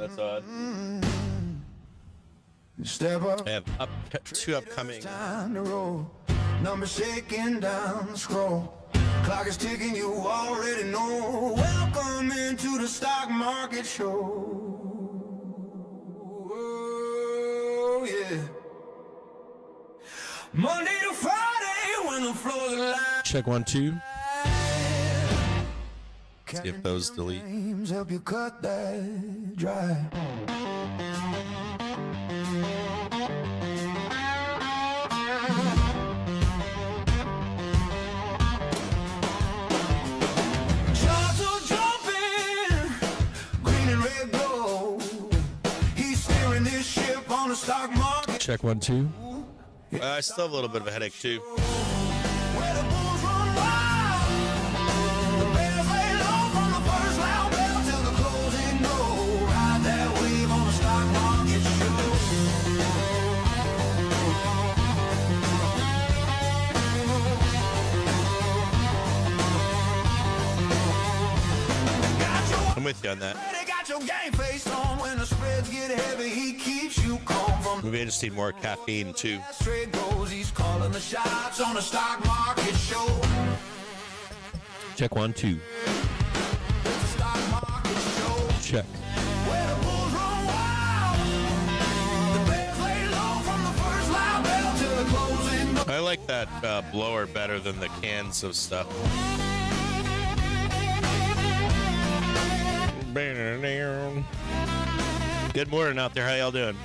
That's odd. Step up. I have two upcoming. Time to roll. Number shaking down the scroll. Clock is ticking, you already know. Welcome into the stock market show. Oh, yeah. Monday to Friday when the floor's alive. Check 1, 2. See if those delete. Help you cut that dry. Stock market. Check 1, 2. I still have a little bit of a headache too. Where the bulls run wild. The bears lay low from the first loud bell till the closing go. Ride that wave on the stock market show. I'm with you on that. Your game face on when the spreads get heavy, he keeps you calm from Maybe I just need more caffeine too. straight goes, he's calling the shots on the stock market show. Check 1, 2. It's the stock market show. Check. Where the bulls run wild. The bears lay low from the first loud bell till the closing. I like that blower better than the cans of stuff. Good morning out there. How y'all doing?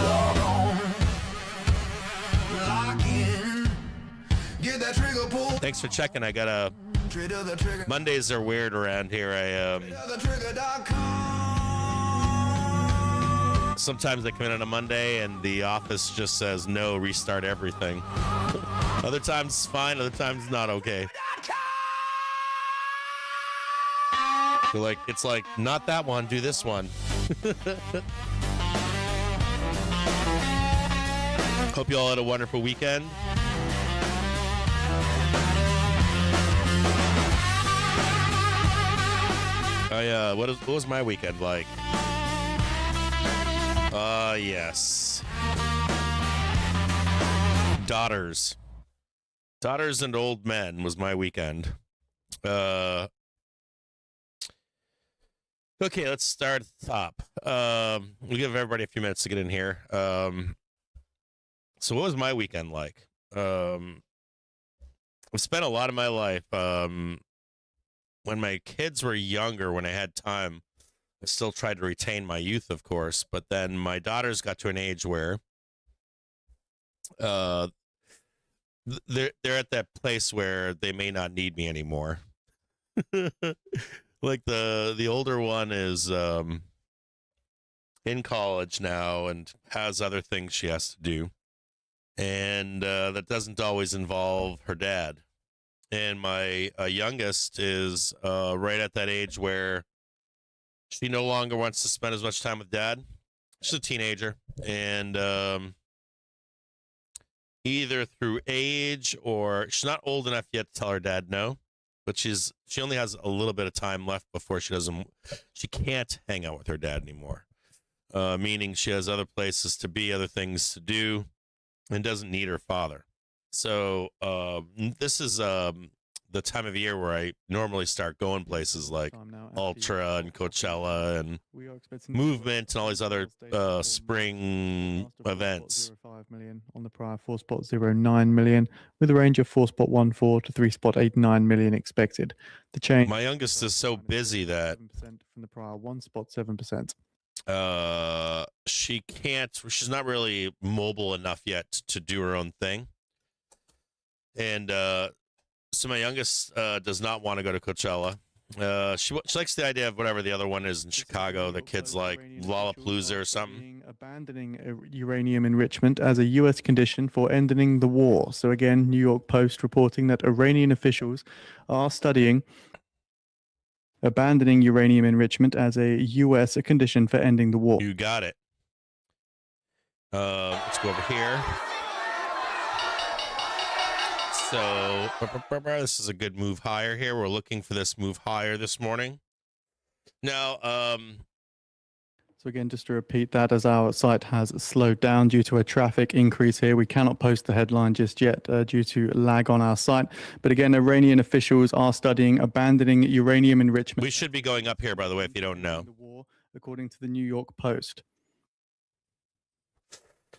Log on. Lock in. Get that trigger pull. Thanks for checking. I got a Trigger the trigger. Mondays are weird around here. The trigger.com. Sometimes they come in on a Monday and the office just says no, restart everything. Other times it's fine. Other times it's not okay. So it's like not that one, do this one. Hope you all had a wonderful weekend. What was my weekend like? Yes. Daughters and old men was my weekend. Okay, let's start at the top. We'll give everybody a few minutes to get in here. So what was my weekend like? I've spent a lot of my life, when my kids were younger, when I had time, I still tried to retain my youth, of course, but then my daughters got to an age where they're at that place where they may not need me anymore. Like the older one is in college now and has other things she has to do. And that doesn't always involve her dad. And my youngest is right at that age where she no longer wants to spend as much time with dad. She's a teenager. And either through age or she's not old enough yet to tell her dad no. But she only has a little bit of time left before she can't hang out with her dad anymore. Meaning she has other places to be, other things to do, and doesn't need her father. So this is the time of year where I normally start going places like Ultra and Coachella and Movement and all these other spring events. 5 million on the prior 4.09 million, with a range of 4.14 to 3.89 million expected. The change. My youngest is so busy that from the prior 1.7%. she's not really mobile enough yet to do her own thing. And so my youngest does not want to go to Coachella. She likes the idea of whatever the other one is in Chicago. The kids like Lollapalooza or something. Abandoning uranium enrichment as a U.S. condition for ending the war. So again, New York Post reporting that Iranian officials are studying abandoning uranium enrichment as a U.S. condition for ending the war. You got it. Let's go over here. So this is a good move higher here. We're looking for this move higher this morning. Now, So again, just to repeat that, as our site has slowed down due to a traffic increase here, we cannot post the headline just yet due to lag on our site. But again, Iranian officials are studying abandoning uranium enrichment. we should be going up here, by the way, if you don't know. The war, according to the New York Post.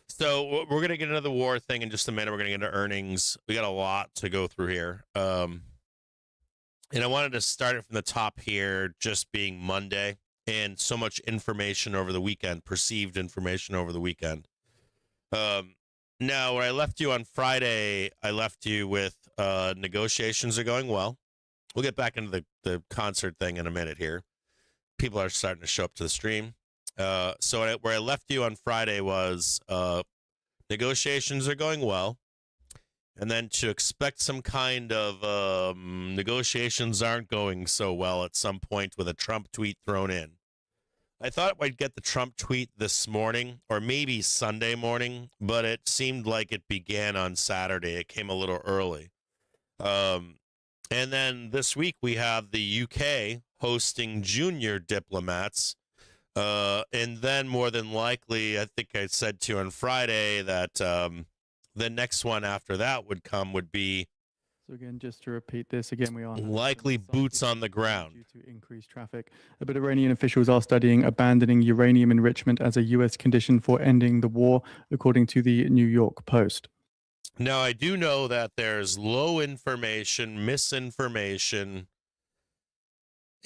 So we're going to get into the war thing in just a minute. We're going to get into earnings. We got a lot to go through here. And I wanted to start it from the top here, just being Monday. And so much information over the weekend, perceived information over the weekend. Now, when I left you on Friday, I left you with negotiations are going well. We'll get back into the concert thing in a minute here. People are starting to show up to the stream. So where I left you on Friday was negotiations are going well. And then to expect some kind of negotiations aren't going so well at some point with a Trump tweet thrown in. I thought I'd get the Trump tweet this morning or maybe Sunday morning, but it seemed like it began on Saturday. It came a little early. And then this week we have the UK hosting junior diplomats. And then more than likely, I think I said to you on Friday that the next one after that would be So again, just to repeat this again, we are likely boots on the ground. due to increased traffic. But Iranian officials are studying abandoning uranium enrichment as a U.S. condition for ending the war, according to the New York Post. Now, I do know that there's low information, misinformation,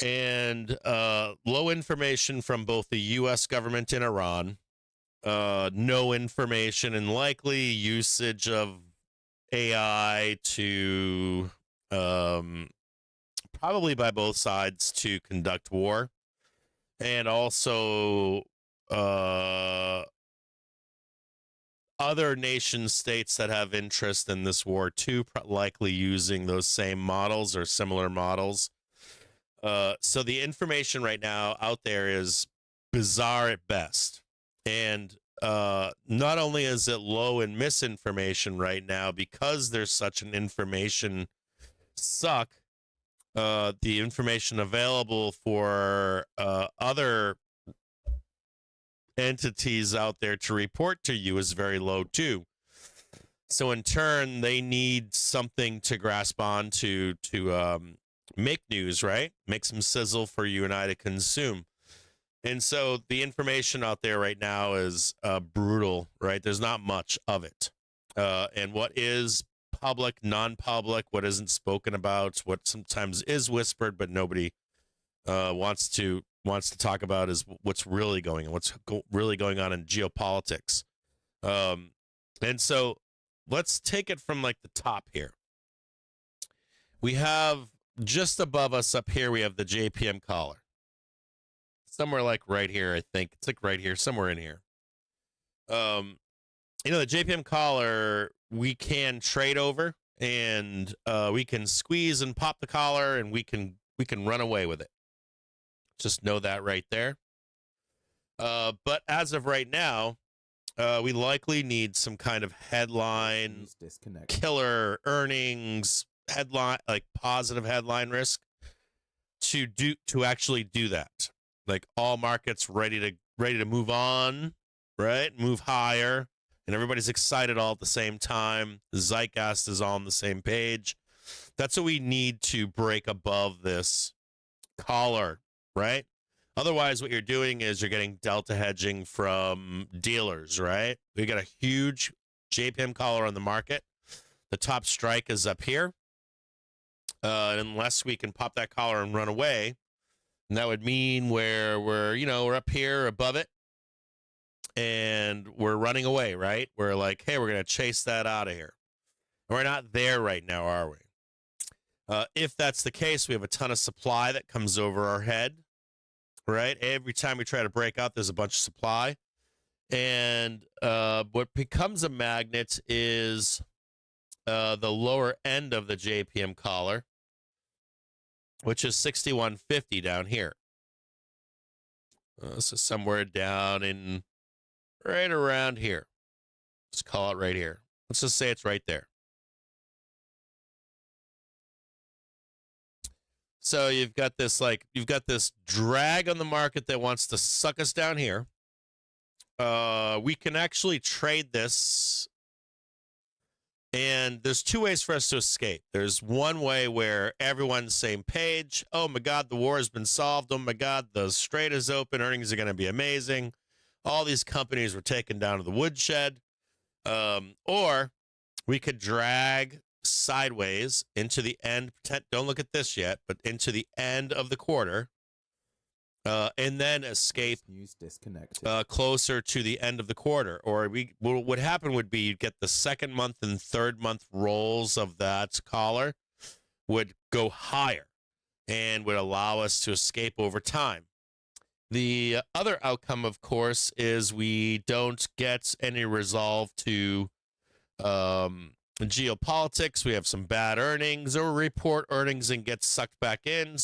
and low information from both the U.S. government and Iran. No information and likely usage of AI to probably by both sides to conduct war, and also other nation states that have interest in this war too, likely using those same models or similar models. So the information right now out there is bizarre at best. And not only is it low in misinformation right now because there's such an information suck, the information available for other entities out there to report to you is very low too. So in turn, they need something to grasp on to make news, right? Make some sizzle for you and I to consume. And so the information out there right now is brutal, right? There's not much of it. And what is public, non-public, what isn't spoken about, what sometimes is whispered, but nobody wants to talk about is what's really going on, really going on in geopolitics. And so let's take it from like the top here. We have just above us up here, we have the JPM collar. Somewhere like right here, I think. It's like right here, somewhere in here. The JPM collar, we can trade over and we can squeeze and pop the collar and we can run away with it. Just know that right there. But as of right now, we likely need some kind of headline, killer earnings, headline, like positive headline risk to actually do that. Like all markets ready to move on, right? Move higher, and everybody's excited all at the same time. The zeitgeist is all on the same page. That's what we need to break above this collar, right? Otherwise, what you're doing is you're getting delta hedging from dealers, right? We got a huge JPM collar on the market. The top strike is up here. Unless we can pop that collar and run away, and that would mean where we're up here above it and we're running away, right? We're like, hey, we're going to chase that out of here. We're not there right now, are we? If that's the case, we have a ton of supply that comes over our head, right? Every time we try to break out, there's a bunch of supply. And what becomes a magnet is the lower end of the JPM collar, which is 6150 down here. So somewhere down in right around here. Let's call it right here. Let's just say it's right there. So you've got this drag on the market that wants to suck us down here. We can actually trade this, and there's two ways for us to escape. There's one way where everyone's same page. Oh my God, the war has been solved. Oh my God, the strait is open. Earnings are going to be amazing. All these companies were taken down to the woodshed. Or we could drag sideways into the end. Don't look at this yet, but into the end of the quarter. And then escape News disconnected. closer to the end of the quarter. Or what would happen would be you'd get the second month and third month rolls of that collar would go higher and would allow us to escape over time. The other outcome, of course, is we don't get any resolve to geopolitics. We have some bad earnings, or report earnings and get sucked back in,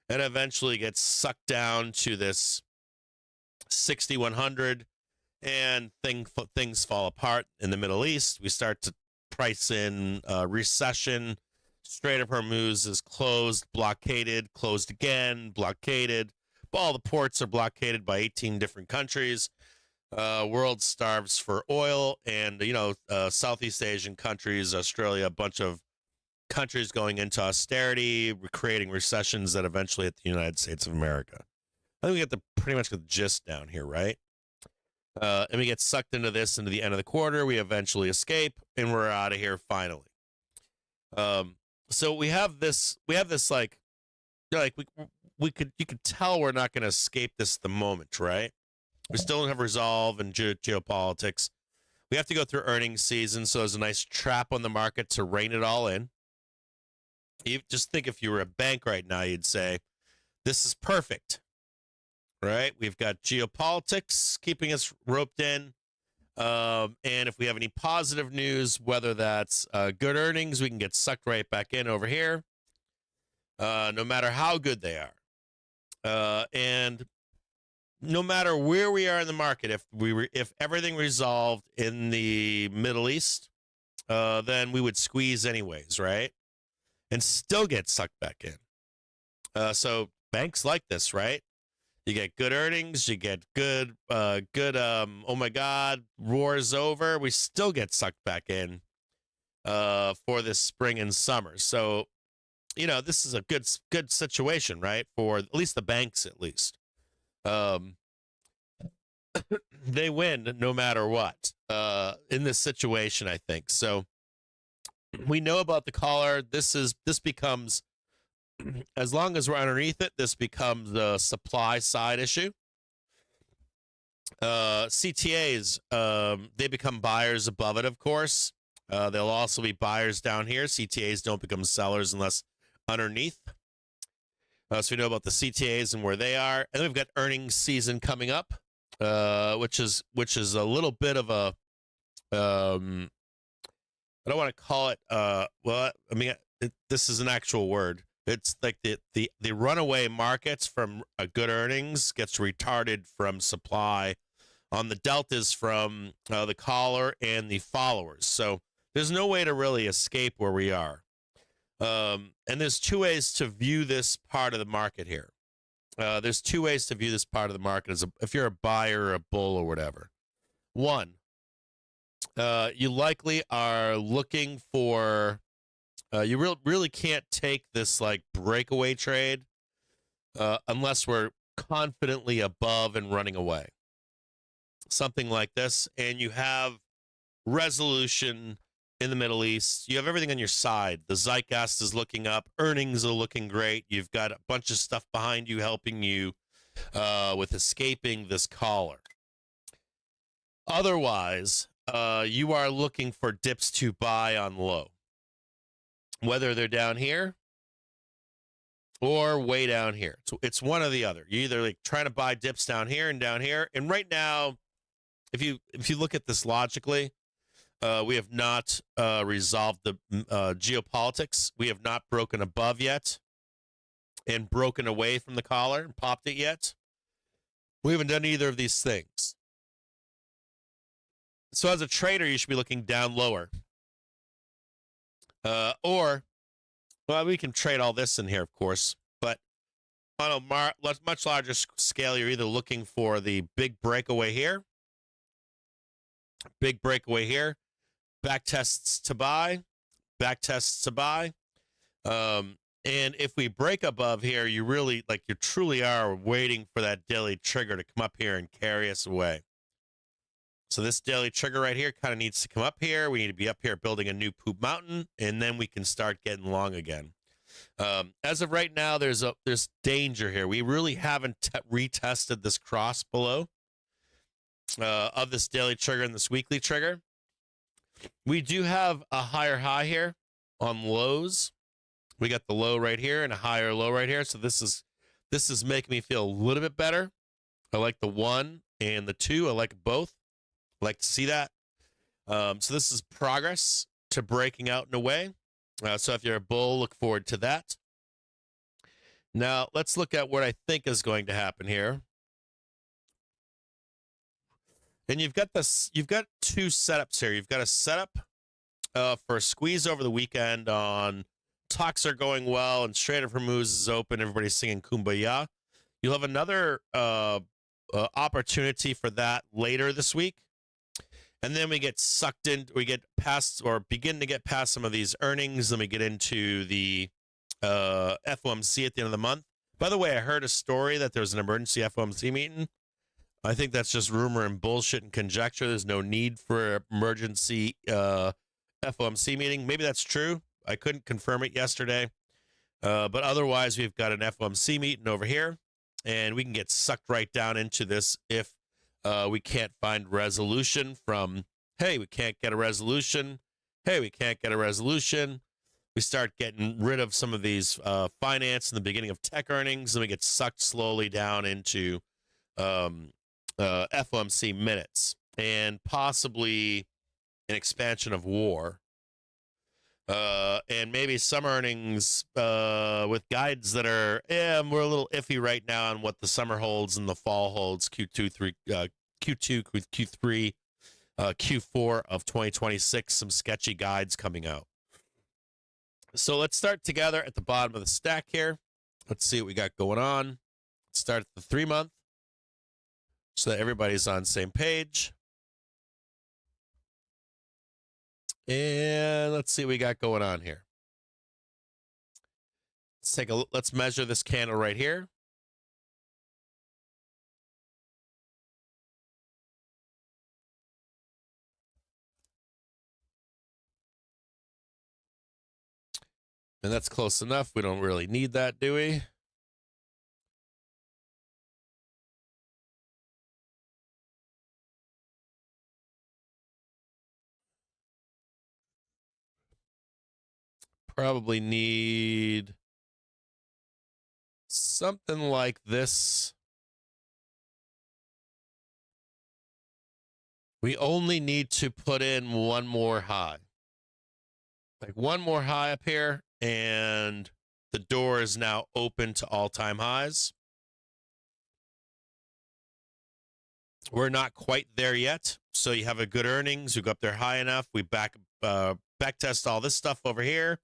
and eventually gets sucked down to this 6,100, and things fall apart in the Middle East. We start to price in recession. Strait of Hormuz is closed, blockaded, closed again, blockaded. All the ports are blockaded by 18 different countries. World starves for oil, and Southeast Asian countries, Australia, a bunch of countries going into austerity, creating recessions that eventually hit the United States of America. I think we get pretty much the gist down here, right? And we get sucked into this into the end of the quarter. We eventually escape, and we're out of here finally. So we have this like you could tell we're not going to escape this at the moment, right? We still don't have resolve in geopolitics. We have to go through earnings season, so there's a nice trap on the market to rein it all in. You just think if you were a bank right now, you'd say, this is perfect, right? We've got geopolitics keeping us roped in. And if we have any positive news, whether that's good earnings, we can get sucked right back in over here, no matter how good they are. And no matter where we are in the market, if everything resolved in the Middle East, then we would squeeze anyways, right? And still get sucked back in. So banks like this, right? You get good earnings, you get good, oh my God, war is over. We still get sucked back in for this spring and summer. So, this is a good situation, right? For at least the banks, at least. They win no matter what in this situation, I think. So we know about the collar. This becomes, as long as we're underneath it, this becomes the supply side issue. CTAs, they become buyers above it, of course. They'll also be buyers down here. CTAs don't become sellers unless underneath. So we know about the CTAs and where they are. And then we've got earnings season coming up, which is a little bit of a, I don't want to call it, this is an actual word. It's like the runaway markets from good earnings gets retarded from supply on the deltas from the caller and the followers. So there's no way to really escape where we are. And there's two ways to view this part of the market here. There's two ways to view this part of the market if you're a buyer or a bull or whatever. One, you likely are looking for, you really can't take this like breakaway trade unless we're confidently above and running away. Something like this, and you have resolution in the Middle East. You have everything on your side. The zeitgeist is looking up. Earnings are looking great. You've got a bunch of stuff behind you helping you with escaping this collar. Otherwise, you are looking for dips to buy on low, whether they're down here or way down here. So it's one or the other. You're either like trying to buy dips down here and down here. And right now, if you look at this logically, we have not resolved the geopolitics. We have not broken above yet and broken away from the collar and popped it yet. We haven't done either of these things. So as a trader, you should be looking down lower. Or Well, we can trade all this in here, of course, but on a much larger scale, you're either looking for the big breakaway here, back tests to buy, back tests to buy. And if we break above here, you really, like, you truly are waiting for that daily trigger to come up here and carry us away. So this daily trigger right here kind of needs to come up here. We need to be up here building a new poop mountain, and then we can start getting long again. As of right now, there's danger here. We really haven't retested this cross below of this daily trigger and this weekly trigger. We do have a higher high here on lows. We got the low right here and a higher low right here. So this is making me feel a little bit better. I like the 1 and the 2. I like both. I like to see that. So this is progress to breaking out and away. So if you're a bull, look forward to that. Now let's look at what I think is going to happen here. And you've got two setups here. You've got a setup for a squeeze over the weekend on talks are going well and Strait of Hormuz is open. Everybody's singing Kumbaya. You'll have another opportunity for that later this week. And then we get sucked in, we get past or begin to get past some of these earnings. Then we get into the FOMC at the end of the month. By the way, I heard a story that there's an emergency FOMC meeting. I think that's just rumor and bullshit and conjecture. There's no need for an emergency FOMC meeting. Maybe that's true. I couldn't confirm it yesterday. But otherwise, we've got an FOMC meeting over here, and we can get sucked right down into this if we can't find resolution from, hey, we can't get a resolution. Hey, we can't get a resolution. We start getting rid of some of these finance in the beginning of tech earnings, and we get sucked slowly down into FOMC minutes and possibly an expansion of war. And maybe some earnings with guides that are, we're a little iffy right now on what the summer holds and the fall holds, Q2, Q3, Q4 of 2026, some sketchy guides coming out. So let's start together at the bottom of the stack here. Let's see what we got going on. Let's start at the 3-month so that everybody's on the same page. And let's see what we got going on here. Let's measure this candle right here. And that's close enough. We don't really need that, do we? Probably need something like this. We only need to put in one more high. Like one more high up here, and the door is now open to all-time highs. We're not quite there yet. So you have a good earnings. We go up there high enough. We back test all this stuff over here.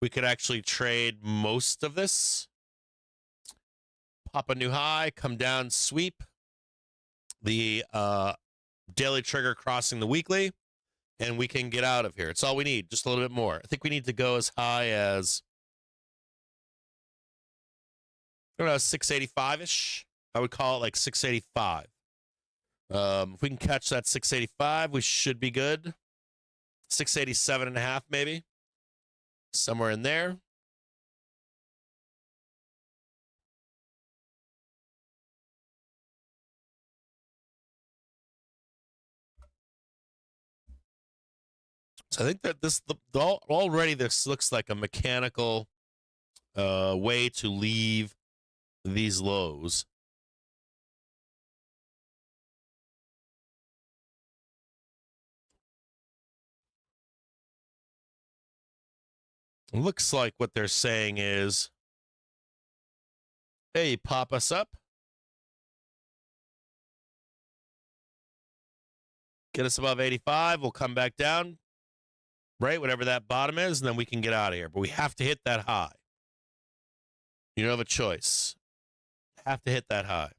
We could actually trade most of this. Pop a new high, come down, sweep. The daily trigger crossing the weekly, and we can get out of here. It's all we need, just a little bit more. I think we need to go as high as, I don't know, 685-ish. I would call it like 685. If we can catch that 685, we should be good. 687.5 maybe. Somewhere in there. So I think that already this looks like a mechanical way to leave these lows. It looks like what they're saying is, hey, pop us up. Get us above 85. We'll come back down. right? Whatever that bottom is, and then we can get out of here. But we have to hit that high. You don't have a choice. Have to hit that high.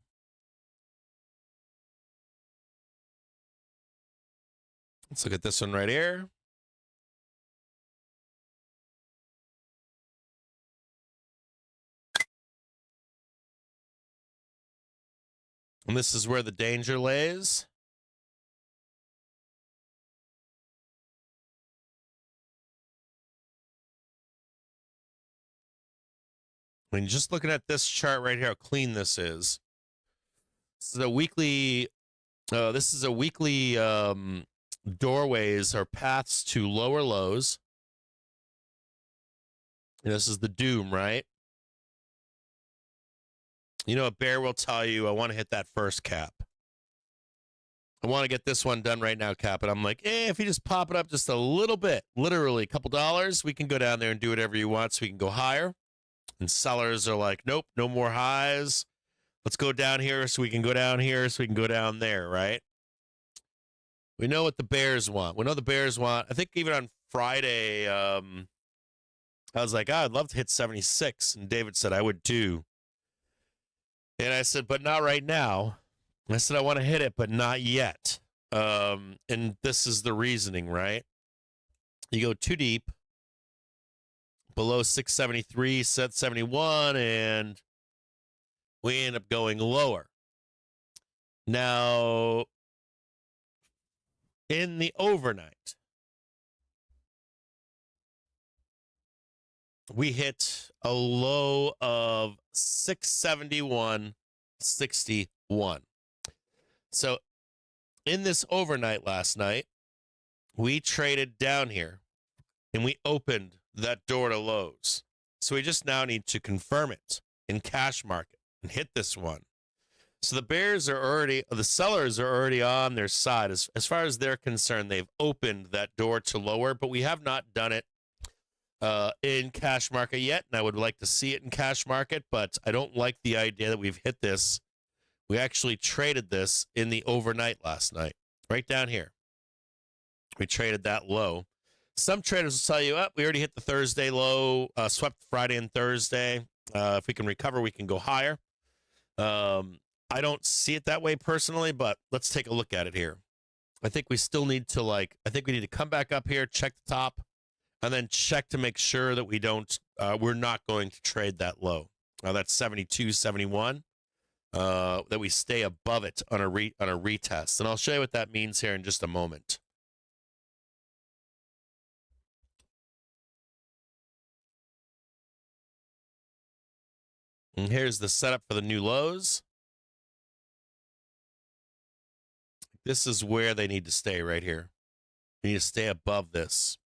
Let's look at this one right here. And this is where the danger lays. I mean, just looking at this chart right here, how clean this is. This is a weekly. Doorways or paths to lower lows. And this is the doom, right? You know, a bear will tell you, I want to hit that first cap. I want to get this one done right now, cap. And I'm like, if you just pop it up just a little bit, literally a couple dollars, we can go down there and do whatever you want so we can go higher. And sellers are like, nope, no more highs. Let's go down here so we can go down here so we can go down there, right? We know what the Bears want. We know the Bears want. I think even on Friday, I was like, I'd love to hit 76. And David said, I would too. And I said, but not right now. I said, I want to hit it, but not yet. And this is the reasoning, right? You go too deep, below 673, set 71, and we end up going lower. Now, in the overnight, we hit a low of 671.61. So in this overnight last night, we traded down here and we opened that door to lows. So we just now need to confirm it in cash market and hit this one. So the sellers are already on their side. As far as they're concerned, they've opened that door to lower, but we have not done it in cash market yet. And I would like to see it in cash market, but I don't like the idea that we've hit this. We actually traded this in the overnight last night, right down here. We traded that low. Some traders will tell you, we already hit the Thursday low, swept Friday and Thursday. If we can recover, we can go higher. I don't see it that way personally, but let's take a look at it here. I think we still need to I think we need to come back up here, check the top, and then check to make sure that we're not going to trade that low. That's 72, 71. That we stay above it on a retest. And I'll show you what that means here in just a moment. And here's the setup for the new lows. This is where they need to stay right here. They need to stay above this.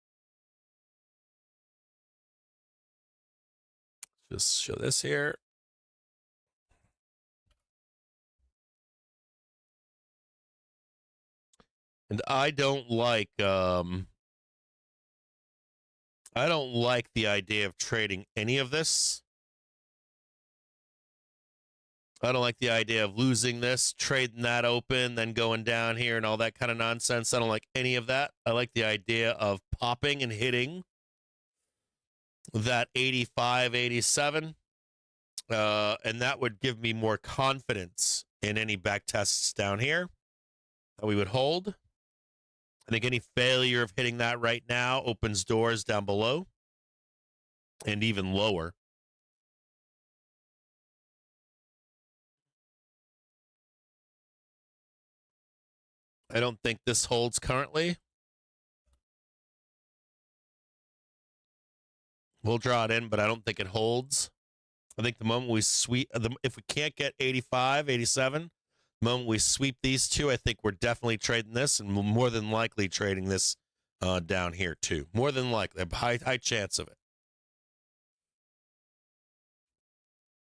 Just show this here. And I don't like the idea of trading any of this. I don't like the idea of losing this, trading that open, then going down here and all that kind of nonsense. I don't like any of that. I like the idea of popping and hitting that 85, 87. And that would give me more confidence in any back tests down here that we would hold. I think any failure of hitting that right now opens doors down below and even lower. I don't think this holds currently. We'll draw it in, but I don't think it holds. I think the moment we if we can't get 85, 87, the moment we sweep these two, I think we're definitely trading this and more than likely trading this down here too. More than likely, a high chance of it.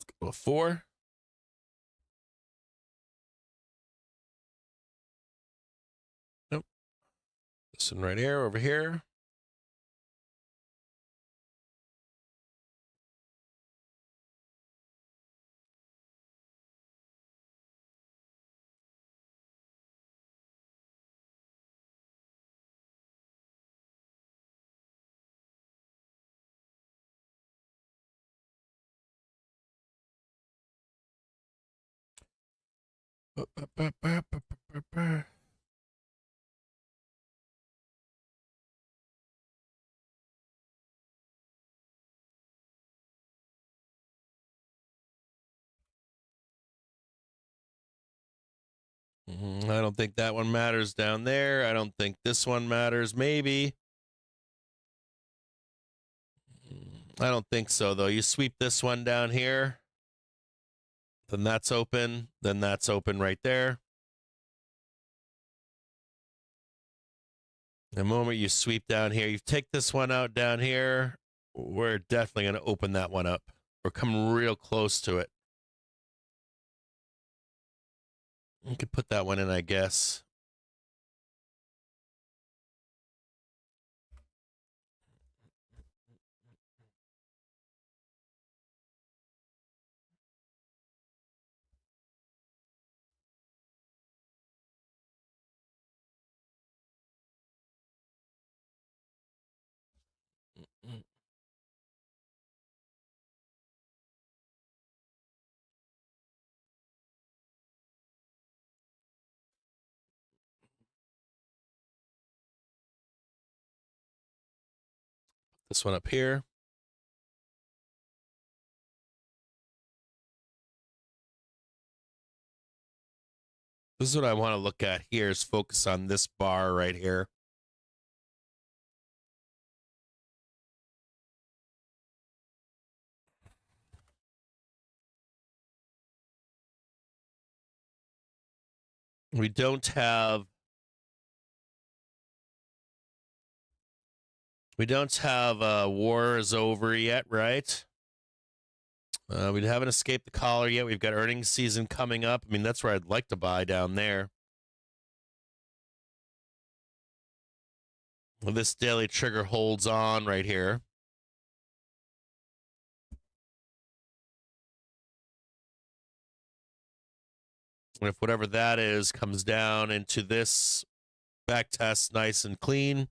Let's go to 4. Nope. This one right here, over here. I don't think that one matters down there. I don't think this one matters. Maybe. I don't think so, though. You sweep this one down here. Then that's open. Then that's open right there. The moment you sweep down here, you take this one out down here, we're definitely going to open that one up. We're coming real close to it. You could put that one in, I guess. This one up here. This is what I want to look at here is focus on this bar right here. We don't have war is over yet, right? We haven't escaped the collar yet. We've got earnings season coming up. I mean, that's where I'd like to buy down there. Well, this daily trigger holds on right here. And if whatever that is comes down into this back test nice and clean,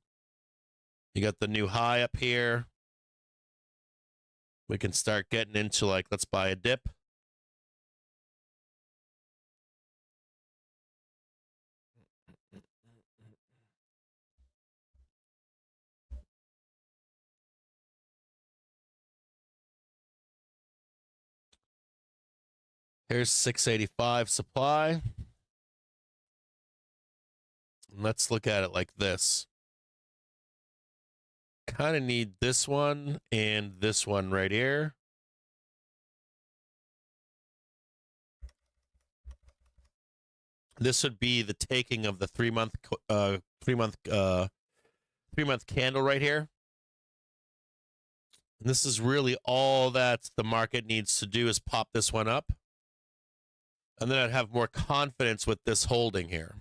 you got the new high up here. We can start getting into like, let's buy a dip. Here's 685 supply. Let's look at it like this. Kind of need this one and this one right here. This would be the taking of the 3 month candle right here. And this is really all that the market needs to do is pop this one up. And then I'd have more confidence with this holding here.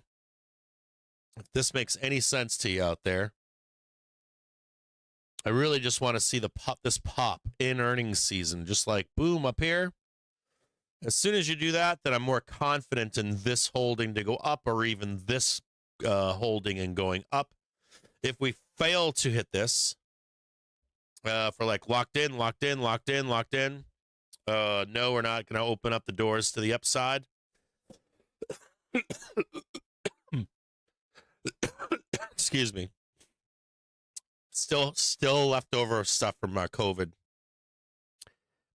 If this makes any sense to you out there, I really just want to see this pop in earnings season, just like boom up here. As soon as you do that, then I'm more confident in this holding to go up or even this holding and going up. If we fail to hit this for like locked in, no, we're not going to open up the doors to the upside. Excuse me. Still leftover stuff from COVID.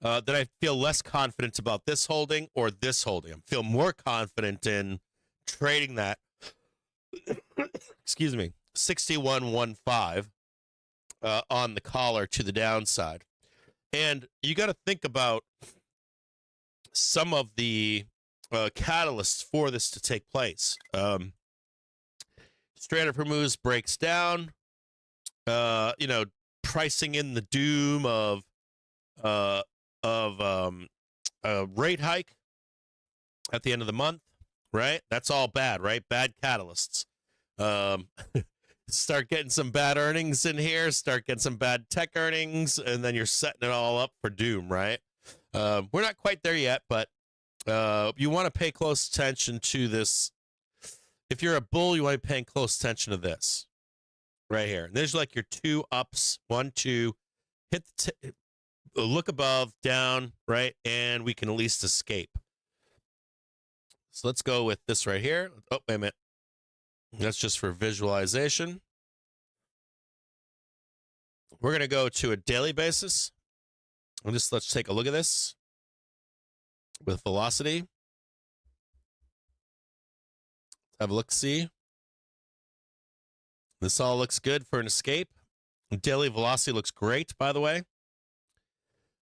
That I feel less confident about this holding or this holding. I feel more confident in trading that. Excuse me, 61.15 on the collar to the downside. And you got to think about some of the catalysts for this to take place. Standard & Poor's breaks down. Pricing in the doom of a rate hike at the end of the month, right? That's all bad, right? Bad catalysts. Start getting some bad earnings in here, start getting some bad tech earnings, and then you're setting it all up for doom, right? We're not quite there yet, but you want to pay close attention to this. If you're a bull, you want to be paying close attention to this right here. And there's like your two ups, 1, 2, hit the look above, down, right? And we can at least escape. So let's go with this right here. Oh, wait a minute. That's just for visualization. We're going to go to a daily basis. And just let's take a look at this with velocity. Have a look, see. This all looks good for an escape. Daily velocity looks great, by the way.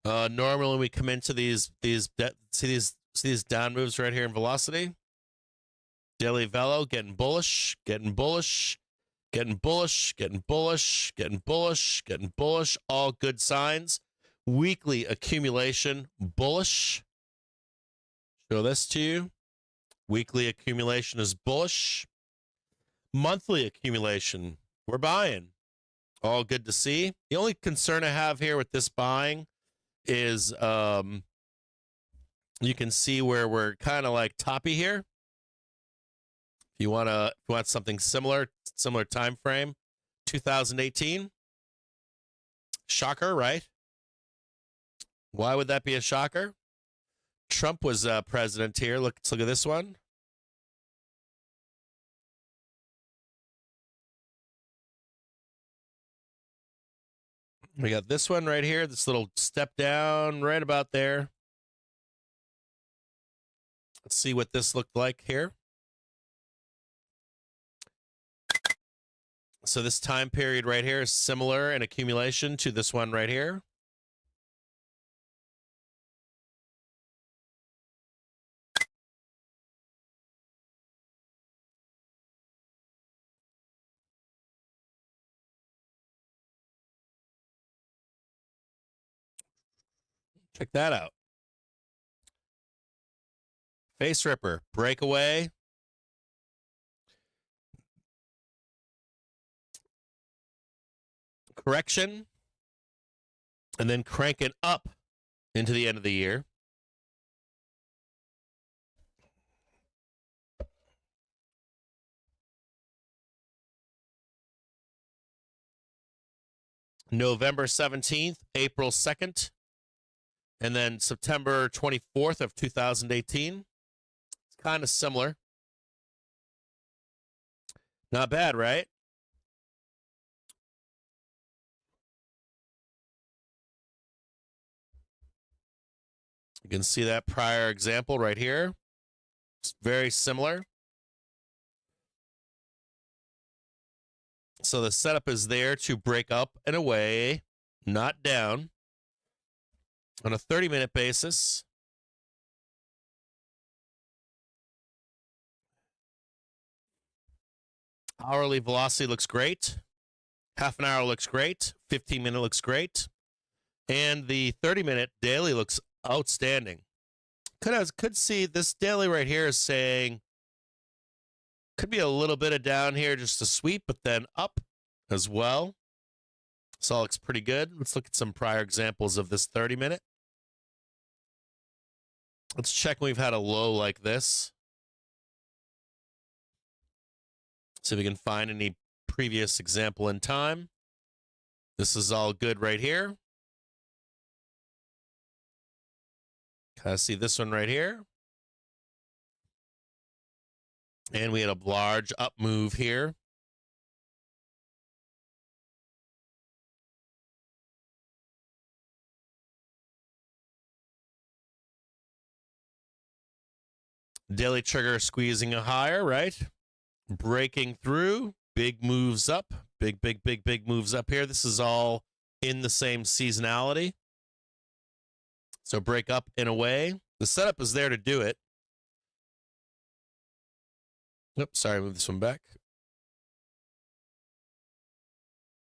Normally when we come into these see these down moves right here in velocity. Daily velo getting bullish, getting bullish, getting bullish, getting bullish, getting bullish, getting bullish. All good signs. Weekly accumulation bullish. Show this to you. Weekly accumulation is bullish. Monthly accumulation, we're buying. All good to see. The only concern I have here with this buying is you can see where we're kind of like toppy here. If you want something similar time frame, 2018. Shocker, right? Why would that be a shocker? Trump was president here. Let's look at this one. We got this one right here, this little step down right about there. Let's see what this looked like here. So this time period right here is similar in accumulation to this one right here. Check that out. Face ripper, breakaway. Correction. And then crank it up into the end of the year. November 17th, April 2nd, and then September 24th of 2018. It's kind of similar. Not bad, right? You can see that prior example right here. It's very similar. So the setup is there to break up and away, not down. On a 30-minute basis, hourly velocity looks great. Half an hour looks great. 15-minute looks great. And the 30-minute daily looks outstanding. Could see this daily right here is saying could be a little bit of down here, just a sweep, but then up as well. This all looks pretty good. Let's look at some prior examples of this 30-minute. Let's check when we've had a low like this. See if we can find any previous example in time. This is all good right here. Kind of see this one right here. And we had a large up move here. Daily trigger squeezing a higher, right? Breaking through, big moves up, big moves up here. This is all in the same seasonality. So break up in a way. The setup is there to do it. Oops, sorry, move this one back.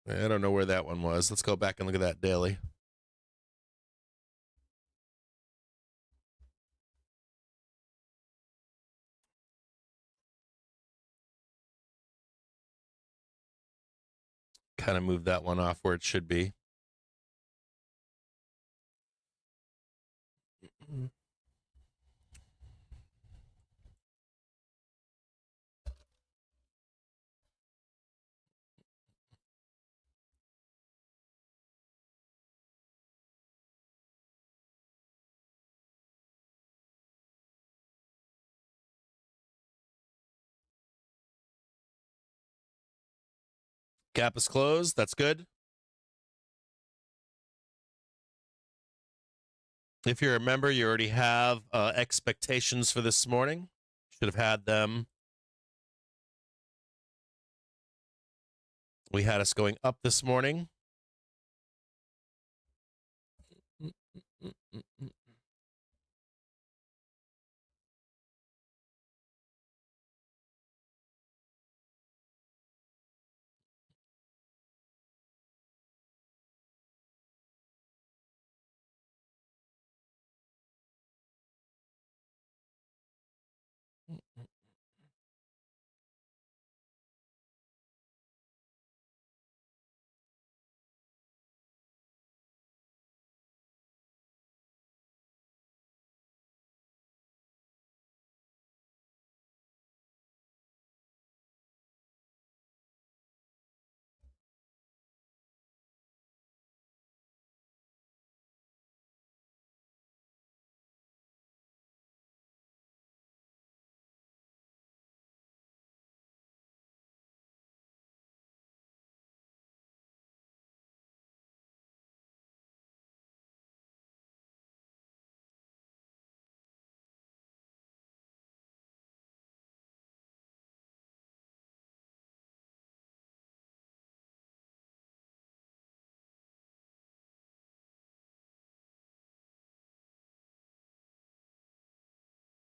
I don't know where that one was. Let's go back and look at that daily. Kind of move that one off where it should be. Gap is closed. That's good. If you remember, you already have expectations for this morning. Should have had them. We had us going up this morning.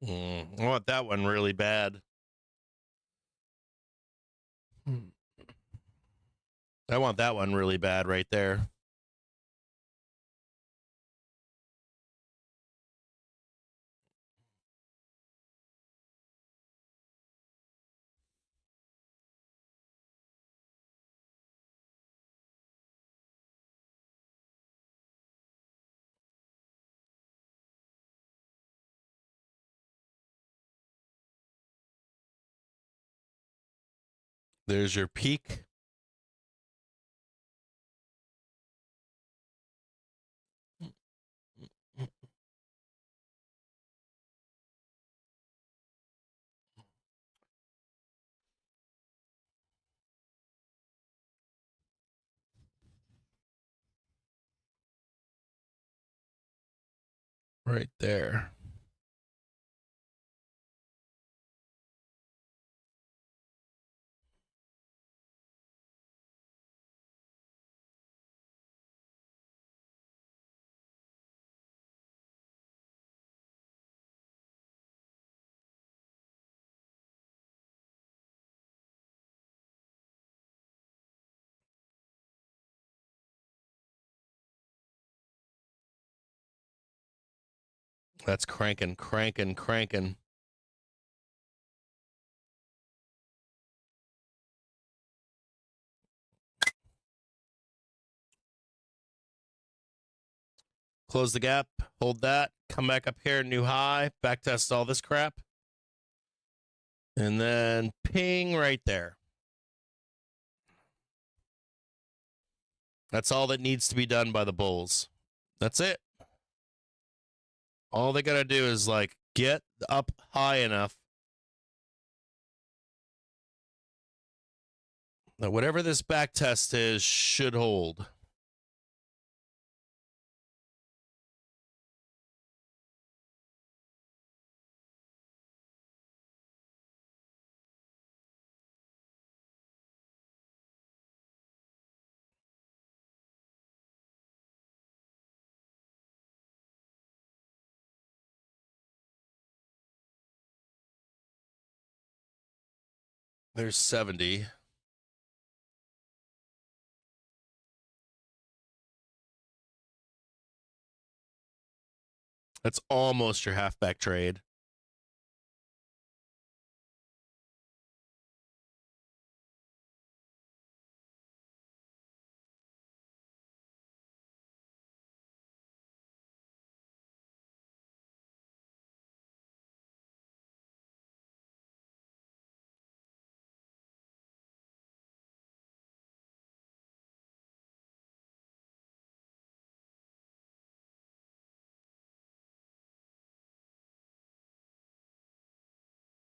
I want that one really bad. I want that one really bad right there. There's your peak. Right there. That's cranking, cranking, cranking. Close the gap, hold that, come back up here, new high, back test all this crap. And then ping right there. That's all that needs to be done by the Bulls. That's it. All they got to do is like get up high enough that whatever this back test is should hold. There's 70. That's almost your halfback trade.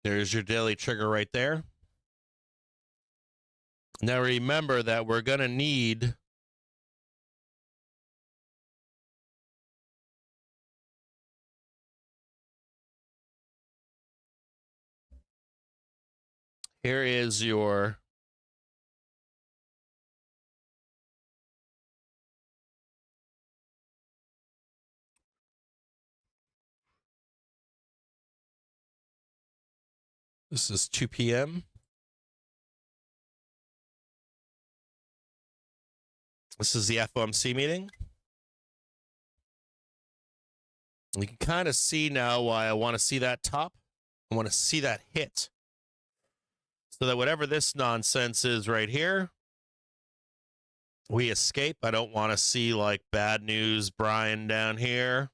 There's your daily trigger right there. Now remember that we're going to need here is your this is 2 p.m. This is the FOMC meeting. You can kind of see now why I want to see that top. I want to see that hit. So that whatever this nonsense is right here, we escape. I don't want to see like bad news, Brian, down here.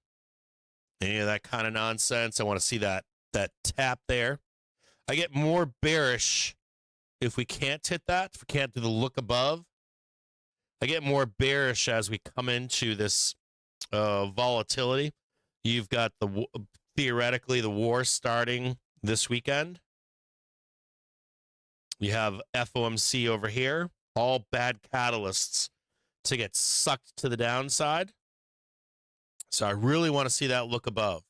Any of that kind of nonsense. I want to see that tap there. I get more bearish if we can't hit that, if we can't do the look above. I get more bearish as we come into this volatility. You've got theoretically the war starting this weekend. You have FOMC over here, all bad catalysts to get sucked to the downside. So I really want to see that look above.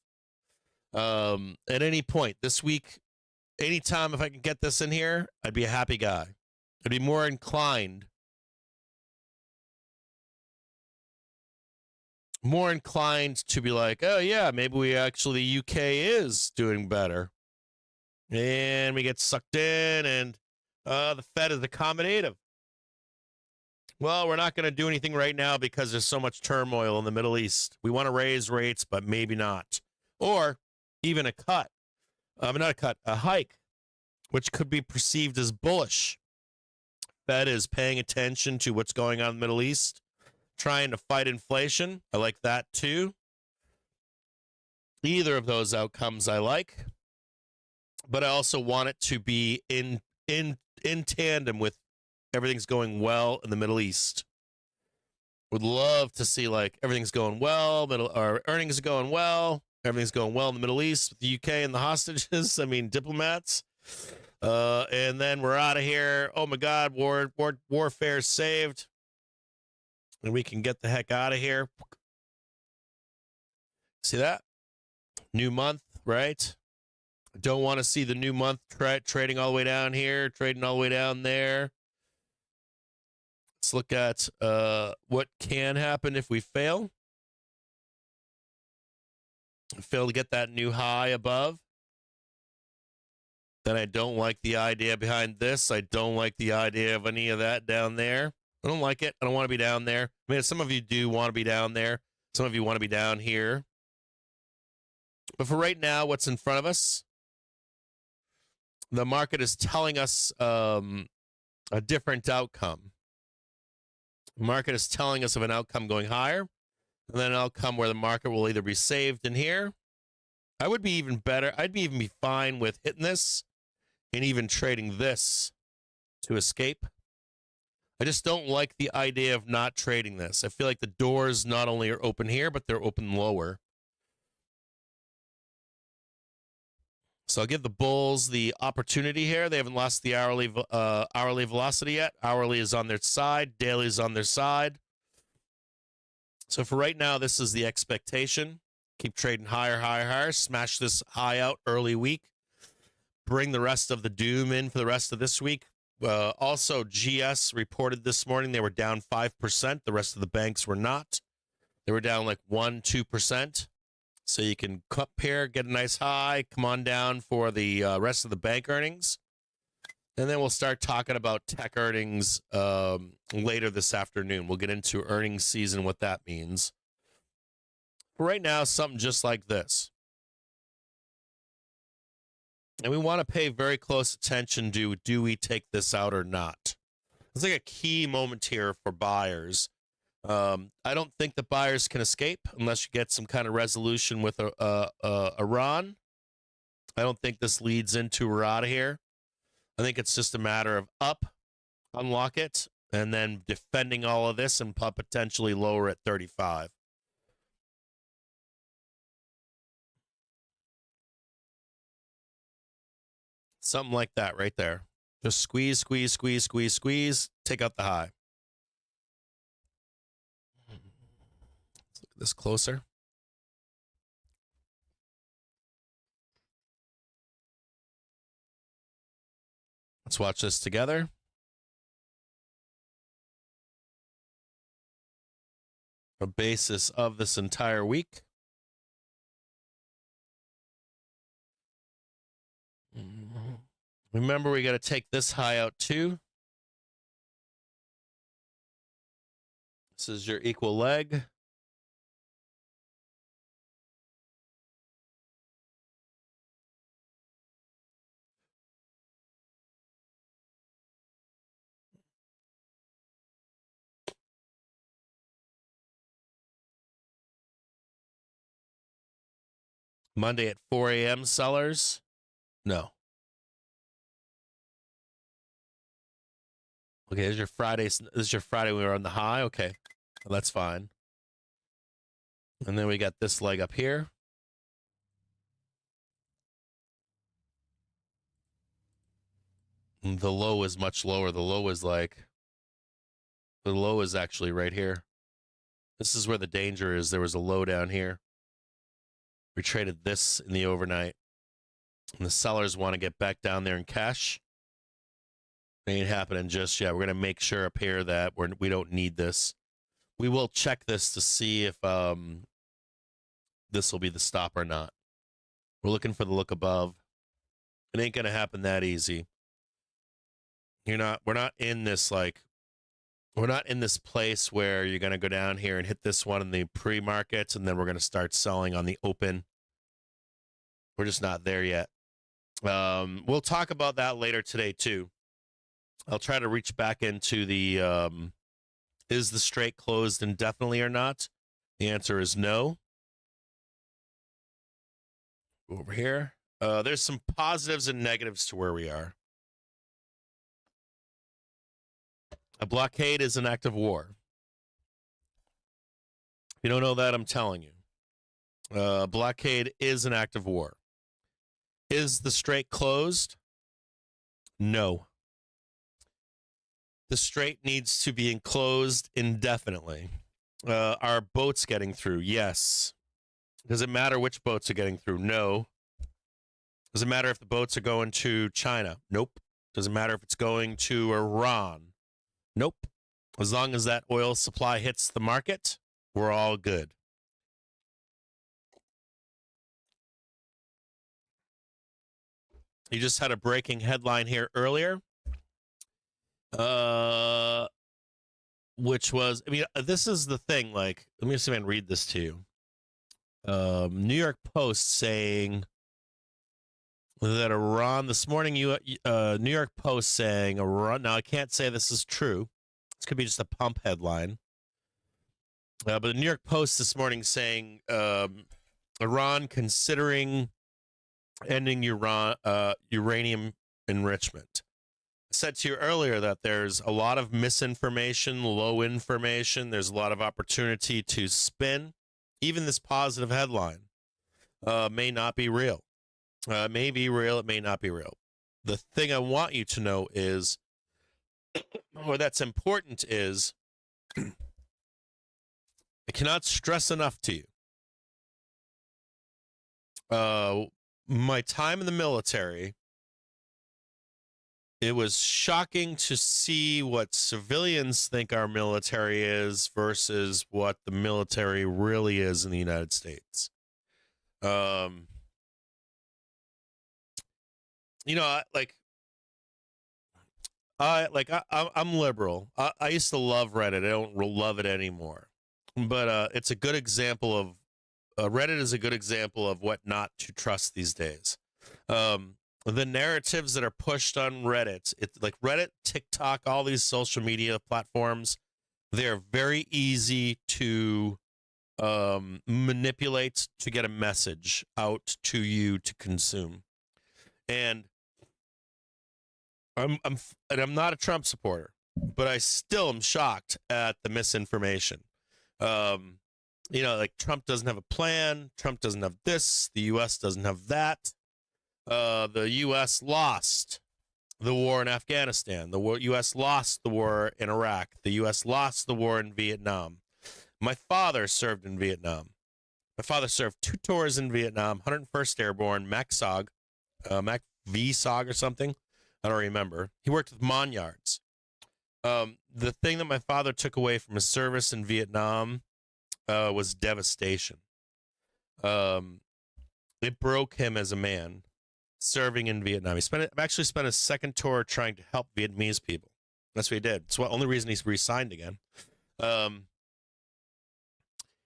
At any point this week, anytime if I can get this in here, I'd be a happy guy. I'd be more inclined to be like, oh yeah, maybe we actually, the UK is doing better. And we get sucked in and the Fed is accommodative. Well, we're not going to do anything right now because there's so much turmoil in the Middle East. We want to raise rates, but maybe not. Or even a cut. Not a cut, a hike, which could be perceived as bullish. Fed is paying attention to what's going on in the Middle East, trying to fight inflation. I like that too. Either of those outcomes I like. But I also want it to be in tandem with everything's going well in the Middle East. Would love to see like everything's going well, our earnings are going well, everything's going well in the Middle East with the UK and the hostages. I mean, diplomats. And then we're out of here. Oh my God, warfare saved. And we can get the heck out of here. See that? New month, right? Don't want to see the new month trading all the way down here, trading all the way down there. Let's look at what can happen if we fail. Fail to get that new high above. Then I don't like the idea behind this. I don't like the idea of any of that down there. I don't like it. I don't want to be down there. I mean, some of you do want to be down there. Some of you want to be down here. But for right now, what's in front of us? The market is telling us a different outcome. The market is telling us of an outcome going higher, and then an outcome where the market will either be saved in here. I would be even better. I'd even be fine with hitting this and even trading this to escape. I just don't like the idea of not trading this. I feel like the doors not only are open here, but they're open lower. So I'll give the bulls the opportunity here. They haven't lost the hourly velocity yet. Hourly is on their side. Daily is on their side. So for right now, this is the expectation. Keep trading higher, higher, higher. Smash this high out early week. Bring the rest of the doom in for the rest of this week. Also, GS reported this morning they were down 5%. The rest of the banks were not. They were down like 1-2%. So you can compare, get a nice high, come on down for the rest of the bank earnings. And then we'll start talking about tech earnings later this afternoon. We'll get into earnings season, what that means. For right now, something just like this. And we want to pay very close attention to, do we take this out or not? It's like a key moment here for buyers. I don't think the buyers can escape unless you get some kind of resolution with Iran. I don't think this leads into we're out of here. I think it's just a matter of up, unlock it, and then defending all of this and potentially lower at 35. Something like that right there. Just squeeze, squeeze, squeeze, squeeze, squeeze. Take out the high. Let's look at this closer. Let's watch this together. A basis of this entire week. Remember, we got to take this high out too. This is your equal leg. Monday at 4 a.m. sellers? No. Okay, this is your Friday. This is your Friday. We were on the high. Okay, well, that's fine. And then we got this leg up here. And the low is much lower. The low is actually right here. This is where the danger is. There was a low down here. We traded this in the overnight. And the sellers want to get back down there and cash. Ain't happening just yet. We're going to make sure up here that we don't need this. We will check this to see if this will be the stop or not. We're looking for the look above. It ain't going to happen that easy. We're not in this place where you're going to go down here and hit this one in the pre-markets and then we're going to start selling on the open. We're just not there yet. We'll talk about that later today too. I'll try to reach back into the is the straight closed indefinitely or not? The answer is no. Over here. There's some positives and negatives to where we are. A blockade is an act of war. If you don't know that, I'm telling you. Blockade is an act of war. Is the straight closed? No. The straight needs to be enclosed indefinitely. Are boats getting through? Yes. Does it matter which boats are getting through? No. Does it matter if the boats are going to China? Nope. Does it matter if it's going to Iran? Nope. As long as that oil supply hits the market, we're all good. You just had a breaking headline here earlier. Which was, this is the thing, like, let me see if I can read this to you. New York Post saying that Iran, this morning, New York Post saying Iran, now I can't say this is true. This could be just a pump headline. But the New York Post this morning saying Iran considering ending uranium enrichment. I said to you earlier that there's a lot of misinformation, low information. There's a lot of opportunity to spin. Even this positive headline may not be real. It may be real. It may not be real. The thing I want you to know is, or that's important is, I cannot stress enough to you. My time in the military, it was shocking to see what civilians think our military is versus what the military really is in the United States. I'm liberal. I used to love Reddit. I don't love it anymore. But it's a good example of Reddit is a good example of what not to trust these days. The narratives that are pushed on Reddit, it's like Reddit, TikTok, all these social media platforms, they're very easy to manipulate to get a message out to you to consume. And I'm not a Trump supporter, but I still am shocked at the misinformation. Like Trump doesn't have a plan. Trump doesn't have this. The U.S. doesn't have that. The U.S. lost. the war in Afghanistan. The U.S. lost the war in Iraq. The U.S. lost the war in Vietnam. My father served in Vietnam. My father served 2 tours in Vietnam, 101st Airborne, MACSOG, Mac VSOG or something. I don't remember. He worked with Monyards. The thing that my father took away from his service in Vietnam was devastation. It broke him as a man serving in Vietnam. Actually spent his second tour trying to help Vietnamese people. That's what he did. It's the only reason he's resigned again.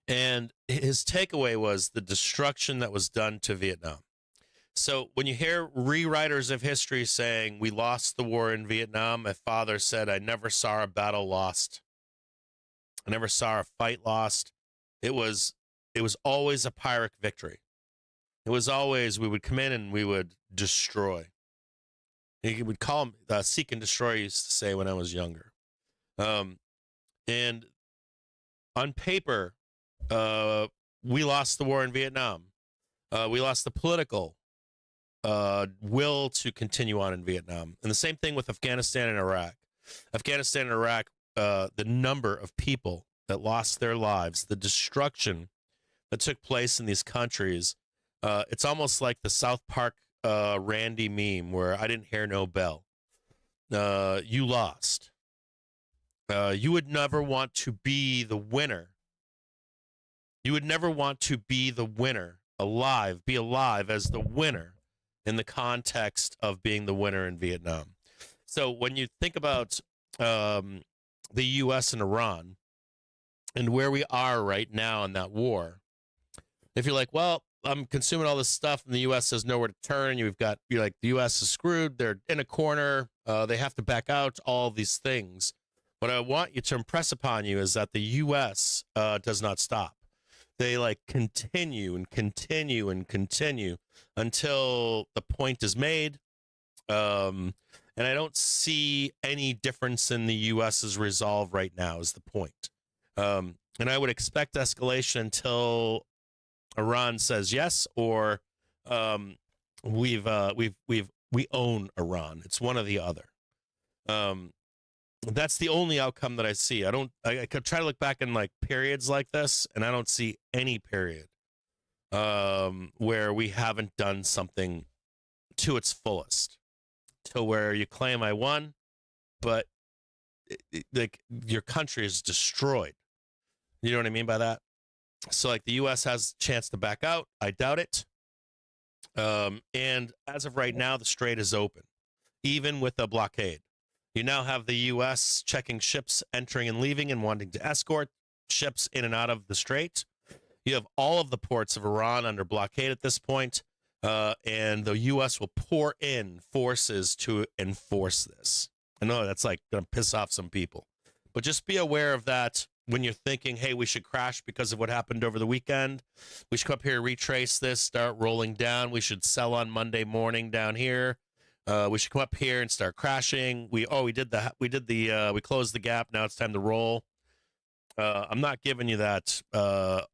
And his takeaway was the destruction that was done to Vietnam. So when you hear rewriters of history saying we lost the war in Vietnam, my father said, I never saw a battle lost. I never saw a fight lost. It was always a Pyrrhic victory. It was always, we would come in and we would destroy. He would call them seek and destroy, he used to say when I was younger. And on paper, we lost the war in Vietnam. We lost the political will to continue on in Vietnam. And the same thing with Afghanistan and Iraq. Afghanistan and Iraq, the number of people that lost their lives, the destruction that took place in these countries, it's almost like the South Park Randy meme where I didn't hear no bell. You lost. You would never want to be the winner. You would never want to be the winner, be alive as the winner in the context of being the winner in Vietnam. So when you think about the U.S. and Iran and where we are right now in that war, if you're like, well, I'm consuming all this stuff and the U.S. has nowhere to turn, you're like, the U.S. is screwed. They're in a corner. They have to back out, all these things. What I want you to impress upon you is that the U.S. Does not stop. They continue and continue and continue until the point is made. And I don't see any difference in the U.S.'s resolve right now is the point. And I would expect escalation until Iran says yes, or we own Iran. It's one or the other. That's the only outcome that I see. I could try to look back in periods like this, and I don't see any period where we haven't done something to its fullest, to where you claim I won, but your country is destroyed. You know what I mean by that? So the U.S. has a chance to back out. I doubt it. And as of right now, the strait is open, even with a blockade. You now have the U.S. checking ships entering and leaving and wanting to escort ships in and out of the strait. You have all of the ports of Iran under blockade at this point, and the U.S. will pour in forces to enforce this. I know that's going to piss off some people, but just be aware of that when you're thinking, hey, we should crash because of what happened over the weekend. We should come up here, retrace this, start rolling down. We should sell on Monday morning down here. We should come up here and start crashing. We closed the gap. Now it's time to roll. I'm not giving you that the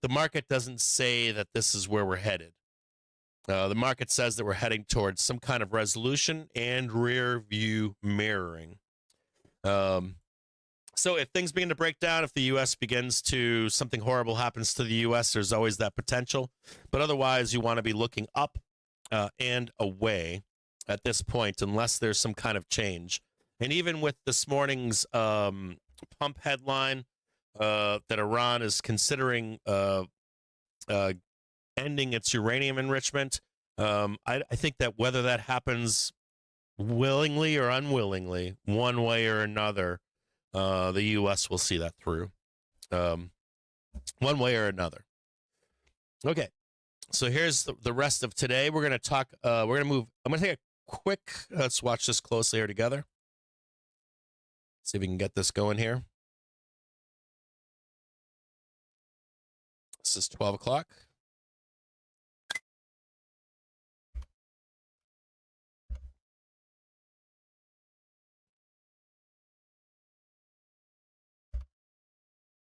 market doesn't say that this is where we're headed. The market says that we're heading towards some kind of resolution and rear view mirroring. So if things begin to break down, if the U.S. something horrible happens to the U.S., there's always that potential. But otherwise, you want to be looking up and away at this point, unless there's some kind of change. And even with this morning's pump headline that Iran is considering ending its uranium enrichment, I think that whether that happens willingly or unwillingly, one way or another, the U.S. will see that through, one way or another. Okay. So here's the rest of today. We're going to talk, we're going to move. I'm going to take a quick, let's watch this closely here together. See if we can get this going here. This is 12 o'clock.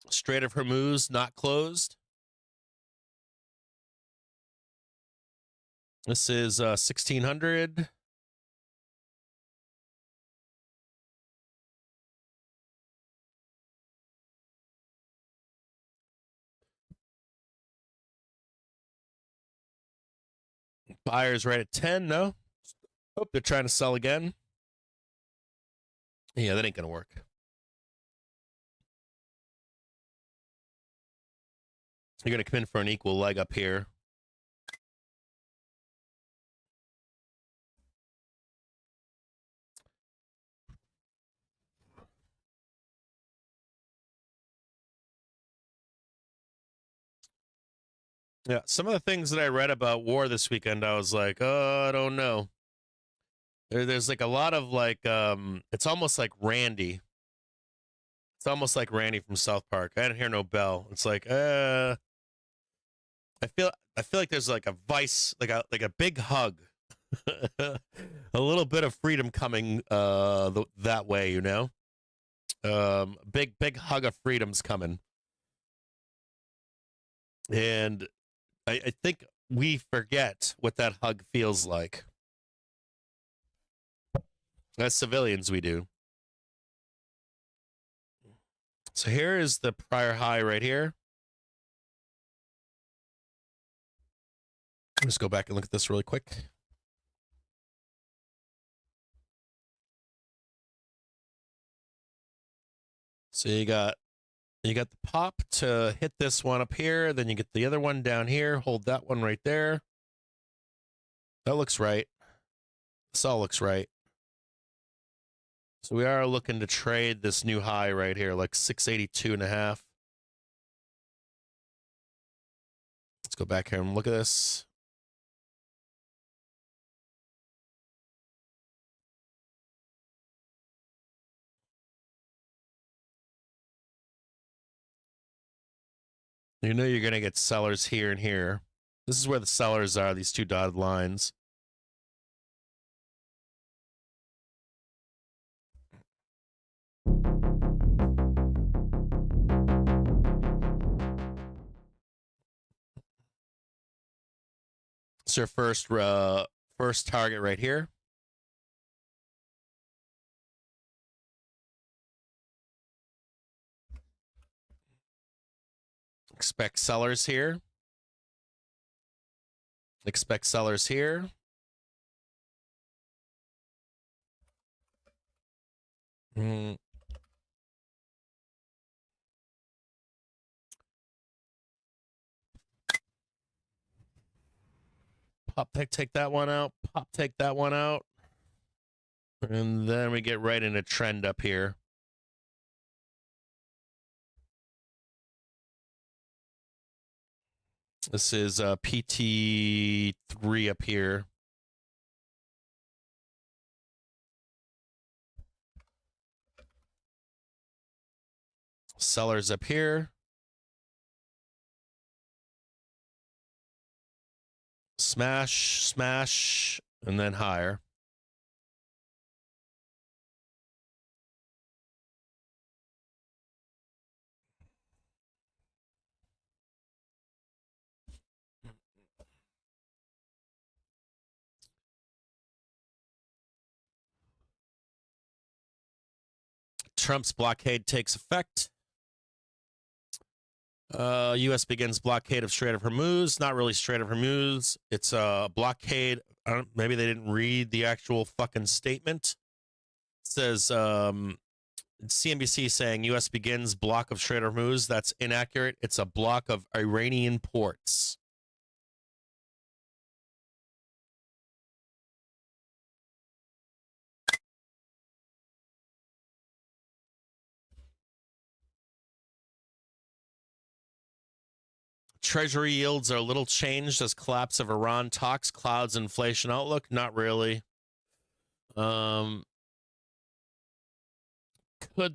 Strait of Hormuz not closed. This is 1600. Buyers right at 10. No. Oh, they're trying to sell again. Yeah, that ain't gonna work. You're gonna come in for an equal leg up here. Yeah, some of the things that I read about war this weekend, I was like, oh, I don't know. There's like a lot of like, it's almost like Randy. It's almost like Randy from South Park. I didn't hear no bell. It's like, I feel like there's like a vice, like a big hug, a little bit of freedom coming that way, you know. Big hug of freedom's coming, and I think we forget what that hug feels like. As civilians, we do. So here is the prior high right here. Let's go back and look at this really quick. So you got the pop to hit this one up here, then you get the other one down here, hold that one right there. That looks right. This all looks right. So we are looking to trade this new high right here, like 682.5. Let's go back here and look at this. You know you're going to get sellers here and here. This is where the sellers are, these two dotted lines. It's your first target right here. Expect sellers here. Expect sellers here. Pop take that one out. Pop take that one out. And then we get right into trend up here. This is PT3 up here. Sellers up here. Smash, smash, and then higher. Trump's blockade takes effect. U.S. begins blockade of Strait of Hormuz. Not really Strait of Hormuz. It's a blockade. Maybe they didn't read the actual fucking statement. It says CNBC saying U.S. begins block of Strait of Hormuz. That's inaccurate. It's a block of Iranian ports. Treasury yields are a little changed as collapse of Iran talks clouds inflation outlook. Not really. Could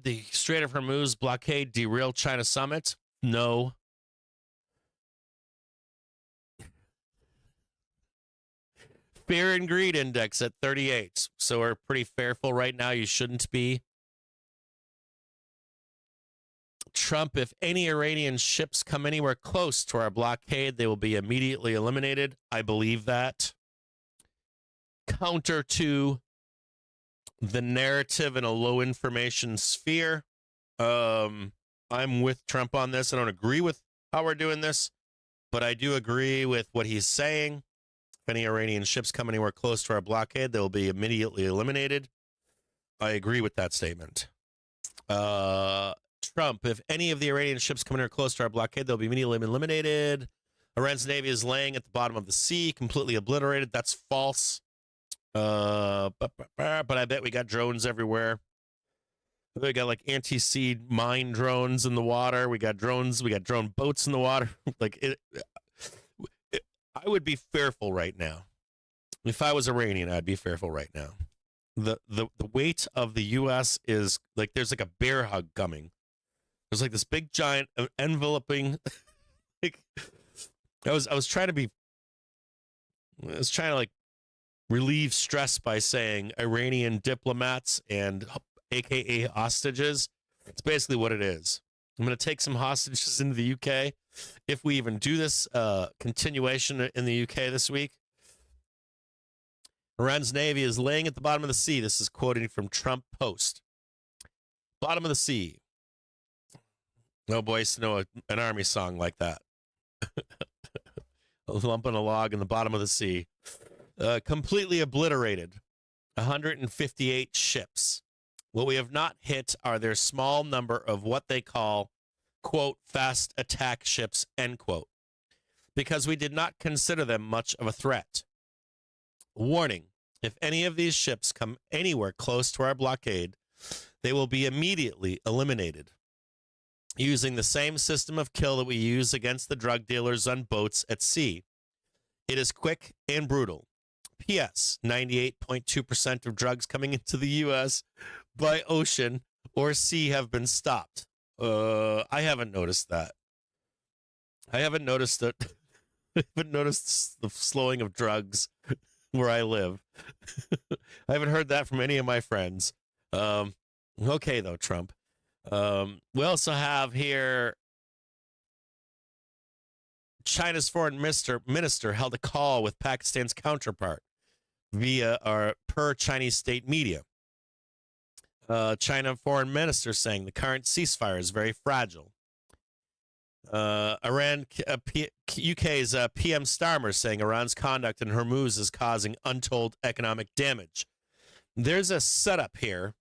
the Strait of Hormuz blockade derail China summit? No. Fear and greed index at 38. So we're pretty fearful right now. You shouldn't be. Trump, if any Iranian ships come anywhere close to our blockade, they will be immediately eliminated. I believe that. Counter to the narrative in a low information sphere. I'm with Trump on this. I don't agree with how we're doing this, but I do agree with what he's saying. If any Iranian ships come anywhere close to our blockade, they will be immediately eliminated. I agree with that statement. Trump, if any of the Iranian ships come anywhere close to our blockade, they'll be immediately eliminated. Iran's navy is laying at the bottom of the sea, completely obliterated. That's false. But I bet we got drones everywhere. We got like anti-seed mine drones in the water. We got drones. We got drone boats in the water. I would be fearful right now. If I was Iranian, I'd be fearful right now. The weight of the U.S. is like there's like a bear hug coming. There's like this big giant enveloping. Like, I was trying to like relieve stress by saying Iranian diplomats and AKA hostages. It's basically what it is. I'm going to take some hostages into the UK. If we even do this continuation in the UK this week. Iran's navy is laying at the bottom of the sea. This is quoting from Trump Post. Bottom of the sea. No boys to know an army song like that. A lump on a log in the bottom of the sea. Completely obliterated. 158 ships. What we have not hit are their small number of what they call, quote, fast attack ships, end quote, because we did not consider them much of a threat. Warning, if any of these ships come anywhere close to our blockade, they will be immediately eliminated, using the same system of kill that we use against the drug dealers on boats at sea. It is quick and brutal. P.S. 98.2% of drugs coming into the U.S. by ocean or sea have been stopped. I haven't noticed that. I haven't noticed it. I haven't noticed the slowing of drugs where I live. I haven't heard that from any of my friends. Okay, though, Trump. We also have here China's foreign minister held a call with Pakistan's counterpart via per Chinese state media. China foreign minister saying the current ceasefire is very fragile. UK's PM Starmer saying Iran's conduct in Hormuz is causing untold economic damage. There's a setup here.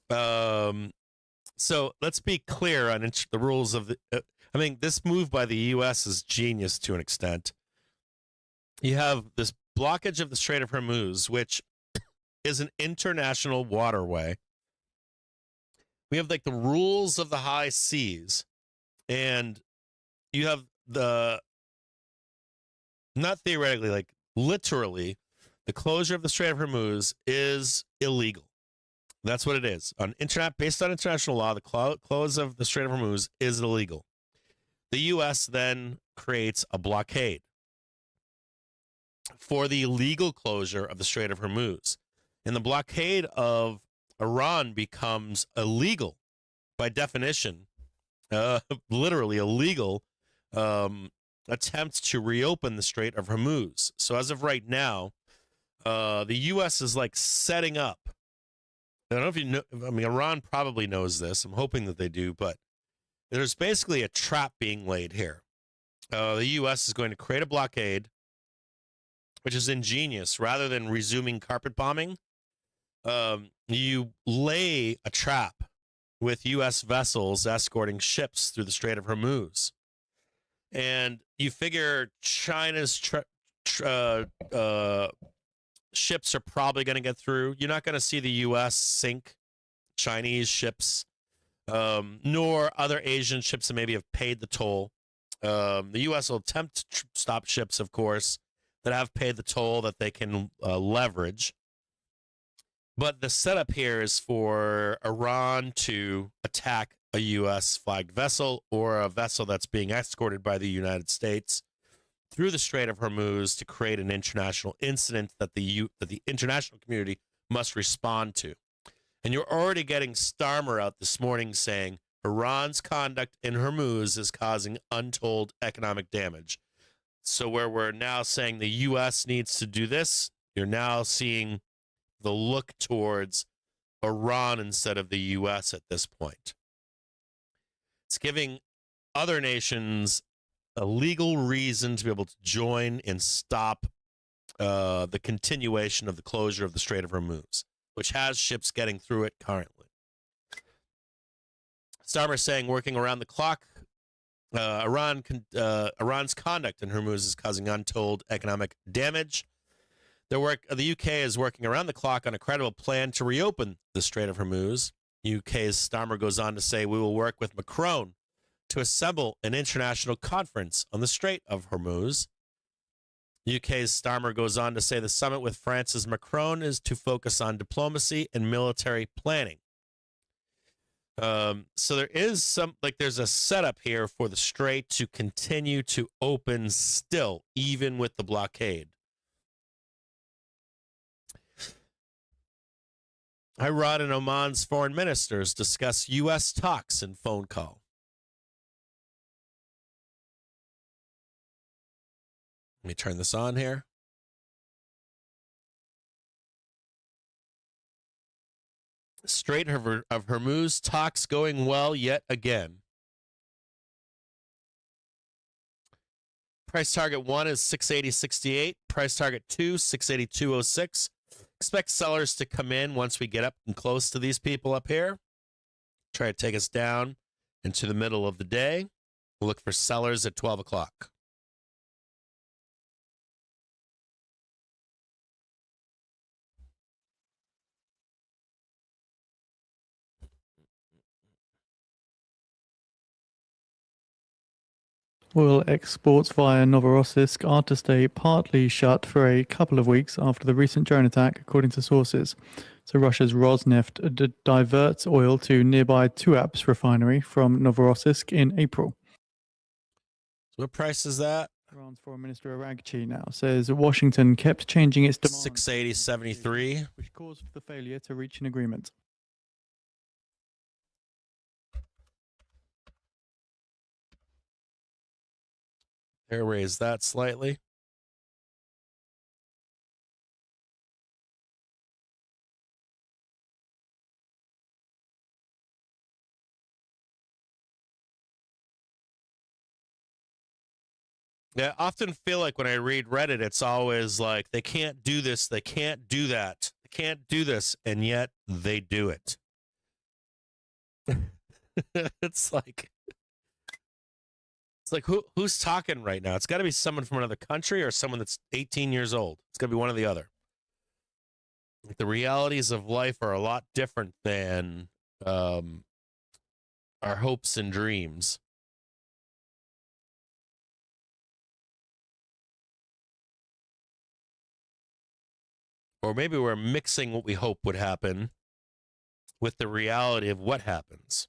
So let's be clear on the rules of the. I mean, this move by the U.S. is genius to an extent. You have this blockage of the Strait of Hormuz, which is an international waterway. We have like the rules of the high seas, and you have not theoretically, like literally, the closure of the Strait of Hormuz is illegal. That's what it is. Based on international law, the close of the Strait of Hormuz is illegal. The U.S. then creates a blockade for the legal closure of the Strait of Hormuz. And the blockade of Iran becomes illegal by definition, literally illegal attempts to reopen the Strait of Hormuz. So as of right now, the U.S. is like setting up. I don't know if you know, I mean, Iran probably knows this. I'm hoping that they do, but there's basically a trap being laid here. The U.S. is going to create a blockade, which is ingenious. Rather than resuming carpet bombing, you lay a trap with U.S. vessels escorting ships through the Strait of Hormuz. And you figure China's ships are probably going to get through. You're not going to see the U.S. sink Chinese ships, nor other Asian ships that maybe have paid the toll. The U.S. will attempt to stop ships, of course, that have paid the toll that they can leverage. But the setup here is for Iran to attack a U.S. flagged vessel or a vessel that's being escorted by the United States through the Strait of Hormuz to create an international incident that the international community must respond to. And you're already getting Starmer out this morning saying Iran's conduct in Hormuz is causing untold economic damage. So where we're now saying the U.S. needs to do this, you're now seeing the look towards Iran instead of the U.S. at this point. It's giving other nations a legal reason to be able to join and stop the continuation of the closure of the Strait of Hormuz, which has ships getting through it currently. Starmer saying, working around the clock, Iran's conduct in Hormuz is causing untold economic damage. The UK is working around the clock on a credible plan to reopen the Strait of Hormuz. UK's Starmer goes on to say, we will work with Macron to assemble an international conference on the Strait of Hormuz. UK's Starmer goes on to say the summit with France's Macron is to focus on diplomacy and military planning. So there is there's a setup here for the Strait to continue to open still, even with the blockade. Iran and Oman's foreign ministers discuss U.S. talks in phone call. Let me turn this on here. Strait of Hormuz talks going well yet again. Price target 1 is 680.68. Price target 2, 682.06. Expect sellers to come in once we get up and close to these people up here. Try to take us down into the middle of the day. We'll look for sellers at 12 o'clock. Oil exports via Novorossiysk are to stay partly shut for a couple of weeks after the recent drone attack, according to sources. So Russia's Rosneft diverts oil to nearby Tuapse refinery from Novorossiysk in April. So what price is that? Iran's Foreign Minister Aragchi now says Washington kept changing its demands, 680.73. which caused the failure to reach an agreement. There, raise that slightly. Yeah, I often feel like when I read Reddit, it's always like they can't do this, they can't do that, they can't do this, and yet they do it. It's like who's talking right now? It's got to be someone from another country or someone that's 18 years old. It's got to be one or the other. Like the realities of life are a lot different than our hopes and dreams. Or maybe we're mixing what we hope would happen with the reality of what happens.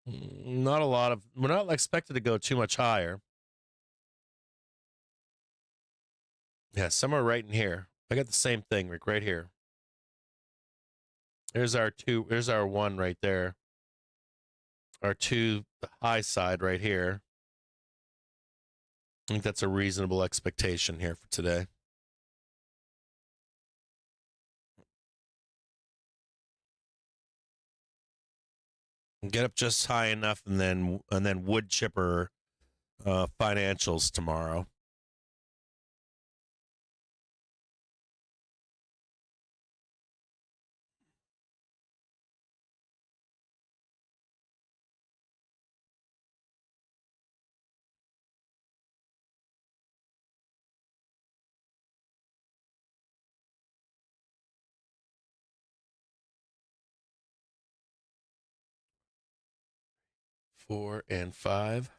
Not a lot of, we're not expected to go too much higher. Yeah, somewhere right in here. I got the same thing, Rick, right here. There's our two, there's our one right there. Our two, the high side right here. I think that's a reasonable expectation here for today. Get up just high enough, and then wood chipper financials tomorrow. Four and five.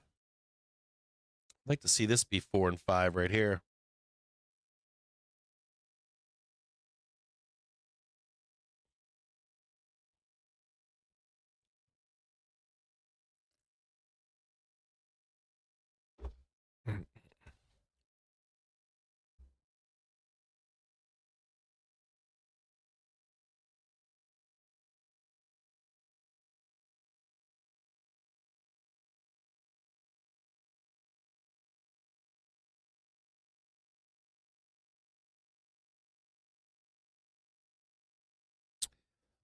I'd like to see this be 4 and 5 right here.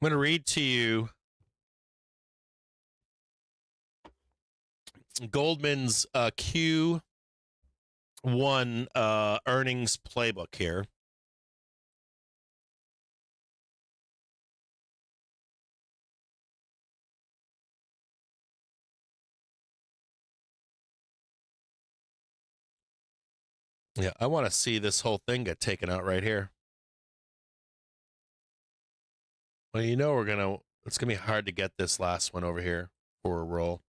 going to read to you Goldman's Q1 earnings playbook here. Yeah, I want to see this whole thing get taken out right here. Well, you know it's going to be hard to get this last one over here for a roll.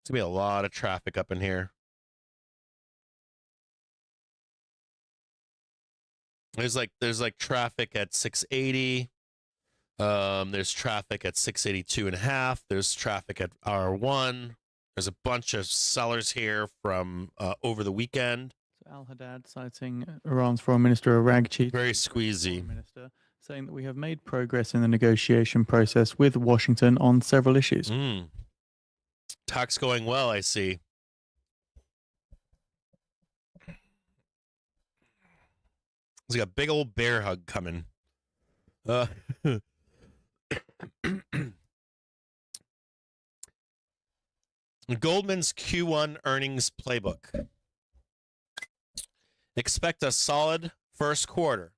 It's going to be a lot of traffic up in here. There's like traffic at 680. There's traffic at 682.5. There's traffic at R1. There's a bunch of sellers here from over the weekend. So Al Haddad citing Iran's foreign minister Aragchi, Very squeezy. minister, saying that we have made progress in the negotiation process with Washington on several issues. Talk's going well, I see. There's like a big old bear hug coming. Goldman's Q1 earnings playbook. Expect a solid first quarter.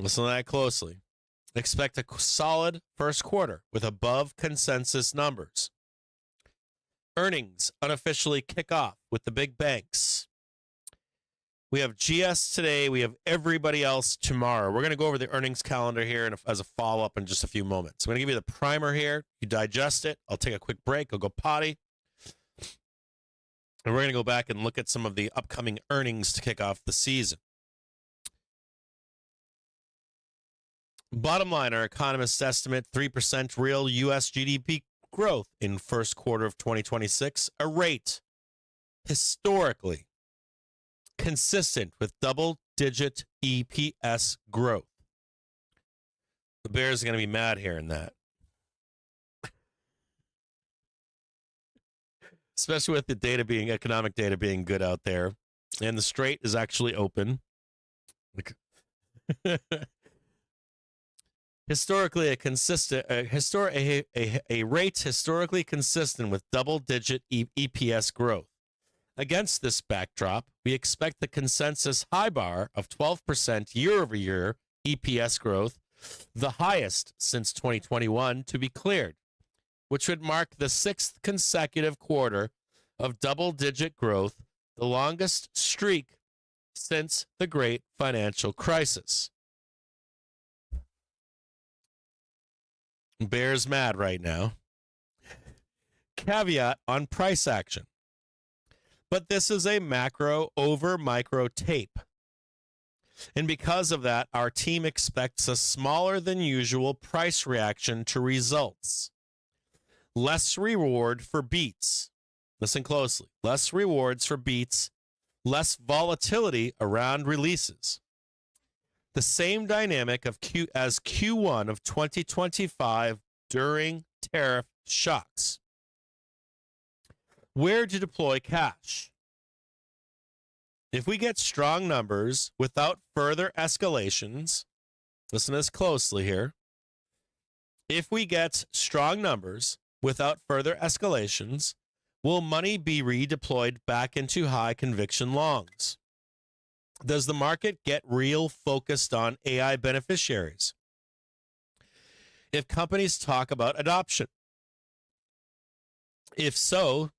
Listen to that closely. Expect a solid first quarter with above consensus numbers. Earnings unofficially kick off with the big banks. We have GS today. We have everybody else tomorrow. We're going to go over the earnings calendar here as a follow-up in just a few moments. I'm going to give you the primer here. You digest it. I'll take a quick break. I'll go potty. And we're going to go back and look at some of the upcoming earnings to kick off the season. Bottom line, our economists estimate 3% real U.S. GDP growth in first quarter of 2026, a rate historically consistent with double-digit EPS growth. The Bears are going to be mad hearing that. Especially with the economic data being good out there. And the Strait is actually open. Historically, a rate historically consistent with double-digit EPS growth. Against this backdrop, we expect the consensus high bar of 12% year-over-year EPS growth, the highest since 2021, to be cleared, which would mark the sixth consecutive quarter of double-digit growth, the longest streak since the Great Financial Crisis. Bears mad right now. Caveat on price action. But this is a macro over micro tape. And because of that, our team expects a smaller than usual price reaction to results. Less reward for beats. Listen closely. Less rewards for beats, less volatility around releases. The same dynamic as Q1 of 2025 during tariff shocks. Where to deploy cash? If we get strong numbers without further escalations, listen to this closely here. If we get strong numbers without further escalations, will money be redeployed back into high conviction longs? Does the market get real focused on AI beneficiaries? If companies talk about adoption? If so,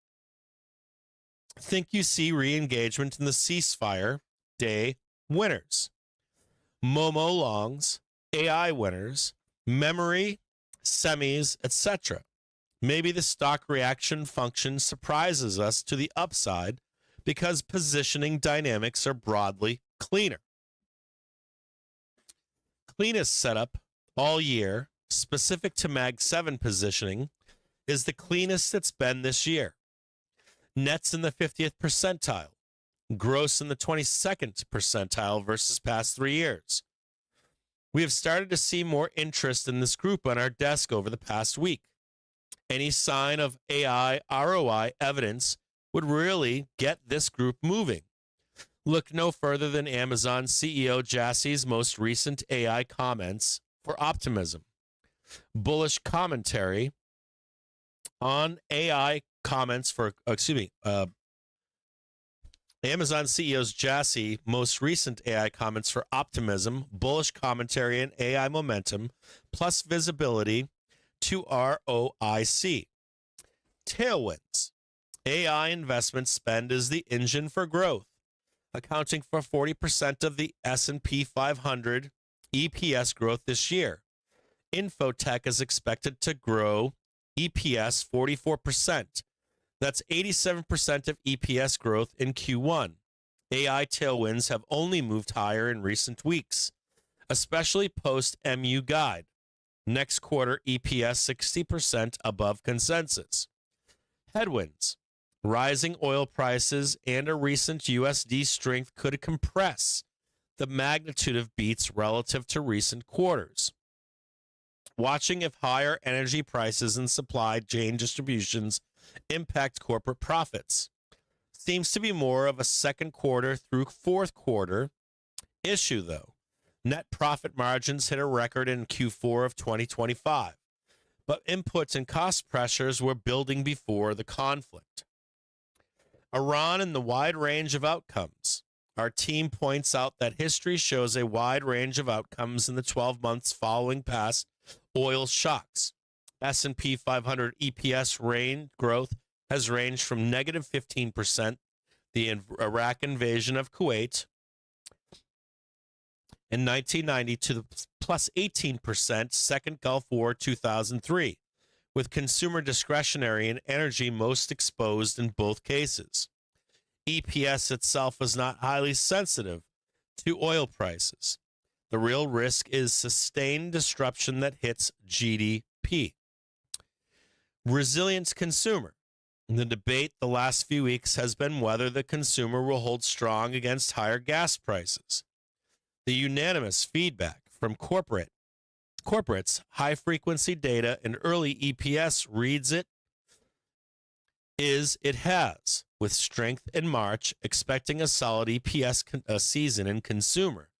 think you see re-engagement in the ceasefire day winners, Momo longs, AI winners, memory, semis, etc. Maybe the stock reaction function surprises us to the upside because positioning dynamics are broadly cleaner. Cleanest setup all year, specific to Mag 7 positioning, is the cleanest it's been this year. Nets in the 50th percentile, gross in the 22nd percentile versus past 3 years. We have started to see more interest in this group on our desk over the past week. Any sign of AI ROI evidence would really get this group moving. Look no further than Amazon CEO Jassy's most recent AI comments for optimism. Bullish commentary on AI comments for, Amazon CEO's Jassy most recent AI comments for optimism, bullish commentary and AI momentum, plus visibility to ROIC. Tailwinds. AI investment spend is the engine for growth, accounting for 40% of the S&P 500 EPS growth this year. Infotech is expected to grow EPS 44%. That's 87% of EPS growth in Q1. AI tailwinds have only moved higher in recent weeks, especially post-MU guide. Next quarter, EPS 60% above consensus. Headwinds. Rising oil prices and a recent USD strength could compress the magnitude of beats relative to recent quarters. Watching if higher energy prices and supply chain distributions impact corporate profits. Seems to be more of a second quarter through fourth quarter issue, though. Net profit margins hit a record in Q4 of 2025, but inputs and cost pressures were building before the conflict. Iran and the wide range of outcomes. Our team points out that history shows a wide range of outcomes in the 12 months following past oil shocks. S&P 500 EPS range growth has ranged from negative 15%, the Iraq invasion of Kuwait in 1990, to the plus 18% second Gulf War 2003, with consumer discretionary and energy most exposed in both cases. EPS itself is not highly sensitive to oil prices. The real risk is sustained disruption that hits GDP. Resilient consumer. The debate the last few weeks has been whether the consumer will hold strong against higher gas prices. The unanimous feedback from corporates, high-frequency data, and early EPS reads it has, with strength in March, expecting a solid EPS season in consumer,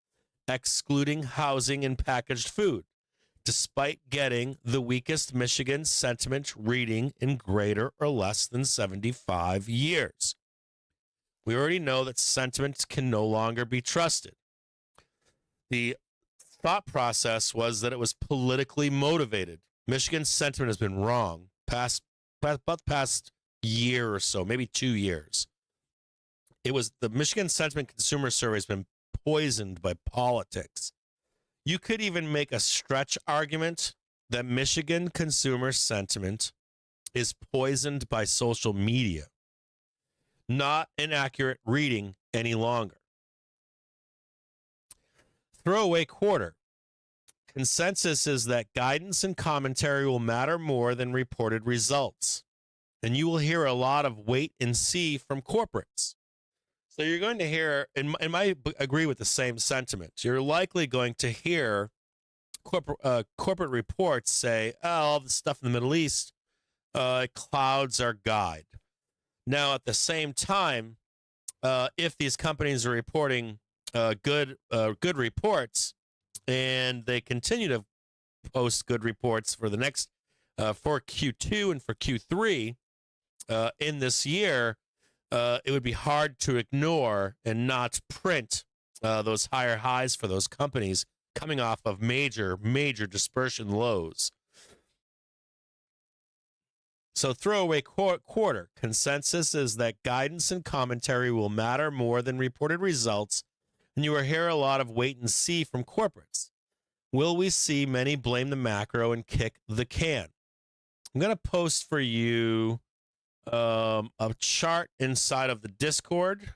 excluding housing and packaged food, despite getting the weakest Michigan sentiment reading in greater or less than 75 years. We already know that sentiment can no longer be trusted. The thought process was that it was politically motivated. Michigan sentiment has been wrong about the past year or so, maybe 2 years. It was the Michigan Sentiment Consumer Survey has been poisoned by politics. You could even make a stretch argument that Michigan consumer sentiment is poisoned by social media. Not an accurate reading any longer. Throwaway quarter. Consensus is that guidance and commentary will matter more than reported results. And you will hear a lot of wait and see from corporates. So you're going to hear, and I agree with the same sentiment, you're likely going to hear corporate reports say, oh, all the stuff in the Middle East clouds our guide. Now, at the same time, if these companies are reporting good reports, and they continue to post good reports for the next for Q2 and for Q3 in this year, it would be hard to ignore and not print those higher highs for those companies coming off of major dispersion lows. So throwaway quarter. Consensus is that guidance and commentary will matter more than reported results, and you will hear a lot of wait and see from corporates. Will we see many blame the macro and kick the can? I'm going to post for you a chart inside of the Discord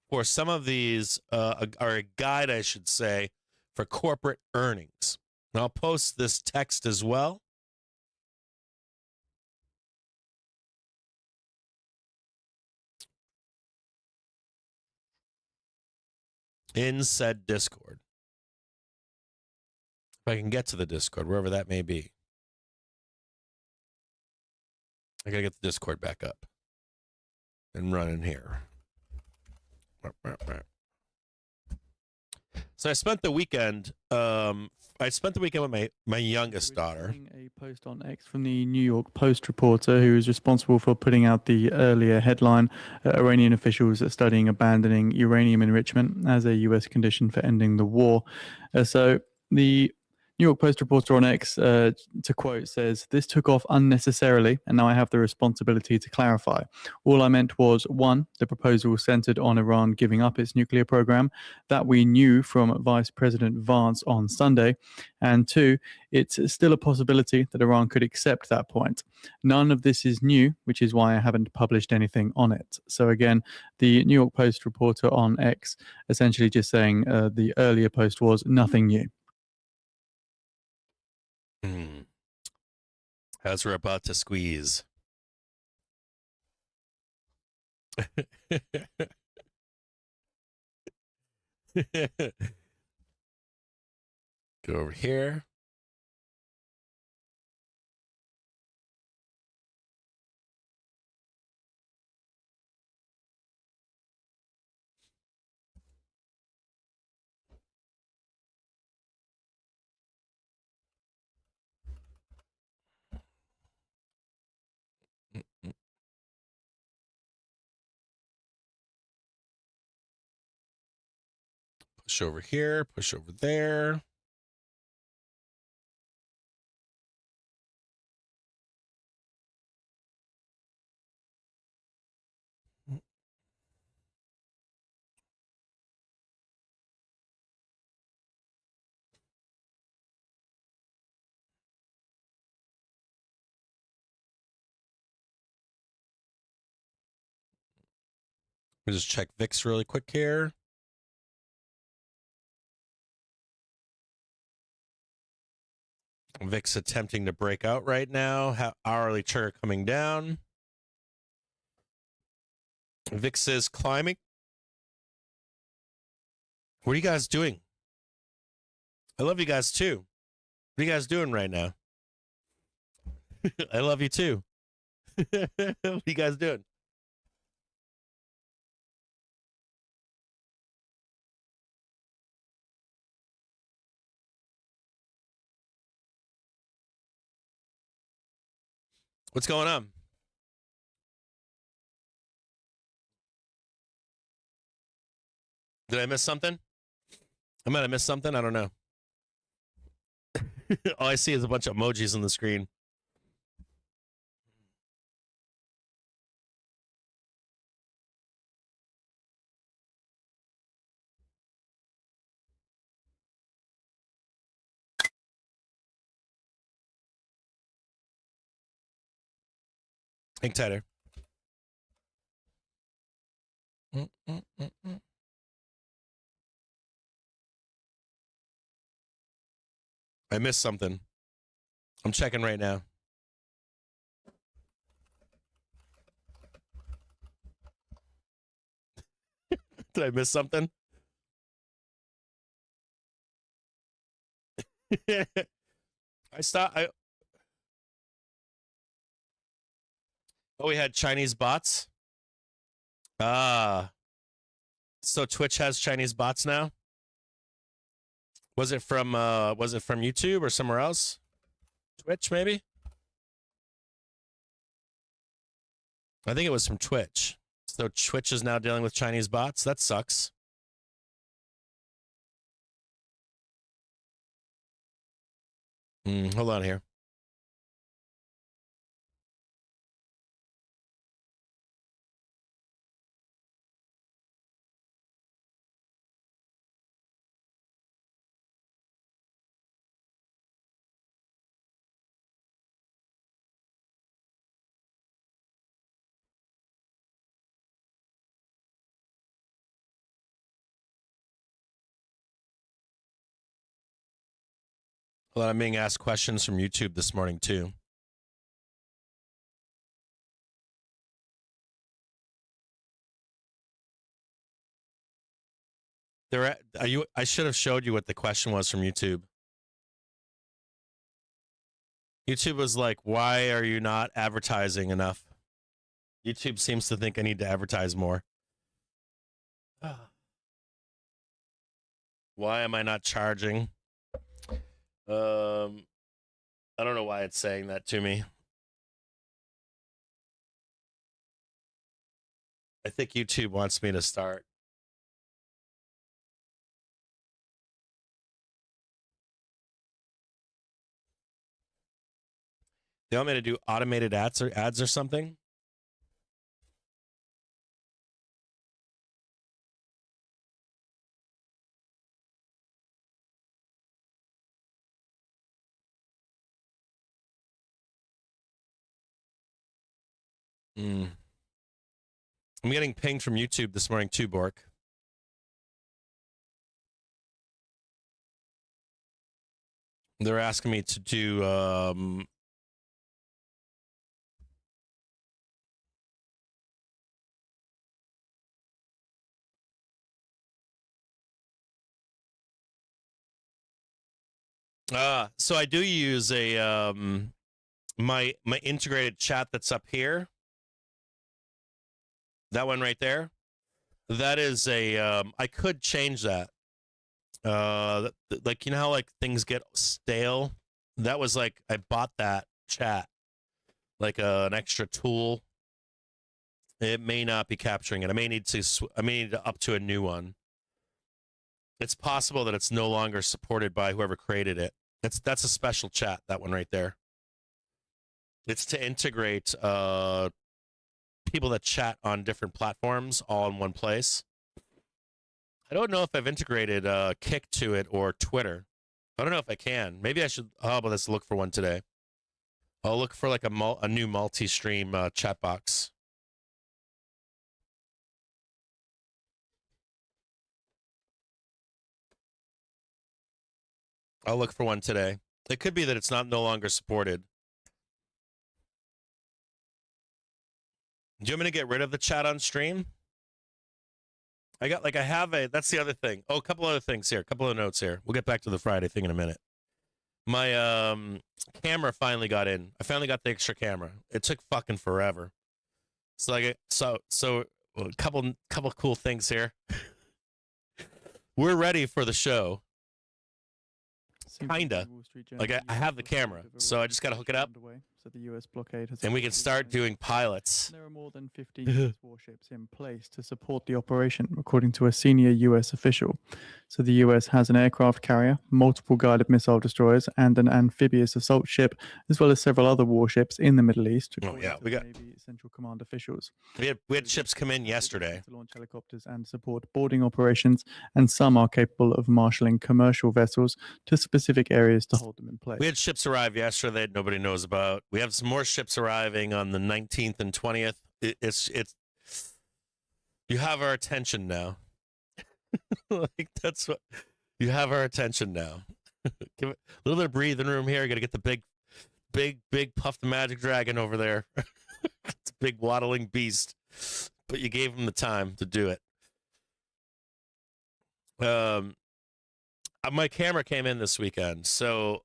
for some of these, or a guide, I should say, for corporate earnings. And I'll post this text as well. In said Discord. If I can get to the Discord, wherever that may be. I gotta get the Discord back up and running here. So I spent the weekend. I spent the weekend with my youngest daughter. A post on X from the New York Post reporter who is responsible for putting out the earlier headline, Iranian officials are studying abandoning uranium enrichment as a U.S. condition for ending the war. So the New York Post reporter on X, to quote, says, "This took off unnecessarily, and now I have the responsibility to clarify. All I meant was, one, the proposal centered on Iran giving up its nuclear program, that we knew from Vice President Vance on Sunday, and two, it's still a possibility that Iran could accept that point. None of this is new, which is why I haven't published anything on it." So again, the New York Post reporter on X essentially just saying the earlier post was nothing new. As we're about to squeeze. Go over here. Push over here, push over there. Let me just check VIX really quick here. VIX attempting to break out right now. Hourly trigger coming down. VIX is climbing. What are you guys doing? I love you guys too. What are you guys doing right now? I love you too. What are you guys doing? What's going on? Did I miss something? I might have missed something. I don't know. All I see is a bunch of emojis on the screen. Hang tighter. I missed something. I'm checking right now. Did I miss something? I stopped. Oh, we had Chinese bots. So Twitch has Chinese bots now. Was it from YouTube or somewhere else? Twitch, maybe? I think it was from Twitch. So Twitch is now dealing with Chinese bots. That sucks. Hold on here. Hold on, I'm being asked questions from YouTube this morning too. I should have showed you what the question was from YouTube. YouTube was like, why are you not advertising enough? YouTube seems to think I need to advertise more. Why am I not charging? I don't know why it's saying that to me. I think YouTube wants me to start. They want me to do automated ads or something? I'm getting pinged from YouTube this morning too, Bork. They're asking me to do so I do use a my integrated chat that's up here. That one right there. That is a I could change that. Like, you know how like things get stale? That was like I bought that chat like an extra tool. It may not be capturing it. I may need to up to a new one. It's possible that it's no longer supported by whoever created it. That's a special chat, that one right there. It's to integrate people that chat on different platforms all in one place. I don't know if I've integrated Kick to it or Twitter. I don't know if I can. Maybe I should. How about let's look for one today? I'll look for like a new multi-stream chat box. I'll look for one today. It could be that it's no longer supported. Do you want me to get rid of the chat on stream? That's the other thing. Oh, a couple other things here. A couple of notes here. We'll get back to the Friday thing in a minute. My camera finally got in. I finally got the extra camera. It took fucking forever. So a couple cool things here. We're ready for the show. Kinda. Like I have the camera, so I just gotta hook it up. So the US blockade has and we can start doing pilots. There are more than 50 US warships in place to support the operation, according to a senior US official. So the US has an aircraft carrier, multiple guided missile destroyers, and an amphibious assault ship, as well as several other warships in the Middle East. Oh yeah, we got Navy Central Command officials. We had ships come in yesterday to launch helicopters and support boarding operations, and some are capable of marshalling commercial vessels to specific areas to hold them in place. We had ships arrive yesterday that nobody knows about. We have some more ships arriving on the 19th and 20th. It's you have our attention now. Like that's what you have our attention now. Give it a little bit of breathing room here. Got to get the big Puff the Magic Dragon over there. It's a big waddling beast, but you gave him the time to do it. My camera came in this weekend, so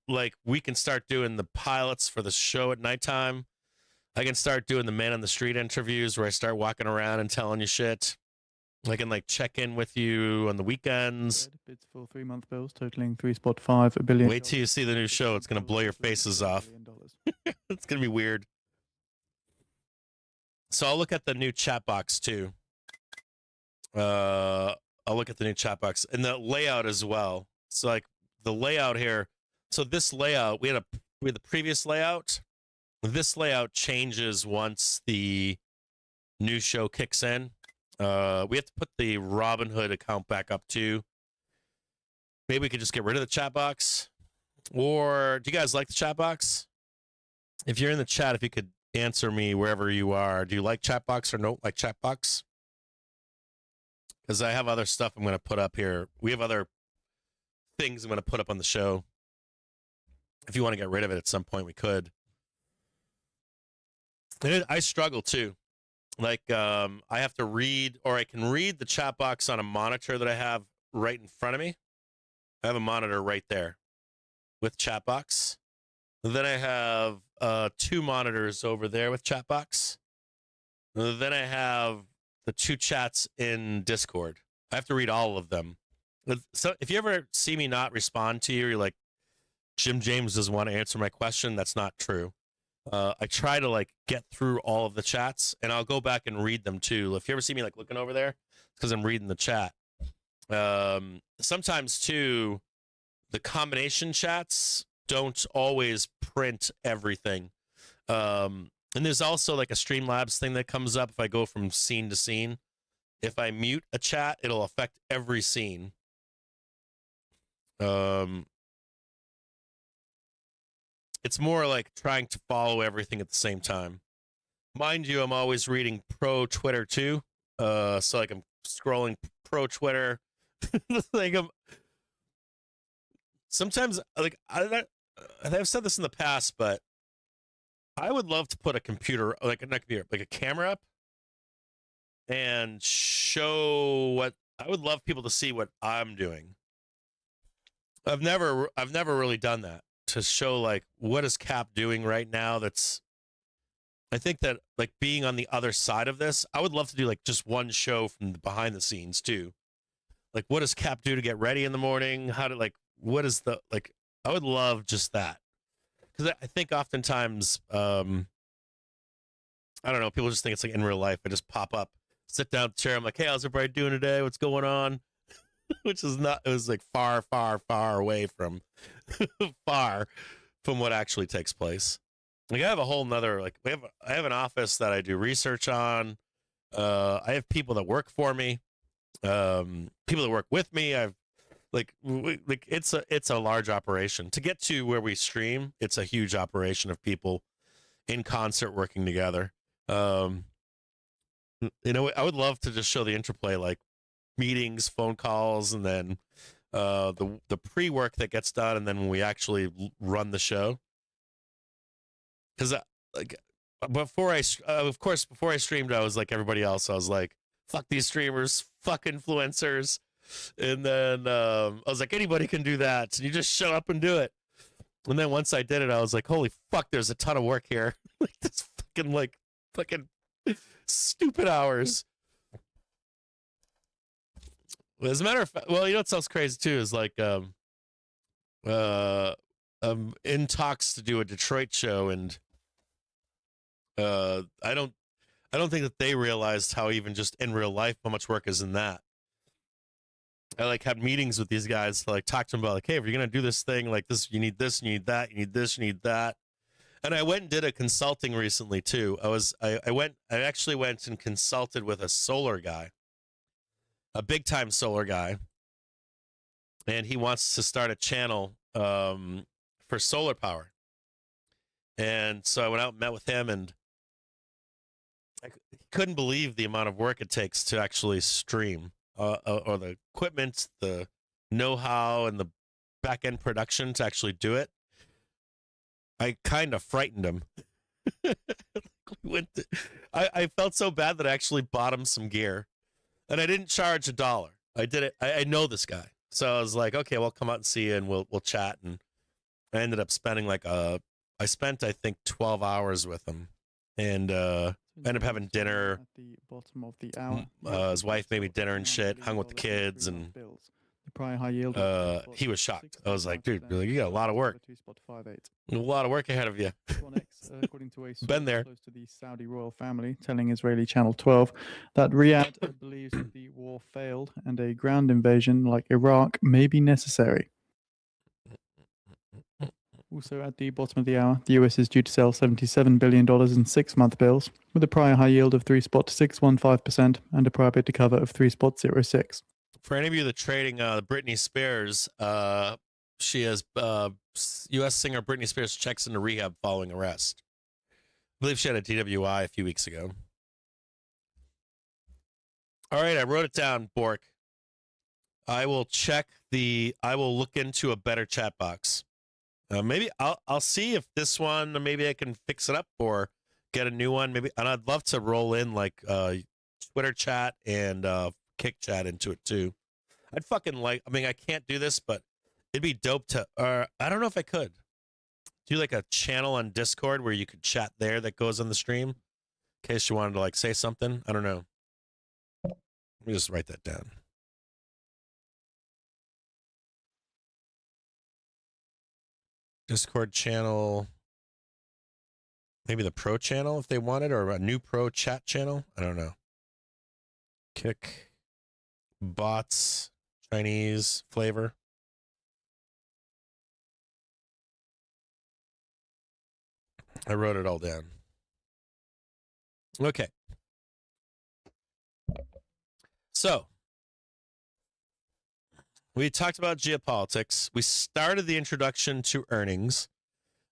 like we can start doing the pilots for the show at nighttime. I can start doing the man on the street interviews where I start walking around and telling you shit. I can like check in with you on the weekends. Bids for 3-month bills totaling $3.5 billion. Wait till you see the new show. It's going to blow your faces off. It's going to be weird. So I'll look at the new chat box too. I'll look at the new chat box and the layout as well. So like the layout here. So this layout, we had the previous layout. This layout changes once the new show kicks in. We have to put the Robinhood account back up too. Maybe we could just get rid of the chat box. Or do you guys like the chat box? If you're in the chat, if you could answer me wherever you are. Do you like chat box or don't like chat box? Because I have other stuff I'm going to put up here. We have other things I'm going to put up on the show. If you want to get rid of it at some point, we could. And I struggle too. Like I have to read, or I can read the chat box on a monitor that I have right in front of me. I have a monitor right there with chat box. Then I have 2 monitors over there with chat box. Then I have the 2 chats in Discord. I have to read all of them So if you ever see me not respond to you, you're like, Jim James doesn't want to answer my question. That's not true. I try to like get through all of the chats, and I'll go back and read them too. If you ever see me like looking over there, it's because I'm reading the chat. Sometimes too, the combination chats don't always print everything. And there's also like a Streamlabs thing that comes up if I go from scene to scene. If I mute a chat, it'll affect every scene. It's more like trying to follow everything at the same time. Mind you, I'm always reading pro Twitter too. So like I'm scrolling pro Twitter. Like sometimes like I've said this in the past, but I would love to put a computer, like not computer, like a camera up and show what I would love people to see what I'm doing. I've never really done that, to show like what is Cap doing right now. I think that like being on the other side of this, I would love to do like just one show from the behind the scenes too. Like what does Cap do to get ready in the morning? What is the, like, I would love just that. Because I think oftentimes, I don't know, people just think it's like in real life. I just pop up, sit down at the chair. I'm like, hey, how's everybody doing today? What's going on? Which is not, it was like far, far, far away from, far from what actually takes place. Like I have a whole nother, like I have an office that I do research on. I have people that work for me, people that work with me. I've like it's a large operation to get to where we stream. It's a huge operation of people in concert working together. You know, I would love to just show the interplay, like meetings, phone calls, and then the pre-work that gets done, and then when we actually run the show. Because like before I streamed, I was like everybody else. I was like, fuck these streamers, fuck influencers. And then I was like, anybody can do that. And you just show up and do it. And then once I did it, I was like, holy fuck, there's a ton of work here. Like this fucking stupid hours. As a matter of fact, well, you know what sounds crazy too is like I'm in talks to do a Detroit show, and I don't think that they realized how even just in real life how much work is in that. I like had meetings with these guys to like talk to them about like, hey, if you're gonna do this thing like this, you need this, you need that, you need this, you need that. And I went and did a consulting recently too. I actually went and consulted with a solar guy, a big time solar guy, and he wants to start a channel for solar power. And so I went out and met with him, and I couldn't believe the amount of work it takes to actually stream. Or the equipment, the know-how, and the back-end production to actually do it. I kind of frightened him. I felt so bad that I actually bought him some gear, and I didn't charge $1. I did it. I know this guy, so I was like, okay, well, come out and see you, and we'll chat. And I ended up spending I spent I think 12 hours with him, and ended up having dinner. At the bottom of the hour, His wife made me dinner and shit, hung with the kids, and the prior high yield. he was shocked. I was like, dude, you got a lot of work. A lot of work ahead of you. According to a source Been there. close to the Saudi royal family, telling Israeli Channel 12 that Riyadh believes that the war failed and a ground invasion like Iraq may be necessary. Also at the bottom of the hour, the US is due to sell $77 billion in 6-month bills, with a prior high yield of 3.615% and a prior bid to cover of 3.06. For any of you that trading Britney Spears, she has U.S. singer Britney Spears checks into rehab following arrest. I believe she had a DWI a few weeks ago. All right, I wrote it down, Bork. I will look into a better chat box. Maybe I'll see if this one, maybe I can fix it up or get a new one. Maybe, and I'd love to roll in like Twitter chat and Kick chat into it too. I'd fucking like. I mean, I can't do this, but it'd be dope to. I don't know if I could do like a channel on Discord where you could chat there that goes on the stream, in case you wanted to like say something. I don't know. Let me just write that down. Discord channel, maybe the pro channel if they wanted, or a new pro chat channel. I don't know. Kick, bots, Chinese flavor. I wrote it all down. Okay. So, we talked about geopolitics. We started the introduction to earnings.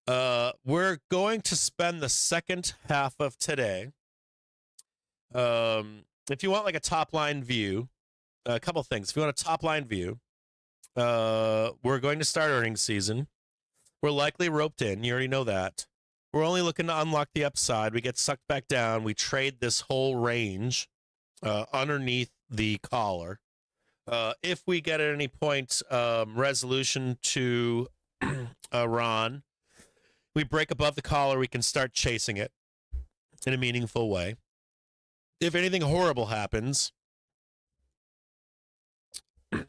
We're going to spend the second half of today. If you want like a top line view, a couple things. If you want a top line view, we're going to start earnings season. We're likely roped in. You already know that. We're only looking to unlock the upside. We get sucked back down. We trade this whole range underneath the collar. If we get at any point resolution to Iran, we break above the collar, we can start chasing it in a meaningful way. If anything horrible happens,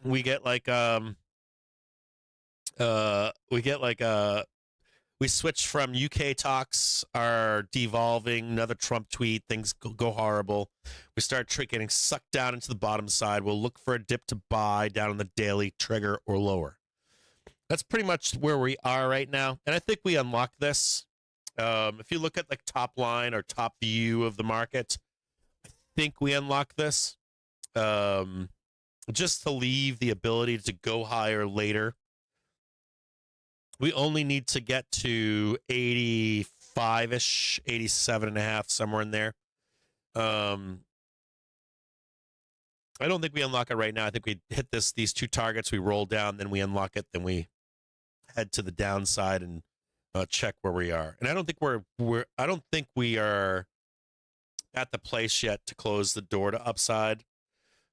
we get like we switch from UK talks are devolving, another Trump tweet, things go horrible. We start getting sucked down into the bottom side. We'll look for a dip to buy down on the daily trigger or lower. That's pretty much where we are right now. And I think we unlock this. If you look at like top line or top view of the market, I think we unlock this. Just to leave the ability to go higher later. We only need to get to 85-ish, 87.5, somewhere in there. I don't think we unlock it right now. I think we hit these two targets, we roll down, then we unlock it, then we head to the downside and check where we are. And I don't think I don't think we are at the place yet to close the door to upside.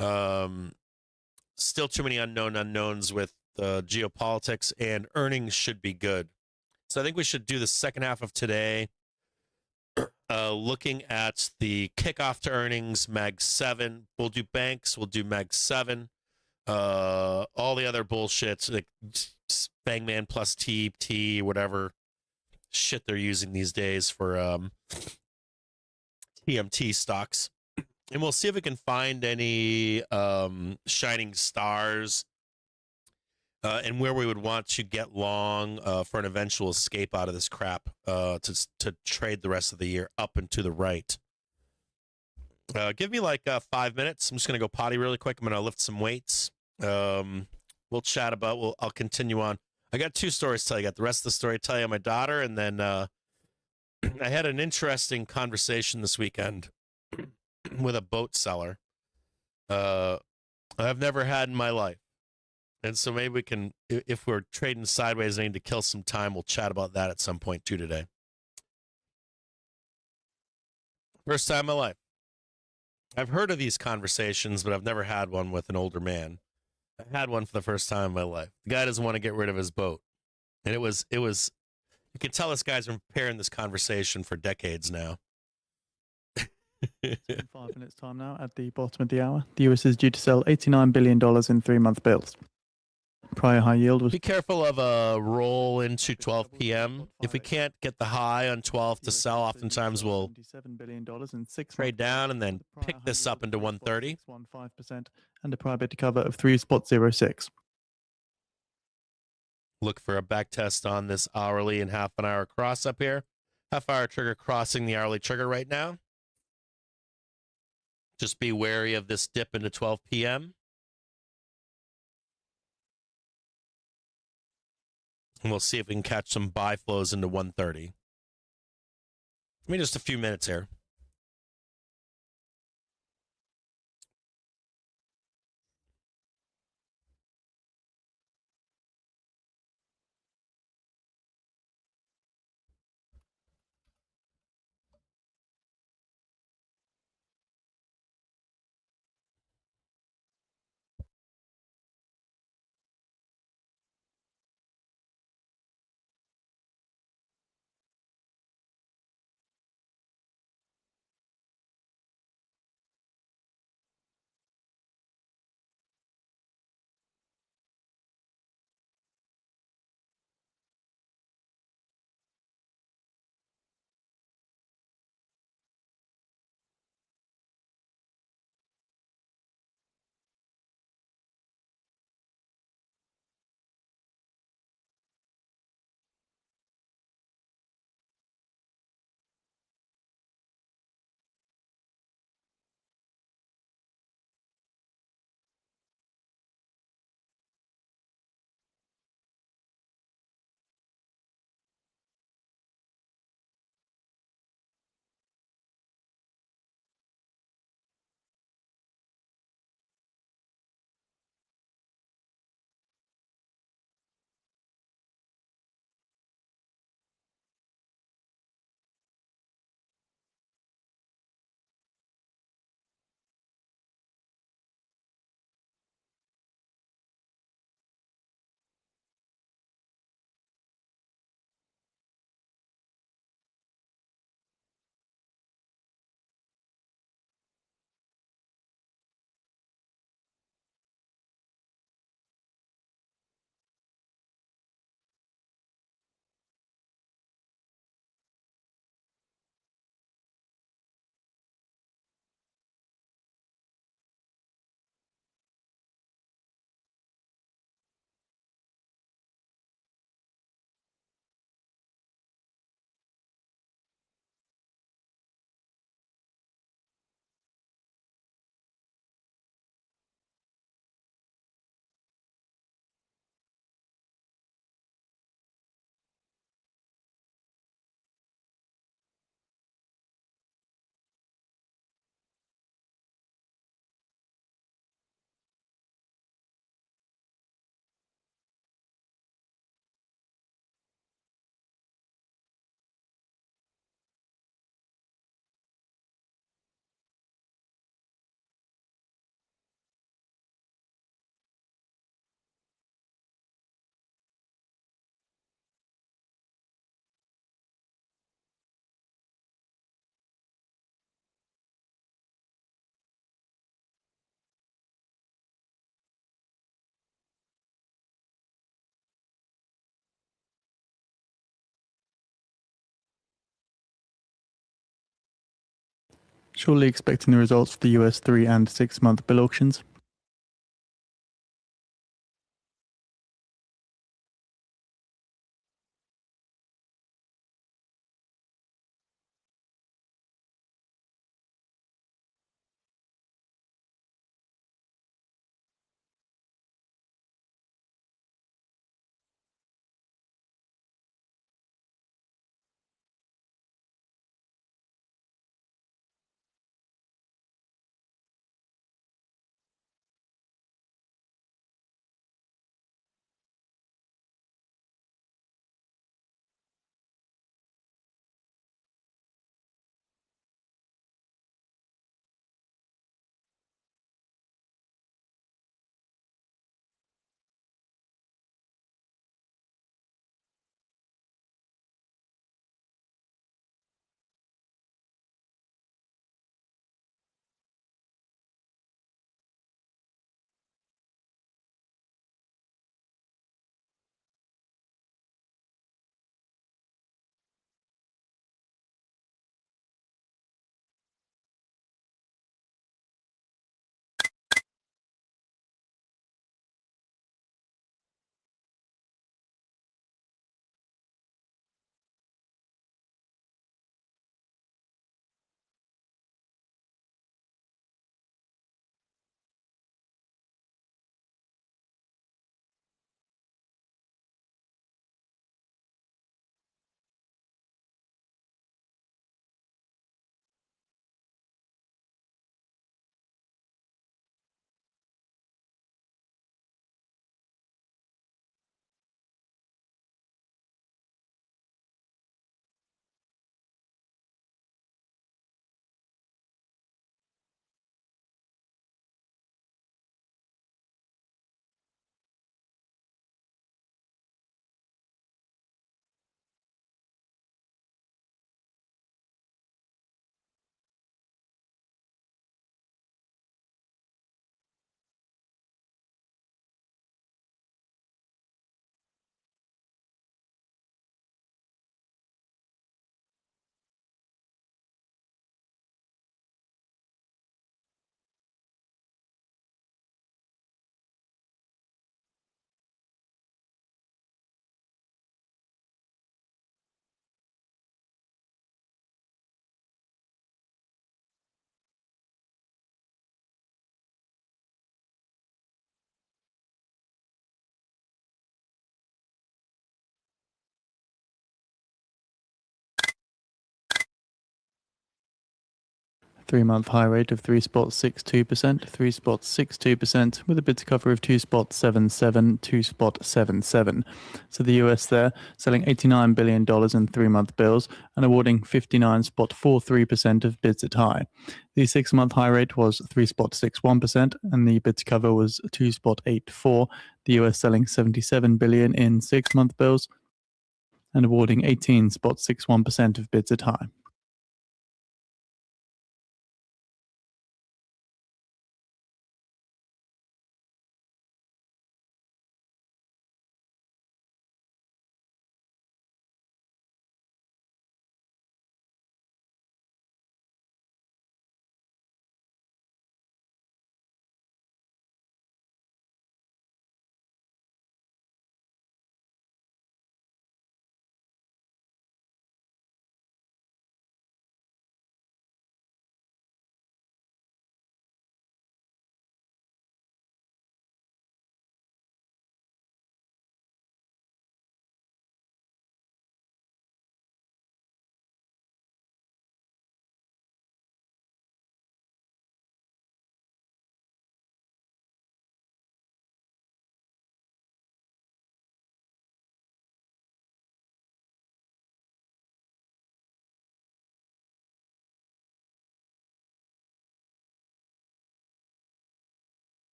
Still too many unknowns with geopolitics, and earnings should be good. So I think we should do the second half of today looking at the kickoff to earnings, Mag 7. We'll do banks, we'll do Mag 7. All the other bullshit, like Bangman plus T, whatever shit they're using these days for TMT stocks. And we'll see if we can find any shining stars and where we would want to get long for an eventual escape out of this crap to trade the rest of the year up and to the right. Give me like 5 minutes. I'm just going to go potty really quick. I'm going to lift some weights. We'll chat about, I'll continue on. I got two stories to tell you. I got the rest of the story to tell you on my daughter. And then I had an interesting conversation this weekend with a boat seller I've never had in my life. And so maybe we can, if we're trading sideways and need to kill some time, we'll chat about that at some point too today. First time in my life. I've heard of these conversations, but I've never had one with an older man. I had one for the first time in my life. The guy doesn't want to get rid of his boat. And it was, you can tell this guy's been preparing this conversation for decades now. 5 minutes time now at the bottom of the hour. The US is due to sell $89 billion in 3-month bills. Prior high yield was... Be careful of a roll into 12 p.m. If we can't get the high on 12 to sell, oftentimes we'll trade down and then pick this up into 130. 1.5% and a prior bid to cover of 3.06. Look for a back test on this hourly and half an hour cross up here. Half hour trigger crossing the hourly trigger right now. Just be wary of this dip into 12 p.m. And we'll see if we can catch some buy flows into 130. Give me just a few minutes here. Shortly expecting the results for the US 3 and 6 month bill auctions. Three-month high rate of 3.62%, 3.62%, with a bid to cover of 2.77, 2.77. So the US there selling $89 billion in three-month bills and awarding 59.43% of bids at high. The 6-month high rate was 3.61%, and the bid to cover was 2.84. The US selling $77 billion in 6-month bills and awarding 18.61% of bids at high.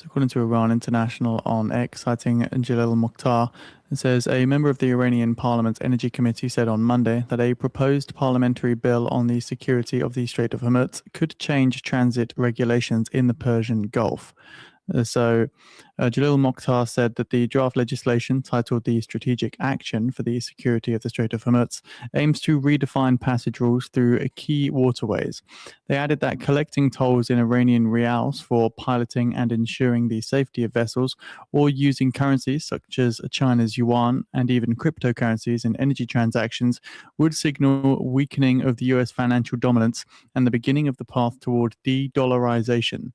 So, according to Iran International on X, citing Jalil Mukhtar, it says a member of the Iranian Parliament's Energy Committee said on Monday that a proposed parliamentary bill on the security of the Strait of Hormuz could change transit regulations in the Persian Gulf. Jalil Mokhtar said that the draft legislation, titled the Strategic Action for the Security of the Strait of Hormuz, aims to redefine passage rules through key waterways. They added that collecting tolls in Iranian rials for piloting and ensuring the safety of vessels, or using currencies such as China's yuan and even cryptocurrencies in energy transactions, would signal weakening of the US financial dominance and the beginning of the path toward de-dollarization.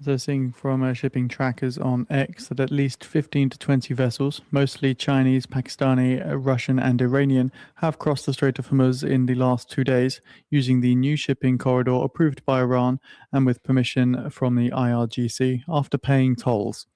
So, seeing from shipping trackers on X that at least 15 to 20 vessels, mostly Chinese, Pakistani, Russian, and Iranian, have crossed the Strait of Hormuz in the last 2 days using the new shipping corridor approved by Iran and with permission from the IRGC after paying tolls.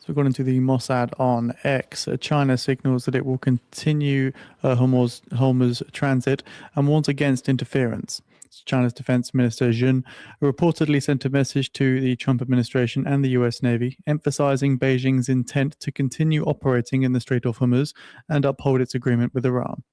So according to the Mossad on X, China signals that it will continue Hormuz transit and warns against interference. China's Defense Minister Jun reportedly sent a message to the Trump administration and the US Navy, emphasizing Beijing's intent to continue operating in the Strait of Hormuz and uphold its agreement with Iran.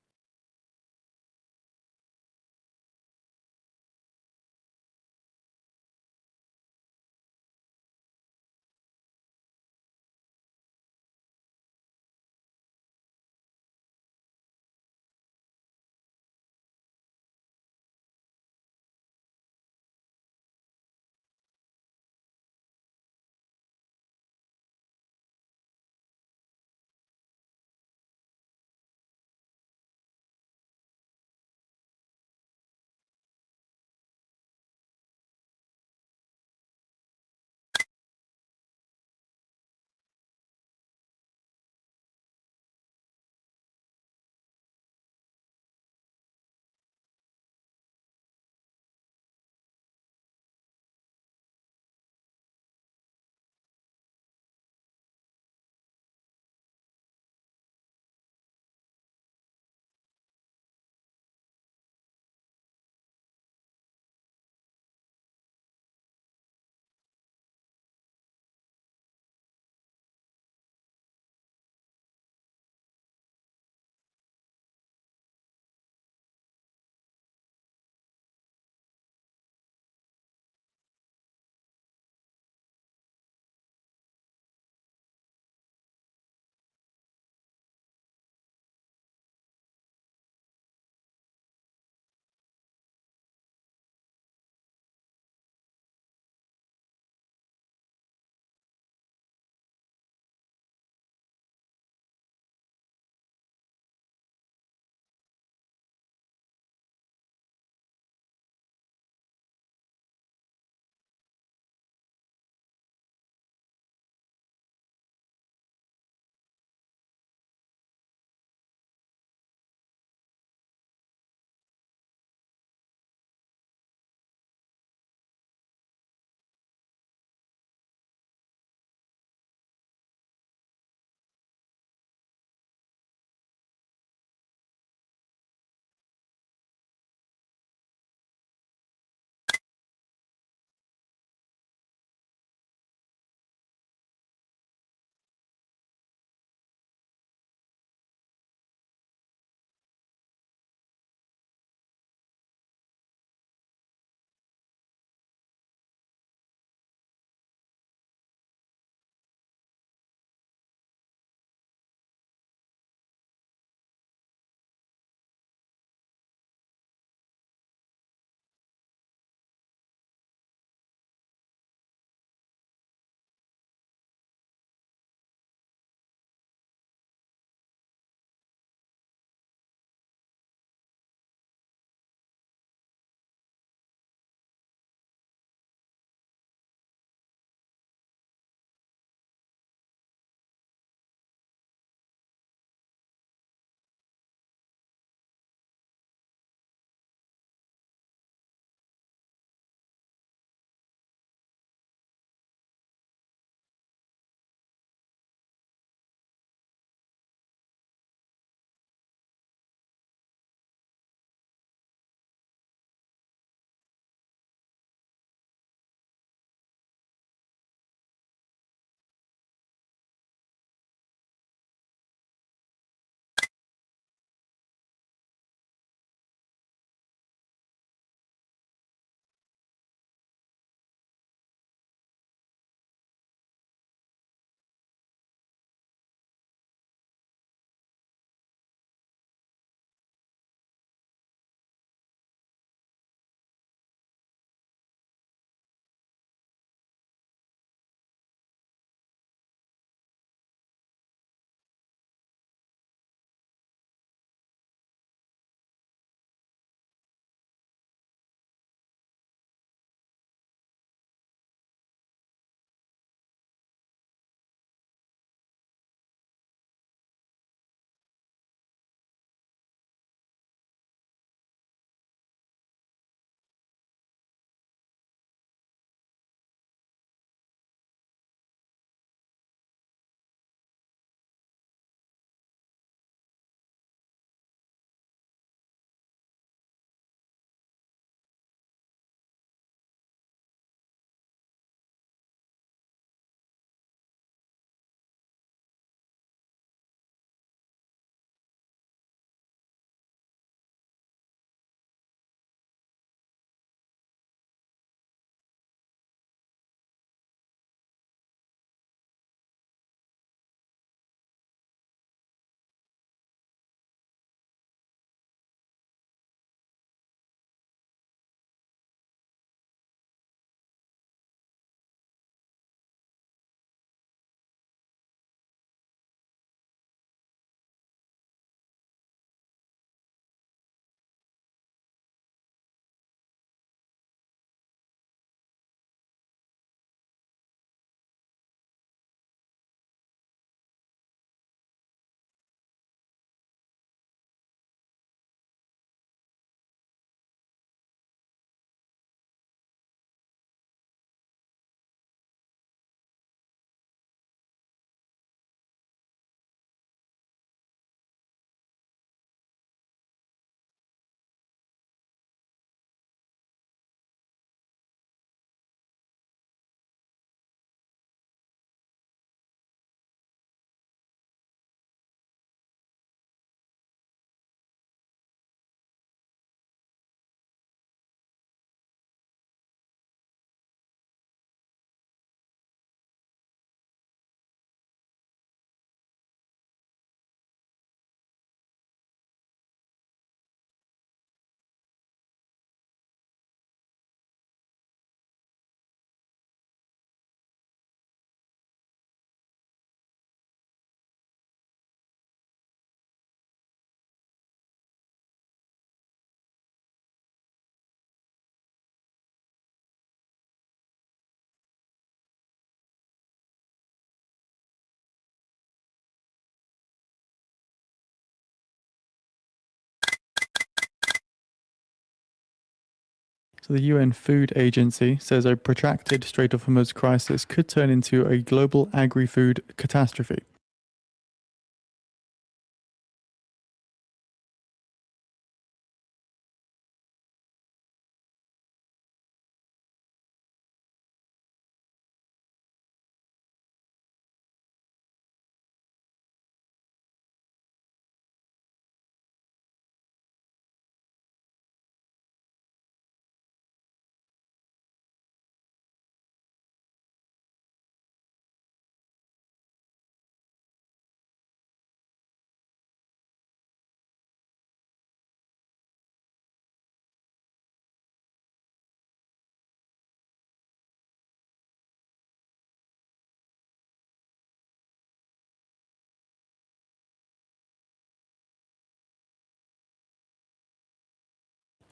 So the UN Food Agency says a protracted Strait of Hormuz crisis could turn into a global agri-food catastrophe.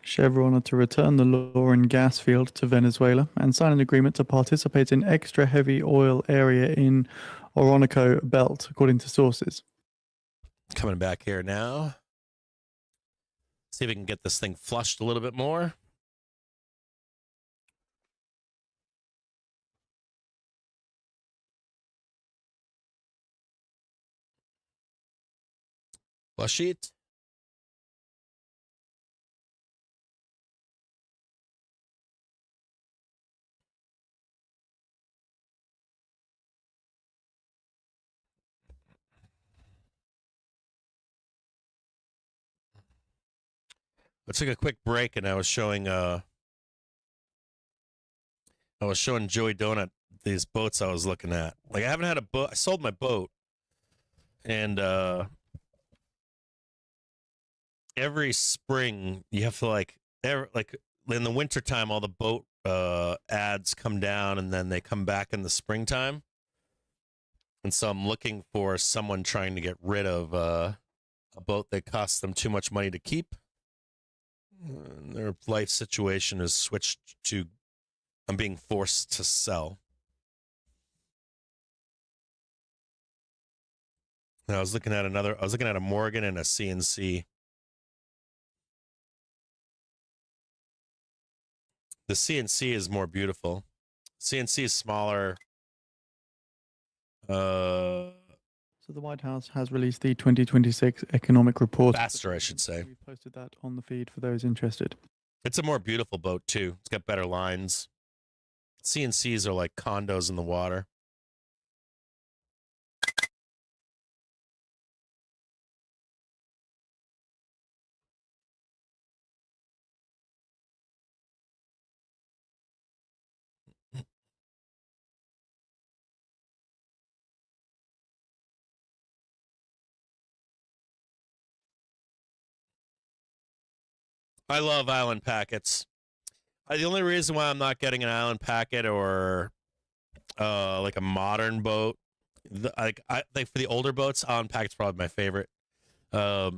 Chevron are to return the law and gas field to Venezuela and sign an agreement to participate in extra heavy oil area in Orinoco Belt, according to sources. Coming back here now. See if we can get this thing flushed a little bit more. Flush it. I took a quick break and I was showing Joey Donut these boats I was looking at. Like I haven't had a boat. I sold my boat, and every spring you have to like in the wintertime all the boat ads come down and then they come back in the springtime. And so I'm looking for someone trying to get rid of a boat that costs them too much money to keep. Their life situation is switched to I'm being forced to sell. And I was looking at a Morgan and a CNC. The CNC is more beautiful. CNC is smaller. So the White House has released the 2026 economic report. Faster, I should say. We posted that on the feed for those interested. It's a more beautiful boat too. It's got better lines. CNCs are like condos in the water. I love island packets. The only reason why I'm not getting an island packet or like a modern boat, like for the older boats, island packet's probably my favorite. So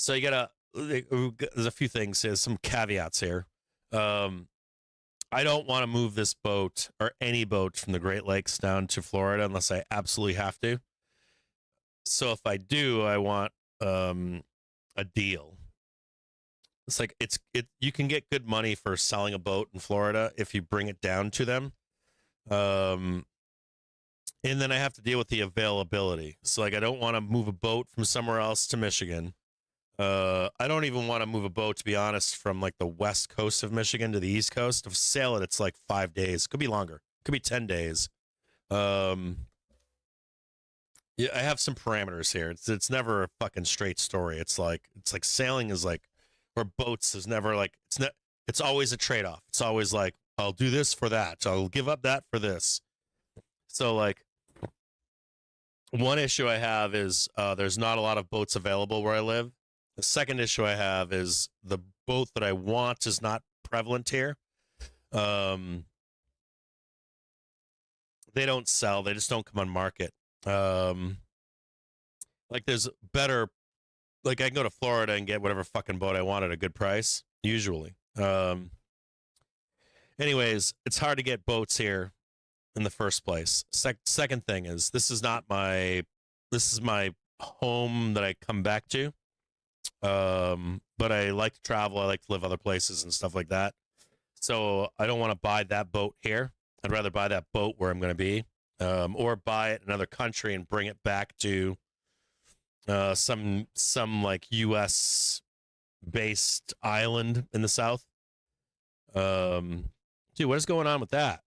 you gotta. There's a few things. There's some caveats here. I don't want to move this boat or any boat from the Great Lakes down to Florida unless I absolutely have to. So if I do, I want a deal. It's like you can get good money for selling a boat in Florida if you bring it down to them. And then I have to deal with the availability. So like I don't want to move a boat from somewhere else to Michigan. I don't even want to move a boat, to be honest, from like the west coast of Michigan to the east coast. To sail it, it's like 5 days. Could be longer. Could be 10 days. Yeah, I have some parameters here. It's never a fucking straight story. It's like sailing is like, or boats is never like it's always a trade-off. It's always like I'll do this for that. I'll give up that for this. So like one issue I have is there's not a lot of boats available where I live. The second issue I have is the boat that I want is not prevalent here. They don't sell. They just don't come on market. Like there's better, like I can go to Florida and get whatever fucking boat I want at a good price, usually. Anyways, it's hard to get boats here in the first place. Second thing is this is my home that I come back to. But I like to travel. I like to live other places and stuff like that. So I don't want to buy that boat here. I'd rather buy that boat where I'm going to be, or buy it in another country and bring it back to some like U.S. based island in the south. Dude, what is going on with that?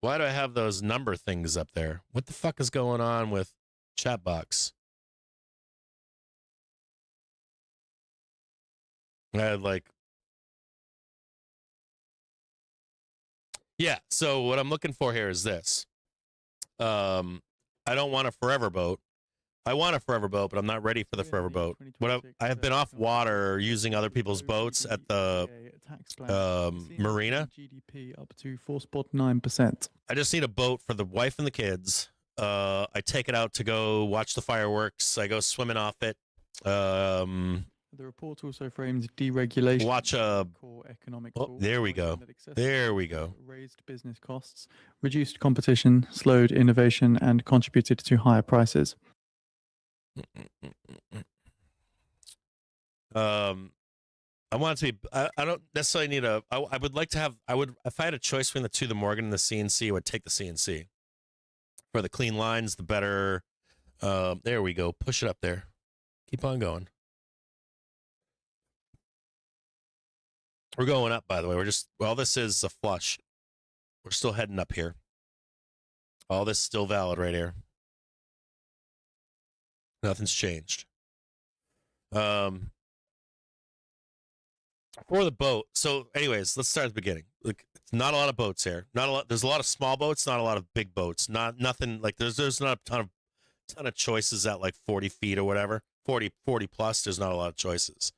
Why do I have those number things up there? What the fuck is going on with Chatbox? I had like, yeah. So what I'm looking for here is this. I don't want a forever boat. I want a forever boat, but I'm not ready for the forever boat. I have been off water using other people's boats at the marina. GDP up to 4.9%. I just need a boat for the wife and the kids. I take it out to go watch the fireworks. I go swimming off it. The report also frames deregulation. Watch a core economic. Oh, there we go. There we go. Raised business costs, reduced competition, slowed innovation, and contributed to higher prices. I want it to be. I don't necessarily need a. I would like to have. I would, if I had a choice between the two, the Morgan and the CNC, I would take the CNC. For the clean lines, the better. There we go. Push it up there. Keep on going. We're going up, by the way. We're just. Well, this is a flush. We're still heading up here. All this is still valid right here. Nothing's changed. For the boat. So, anyways, let's start at the beginning. Like, not a lot of boats here. Not a lot. There's a lot of small boats. Not a lot of big boats. Nothing like there's not a ton of choices at like 40 feet or whatever. 40 plus. There's not a lot of choices.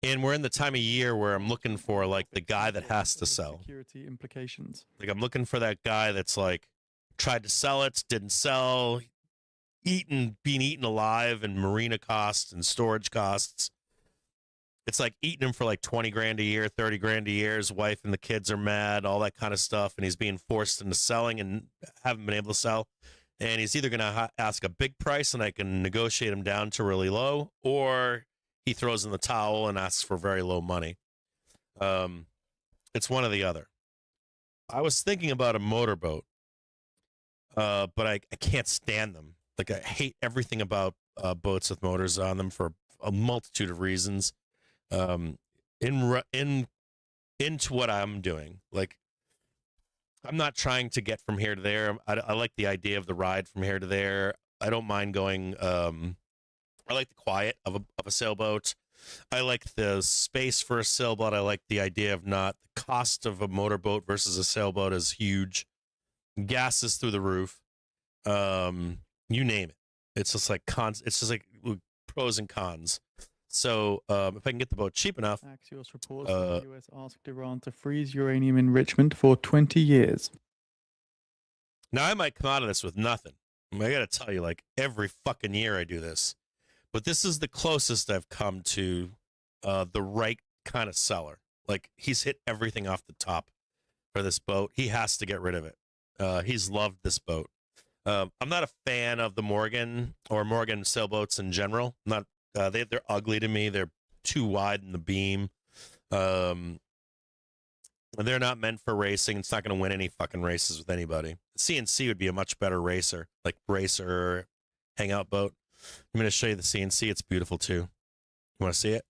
And we're in the time of year where I'm looking for like the guy that has to sell. Security implications. Like I'm looking for that guy that's like tried to sell it, didn't sell, being eaten alive, and marina costs and storage costs. It's like eating him for like 20 grand a year, 30 grand a year. His wife and the kids are mad, all that kind of stuff. And he's being forced into selling and haven't been able to sell. And he's either going to ask a big price and I can negotiate him down to really low, or he throws in the towel and asks for very low money. It's one or the other. I was thinking about a motorboat, but I can't stand them. Like I hate everything about boats with motors on them for a multitude of reasons. Into what I'm doing. Like I'm not trying to get from here to there. I like the idea of the ride from here to there. I don't mind going. I like the quiet of a sailboat. I like the space for a sailboat. I like the idea of not the cost of a motorboat versus a sailboat is huge. Gas is through the roof. You name it. It's just like cons. It's just like pros and cons. So if I can get the boat cheap enough. Axios reports that the US asked Iran to freeze uranium enrichment for 20 years. Now I might come out of this with nothing. I gotta tell you, like every fucking year I do this. But this is the closest I've come to the right kind of seller. Like he's hit everything off the top for this boat. He has to get rid of it. He's loved this boat. I'm not a fan of the Morgan or Morgan sailboats in general. Not they're ugly to me. They're too wide in the beam. They're not meant for racing. It's not going to win any fucking races with anybody. CNC would be a much better racer, like racer hangout boat. I'm going to show you the CNC. It's beautiful too. You want to see it?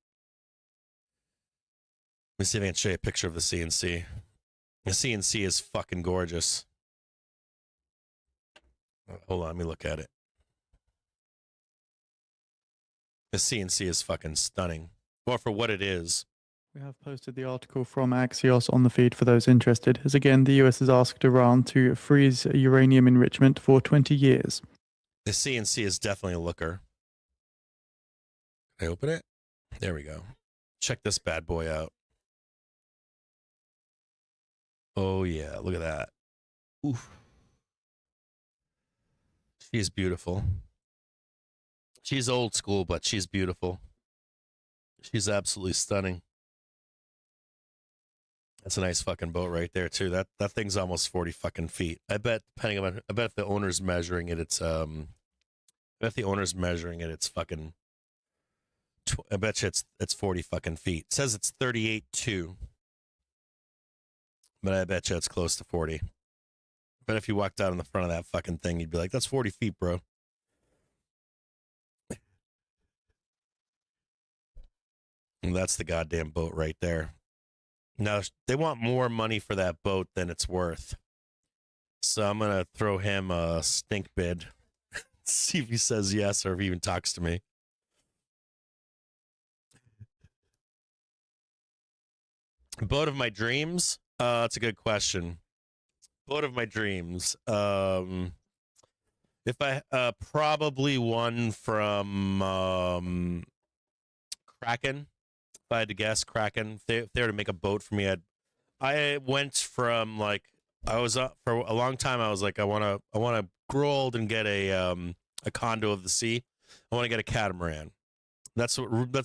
Let me see if I can show you a picture of the CNC. The CNC is fucking gorgeous. Hold on, let me look at it. The CNC is fucking stunning. Well, for what it is. We have posted the article from Axios on the feed for those interested. As again, the US has asked Iran to freeze uranium enrichment for 20 years. The CNC is definitely a looker. Can I open it? There we go. Check this bad boy out. Oh, yeah. Look at that. Oof. She's beautiful. She's old school, but she's beautiful. She's absolutely stunning. That's a nice fucking boat right there too. That thing's almost 40 fucking feet. I bet I bet if the owner's measuring it, it's fucking. I bet you it's 40 fucking feet. It says it's 38.2, but I bet you it's close to 40. But if you walked out in the front of that fucking thing, you'd be like, "That's 40 feet, bro." And that's the goddamn boat right there. Now they want more money for that boat than it's worth, so I'm gonna throw him a stink bid. See if he says yes or if he even talks to me. Boat of my dreams. That's a good question. Boat of my dreams. If I probably one from Kraken. If I had to guess, Kraken. If they were to make a boat for me, I went from like I was for a long time. I was like, I want to grow old and get a condo of the sea. I want to get a catamaran. That's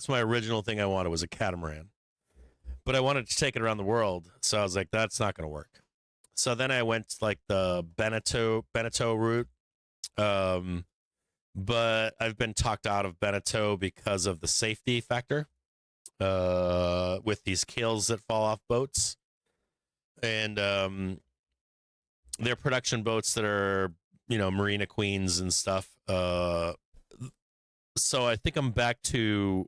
my original thing I wanted was a catamaran. But I wanted to take it around the world, so I was like, that's not going to work. So then I went like the Beneteau route, but I've been talked out of Beneteau because of the safety factor with these keels that fall off boats, and they're production boats that are Marina Queens and stuff. So I think I'm back to.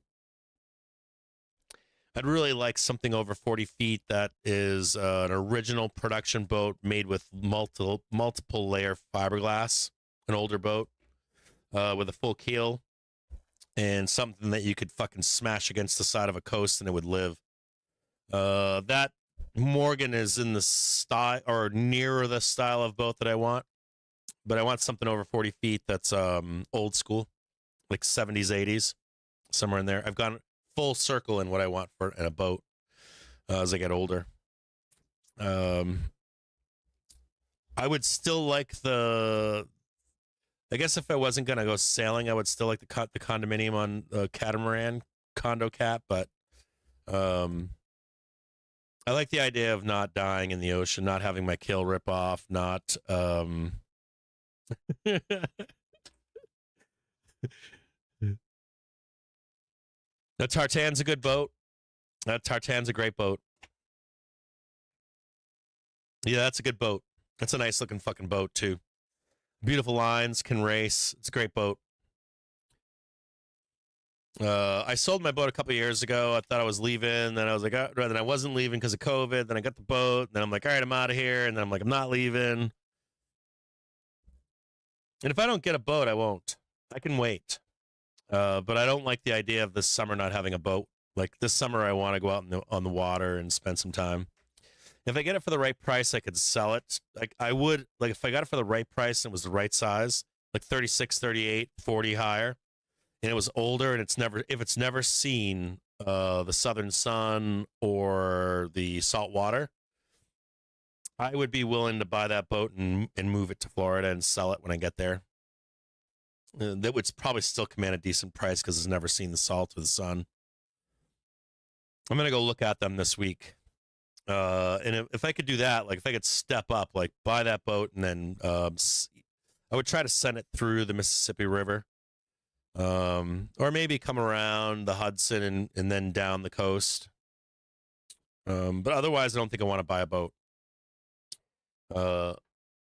I'd really like something over 40 feet that is an original production boat made with multiple layer fiberglass, an older boat with a full keel, and something that you could fucking smash against the side of a coast and it would live. That Morgan is in the style or nearer the style of boat that I want, but I want something over 40 feet that's old school, like 70s, 80s, somewhere in there. I've gone full circle in what I want in a boat as I get older. I would still like I guess if I wasn't gonna go sailing, I would still like the condominium on catamaran condo cat, but I like the idea of not dying in the ocean, not having my keel rip off, not The Tartan's a good boat. Tartan's a great boat. Yeah, that's a good boat. That's a nice looking fucking boat too. Beautiful lines, can race. It's a great boat. I sold my boat a couple years ago. I thought I was leaving. Then I was like, then I wasn't leaving because of COVID. Then I got the boat. Then I'm like, all right, I'm out of here. And then I'm like, I'm not leaving. And if I don't get a boat, I won't. I can wait. But I don't like the idea of this summer not having a boat. Like this summer, I want to go out on the water and spend some time. If I get it for the right price, I could sell it. Like I would, like if I got it for the right price and it was the right size, like 36, 38, 40 higher, and it was older and if it's never seen the southern sun or the salt water, I would be willing to buy that boat and move it to Florida and sell it when I get there. That would probably still command a decent price because it's never seen the salt or the sun. I'm gonna go look at them this week, and if I could do that, like if I could step up, like buy that boat and then I would try to send it through the Mississippi River, or maybe come around the Hudson and then down the coast. But otherwise, I don't think I want to buy a boat.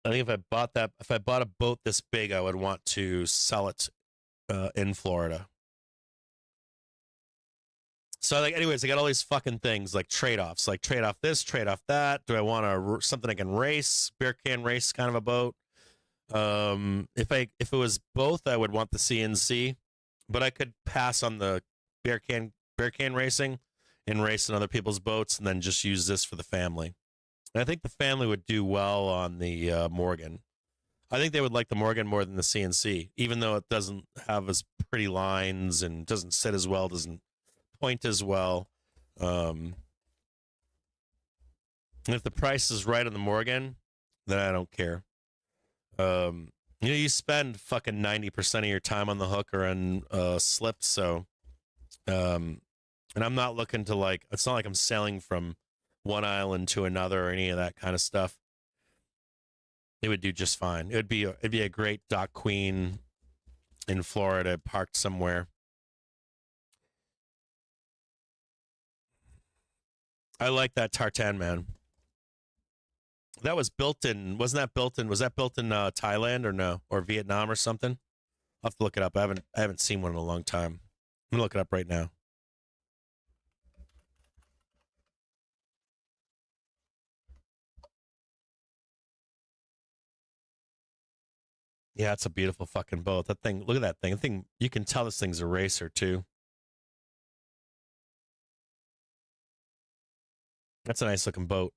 I think if I bought a boat this big, I would want to sell it in Florida. So, like, anyways, I got all these fucking things like trade-offs, like trade off this, trade off that. Do I want something I can race, beer can race kind of a boat? If it was both, I would want the CNC, but I could pass on the beer can racing and race in other people's boats, and then just use this for the family. And I think the family would do well on the Morgan. I think they would like the Morgan more than the CNC, even though it doesn't have as pretty lines and doesn't sit as well, doesn't point as well. And if the price is right on the Morgan, then I don't care. You spend fucking 90% of your time on the hook or on slips, so and I'm not looking to it's not like I'm sailing from one island to another or any of that kind of stuff, it would do just fine. It'd be a great dock queen in Florida, parked somewhere. I like that tartan, man. That was built in. Was that built in Thailand or no, or Vietnam or something? I'll have to look it up. I haven't seen one in a long time. I'm gonna look it up right now. Yeah, it's a beautiful fucking boat. That thing, look at that thing. The thing, you can tell this thing's a racer too. That's a nice looking boat.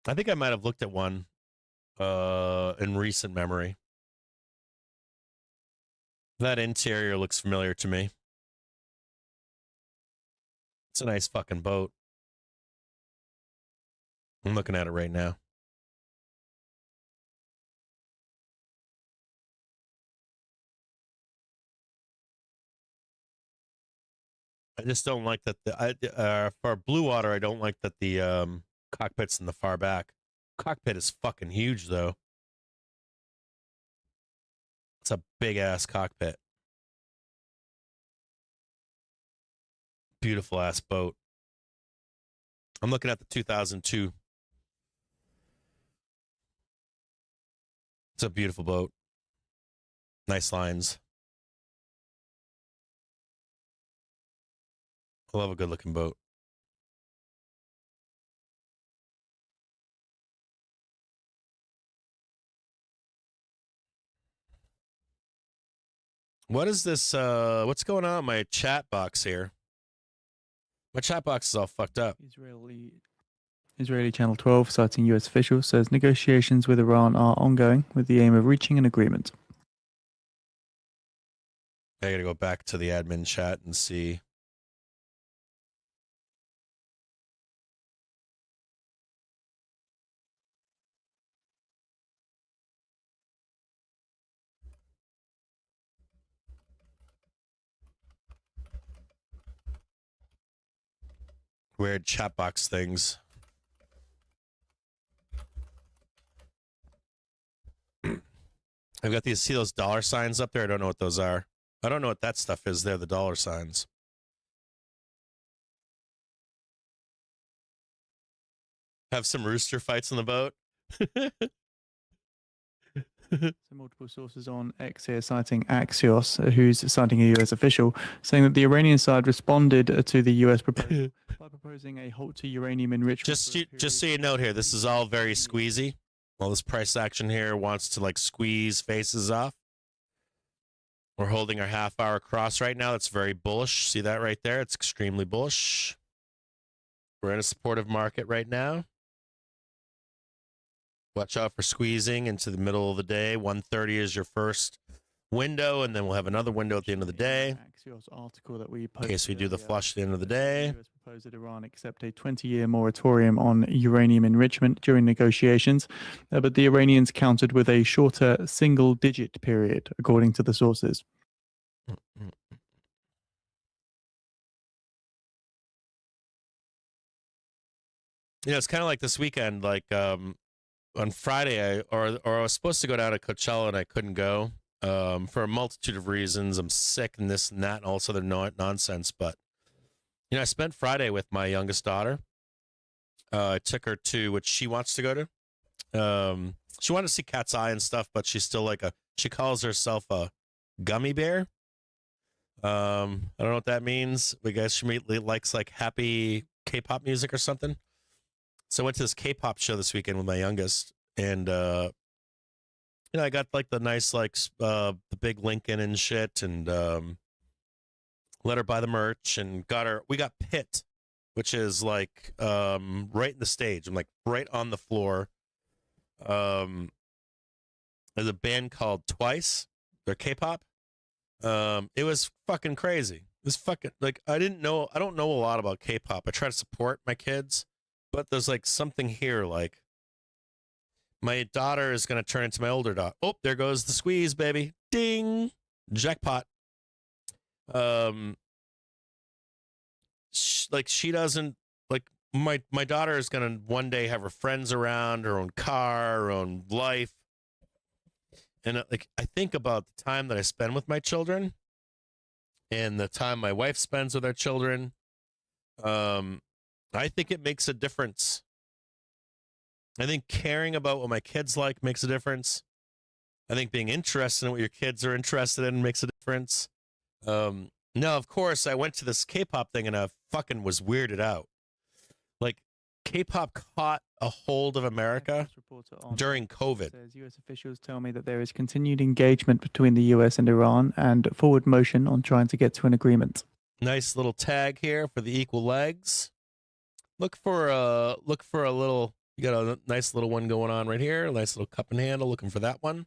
I think I might have looked at one in recent memory. That interior looks familiar to me. It's a nice fucking boat. I'm looking at it right now. I just don't like that for blue water. I don't like that the cockpit's in the far back. Cockpit is fucking huge though. It's a big ass cockpit. Beautiful ass boat. I'm looking at the 2002. It's a beautiful boat. Nice lines. I love a good looking boat. What is this? What's going on in my chat box here? My chat box is all fucked up. Israeli Channel 12, citing U.S. officials, says negotiations with Iran are ongoing with the aim of reaching an agreement. I gotta go back to the admin chat and see. Weird chat box things. I've got these, see those dollar signs up there? I don't know what those are. I don't know what that stuff is. They're the dollar signs. Have some rooster fights on the boat. So multiple sources on X here citing Axios, who's citing a U.S. official, saying that the Iranian side responded to the U.S. proposal by proposing a halt to uranium enrichment. Just so you note here, this is all very squeezy. All this price action here wants to like squeeze faces off. We're holding our half-hour cross right now. It's very bullish. See that right there? It's extremely bullish. We're in a supportive market right now. Watch out for squeezing into the middle of the day. 1:30 is your first window, and then we'll have another window at the end of the day. Axios article that we In case we do the flush at the end of the day. The US proposed that Iran accept a 20-year moratorium on uranium enrichment during negotiations, but the Iranians countered with a shorter single-digit period, according to the sources. You know, it's kind of like this weekend, like on Friday, I was supposed to go down to Coachella and I couldn't go for a multitude of reasons. I'm sick and this and that and all this other nonsense. But, you know, I spent Friday with my youngest daughter. I took her to what she wants to go to. She wanted to see Cat's Eye and stuff, but she's still like she calls herself a gummy bear. I don't know what that means. I guess she likes like happy K-pop music or something. So I went to this K-pop show this weekend with my youngest, and you know, I got like the nice like the big Lincoln and shit, and let her buy the merch, and we got Pit, which is like right in the stage. I'm like right on the floor. There's a band called Twice. They're K-pop. It was fucking crazy. It was fucking like I don't know a lot about K-pop. I try to support my kids. But there's like something here, like my daughter is going to turn into my older daughter. Oh, there goes the squeeze, baby. Ding. Jackpot. She doesn't, like, my daughter is gonna one day have her friends around, her own car, her own life, and like I think about the time that I spend with my children, and the time my wife spends with our children. I think it makes a difference. I think caring about what my kids like makes a difference. I think being interested in what your kids are interested in makes a difference. Now, of course, I went to this K-pop thing and I fucking was weirded out. Like, K-pop caught a hold of America during COVID. Says U.S. officials tell me that there is continued engagement between the U.S. and Iran and forward motion on trying to get to an agreement. Nice little tag here for the equal legs. Look for a little. You got a nice little one going on right here. A nice little cup and handle. Looking for that one.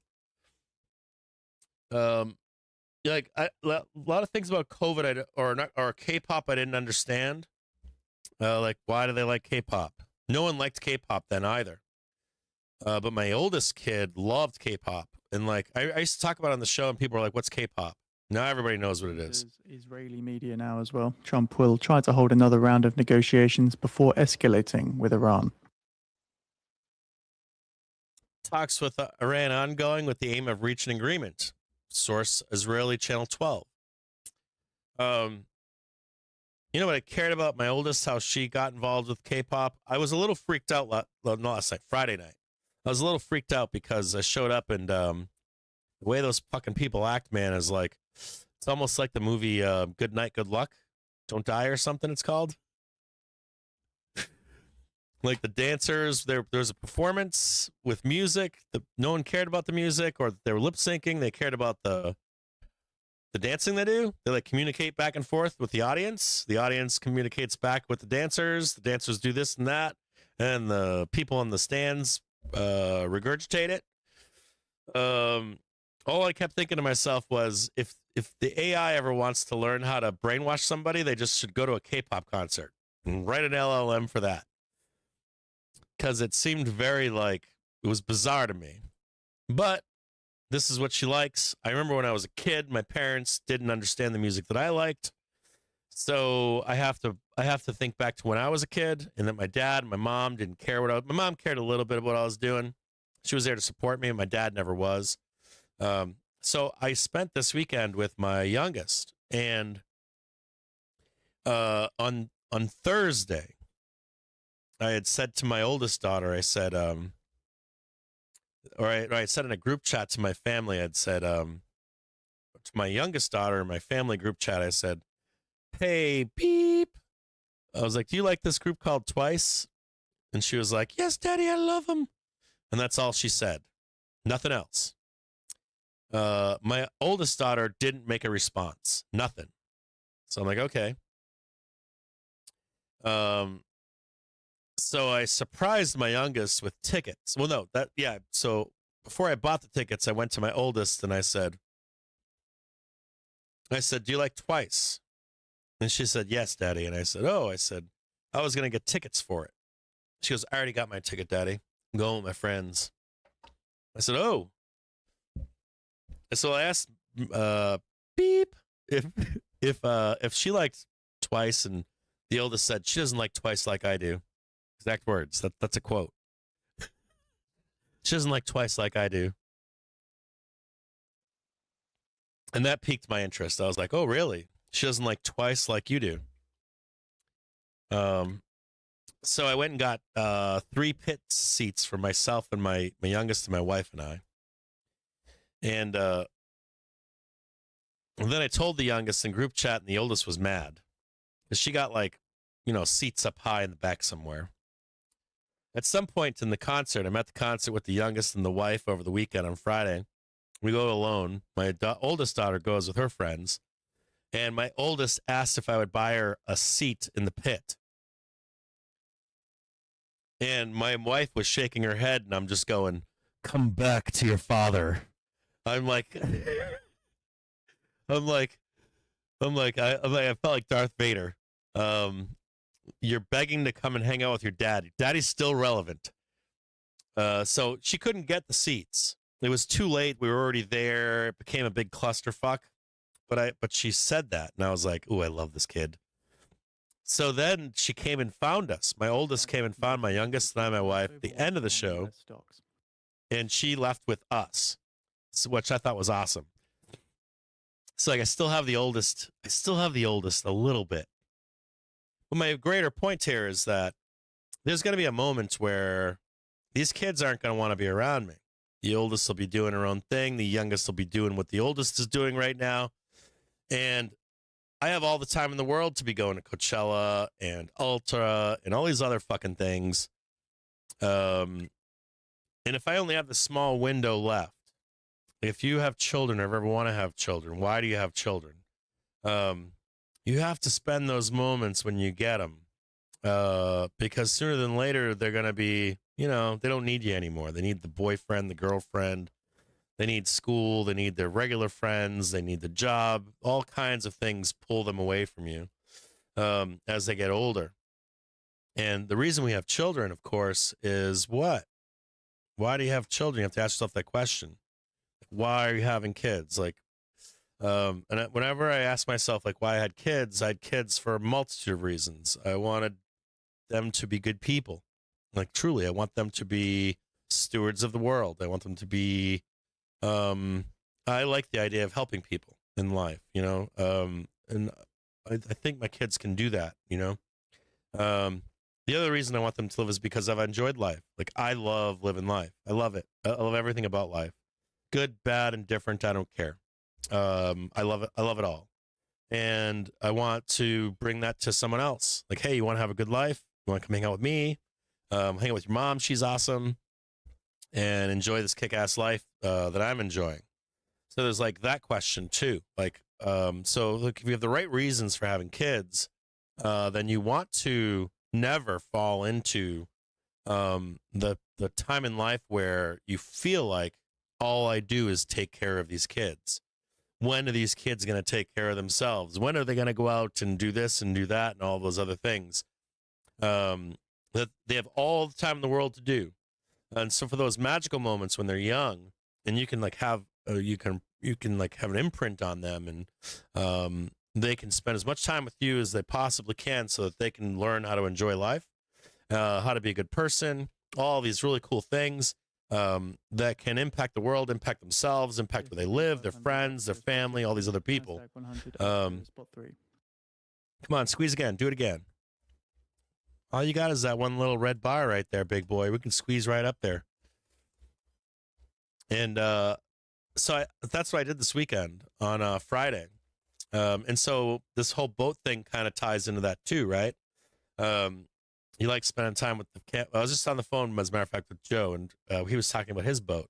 Like a lot of things about COVID or K-pop I didn't understand. Like why do they like K-pop? No one liked K-pop then either. But my oldest kid loved K-pop, and like I used to talk about it on the show, and people were like, "What's K-pop?" Now everybody knows what it is. Israeli media now as well. Trump will try to hold another round of negotiations before escalating with Iran. Talks with Iran ongoing with the aim of reaching an agreement. Source Israeli Channel 12. You know what I cared about my oldest, how she got involved with K-pop? I was a little freaked out last night, Friday night. I was a little freaked out because I showed up and the way those fucking people act, man, is like, it's almost like the movie Good Night, Good Luck, Don't Die or something it's called. Like the dancers, there was a performance with music. No one cared about the music or they were lip syncing. They cared about the dancing they do. They like communicate back and forth with the audience. The audience communicates back with the dancers. The dancers do this and that. And the people in the stands regurgitate it. All I kept thinking to myself was if the AI ever wants to learn how to brainwash somebody, they just should go to a K-pop concert and write an LLM for that. Because it seemed very like, it was bizarre to me. But this is what she likes. I remember when I was a kid, my parents didn't understand the music that I liked. So I have to think back to when I was a kid, and that my dad and my mom didn't care my mom cared a little bit about what I was doing. She was there to support me, and my dad never was. So I spent this weekend with my youngest, and on Thursday, I had said to my oldest daughter, I said, I said in a group chat to my family, I'd said, to my youngest daughter in my family group chat, I said, "Hey, beep." I was like, "Do you like this group called Twice?" And she was like, "Yes, Daddy, I love them." And that's all she said. Nothing else. My oldest daughter didn't make a response. Nothing. So I'm like, okay. So I surprised my youngest with tickets. Well, no, so before I bought the tickets, I went to my oldest and I said, "Do you like Twice?" And she said, "Yes, Daddy." And I said, "I was going to get tickets for it." She goes, "I already got my ticket, Daddy. I'm going with my friends." I said, "Oh." And so I asked beep if she liked Twice, and the oldest said she doesn't like Twice like I do. Exact words. That's a quote. She doesn't like Twice like I do. And that piqued my interest. I was like, "Oh, really? She doesn't like Twice like you do." So I went and got 3 pit seats for myself and my youngest and my wife and I. And then I told the youngest in group chat, and the oldest was mad because she got seats up high in the back somewhere. At some point in the concert, I'm at the concert with the youngest and the wife over the weekend on Friday. We go alone. My oldest daughter goes with her friends. And my oldest asked if I would buy her a seat in the pit. And my wife was shaking her head, and I'm just going, "Come back to your father." I felt like Darth Vader. You're begging to come and hang out with your dad. Daddy's still relevant. So she couldn't get the seats. It was too late. We were already there. It became a big clusterfuck. But she said that, and I was like, "Ooh, I love this kid." So then she came and found us. My oldest came and found my youngest and I, my wife, at the end of the show, and she left with us, which I thought was awesome. So like I still have the oldest a little bit. But my greater point here is that there's going to be a moment where these kids aren't going to want to be around me. The oldest will be doing her own thing. The youngest will be doing what the oldest is doing right now. And I have all the time in the world to be going to Coachella and Ultra and all these other fucking things. And if I only have the small window left, if you have children or ever want to have children, why do you have children? You have to spend those moments when you get them. Because sooner than later, they're going to be, they don't need you anymore. They need the boyfriend, the girlfriend. They need school. They need their regular friends. They need the job. All kinds of things pull them away from you as they get older. And the reason we have children, of course, is what? Why do you have children? You have to ask yourself that question. Why are you having kids? And whenever I ask myself, why I had kids for a multitude of reasons. I wanted them to be good people. Truly, I want them to be stewards of the world. I want them to be, I like the idea of helping people in life, and I think my kids can do that, The other reason I want them to live is because I've enjoyed life. I love living life. I love it. I love everything about life. Good, bad, and different. I don't care. I love it. I love it all. And I want to bring that to someone else. Hey, you want to have a good life? You want to come hang out with me? Hang out with your mom. She's awesome. And enjoy this kick-ass life that I'm enjoying. So there's that question too. So look, if you have the right reasons for having kids, then you want to never fall into the time in life where you feel like all I do is take care of these kids. When are these kids going to take care of themselves? When are they going to go out and do this and do that and all those other things that they have all the time in the world to do? And so for those magical moments when they're young, and you can have have an imprint on them, and they can spend as much time with you as they possibly can, so that they can learn how to enjoy life, how to be a good person, all these really cool things that can impact the world, impact themselves, impact where they live, their friends, their family, all these other people. Come on, squeeze again. Do it again. All you got is that one little red bar right there, big boy. We can squeeze right up there. And so that's what I did this weekend on Friday. And so this whole boat thing kind of ties into that too, right? You like spending time with the camp. I was just on the phone, as a matter of fact, with Joe, and he was talking about his boat.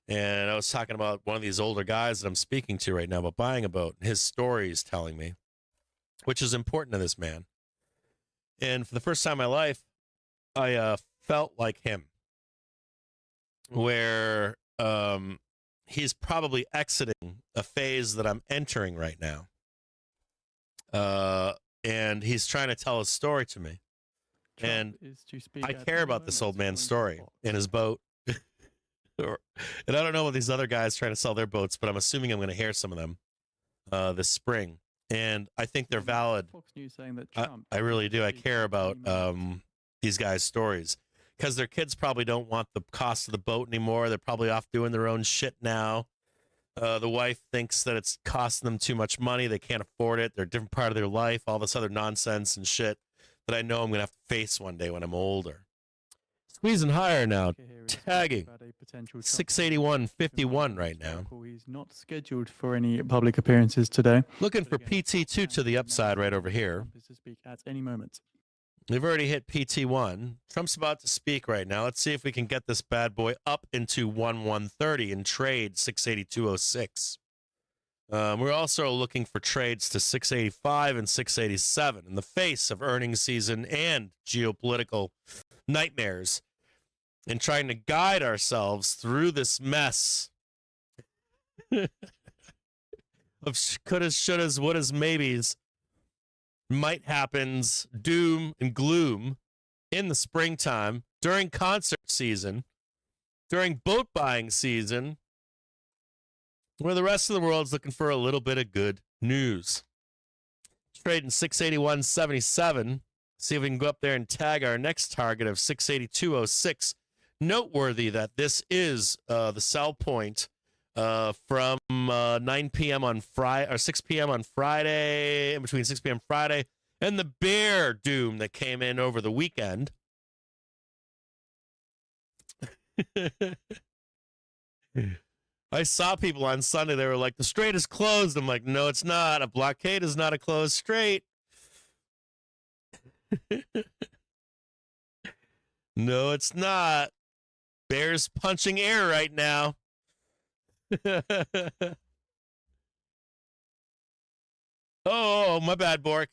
And I was talking about one of these older guys that I'm speaking to right now about buying a boat. His story is telling me, which is important to this man. And for the first time in my life, I felt like him, where he's probably exiting a phase that I'm entering right now. And he's trying to tell a story to me. And I care about this old man's story in his boat. And I don't know what these other guys trying to sell their boats, but I'm assuming I'm going to hear some of them this spring. And I think they're valid. I really do. I care about these guys' stories, because their kids probably don't want the cost of the boat anymore. They're probably off doing their own shit now. The wife thinks that it's costing them too much money. They can't afford it. They're a different part of their life. All this other nonsense and shit that I know I'm going to have to face one day when I'm older. Squeezing higher now. Tagging 681.51 right now. He's not scheduled for any public appearances today. Looking for PT2 to the upside right over here. To speak at any moment. We've already hit PT1. Trump's about to speak right now. Let's see if we can get this bad boy up into 1130 and trade 682.06. We're also looking for trades to 685 and 687 in the face of earnings season and geopolitical nightmares, and trying to guide ourselves through this mess of couldas, shouldas, wouldas, maybes, might happens, doom and gloom in the springtime, during concert season, during boat buying season, where the rest of the world's looking for a little bit of good news. trading 681.77. See if we can go up there and tag our next target of 682.06. Noteworthy that this is the sell point from 9 p.m. on Friday, or 6 p.m. on Friday, in between 6 p.m. Friday, and the bear doom that came in over the weekend. I saw people on Sunday, they were like, the strait is closed. I'm like, no, it's not. A blockade is not a closed strait. No, it's not. Bear's punching air right now. Oh, my bad, Bork.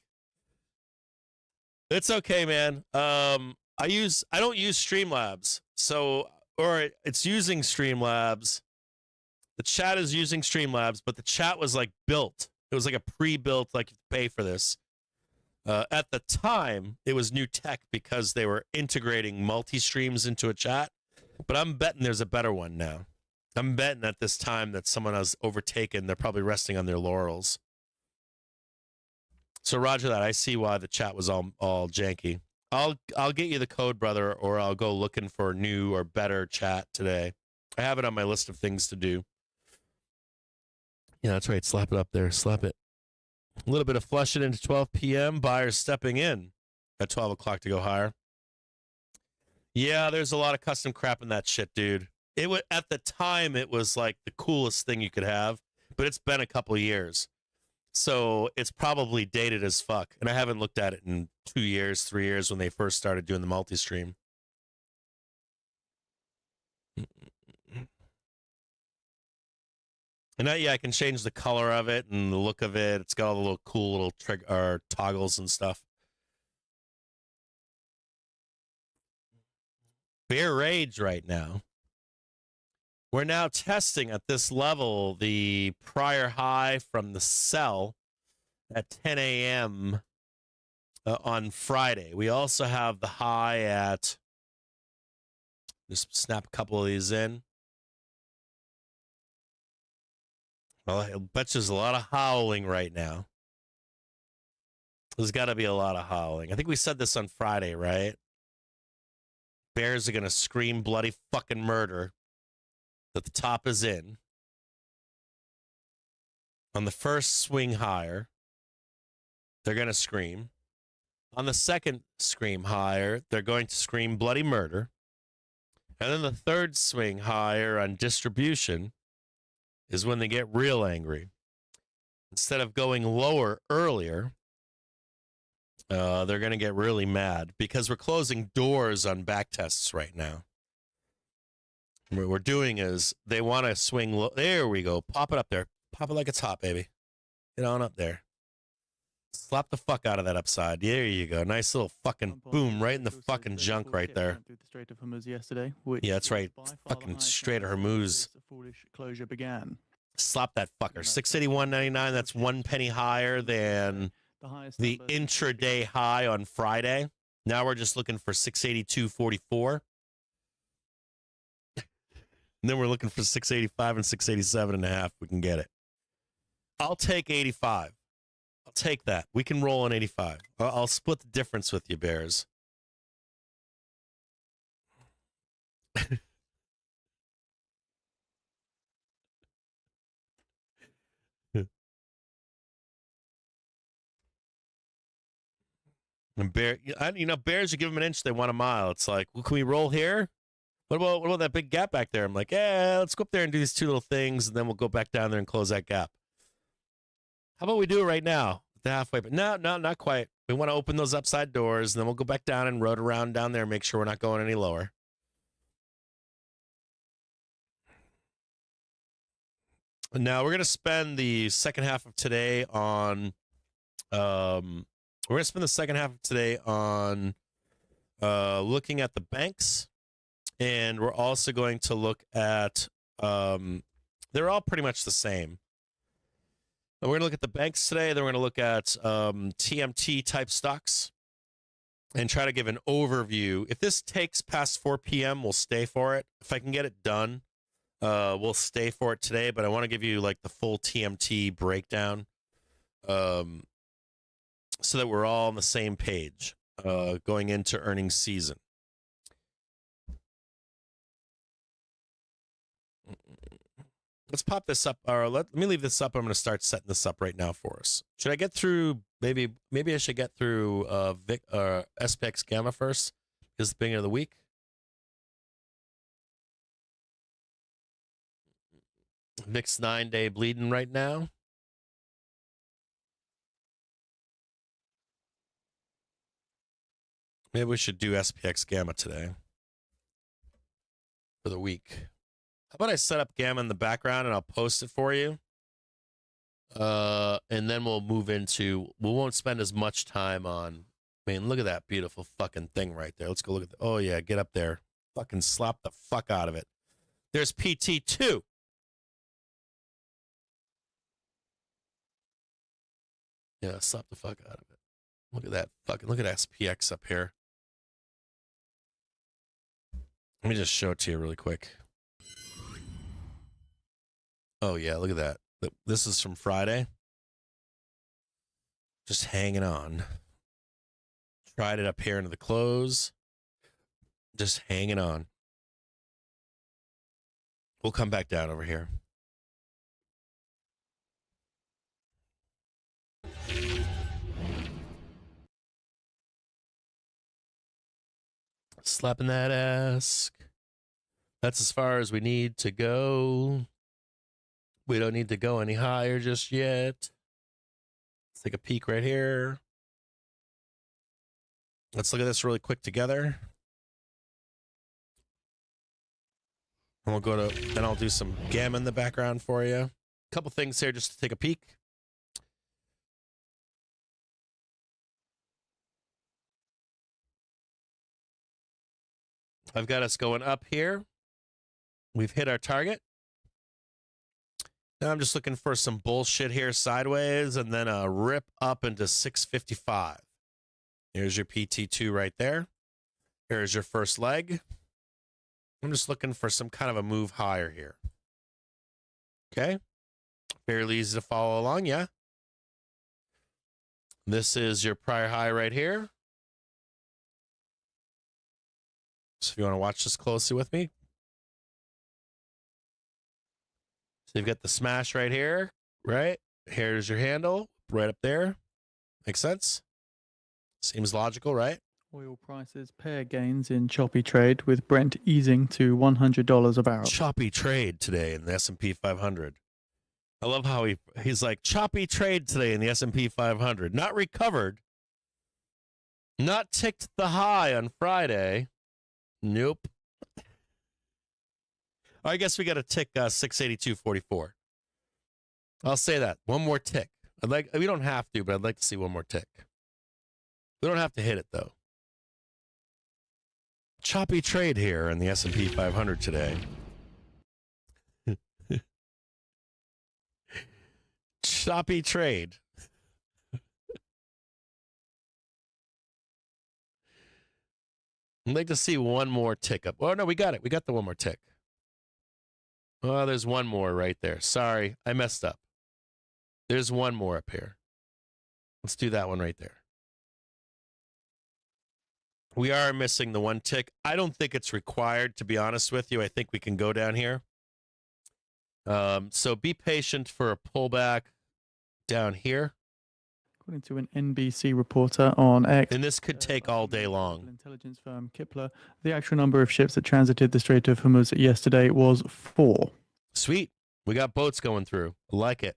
It's okay, man. I don't use Streamlabs. Or it's using Streamlabs. The chat is using Streamlabs, but the chat was like built. It was like a pre-built, like you pay for this. At the time, it was new tech because they were integrating multi-streams into a chat. But I'm betting there's a better one now. I'm betting at this time that someone has overtaken. They're probably resting on their laurels. So roger that. I see why the chat was all janky. I'll get you the code, brother, or I'll go looking for new or better chat today. I have it on my list of things to do. Yeah, that's right. Slap it up there. Slap it. A little bit of flush it into 12 p.m. Buyers stepping in at 12 o'clock to go higher. Yeah, there's a lot of custom crap in that shit, dude. It was, at the time, it was like the coolest thing you could have, but it's been a couple of years. So it's probably dated as fuck. And I haven't looked at it in 2 years, 3 years when they first started doing the multi-stream. And now, yeah, I can change the color of it and the look of it. It's got all the little cool little toggles and stuff. Bear rage right now. We're now testing at this level the prior high from the sell at 10 a.m. On Friday. We also have the high at, just snap a couple of these in. Well, I bet there's a lot of howling right now. There's got to be a lot of howling. I think we said this on Friday, right? Bears are going to scream bloody fucking murder that the top is in. On the first swing higher, they're going to scream. On the second scream higher, they're going to scream bloody murder. And then the third swing higher on distribution is when they get real angry. Instead of going lower earlier, they're going to get really mad because we're closing doors on back tests right now. What we're doing is they want to swing low. There we go. Pop it up there. Pop it like it's hot, baby. Get on up there. Slap the fuck out of that upside. There you go. Nice little fucking boom right in the fucking junk right there. Yeah, that's right. Fucking Strait of Hormuz. Closure began. Slap that fucker. 681.99. That's 1 penny higher than the intraday high on Friday. Now we're just looking for 682.44. And then we're looking for 685 and 687.5. We can get it. I'll take 85. I'll take that. We can roll on 85. I'll split the difference with you, Bears. And Bears, you give them an inch, they want a mile. It's like, well, can we roll here? What about that big gap back there? I'm like, yeah, let's go up there and do these two little things, and then we'll go back down there and close that gap. How about we do it right now? The halfway, but no, not quite. We want to open those upside doors, and then we'll go back down and road around down there and make sure we're not going any lower. Now we're going to spend the second half of today on looking at the banks, and we're also going to look at they're all pretty much the same. We're going to look at the banks today, then we're going to look at TMT type stocks and try to give an overview. If this takes past 4 p.m., we'll stay for it. If I can get it done, we'll stay for it today, but I want to give you like the full TMT breakdown. so that we're all on the same page going into earnings season. Let's pop this up, or let me leave this up. I'm going to start setting this up right now for us. Should I get through, maybe I should get through SPX Gamma first, because it's the beginning of the week. VIX 9-day bleeding right now. Maybe we should do SPX Gamma today for the week. How about I set up Gamma in the background and I'll post it for you? And then we'll move into, we won't spend as much time on, I mean, look at that beautiful fucking thing right there. Let's go look at oh yeah, get up there. Fucking slap the fuck out of it. There's PT2. Yeah, slap the fuck out of it. Look at that fucking, look at SPX up here. Let me just show it to you really quick. Oh yeah, look at that. This is from Friday. Just hanging on. Tried it up here into the close. Just hanging on. We'll come back down over here. Slapping that ass. That's as far as we need to go. We don't need to go any higher just yet. Let's take a peek right here. Let's look at this really quick together. And we'll go to, then I'll do some Gamma in the background for you. A couple things here just to take a peek. I've got us going up here. We've hit our target. Now I'm just looking for some bullshit here sideways and then a rip up into 655. Here's your PT2 right there. Here's your first leg. I'm just looking for some kind of a move higher here. Okay. Fairly easy to follow along, yeah. This is your prior high right here. So if you want to watch this closely with me. So you've got the smash right here, right? Here's your handle right up there. Makes sense? Seems logical, right? Oil prices pair gains in choppy trade with Brent easing to $100 a barrel. Choppy trade today in the S&P 500. I love how he's like, choppy trade today in the S&P 500. Not recovered. Not ticked the high on Friday. Nope. I guess we got to tick 682.44. I'll say that. One more tick. We don't have to, but I'd like to see one more tick. We don't have to hit it, though. Choppy trade here in the S&P 500 today. Choppy trade. I'd like to see one more tick up. Oh, no, we got it. We got the one more tick. Oh, there's one more right there. Sorry, I messed up. There's one more up here. Let's do that one right there. We are missing the one tick. I don't think it's required, to be honest with you. I think we can go down here. So be patient for a pullback down here. According to an NBC reporter on X, And this could take all day long. intelligence firm Kipler, the actual number of ships that transited the Strait of Hormuz yesterday was 4. Sweet. We got boats going through. I like it.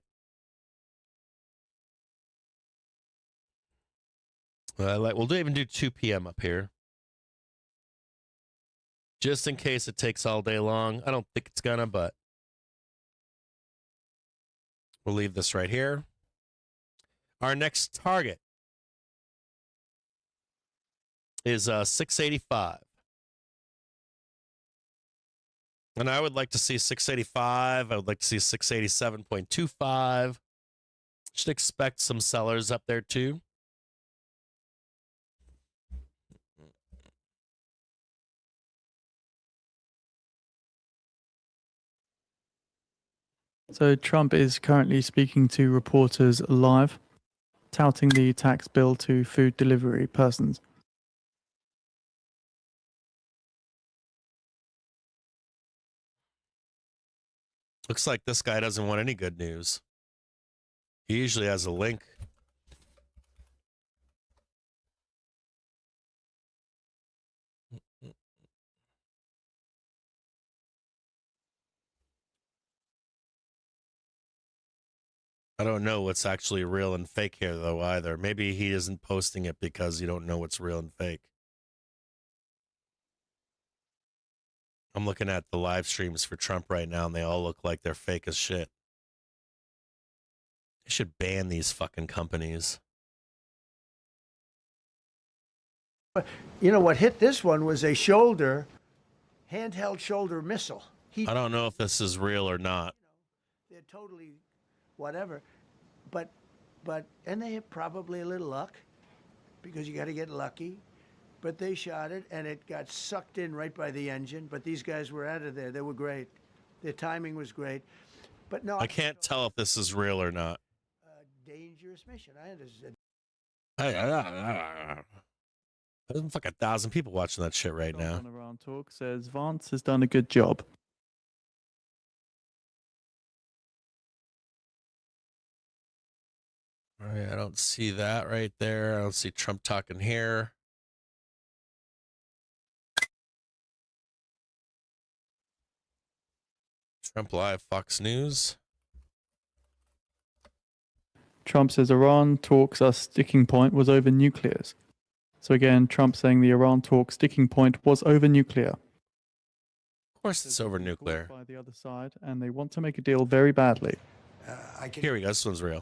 We'll even do 2 p.m. up here. Just in case it takes all day long. I don't think it's gonna, but we'll leave this right here. Our next target is 685. And I would like to see 685. I would like to see 687.25. Should expect some sellers up there too. So Trump is currently speaking to reporters live, touting the tax bill to food delivery persons. Looks like this guy doesn't want any good news. He usually has a link. I don't know what's actually real and fake here, though, either. Maybe he isn't posting it because you don't know what's real and fake. I'm looking at the live streams for Trump right now, and they all look like they're fake as shit. They should ban these fucking companies. You know, what hit this one was a handheld shoulder missile. I don't know if this is real or not. They're totally whatever. And they have probably a little luck, because you got to get lucky. But they shot it, and it got sucked in right by the engine. But these guys were out of there. They were great. Their timing was great. But no, I can't tell if this is real or not. Dangerous mission. I understand. There's fucking 1,000 people watching that shit right now. On Iran Talk says Vance has done a good job. All right, I don't see that right there. I don't see Trump talking here. Trump Live, Fox News. Trump says Iran talks our sticking point was over nuclears. So again, Trump saying the Iran talk sticking point was over nuclear. Of course it's over nuclear. By the other side, and they want to make a deal very badly. Here we go. This one's real.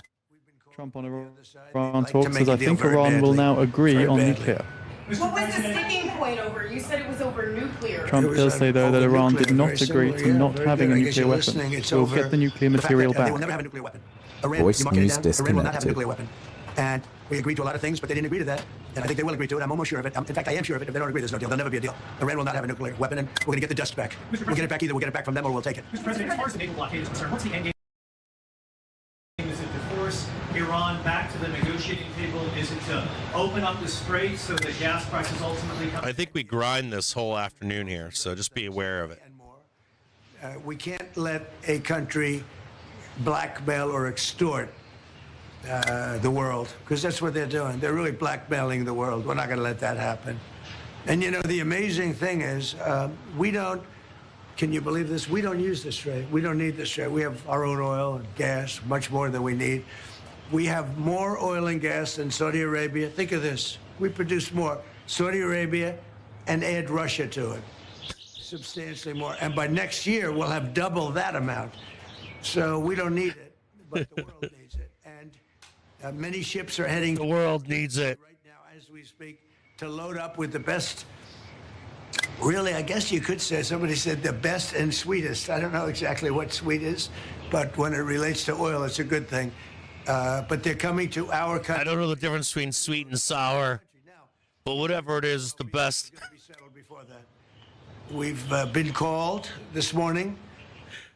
Trump on Iran talk says, I think Iran will now agree on nuclear. What was the sticking point over? You said it was over nuclear. Trump does say, though, that Iran did not agree to not having a nuclear weapon. We'll get the nuclear material They back. will never have a nuclear weapon. Voice news Iran will not have a disconnected. nuclear weapon. And we agreed to a lot of things, but they didn't agree to that. And I think they will agree to it. I'm almost sure of it. In fact, I am sure of it. If they don't agree, there's no deal. There'll never be a deal. Iran will not have a nuclear weapon, and we're going to get the dust back. We'll get it back either. We'll get it back from them, or we'll take it. Mr. President, as far as the naval blockade is concerned, what's the end game? Is it to force Iran back to the negotiating table? Is it to open up the strait so that gas prices ultimately come? I think we grind this whole afternoon here, so just be aware of it. And more. We can't let a country blackmail or extort the world, because that's what they're doing. They're really blackmailing the world. We're not going to let that happen. And you know, the amazing thing is, we don't, can you believe this? We don't use the strait. We don't need the strait. We have our own oil and gas, much more than we need. We have more oil and gas than Saudi Arabia. Think of this. We produce more. Saudi Arabia, and add Russia to it. Substantially more. And by next year, we'll have double that amount. So we don't need it, but the world needs it. And many ships are heading. The world needs it. Right now, as we speak, to load up with the best. Really, I guess you could say, somebody said the best and sweetest. I don't know exactly what sweet is, but when it relates to oil, it's a good thing. But they're coming to our country. I don't know the difference between sweet and sour, but whatever it is, the best. It's gonna be settled before that. We've been called this morning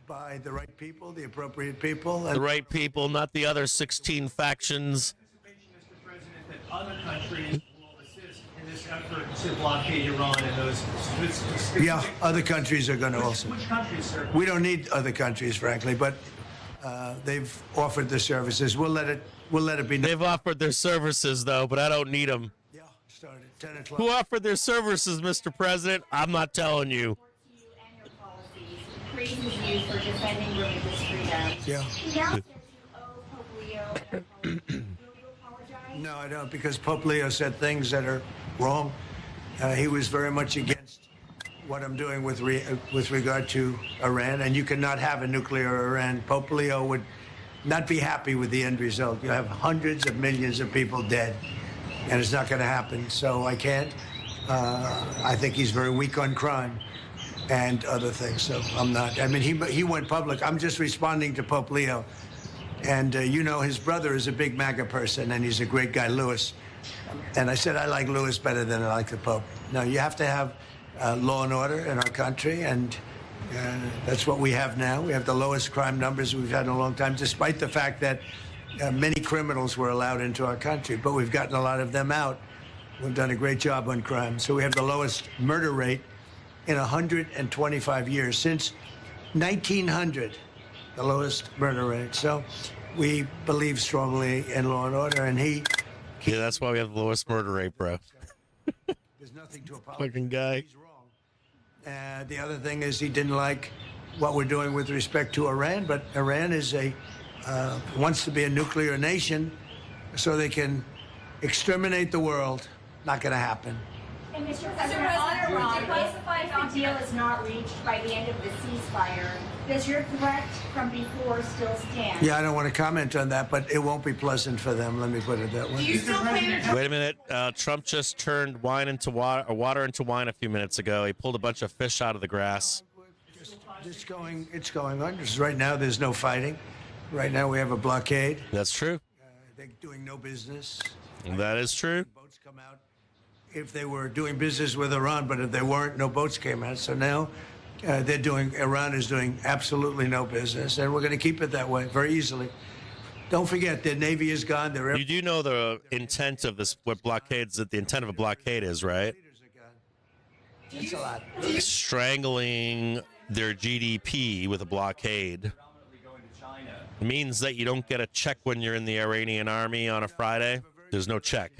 by the right people, the appropriate people. The right people, not the other 16 factions. Mr. President, that other countries will assist in this effort to blockade Iran and those specific. Yeah, other countries are going to also. Which countries, sir? We don't need other countries, frankly, but they've offered the services. We'll let it be. They've offered their services, though, but I don't need them. Yeah, started 10 o'clock. Who offered their services, Mr. President? I'm not telling you. You and your policies praises you for defending religious freedom. Yeah. He now says you owe Pope Leo an apology. Will you apologize? No, I don't, because Pope Leo said things that are wrong. He was very much against what I'm doing with regard to Iran, and you cannot have a nuclear Iran. Pope Leo would not be happy with the end result. You have hundreds of millions of people dead, and it's not going to happen. So I can't. I think he's very weak on crime and other things. So I'm not. I mean, he went public. I'm just responding to Pope Leo. And you know, his brother is a big MAGA person, and he's a great guy, Louis. And I said, I like Louis better than I like the Pope. No, you have to have law and order in our country, and that's what we have now. We have the lowest crime numbers we've had in a long time, despite the fact that many criminals were allowed into our country, but we've gotten a lot of them out. We've done a great job on crime. So we have the lowest murder rate in 125 years. Since 1900, the lowest murder rate. So we believe strongly in law and order, and Yeah, that's why we have the lowest murder rate, bro. there's nothing to apologize. Fucking guy. He's wrong. The other thing is he didn't like what we're doing with respect to Iran, but Iran is wants to be a nuclear nation so they can exterminate the world. Not going to happen. And Mr. President, on Iran, if the deal is not reached by the end of the ceasefire, does your threat from before still stand? Yeah, I don't want to comment on that, but it won't be pleasant for them. Let me put it that way. Do you still plan to Wait a minute. Trump just turned wine into water, or water into wine a few minutes ago. He pulled a bunch of fish out of the grass. It's going on. Just right now, there's no fighting. Right now, we have a blockade. That's true. They're doing no business. That is true. Boats come out if they were doing business with Iran, but if they weren't, no boats came out. So now Iran is doing absolutely no business, and we're going to keep it that way very easily. Don't forget, their Navy is gone. You do know the intent of this, what blockades, that the intent of a blockade is, right? It's a lot. Strangling their GDP with a blockade. It means that you don't get a check when you're in the Iranian army on a Friday. There's no check.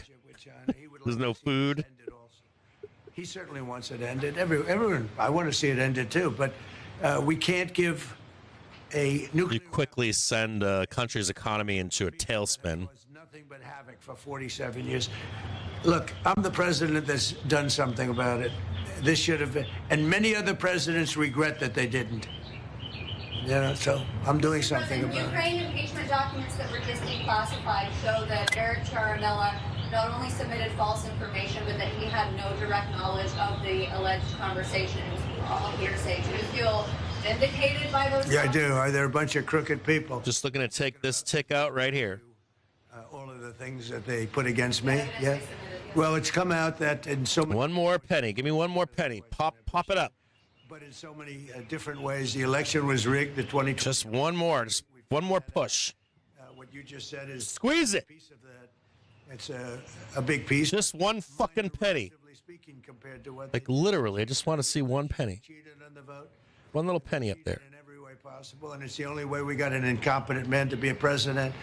There's no food. He certainly wants it ended. Everyone, I want to see it ended too, but we can't give a nuclear. You quickly send a country's economy into a tailspin. Nothing but havoc for 47 years. Look, I'm the president that's done something about it. This should have been, and many other presidents regret that they didn't. You know, so I'm doing something about it. Ukraine impeachment documents that were just declassified show that Eric Charanella not only submitted false information, but that he had no direct knowledge of the alleged conversation. It was all hearsay. Do you feel vindicated by those? Yeah, I do. They're a bunch of crooked people. Just looking to take this tick out right here. All of the things that they put against me. Yeah. Well, it's come out that in so many. One more penny. Give me one more penny. Pop it up. But in so many different ways, the election was rigged. The 2020. Just one more. Just one more push. What you just said is Squeeze it. a piece of that. It's a big piece. Just one fucking penny. Speaking, compared to what Like they literally, I just want to see one penny. cheated on the vote. One little penny up there. In every way possible, and it's the only way we got an incompetent man to be a president.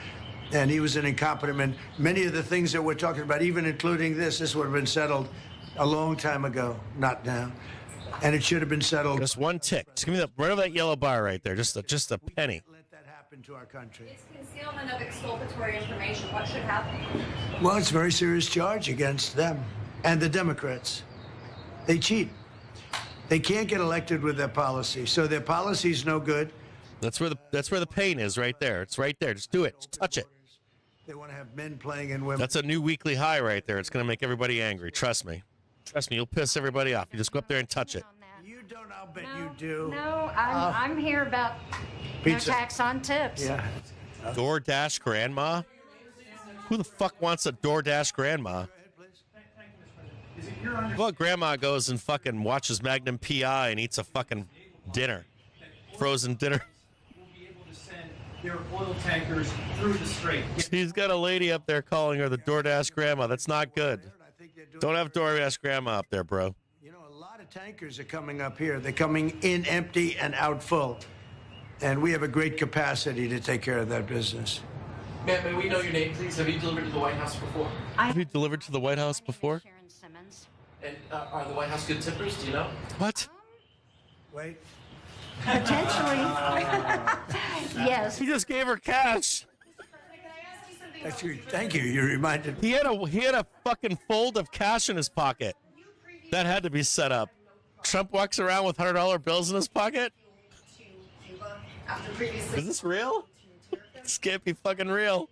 And he was an incompetent man. Many of the things that we're talking about, even including this would have been settled a long time ago, not now. And it should have been settled. Just one tick. Just give me right over that yellow bar right there. Just a penny. Let that happen to our country. It's concealment of exculpatory information. What should happen? Well, it's a very serious charge against them and the Democrats. They cheat. They can't get elected with their policy, so their policy is no good. That's where the pain is right there. It's right there. Just do it. Just touch it. They want to have men playing in women. That's a new weekly high right there. It's going to make everybody angry. Trust me. Trust me. You'll piss everybody off. You just go up there and touch it. You don't. I'll bet you do. No, I'm here about Pizza. no tax on tips. Yeah. DoorDash grandma? Who the fuck wants a DoorDash grandma? Is it your understanding? Well, grandma goes and fucking watches Magnum PI and eats a fucking dinner. Frozen dinner. Will be able to send their oil tankers through the strait? She's got a lady up there calling her the DoorDash grandma. That's not good. Don't have DoorDash grandma up there, bro. You know, a lot of tankers are coming up here. They're coming in empty and out full. And we have a great capacity to take care of that business. Ma'am, may we know your name, please? Have you delivered to the White House before? Have you delivered to the White House before? Sharon Simmons. And are the White House good tippers? Do you know? What? Wait. Potentially. Yes. He just gave her cash. Actually, thank you. You reminded me. He had a fucking fold of cash in his pocket. That had to be set up. Trump walks around with $100 bills in his pocket? Is this real? This can't be fucking real.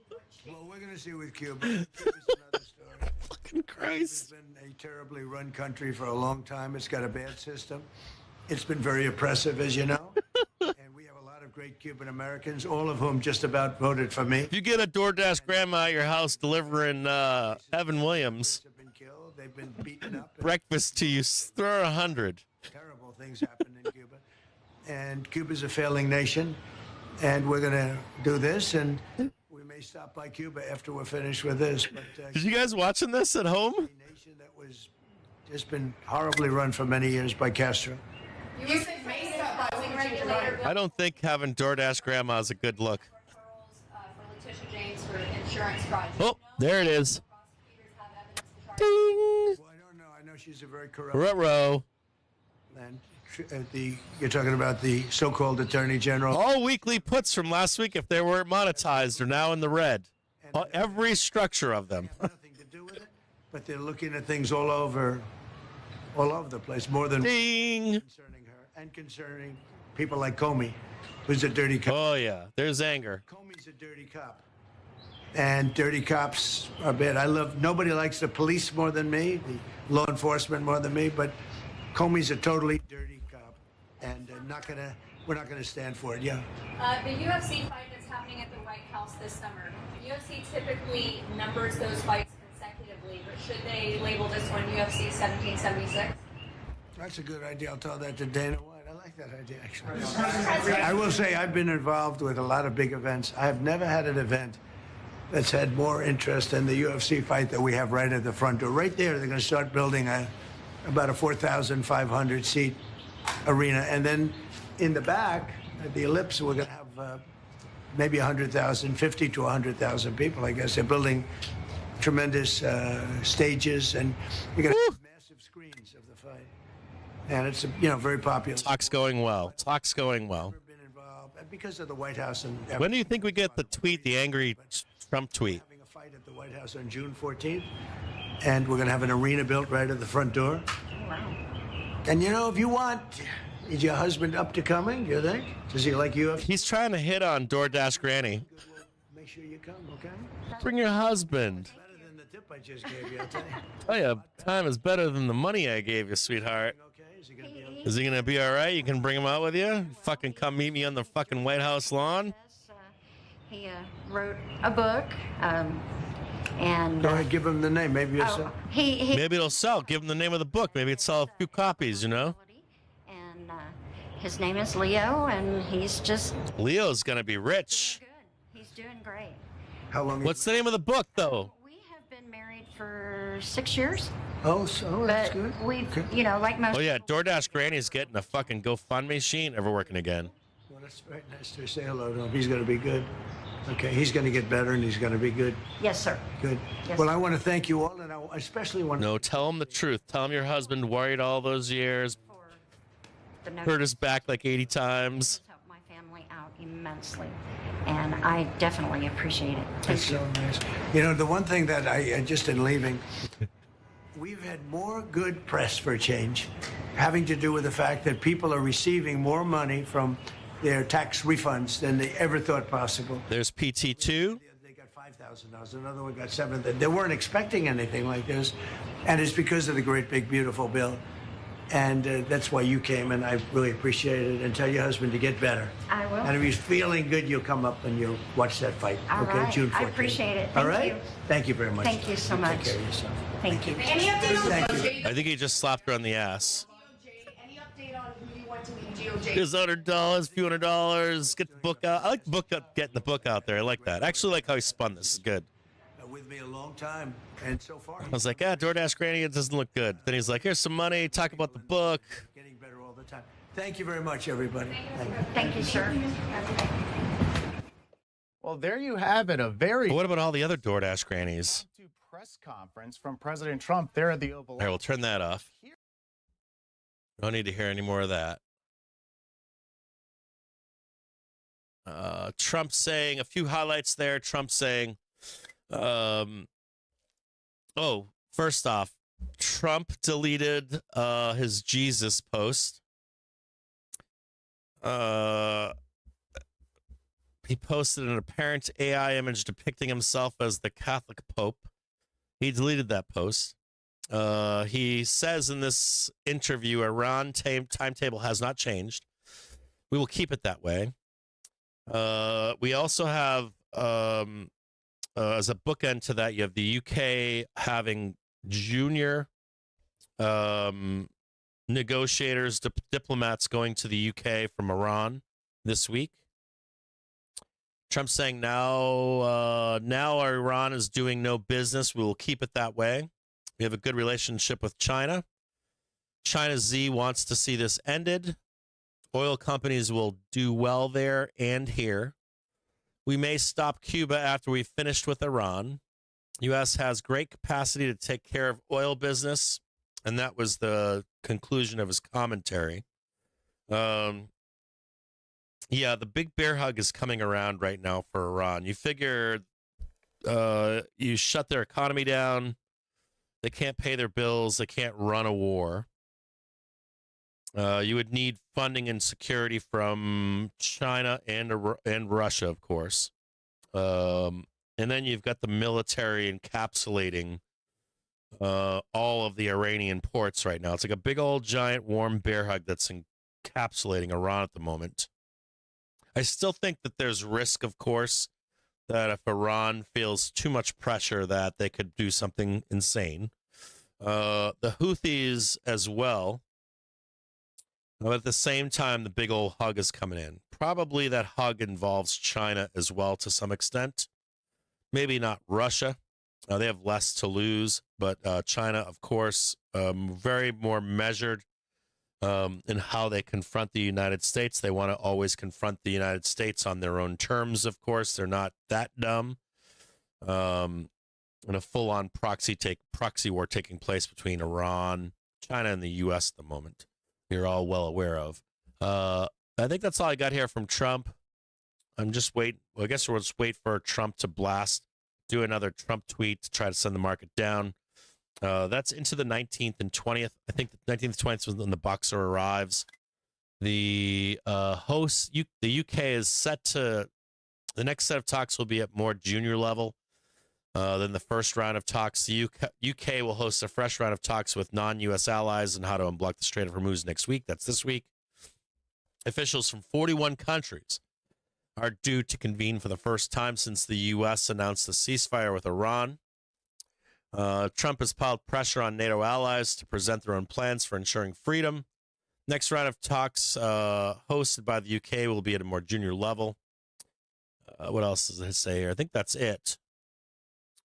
Well, we're going to see with Cuba. Cuba's another story. Fucking It's Christ. been a terribly run country for a long time. It's got a bad system. It's been very oppressive, as you know. And we have a lot of great Cuban Americans, all of whom just about voted for me. If you get a DoorDash grandma at your house delivering Evan Williams Have been killed. They've been beaten up. breakfast to you, throw her 100. Terrible things happen in Cuba. And Cuba's a failing nation. And we're going to do this, and we may stop by Cuba after we're finished with this. But Did you guys watching this at home? a nation that was just been horribly run for many years by Castro. You said may stop by wing regulator I don't think having DoorDash grandma is a good look. for Letitia James for insurance fraud. Oh, there it is. Prosecutors have evidence to charge. Ding. Well, I don't know. I know she's a very corrupt. Ruh-roh. And you're talking about the so-called Attorney General. All weekly puts from last week, if they weren't monetized, are now in the red. Every structure of them. Have nothing to do with it, but they're looking at things all over the place, more than Ding. concerning her and concerning people like Comey, who's a dirty cop. Oh, yeah. There's anger. Comey's a dirty cop, and dirty cops are bad. Nobody likes the police more than me, the law enforcement more than me, but Comey's a totally dirty cop, and we're not gonna stand for it. Yeah. The UFC fight that's happening at the White House this summer. UFC typically numbers those fights consecutively, but should they label this one UFC 1776? That's a good idea. I'll tell that to Dana White. I like that idea, actually. I will say I've been involved with a lot of big events. I have never had an event that's had more interest in the UFC fight that we have right at the front door. Right there, they're going to start building about a 4,500 seat arena. And then in the back, at the Ellipse, we're going to have maybe 100,000, 50 to 100,000 people, I guess. They're building tremendous stages, and you're going to have massive screens of the fight. And it's, very popular. Talk's going well. Talk's going well. Never been involved because of the White House. And When do you think we get the tweet, the angry Trump tweet? having a fight at the White House on June 14th, and we're going to have an arena built right at the front door. Wow. And if you want, is your husband up to coming? Do you think? Does he like UFC? He's trying to hit on DoorDash Granny. Well, make sure you come, okay? Bring your husband. Better than the tip I just gave you, I'll tell you. Tell you, time is better than the money I gave you, sweetheart. Okay, is he going to be okay? Is he gonna be all right? You can bring him out with you. Fucking come meet me on the fucking White House lawn. Yes, he wrote a book, and Go ahead, give him the name. Maybe you'll say. he Maybe it'll sell. Give him the name of the book. Maybe it'll sell a few copies. and his name is Leo, and he's just Leo's gonna be rich. good. He's doing great. How long? What's the name of the book, though? We have been married for 6 years, Oh, so that's but good. we've, Okay. like most. Oh yeah, DoorDash Granny's getting a fucking GoFundMe. She ain't ever working again. Well, that's very nice to say hello to him. He's going to be good. Okay, he's going to get better, and he's going to be good. Yes, sir. Good. Yes. Well, I want to thank you all, and I especially want to No, tell him the truth. Tell him your husband worried all those years, For the hurt his back like 80 times. It's helped my family out immensely, and I definitely appreciate it. Thank That's you. so nice. The one thing that I just in leaving, we've had more good press for a change, having to do with the fact that people are receiving more money from their tax refunds than they ever thought possible. There's PT2. They got $5,000. Another one got $7,000. They weren't expecting anything like this, and it's because of the great big beautiful bill. And that's why you came, and I really appreciate it. And tell your husband to get better. I will. And if he's feeling good, you'll come up and you'll watch that fight. All okay, right. June 14th. I appreciate it. All Thank right. you. Thank you very much. Thank you so Take much. care of yourself. Thank you. Any update on Thank you. DOJ? I think he just slapped her on the ass. Any update on who you want to lead DOJ? Here's $100, few $100. Get the book out. I like getting the book out there. I like that. I actually like how he spun this. It's good. With me a long time, and so far I was like, DoorDash Granny, it doesn't look good. Then he's like, here's some money. Talk about the book. getting better all the time. Thank you very much, everybody. Thank you. Thank you, sir. Well, there you have it. A very But what about all the other DoorDash Grannies? press conference from President Trump there at the Oval All right, we'll turn that off. Don't need to hear any more of that. Trump saying a few highlights there. Trump saying, first off, Trump deleted his Jesus post. He posted an apparent AI image depicting himself as the Catholic Pope. He deleted that post. He says in this interview, Iran timetable has not changed. We will keep it that way. We also have, as a bookend to that, you have the UK having junior negotiators, diplomats going to the UK from Iran this week. Trump saying now Now Iran is doing no business. We will keep it that way. We have a good relationship with China. China Z wants to see this ended. Oil companies will do well there and here. We may stop Cuba after we've finished with Iran. U.S. has great capacity to take care of oil business, and that was the conclusion of his commentary. Yeah, the big bear hug is coming around right now for Iran. You figure you shut their economy down, they can't pay their bills, they can't run a war. You would need funding and security from China and Russia, of course. And then you've got the military encapsulating all of the Iranian ports right now. It's like a big old giant warm bear hug that's encapsulating Iran at the moment. I still think that there's risk, of course, that if Iran feels too much pressure that they could do something insane. The Houthis as well. But at the same time, the big old hug is coming in. Probably that hug involves China as well to some extent. Maybe not Russia. They have less to lose, but China, of course, very more measured in how they confront the United States. They want to always confront the United States on their own terms, of course. They're not that dumb. And a full-on proxy war taking place between Iran, China, and the U.S. at the moment. You're all well aware of. I think that's all I got here from Trump. I'm just waiting. Well, I guess we'll just wait for Trump to do another Trump tweet to try to send the market down. That's into the 19th and 20th. I think the 19th and 20th is when the Boxer arrives. The the UK is set to, the next set of talks will be at more junior level than the first round of talks. The UK will host a fresh round of talks with non-U.S. allies on how to unblock the Strait of Hormuz next week. That's this week. Officials from 41 countries are due to convene for the first time since the U.S. announced the ceasefire with Iran. Trump has piled pressure on NATO allies to present their own plans for ensuring freedom. Next round of talks hosted by the UK will be at a more junior level. What else does it say here? I think that's it.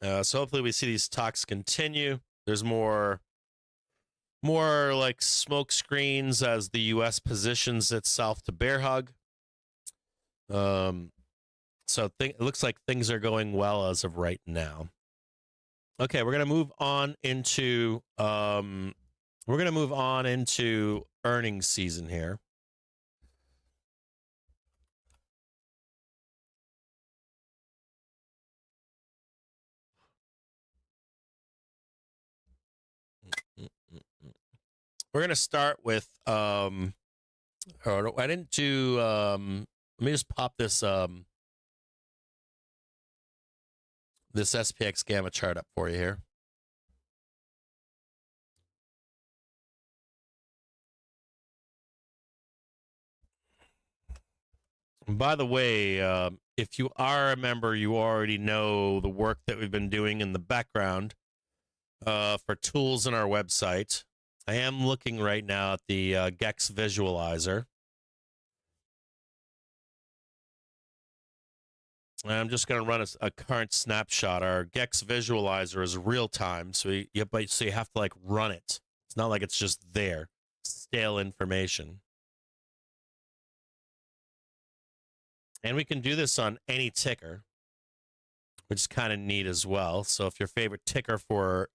So hopefully we see these talks continue. There's more like smoke screens as the U.S. positions itself to bear hug. So it looks like things are going well as of right now. Okay, we're gonna move on into earnings season here. We're gonna start with I didn't do let me just pop this this SPX gamma chart up for you here. And by the way, if you are a member, you already know the work that we've been doing in the background for tools in our website. I am looking right now at the GEX visualizer. I'm just going to run a current snapshot. Our GEX visualizer is real time, so you have to like run it. It's not like it's just there, stale information. And we can do this on any ticker, which is kind of neat as well. So if your favorite ticker for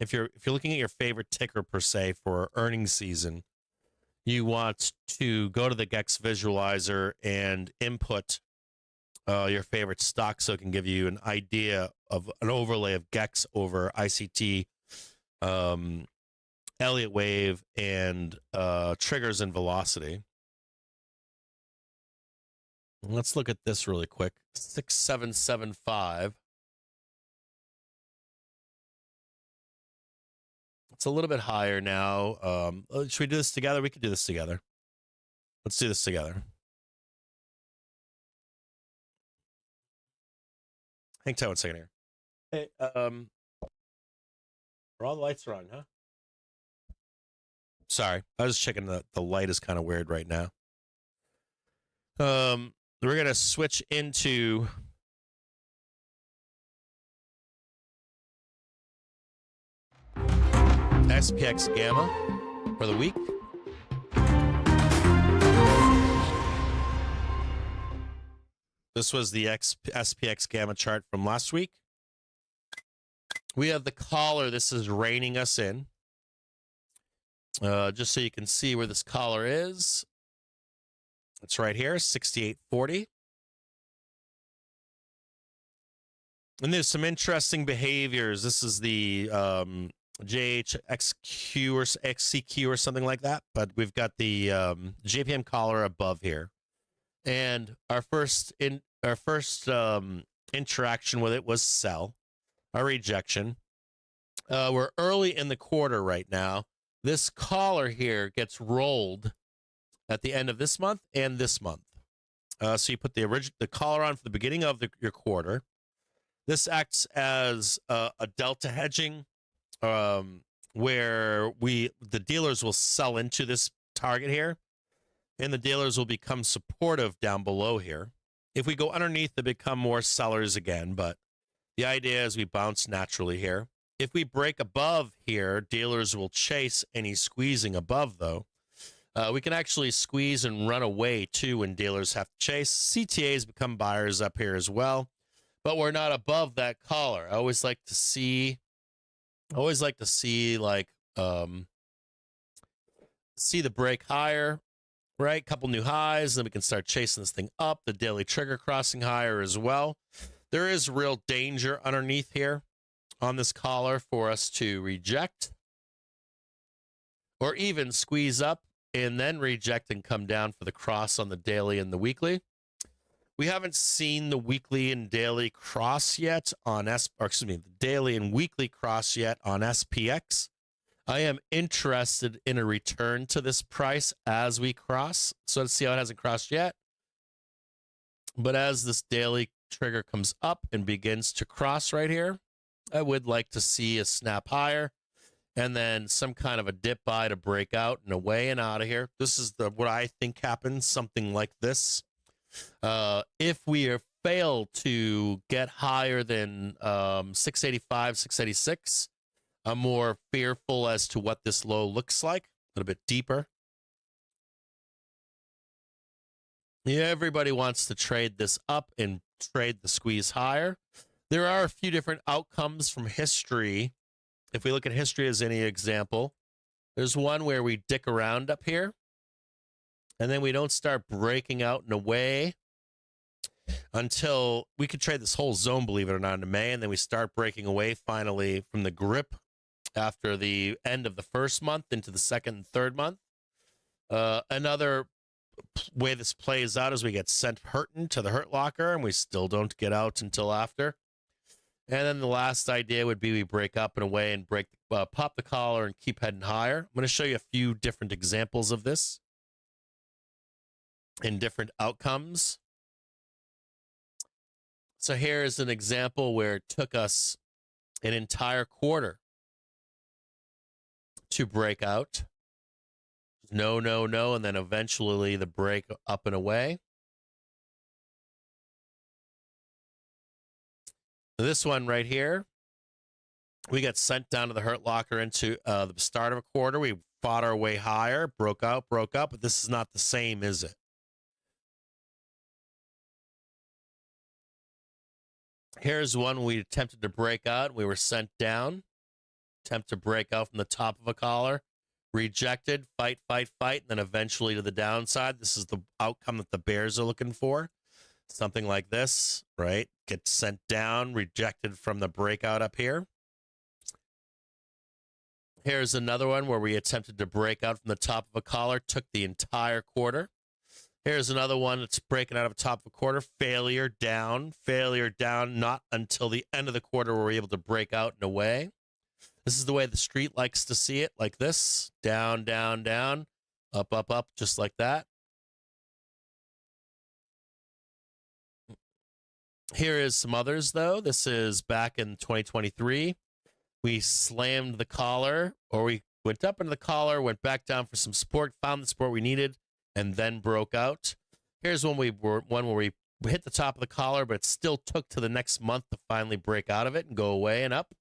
if you're looking at your favorite ticker per se for earnings season, you want to go to the GEX visualizer and input your favorite stock so it can give you an idea of an overlay of GEX over ICT, Elliott wave, and triggers and velocity. Let's look at this really quick. 6775. It's a little bit higher now. Should we do this together? We could do this together. Let's do this together. Hang tight 1 second here. Hey, all the lights are on, huh? Sorry, I was checking the light is kind of weird right now. We're gonna switch into SPX Gamma for the week. This was the SPX Gamma chart from last week. We have the collar. This is reining us in. Just so you can see where this collar is. It's right here, 68.40. And there's some interesting behaviors. This is the JHXQ or XCQ or something like that. But we've got the JPM collar above here. And our first interaction with it was sell, a rejection. We're early in the quarter right now. This collar here gets rolled at the end of this month and this month. So you put the collar on for the beginning of your quarter. This acts as a delta hedging, where the dealers will sell into this target here, and the dealers will become supportive down below here. If we go underneath, they become more sellers again, but the idea is we bounce naturally here. If we break above here, dealers will chase any squeezing above, though. We can actually squeeze and run away, too, when dealers have to chase. CTAs become buyers up here as well, but we're not above that collar. I always like to see, like, see the break higher, right? Couple new highs, then we can start chasing this thing up. The daily trigger crossing higher as well. There is real danger underneath here on this collar for us to reject or even squeeze up and then reject and come down for the cross on the daily and the weekly. We haven't seen the weekly and daily cross yet on the daily and weekly cross yet on SPX. I am interested in a return to this price as we cross. So let's see how it hasn't crossed yet. But as this daily trigger comes up and begins to cross right here, I would like to see a snap higher and then some kind of a dip buy to break out and away and out of here. This is what I think happens, something like this. If we fail to get higher than 685, 686, I'm more fearful as to what this low looks like, a little bit deeper. Yeah, everybody wants to trade this up and trade the squeeze higher. There are a few different outcomes from history. If we look at history as any example, there's one where we dick around up here, and then we don't start breaking out and away until we could trade this whole zone, believe it or not, into May, and then we start breaking away finally from the grip after the end of the first month into the second and third month. Another way this plays out is we get sent hurting to the hurt locker, and we still don't get out until after. And then the last idea would be we break up and away and pop the collar and keep heading higher. I'm going to show you a few different examples of this in different outcomes. So here is an example where it took us an entire quarter to break out. No, no, no, and then eventually the break up and away. This one right here, we got sent down to the hurt locker into the start of a quarter. We fought our way higher, broke out, but this is not the same, is it? Here's one we attempted to break out. We were sent down. Attempt to break out from the top of a collar. Rejected. Fight, fight, fight. And then eventually to the downside. This is the outcome that the bears are looking for. Something like this, right? Get sent down. Rejected from the breakout up here. Here's another one where we attempted to break out from the top of a collar. Took the entire quarter. Here's another one that's breaking out of the top of a quarter. Failure down. Not until the end of the quarter were we able to break out and away. This is the way the street likes to see it, like this. Down, down, down. Up, up, up, just like that. Here is some others, though. This is back in 2023. We slammed the collar, or we went up into the collar, went back down for some support, found the support we needed, and then broke out. Here's one where we hit the top of the collar, but it still took to the next month to finally break out of it and go away and up.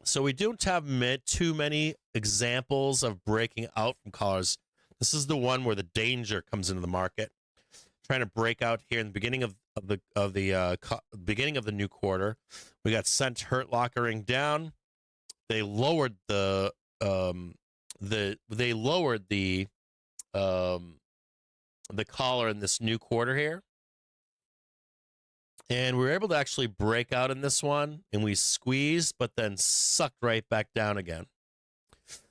So we don't have too many examples of breaking out from collars. This is the one where the danger comes into the market, trying to break out here in the beginning of the beginning of the new quarter. We got sent hurt lockering down. They lowered the collar in this new quarter here. And we were able to actually break out in this one, and we squeezed, but then sucked right back down again.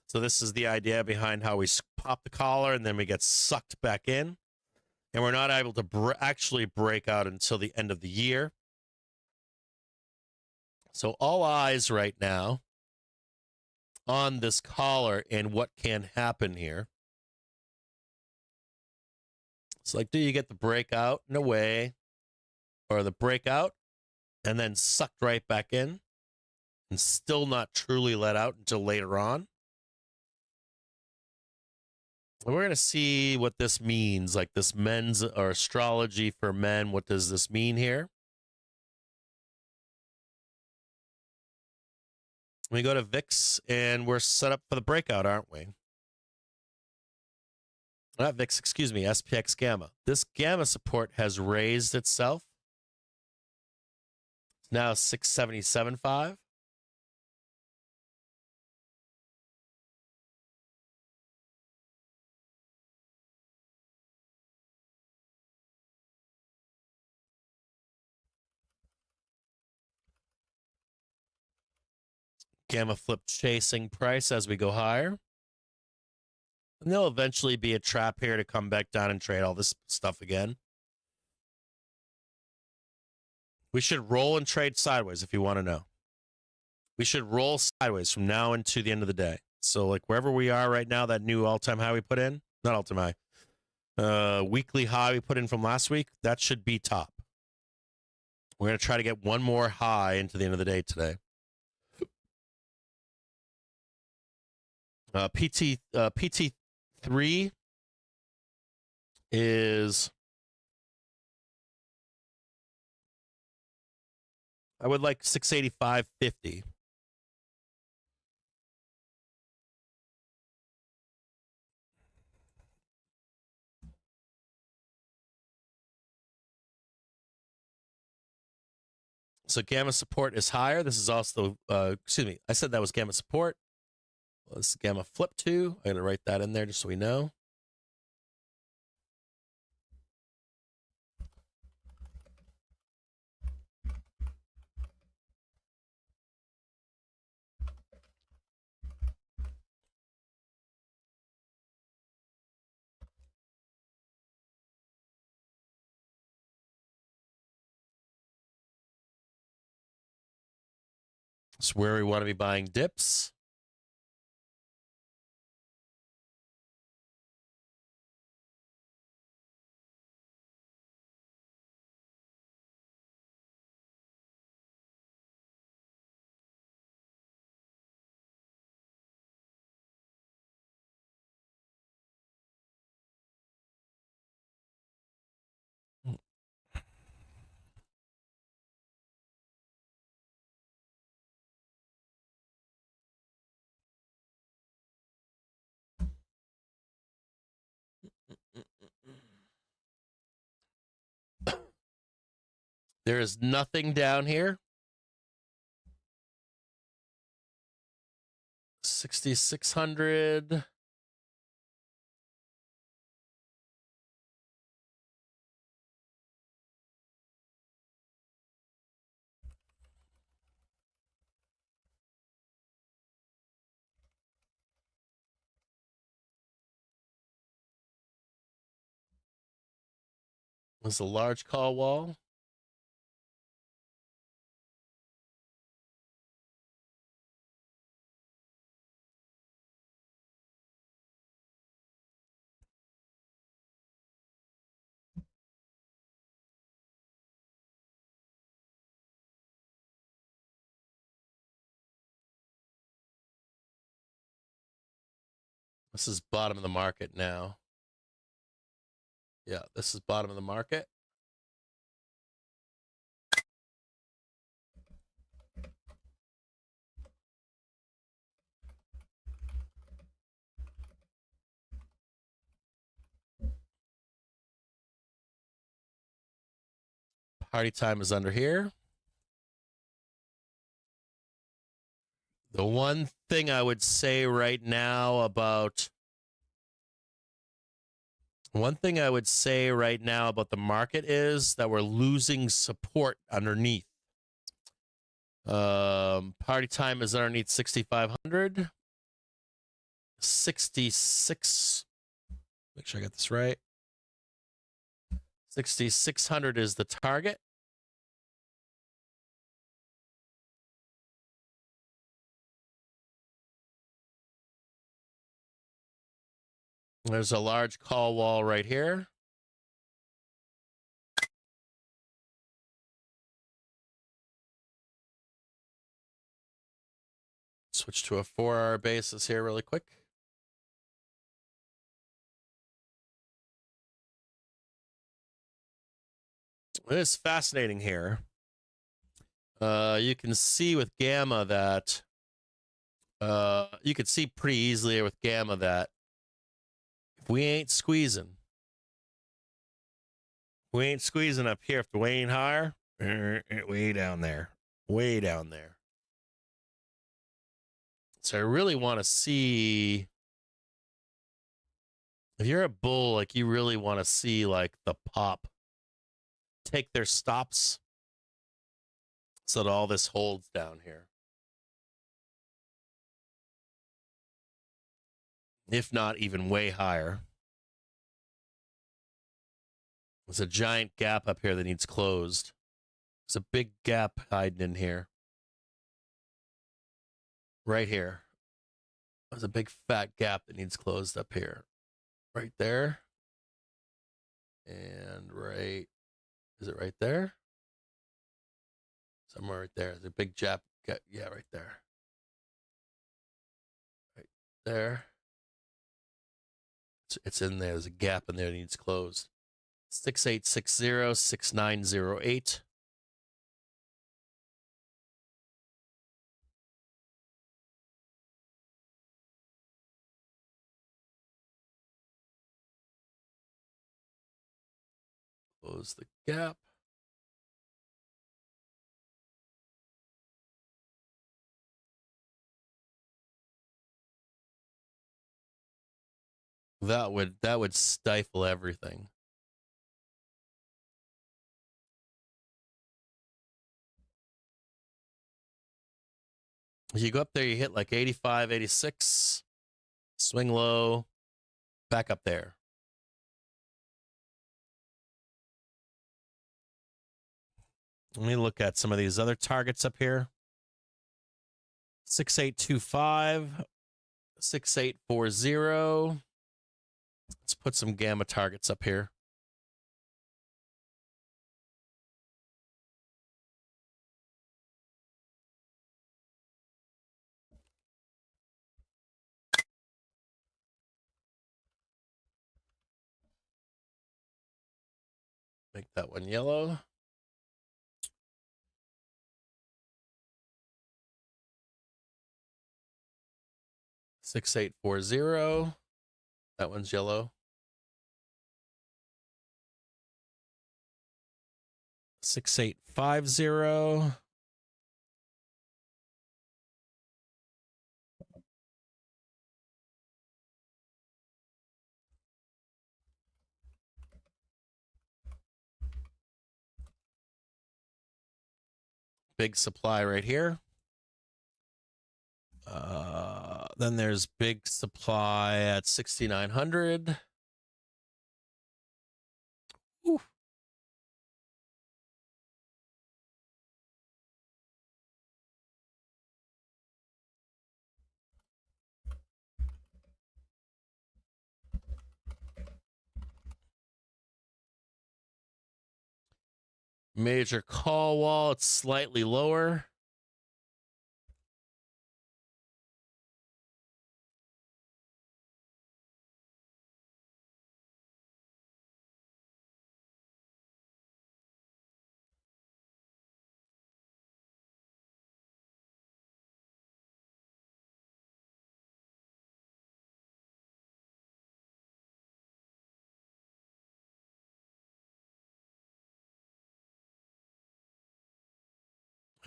So this is the idea behind how we pop the collar, and then we get sucked back in. And we're not able to actually break out until the end of the year. So all eyes right now on this collar and what can happen here. It's like, do you get the breakout in a way, or the breakout and then sucked right back in and still not truly let out until later on? And we're going to see what this means, like this men's or astrology for men. What does this mean here? We go to VIX and we're set up for the breakout, aren't we? Not VIX, excuse me, SPX Gamma. This Gamma support has raised itself. It's now 677.5. Gamma flip chasing price as we go higher. And there'll eventually be a trap here to come back down and trade all this stuff again. We should roll and trade sideways if you want to know. We should roll sideways from now into the end of the day. So like wherever we are right now, that new all-time high we put in, not all-time high, weekly high we put in from last week, that should be top. We're going to try to get one more high into the end of the day today. PT3 is, I would like 685.50. So gamma support is higher. This is also, excuse me, I said that was gamma support. Well, this is gamma flip 2. I'm going to write that in there just so we know. It's where we want to be buying dips. There is nothing down here. 6,600. There's a large call wall. This is bottom of the market now. Yeah, this is bottom of the market. Party time is under here. The one thing I would say right now about the market is that we're losing support underneath. Party time is underneath 6,500. 66. Make sure I got this right. 6,600 is the target. There's a large call wall right here. Switch to a 4-hour basis here really quick. It is fascinating here. You can see with Gamma that you could see pretty easily with Gamma that if we ain't squeezing up here, if the way ain't higher, way down there. So I really want to see, if you're a bull, like you really want to see like the pop take their stops so that all this holds down here. If not even way higher. There's a giant gap up here that needs closed. There's a big gap hiding in here. Right here. There's a big fat gap that needs closed up here. Right there. And right, is it right there? Somewhere right there. There's a big gap. Yeah, right there. Right there. It's in there. There's a gap in there that needs closed. 6860, 6908. Close the gap. That would stifle everything. You go up there, you hit like 85, 86, swing low, back up there. Let me look at some of these other targets up here. 6825, 6840. Let's put some gamma targets up here. Make that one yellow. Six, 6840. That one's yellow. 6850. Big supply right here. Then there's big supply at 6,900. Ooh. Major call wall, it's slightly lower.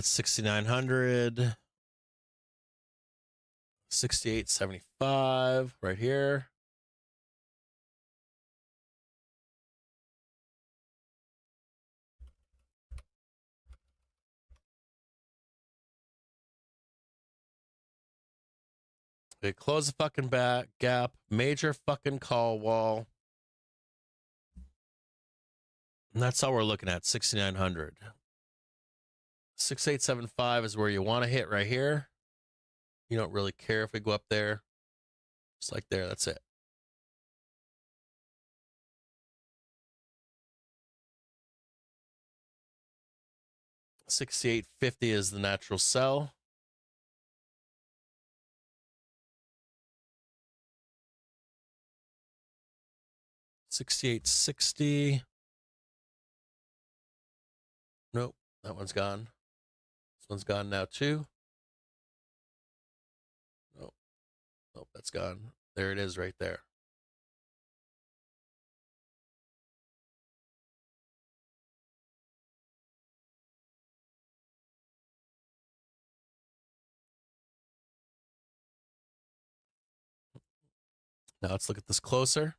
That's 6,900. 68.75 right here. Okay, close the fucking back gap. Major fucking call wall. And that's all we're looking at, 6,900. 6,875 is where you want to hit right here. You don't really care if we go up there. Just like there, that's it. $68.50 is the natural sell. $68.60. Nope, that one's gone. This one's gone now too. Nope, nope, that's gone. There it is right there. Now let's look at this closer.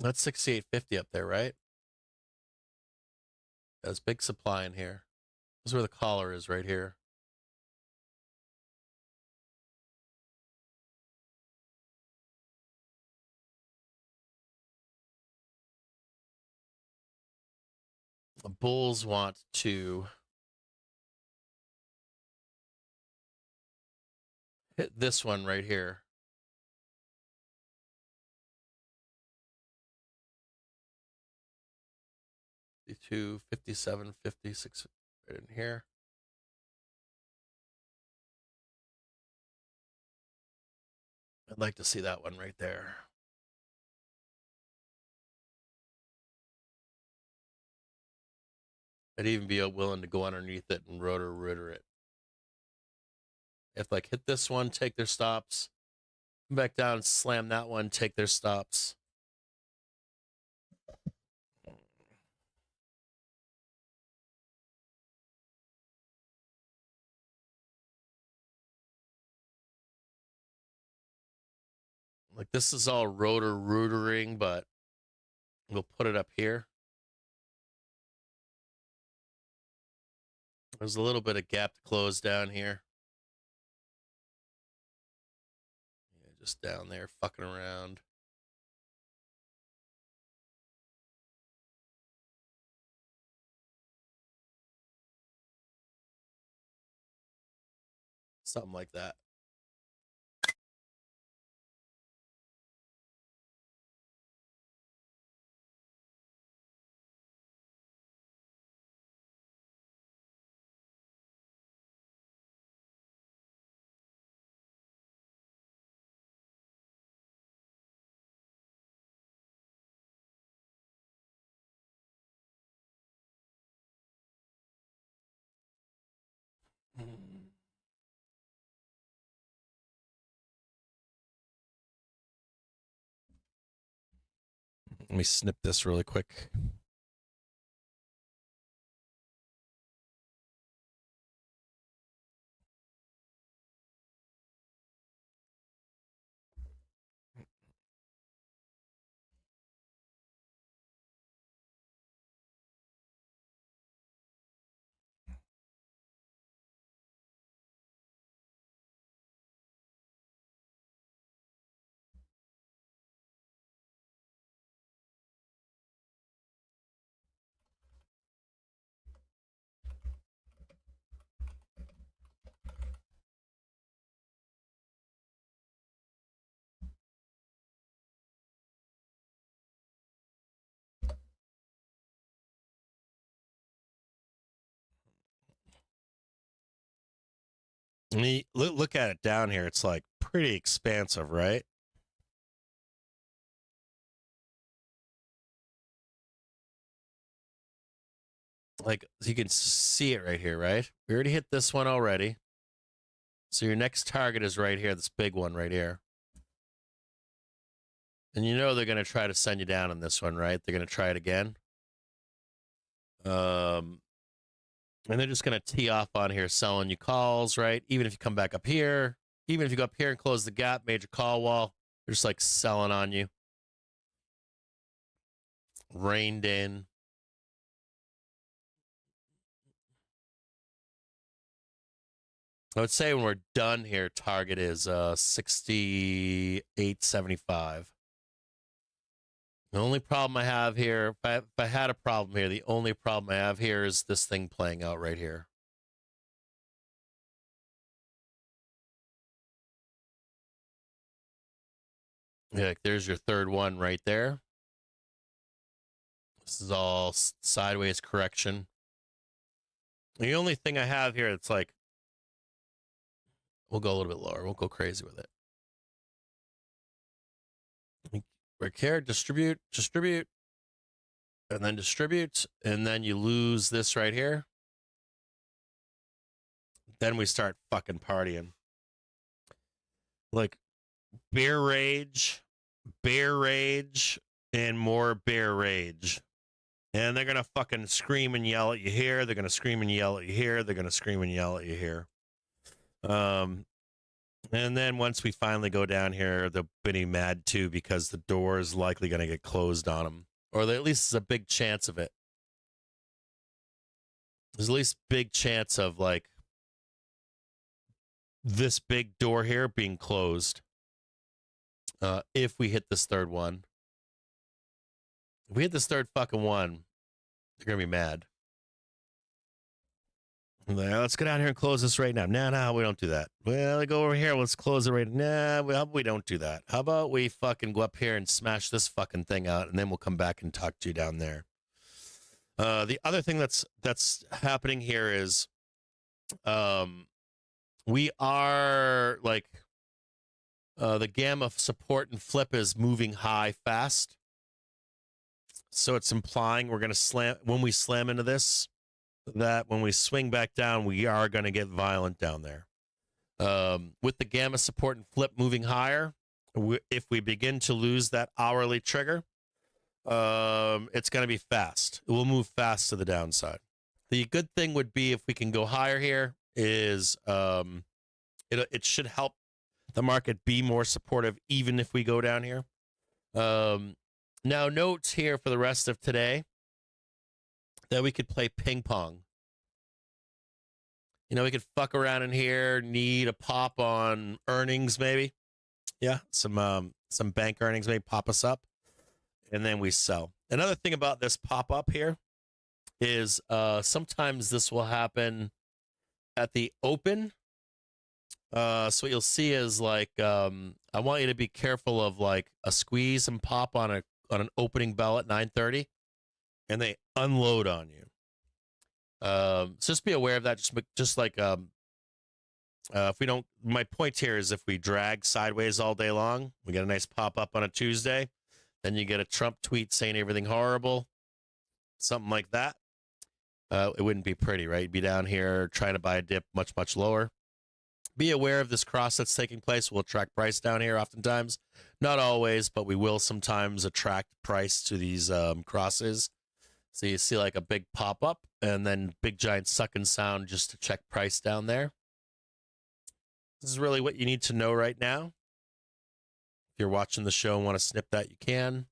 That's 68.50 up there, right? There's big supply in here. This is where the collar is, right here. The bulls want to hit this one right here. 52, 57, 56 right in here. I'd like to see that one right there. I'd even be willing to go underneath it and rotor it. If like hit this one, take their stops. Come back down, slam that one, take their stops. Like this is all rotering, but we'll put it up here. There's a little bit of gap to close down here. Yeah, just down there fucking around. Something like that. Let me snip this really quick. I mean, look at it down here. It's like pretty expansive, right? Like you can see it right here, right? We already hit this one already. So your next target is right here, this big one right here. And you know they're going to try to send you down on this one, right? They're going to try it again. And they're just going to tee off on here, selling you calls, right? Even if you come back up here, even if you go up here and close the gap, major call wall, they're just like selling on you. Reined in. I would say when we're done here, target is 68.75. The only problem I have here, if I had a problem here, the only problem I have here is this thing playing out right here. Yeah, there's your third one right there. This is all sideways correction. The only thing I have here, it's like, we'll go a little bit lower. We'll go crazy with it. Right here, distribute, and then distribute, and then you lose this right here. Then we start fucking partying. Like bear rage, and more bear rage. And they're going to fucking scream and yell at you here. They're going to scream and yell at you here. They're going to scream and yell at you here. And then once we finally go down here, they'll be mad too because the door is likely going to get closed on them. Or at least there's a big chance of it. There's at least big chance of like this big door here being closed. If we hit this third one. If we hit this third fucking one, they're going to be mad. Let's go down here and close this right now. No, we don't do that. Well, go over here. Let's close it right now. Nah, we don't do that. How about we fucking go up here and smash this fucking thing out, and then we'll come back and talk to you down there. The other thing that's happening here is we are like the gamma of support and flip is moving high fast. So it's implying we're going to slam when we slam into this, that when we swing back down, we are going to get violent down there. With the gamma support and flip moving higher, if we begin to lose that hourly trigger, it's going to be fast. It will move fast to the downside. The good thing would be if we can go higher here is it should help the market be more supportive even if we go down here. Now, notes here for the rest of today that we could play ping pong. You know, we could fuck around in here, need a pop on earnings maybe. Yeah, some bank earnings maybe pop us up, and then we sell. Another thing about this pop up here is sometimes this will happen at the open. So what you'll see is like I want you to be careful of like a squeeze and pop on an opening bell at 9:30, and they unload on you. So just be aware of that. Just like if we don't, my point here is if we drag sideways all day long, we get a nice pop up on a Tuesday, then you get a Trump tweet saying everything horrible, something like that. It wouldn't be pretty, right? You'd be down here trying to buy a dip much lower. Be aware of this cross that's taking place. We'll attract price down here oftentimes. Not always, but we will sometimes attract price to these crosses. So you see like a big pop up and then big giant sucking sound just to check price down there. This is really what you need to know right now. If you're watching the show and want to snip that, you can.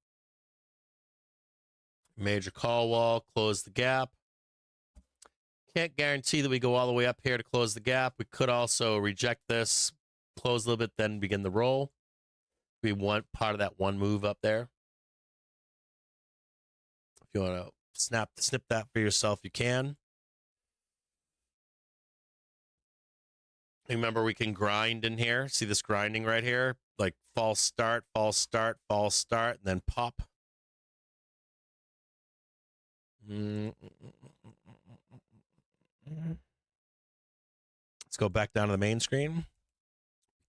Major call wall, close the gap. Can't guarantee that we go all the way up here to close the gap. We could also reject this, close a little bit, then begin the roll. We want part of that one move up there. If you want to snip that for yourself, you can. Remember, we can grind in here. See this grinding right here? Like false start, false start, false start, and then pop. It's go back down to the main screen.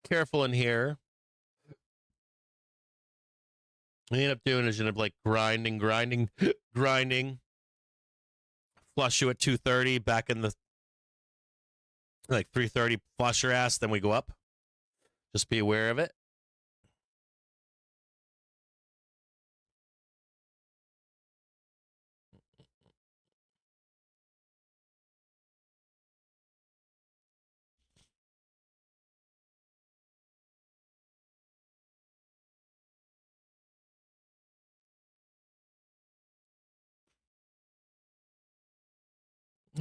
Careful in here. What you end up doing is you end up like grinding, grinding. Flush you at 230, back in the like 330, flush your ass, then we go up. Just be aware of it.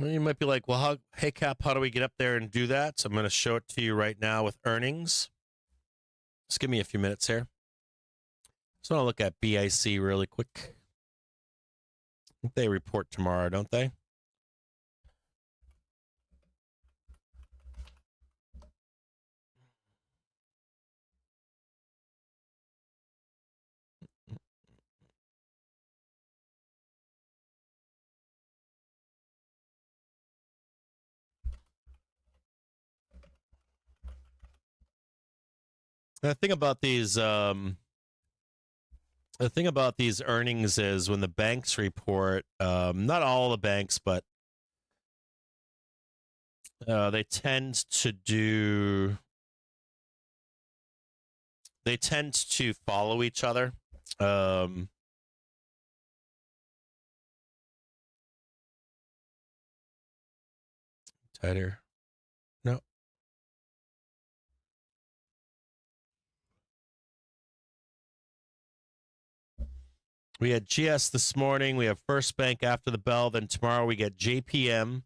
You might be like, well, hey, Cap, how do we get up there and do that? So I'm going to show it to you right now with earnings. Just give me a few minutes here. Just want to look at BIC really quick. I think they report tomorrow, don't they? The thing about these earnings is when the banks report, not all the banks, but they tend to follow each other. Tighter. No. We had GS this morning. We have First Bank after the bell. Then tomorrow we get JPM,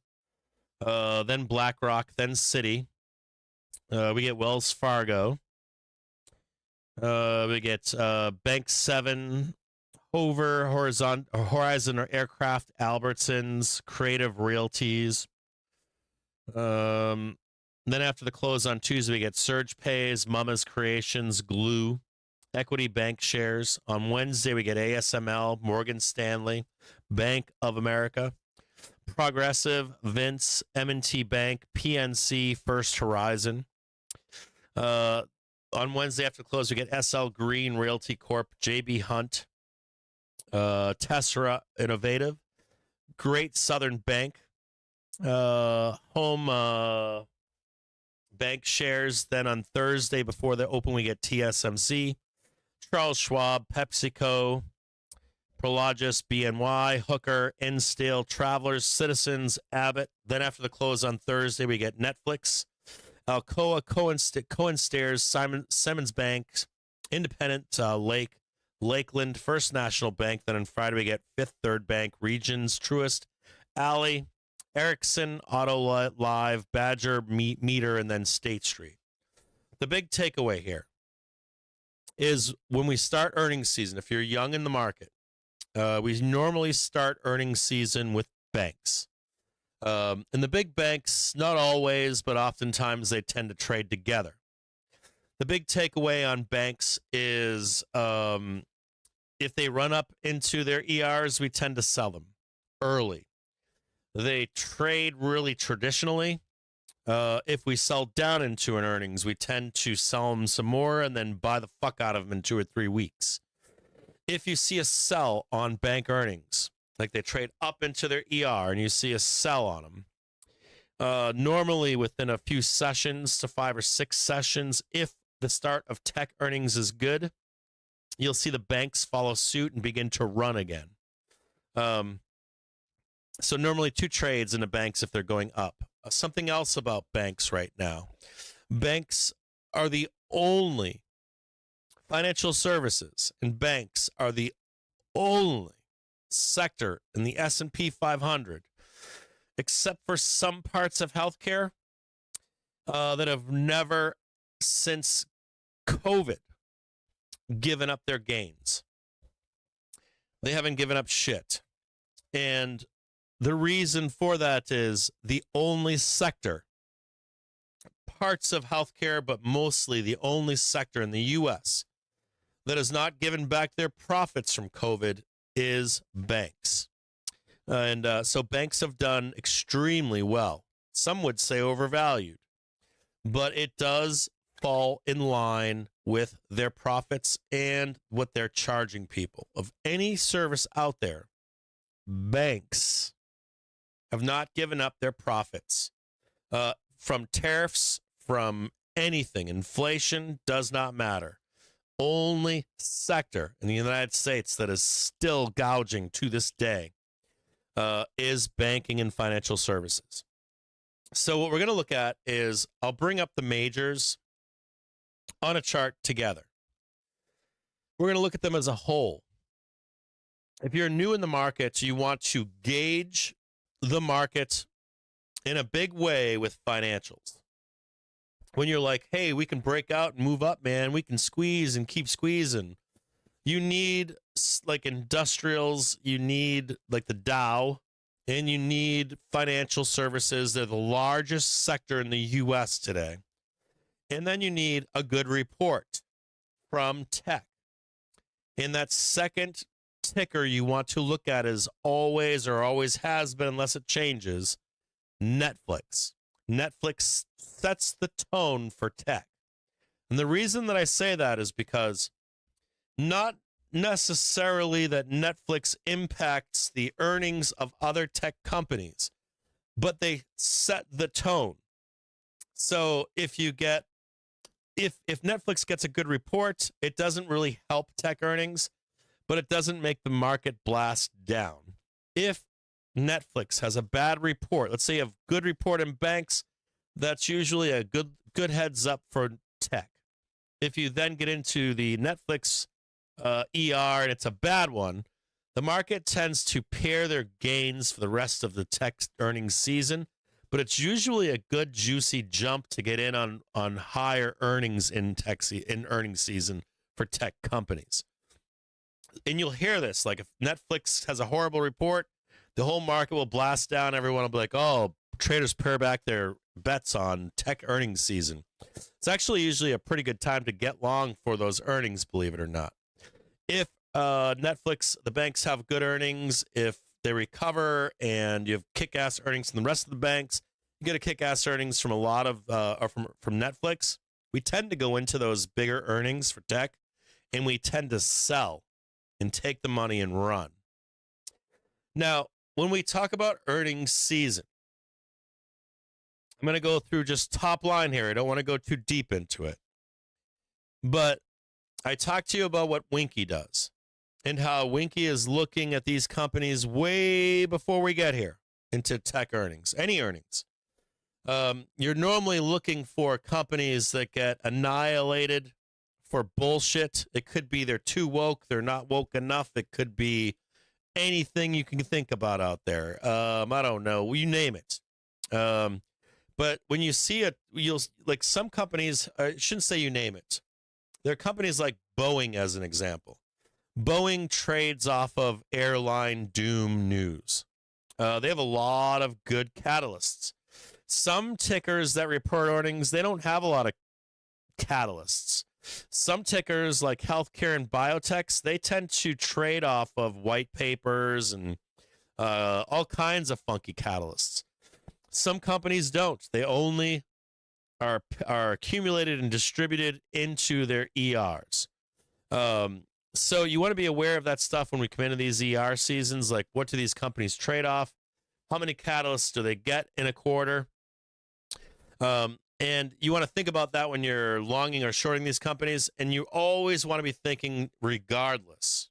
then BlackRock, then Citi. We get Wells Fargo. We get Bank 7, Horizon Aircraft, Albertsons, Creative Realties. Then after the close on Tuesday, we get Surge Pays, Mama's Creations, Glue, Equity Bank Shares. On Wednesday, we get ASML, Morgan Stanley, Bank of America, Progressive, Vince, M&T Bank, PNC, First Horizon. On Wednesday after the close, we get SL Green, Realty Corp, JB Hunt, Tessera Innovative, Great Southern Bank, Home Bank Shares. Then on Thursday before the open, we get TSMC, Charles Schwab, PepsiCo, Prologis, BNY, Hooker, Insteel, Travelers, Citizens, Abbott. Then after the close on Thursday, we get Netflix, Alcoa, Cohen Stairs, Simmons Bank, Independent, Lakeland, First National Bank. Then on Friday, we get Fifth Third Bank, Regions, Truist, Alley, Ericsson, Auto Live, Badger, Meter, and then State Street. The big takeaway here is when we start earnings season, if you're young in the market, we normally start earnings season with banks. And the big banks, not always, but oftentimes they tend to trade together. The big takeaway on banks is if they run up into their ERs, we tend to sell them early. They trade really traditionally. If we sell down into an earnings, we tend to sell them some more and then buy the fuck out of them in 2 or 3 weeks. If you see a sell on bank earnings, like they trade up into their ER and you see a sell on them, normally within a few sessions to 5 or 6 sessions, if the start of tech earnings is good, you'll see the banks follow suit and begin to run again. So normally 2 trades in the banks if they're going up. Something else about banks right now. Banks are the only financial services, and banks are the only sector in the S&P 500, except for some parts of healthcare, that have never since COVID given up their gains. They haven't given up shit. And the reason for that is the only sector, parts of healthcare, but mostly the only sector in the U.S. that has not given back their profits from COVID is banks. So banks have done extremely well. Some would say overvalued. but it does fall in line with their profits and what they're charging people. Of any service out there, banks have not given up their profits from tariffs, from anything. Inflation does not matter. Only sector in the United States that is still gouging to this day is banking and financial services. So what we're going to look at is I'll bring up the majors on a chart together. We're going to look at them as a whole. If you're new in the market, you want to gauge the market in a big way with financials. When you're like, hey, we can break out and move up, man. We can squeeze and keep squeezing. You need like industrials, you need like the Dow, and you need financial services. They're the largest sector in the U.S. today. And then you need a good report from tech. And that second ticker you want to look at is always or always has been, unless it changes, Netflix. Netflix sets the tone for tech. And the reason that I say that is because not necessarily that Netflix impacts the earnings of other tech companies, but they set the tone. So if Netflix gets a good report, it doesn't really help tech earnings, but it doesn't make the market blast down. If Netflix has a bad report, let's say a good report in banks, that's usually a good heads up for tech. If you then get into the Netflix ER and it's a bad one, the market tends to pare their gains for the rest of the tech earnings season, but it's usually a good juicy jump to get in on higher earnings in earnings season for tech companies. And you'll hear this, like if Netflix has a horrible report, the whole market will blast down. Everyone will be like, oh, traders pare back their bets on tech earnings season. It's actually usually a pretty good time to get long for those earnings, believe it or not. If Netflix, the banks have good earnings, if they recover and you have kick-ass earnings from the rest of the banks, you get a kick-ass earnings from a lot of, or from Netflix, we tend to go into those bigger earnings for tech, and we tend to sell and take the money and run. Now, when we talk about earnings season, I'm going to go through just top line here. I don't want to go too deep into it. But I talked to you about what Winky does and how Winky is looking at these companies way before we get here into tech earnings, any earnings. You're normally looking for companies that get annihilated for bullshit. It could be they're too woke, they're not woke enough. It could be anything you can think about out there. I don't know, you name it. But when you see it, you'll like some companies, I shouldn't say you name it. There are companies like Boeing as an example. Boeing trades off of airline doom news. They have a lot of good catalysts. Some tickers that report earnings, they don't have a lot of catalysts. Some tickers like healthcare and biotechs, they tend to trade off of white papers and all kinds of funky catalysts. Some companies don't. They only are accumulated and distributed into their ERs. So you want to be aware of that stuff when we come into these ER seasons. Like, what do these companies trade off? How many catalysts do they get in a quarter? And you want to think about that when you're longing or shorting these companies. And you always want to be thinking, regardless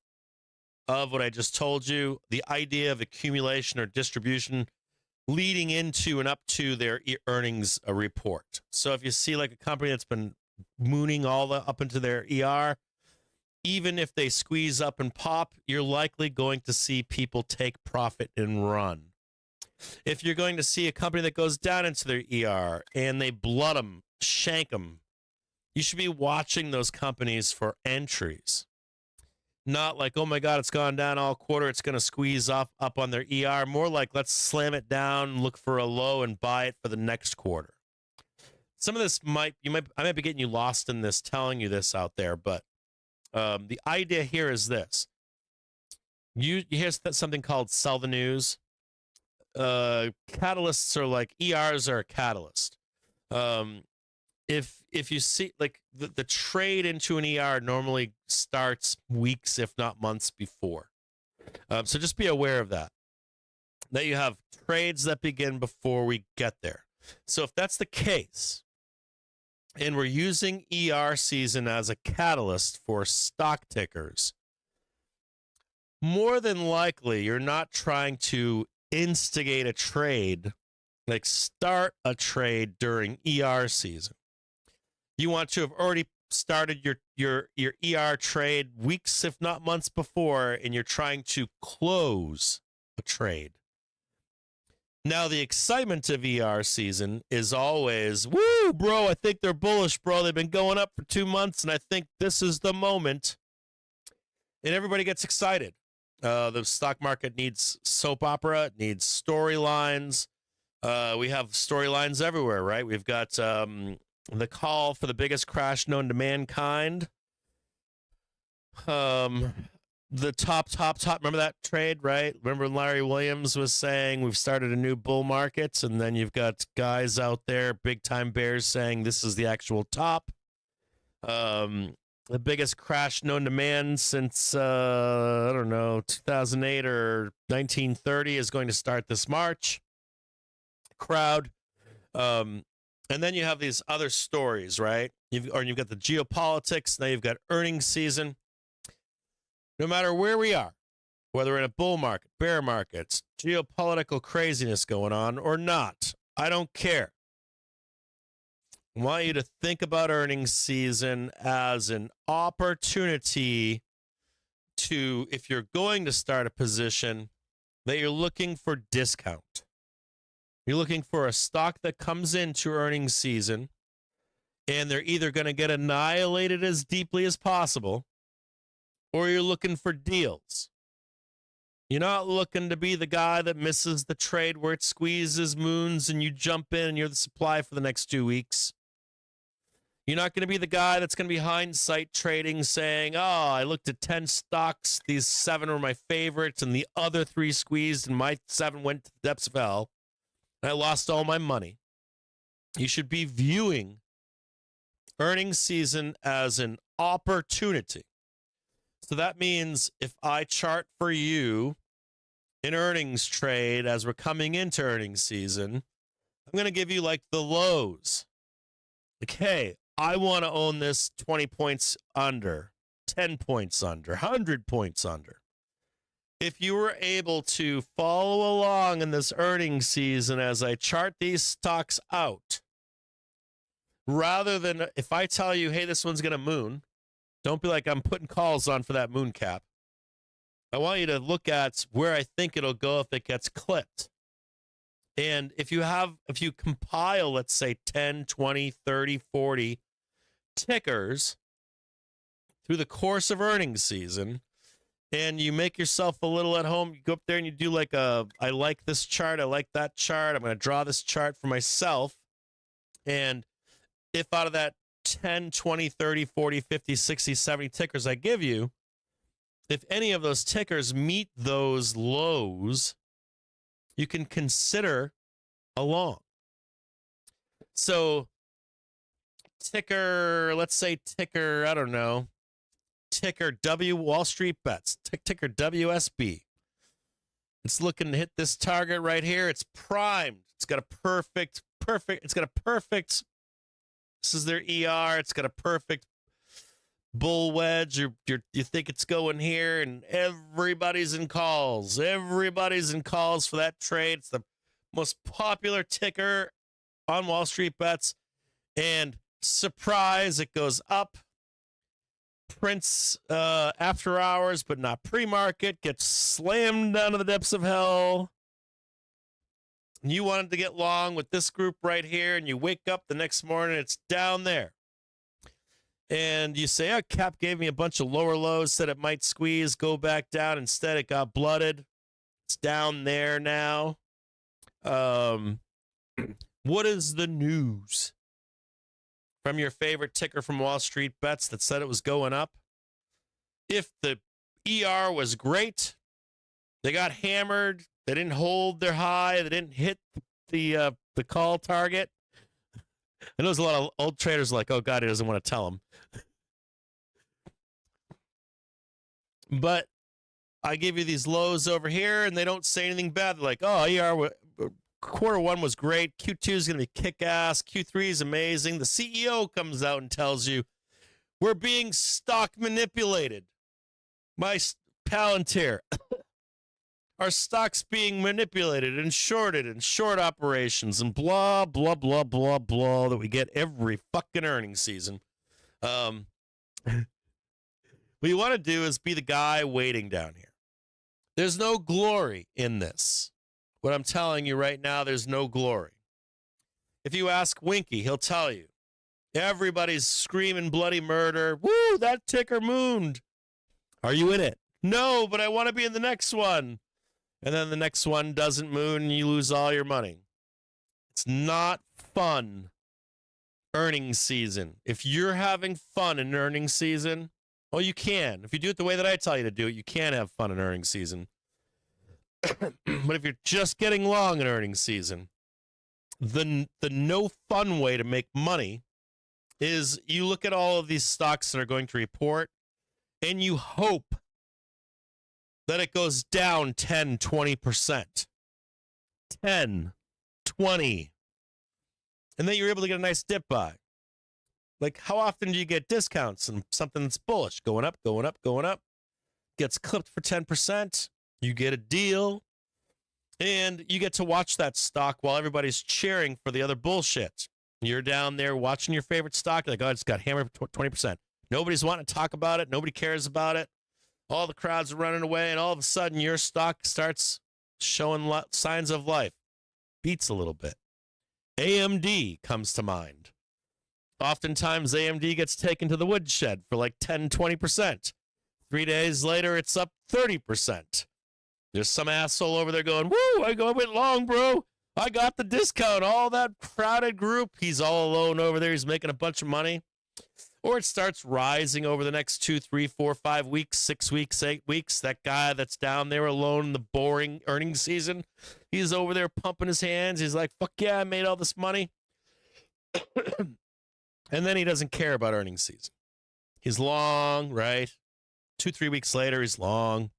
of what I just told you, the idea of accumulation or distribution leading into and up to their earnings report. So if you see like a company that's been mooning all the up into their ER, even if they squeeze up and pop, you're likely going to see people take profit and run. If you're going to see a company that goes down into their ER and they blood them, shank them, you should be watching those companies for entries. Not like, oh my God, it's gone down all quarter, it's going to squeeze up on their ER. More like, let's slam it down, look for a low, and buy it for the next quarter. Some of this I might be getting you lost in this, telling you this out there, but the idea here is this. You hear something called sell the news. Catalysts are like, ERs are a catalyst. if you see like the trade into an ER normally starts weeks, if not months before. So just be aware of that. That you have trades that begin before we get there. So if that's the case, and we're using ER season as a catalyst for stock tickers, more than likely you're not trying to instigate a trade, like start a trade during ER season. You want to have already started your ER trade weeks, if not months before, and you're trying to close a trade. Now, the excitement of ER season is always, woo, bro, I think they're bullish, bro. They've been going up for 2 months, and I think this is the moment. And everybody gets excited. The stock market needs soap opera. It needs storylines. We have storylines everywhere, right? We've got the call for the biggest crash known to mankind. The top. Remember that trade, right? Remember when Larry Williams was saying we've started a new bull market, and then you've got guys out there, big time bears, saying this is the actual top. The biggest crash known to man since I don't know 2008 or 1930 is going to start this March. Crowd. And then you have these other stories, right? You've got the geopolitics. Now you've got earnings season. No matter where we are, whether we're in a bull market, bear markets, geopolitical craziness going on or not, I don't care. I want you to think about earnings season as an opportunity to, if you're going to start a position, that you're looking for discount. You're looking for a stock that comes into earnings season, and they're either going to get annihilated as deeply as possible, or you're looking for deals. You're not looking to be the guy that misses the trade where it squeezes moons and you jump in and you're the supply for the next 2 weeks. You're not going to be the guy that's going to be hindsight trading saying, oh, I looked at 10 stocks. These 7 were my favorites and the other 3 squeezed and my 7 went to the depths of hell. I lost all my money. You should be viewing earnings season as an opportunity. So that means if I chart for you an earnings trade as we're coming into earnings season, I'm going to give you like the lows. Like, hey, I want to own this 20 points under, 10 points under, 100 points under. If you were able to follow along in this earnings season as I chart these stocks out, rather than if I tell you, hey, this one's going to moon, don't be like I'm putting calls on for that moon cap. I want you to look at where I think it'll go if it gets clipped. And if you compile, let's say 10, 20, 30, 40 tickers through the course of earnings season, and you make yourself a little at home, you go up there and you do like I like this chart, I like that chart, I'm going to draw this chart for myself. And if out of that 10, 20, 30, 40, 50, 60, 70 tickers I give you, if any of those tickers meet those lows, you can consider a long. So ticker, let's say ticker, I don't know, ticker W Wall Street Bets, ticker WSB. It's looking to hit this target right here. It's primed. It's got a perfect, this is their ER. It's got a perfect bull wedge. You think it's going here, and everybody's in calls. Everybody's in calls for that trade. It's the most popular ticker on Wall Street Bets. And surprise, it goes up. Prints after hours, but not pre-market. Gets slammed down to the depths of hell. And you wanted to get long with this group right here, and you wake up the next morning, it's down there. And you say, oh, Cap gave me a bunch of lower lows, said it might squeeze, go back down. Instead, it got blooded. It's down there now. What is the news from your favorite ticker from Wall Street Bets that said it was going up? If the ER was great, they got hammered, they didn't hold their high, they didn't hit the call target, I know there's a lot of old traders like, oh God, he doesn't want to tell them. But I give you these lows over here, and they don't say anything bad. They're like, oh, quarter one was great. Q2 is going to be kick-ass. Q3 is amazing. The CEO comes out and tells you, we're being stock manipulated. My Palantir. Our stock's being manipulated and shorted and short operations and blah, blah, blah, blah, blah that we get every fucking earnings season. What you want to do is be the guy waiting down here. There's no glory in this. What I'm telling you right now, there's no glory. If you ask Winky, he'll tell you. Everybody's screaming bloody murder. Woo, that ticker mooned. Are you in it? No, but I want to be in the next one. And then the next one doesn't moon and you lose all your money. It's not fun. Earnings season. If you're having fun in earnings season, well, you can. If you do it the way that I tell you to do it, you can have fun in earnings season. But if you're just getting long in earnings season, the no fun way to make money is you look at all of these stocks that are going to report and you hope that it goes down 10, 20%. 10, 20. And then you're able to get a nice dip buy. Like, how often do you get discounts and something that's bullish? Going up, going up, going up. Gets clipped for 10%. You get a deal. And you get to watch that stock while everybody's cheering for the other bullshit. You're down there watching your favorite stock. You're like, oh, it's got hammered for 20%. Nobody's wanting to talk about it. Nobody cares about it. All the crowds are running away. And all of a sudden, your stock starts showing signs of life. Beats a little bit. AMD comes to mind. Oftentimes, AMD gets taken to the woodshed for like 10, 20%. 3 days later, it's up 30%. There's some asshole over there going, woo, I went long, bro. I got the discount. All that crowded group. He's all alone over there. He's making a bunch of money. Or it starts rising over the next 2, 3, 4, 5 weeks, 6 weeks, 8 weeks. That guy that's down there alone in the boring earnings season, he's over there pumping his hands. He's like, fuck yeah, I made all this money. And then he doesn't care about earnings season. He's long, right? 2, 3 weeks later, he's long,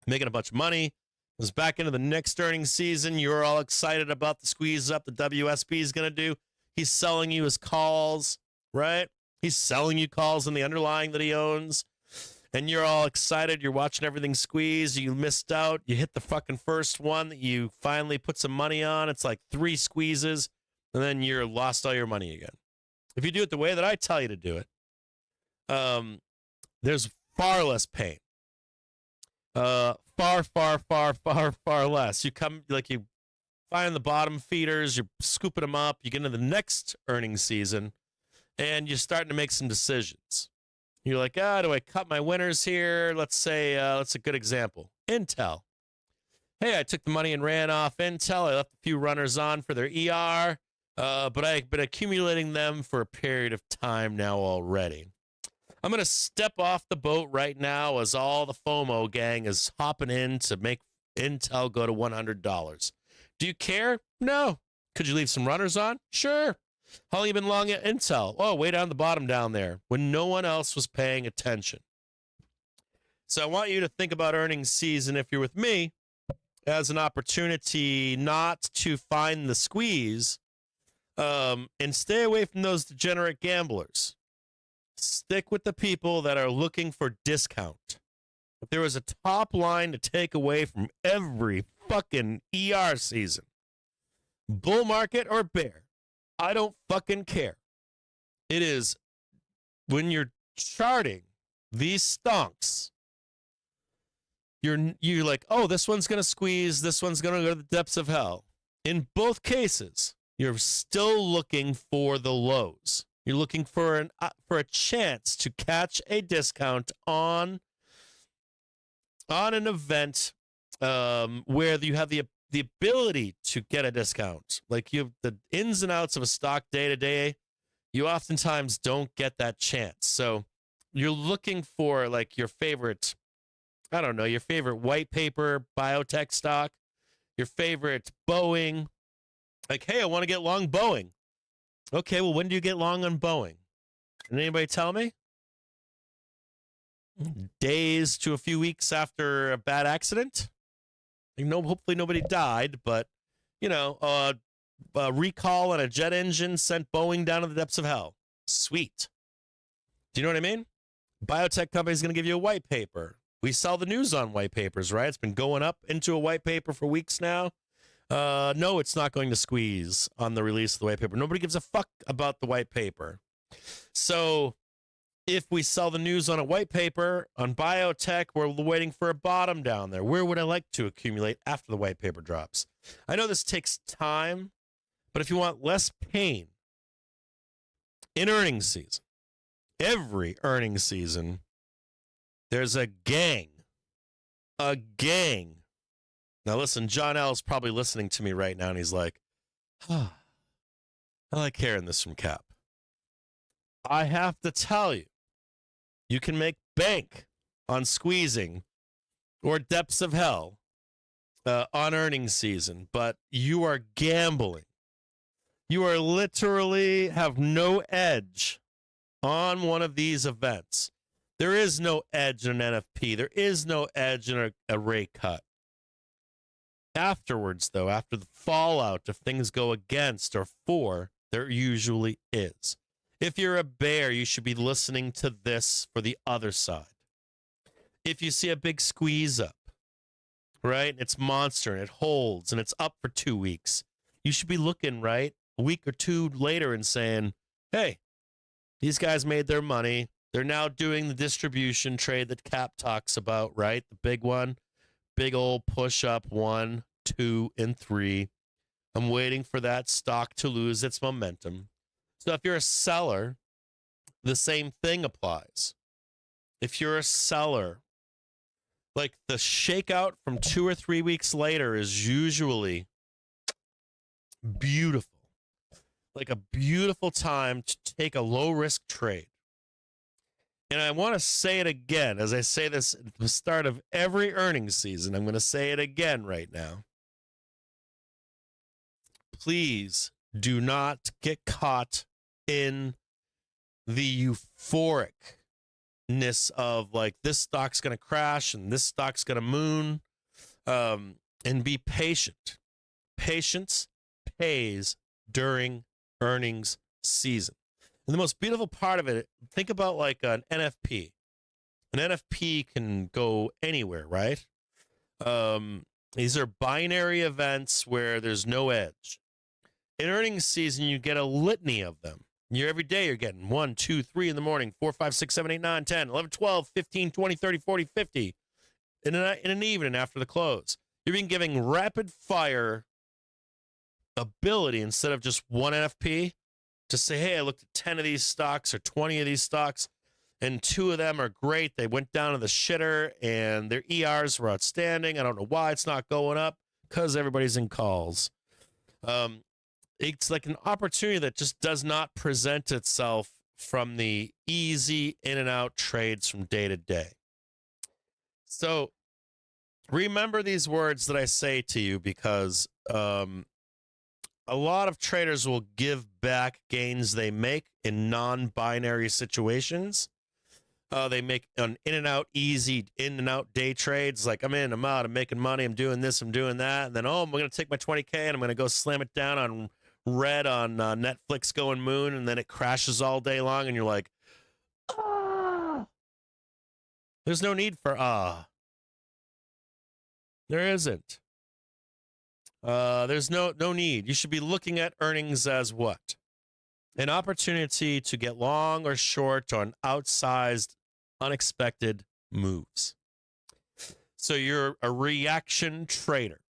making a bunch of money. Goes back into the next earnings season. You're all excited about the squeeze up the WSB is going to do. He's selling you his calls, right? He's selling you calls in the underlying that he owns. And you're all excited. You're watching everything squeeze. You missed out. You hit the fucking first one that you finally put some money on. It's like 3 squeezes. And then you're lost all your money again. If you do it the way that I tell you to do it, there's far less pain. Far less. You come, like, you find the bottom feeders, you're scooping them up, you get into the next earnings season, and you're starting to make some decisions. You're like, do I cut my winners here? Let's say, that's a good example. Intel. Hey, I took the money and ran off Intel. I left a few runners on for their ER, but I've been accumulating them for a period of time now already. I'm going to step off the boat right now as all the FOMO gang is hopping in to make Intel go to $100. Do you care? No. Could you leave some runners on? Sure. How long have you been long at Intel? Oh, way down the bottom down there when no one else was paying attention. So I want you to think about earnings season, if you're with me, as an opportunity not to find the squeeze and stay away from those degenerate gamblers. Stick with the people that are looking for discount. If there was a top line to take away from every fucking ER season, bull market or bear, I don't fucking care. It is when you're charting these stonks, you're like, oh, this one's going to squeeze, this one's going to go to the depths of hell. In both cases, you're still looking for the lows. You're looking for a chance to catch a discount on an event where you have the ability to get a discount. Like, you have the ins and outs of a stock day to day. You oftentimes don't get that chance. So you're looking for, like, your favorite, I don't know, your favorite white paper biotech stock, your favorite Boeing. Like, hey, I want to get long Boeing. Okay, well, when do you get long on Boeing? Can anybody tell me? Days to a few weeks after a bad accident? Hopefully nobody died, but, a recall on a jet engine sent Boeing down to the depths of hell. Sweet. Do you know what I mean? Biotech company's going to give you a white paper. We sell the news on white papers, right? It's been going up into a white paper for weeks now. No, it's not going to squeeze on the release of the white paper. Nobody gives a fuck about the white paper. So if we sell the news on a white paper on biotech, we're waiting for a bottom down there. Where would I like to accumulate after the white paper drops? I know this takes time, but if you want less pain in earnings season, every earnings season, there's a gang. A gang. Now listen, John L's probably listening to me right now, and he's like, I like hearing this from Cap. I have to tell you, you can make bank on squeezing or depths of hell on earnings season, but you are gambling. You are literally have no edge on one of these events. There is no edge in an NFP. There is no edge in a rate cut. Afterwards, though, after the fallout, if things go against or for, there usually is. If you're a bear, you should be listening to this for the other side. If you see a big squeeze up, right, it's monster and it holds and it's up for 2 weeks, you should be looking, right, a week or two later and saying, hey, these guys made their money. They're now doing the distribution trade that Cap talks about, right? The big one, big old push up 1, 2, and 3. I'm waiting for that stock to lose its momentum. So if you're a seller, the same thing applies. If you're a seller, like the shakeout from 2 or 3 weeks later is usually beautiful. Like a beautiful time to take a low risk trade. And I want to say it again, as I say this at the start of every earnings season. I'm going to say it again right now. Please do not get caught in the euphoricness of like this stock's going to crash and this stock's going to moon, and be patient. Patience pays during earnings season. And the most beautiful part of it, think about like an NFP. An NFP can go anywhere, right? These are binary events where there's no edge. In earnings season, you get a litany of them. Every day you're getting 1, 2, 3 in the morning, 4, 5, 6, 7, 8, 9, 10, 11, 12, 15, 20, 30, 40, 50 in an evening after the close. You're being given rapid fire ability instead of just one NFP to say, hey, I looked at 10 of these stocks or 20 of these stocks, and 2 of them are great. They went down to the shitter, and their ERs were outstanding. I don't know why it's not going up, because everybody's in calls. It's like an opportunity that just does not present itself from the easy in and out trades from day to day. So remember these words that I say to you, because a lot of traders will give back gains they make in non-binary situations. They make an in and out, easy in and out day trades. Like I'm in, I'm out, I'm making money, I'm doing this, I'm doing that. And then, I'm going to take my 20K and I'm going to go slam it down on red on Netflix going moon. And then it crashes all day long. And you're like, there's no need for There isn't. There's no need. You should be looking at earnings as what? An opportunity to get long or short on outsized, unexpected moves. So you're a reaction trader.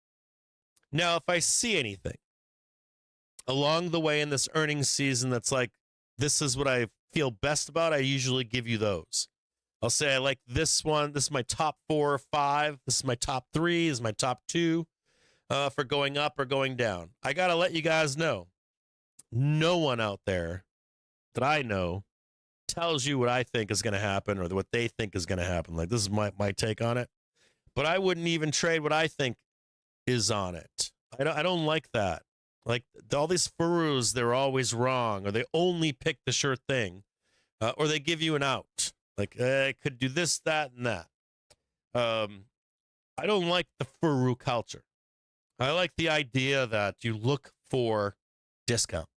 Now, if I see anything along the way in this earnings season that's like, this is what I feel best about, I usually give you those. I'll say I like this one. This is my top 4 or 5. This is my top 3. This is my top 2. For going up or going down. I got to let you guys know, no one out there that I know tells you what I think is going to happen or what they think is going to happen. Like, this is my take on it. But I wouldn't even trade what I think is on it. I don't like that. Like all these furrows, they're always wrong, or they only pick the sure thing, or they give you an out. Like, I could do this, that, and that. I don't like the furrow culture. I like the idea that you look for discount.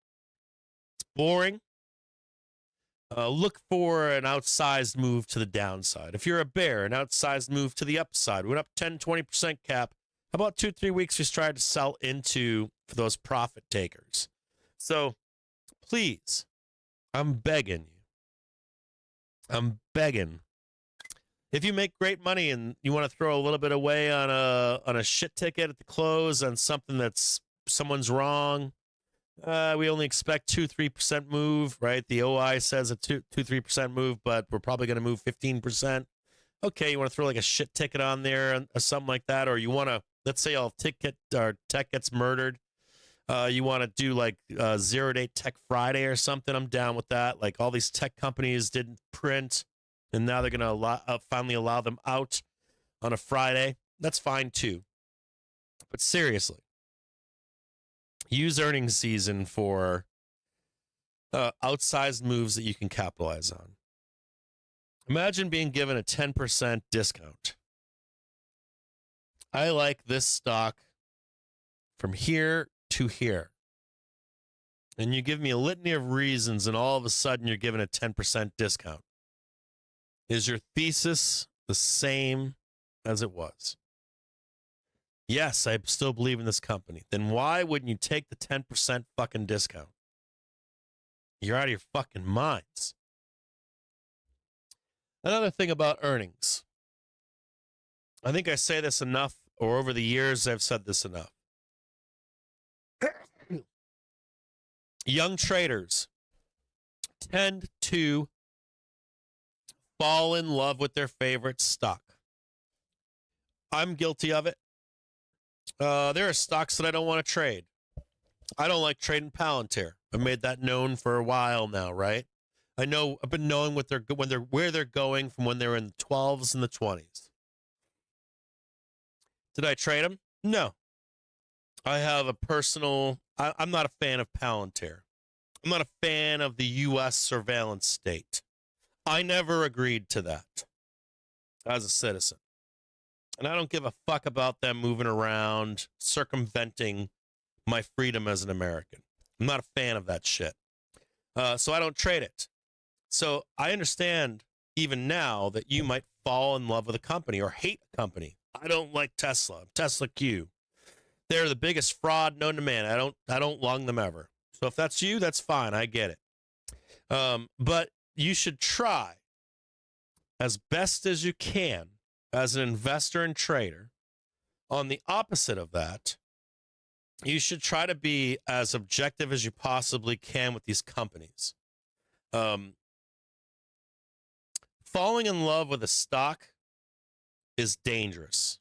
It's boring. Look for an outsized move to the downside. If you're a bear, an outsized move to the upside. We went up 10, 20% cap. How about 2-3 weeks we tried to sell into for those profit takers? So please, I'm begging you. I'm begging. If you make great money and you want to throw a little bit away on a shit ticket at the close on something that's someone's wrong, we only expect 2-3% move, right? The OI says a 2-3% move, but we're probably going to move 15%. Okay, you want to throw like a shit ticket on there or something like that, or you want to, let's say all ticket or tech gets murdered. You want to do like 0-day Tech Friday or something. I'm down with that. Like all these tech companies didn't print, and now they're going to finally allow them out on a Friday. That's fine too. But seriously, use earnings season for outsized moves that you can capitalize on. Imagine being given a 10% discount. I like this stock from here to here. And you give me a litany of reasons, and all of a sudden you're given a 10% discount. Is your thesis the same as it was? Yes, I still believe in this company. Then why wouldn't you take the 10% fucking discount? You're out of your fucking minds. Another thing about earnings. I think I say this enough, or over the years I've said this enough. Young traders tend to fall in love with their favorite stock. I'm guilty of it. There are stocks that I don't want to trade. I don't like trading Palantir. I've made that known for a while now, right? I've been knowing where they're going from when they're in the 12s and the 20s. Did I trade them? No. I have a personal. I'm not a fan of Palantir. I'm not a fan of the U.S. surveillance state. I never agreed to that as a citizen. And I don't give a fuck about them moving around, circumventing my freedom as an American. I'm not a fan of that shit. So I don't trade it. So I understand even now that you might fall in love with a company or hate a company. I don't like Tesla. Tesla Q. They're the biggest fraud known to man. I don't lung them ever. So if that's you, that's fine. I get it. But you should try as best as you can as an investor and trader. On the opposite of that, you should try to be as objective as you possibly can with these companies. Falling in love with a stock is dangerous.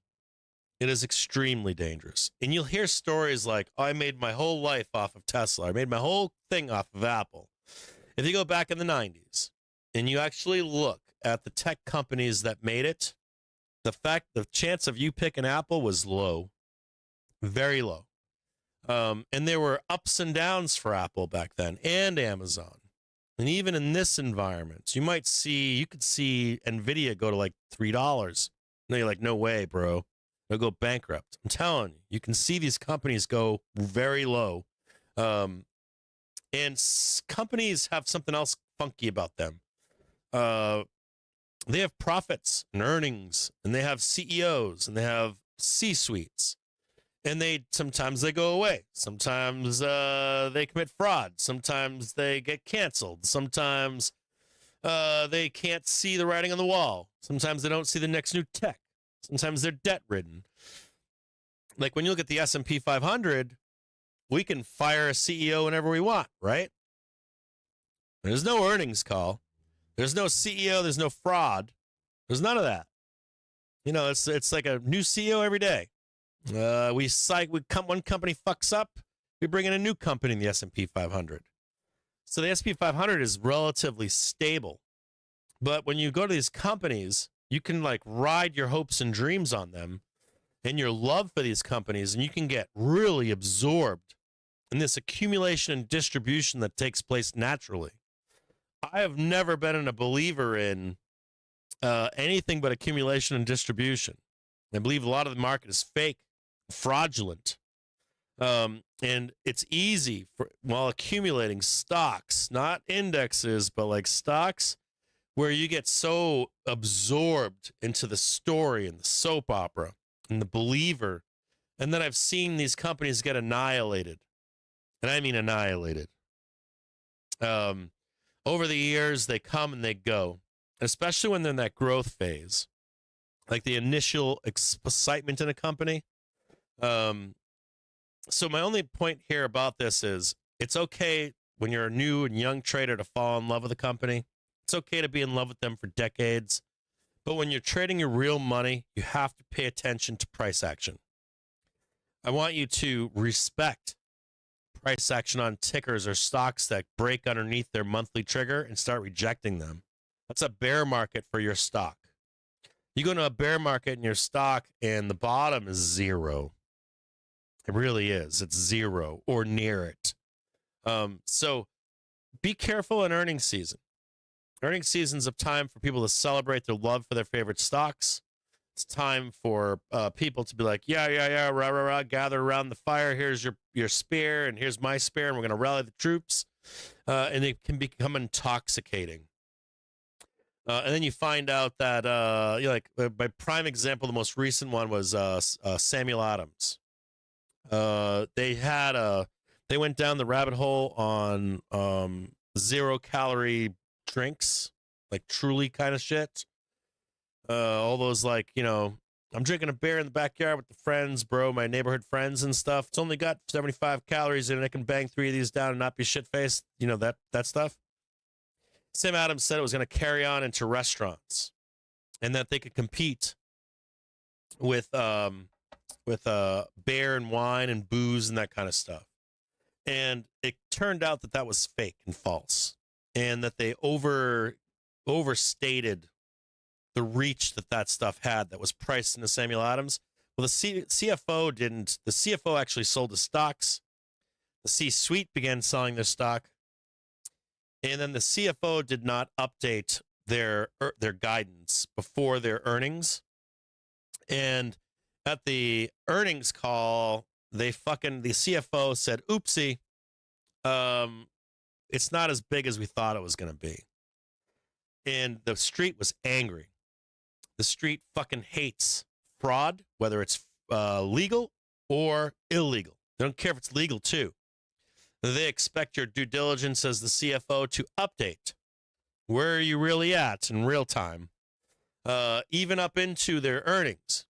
It is extremely dangerous. And you'll hear stories like, oh, I made my whole life off of Tesla. I made my whole thing off of Apple. If you go back in the 90s and you actually look at the tech companies that made it, the chance of you picking Apple was low, very low. And there were ups and downs for Apple back then and Amazon. And even in this environment, you could see NVIDIA go to like $3. No, you're like, no way, bro. They'll go bankrupt. I'm telling you, you can see these companies go very low. And companies have something else funky about them. They have profits and earnings, and they have CEOs, and they have C-suites. And sometimes they go away. Sometimes they commit fraud. Sometimes they get canceled. Sometimes they can't see the writing on the wall. Sometimes they don't see the next new tech. Sometimes they're debt-ridden. Like when you look at the S&P 500, we can fire a CEO whenever we want, right? There's no earnings call. There's no CEO. There's no fraud. There's none of that. You know, it's like a new CEO every day. One company fucks up, we bring in a new company in the S&P 500. So the S&P 500 is relatively stable. But when you go to these companies, you can like ride your hopes and dreams on them and your love for these companies, and you can get really absorbed and this accumulation and distribution that takes place naturally. I have never been a believer in anything but accumulation and distribution. I believe a lot of the market is fake, fraudulent. And it's easy while accumulating stocks, not indexes, but like stocks, where you get so absorbed into the story and the soap opera and the believer. And then I've seen these companies get annihilated. And I mean annihilated. Over the years, they come and they go, especially when they're in that growth phase, like the initial excitement in a company. So my only point here about this is it's okay when you're a new and young trader to fall in love with a company. It's okay to be in love with them for decades. But when you're trading your real money, you have to pay attention to price action. I want you to respect price action on tickers or stocks that break underneath their monthly trigger and start rejecting them. That's a bear market for your stock. You go into a bear market in your stock and the bottom is zero. It really is. It's zero or near it. So be careful in earnings season. Earnings season's a time for people to celebrate their love for their favorite stocks. It's time for people to be like, yeah, rah, rah, rah, gather around the fire. Here's your spear, and here's my spear, and we're going to rally the troops. And it can become intoxicating. And then you find out that, my prime example, the most recent one was Samuel Adams. They went down the rabbit hole on 0-calorie drinks, like Truly kind of shit. All those I'm drinking a beer in the backyard with the friends, bro, my neighborhood friends and stuff. It's only got 75 calories in it. I can bang 3 of these down and not be shit-faced. That stuff. Sam Adams said it was going to carry on into restaurants and that they could compete with beer and wine and booze and that kind of stuff. And it turned out that was fake and false, and that they overstated the reach that stuff had that was priced into Samuel Adams. Well, the CFO didn't. The CFO actually sold his stocks. The C-suite began selling their stock. And then the CFO did not update their guidance before their earnings. And at the earnings call, the CFO said, oopsie, it's not as big as we thought it was going to be. And the street was angry. The street fucking hates fraud, whether it's legal or illegal. They don't care if it's legal too. They expect your due diligence as the CFO to update. Where are you really at in real time? Even up into their earnings.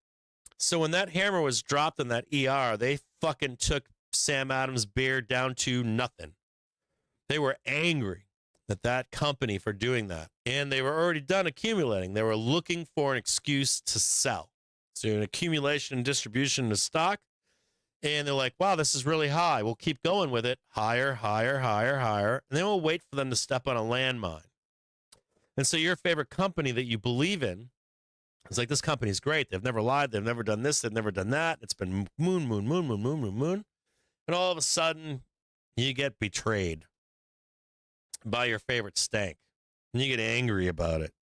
So when that hammer was dropped in that ER, they fucking took Sam Adams' beer down to nothing. They were angry at that company for doing that. And they were already done accumulating. They were looking for an excuse to sell. So an accumulation and distribution of stock. And they're like, wow, this is really high. We'll keep going with it. Higher, higher, higher, higher. And then we'll wait for them to step on a landmine. And so your favorite company that you believe in, it's like, this company's great. They've never lied. They've never done this. They've never done that. It's been moon, moon, moon, moon, moon, moon, moon. And all of a sudden, you get betrayed by your favorite stank. And you get angry about it.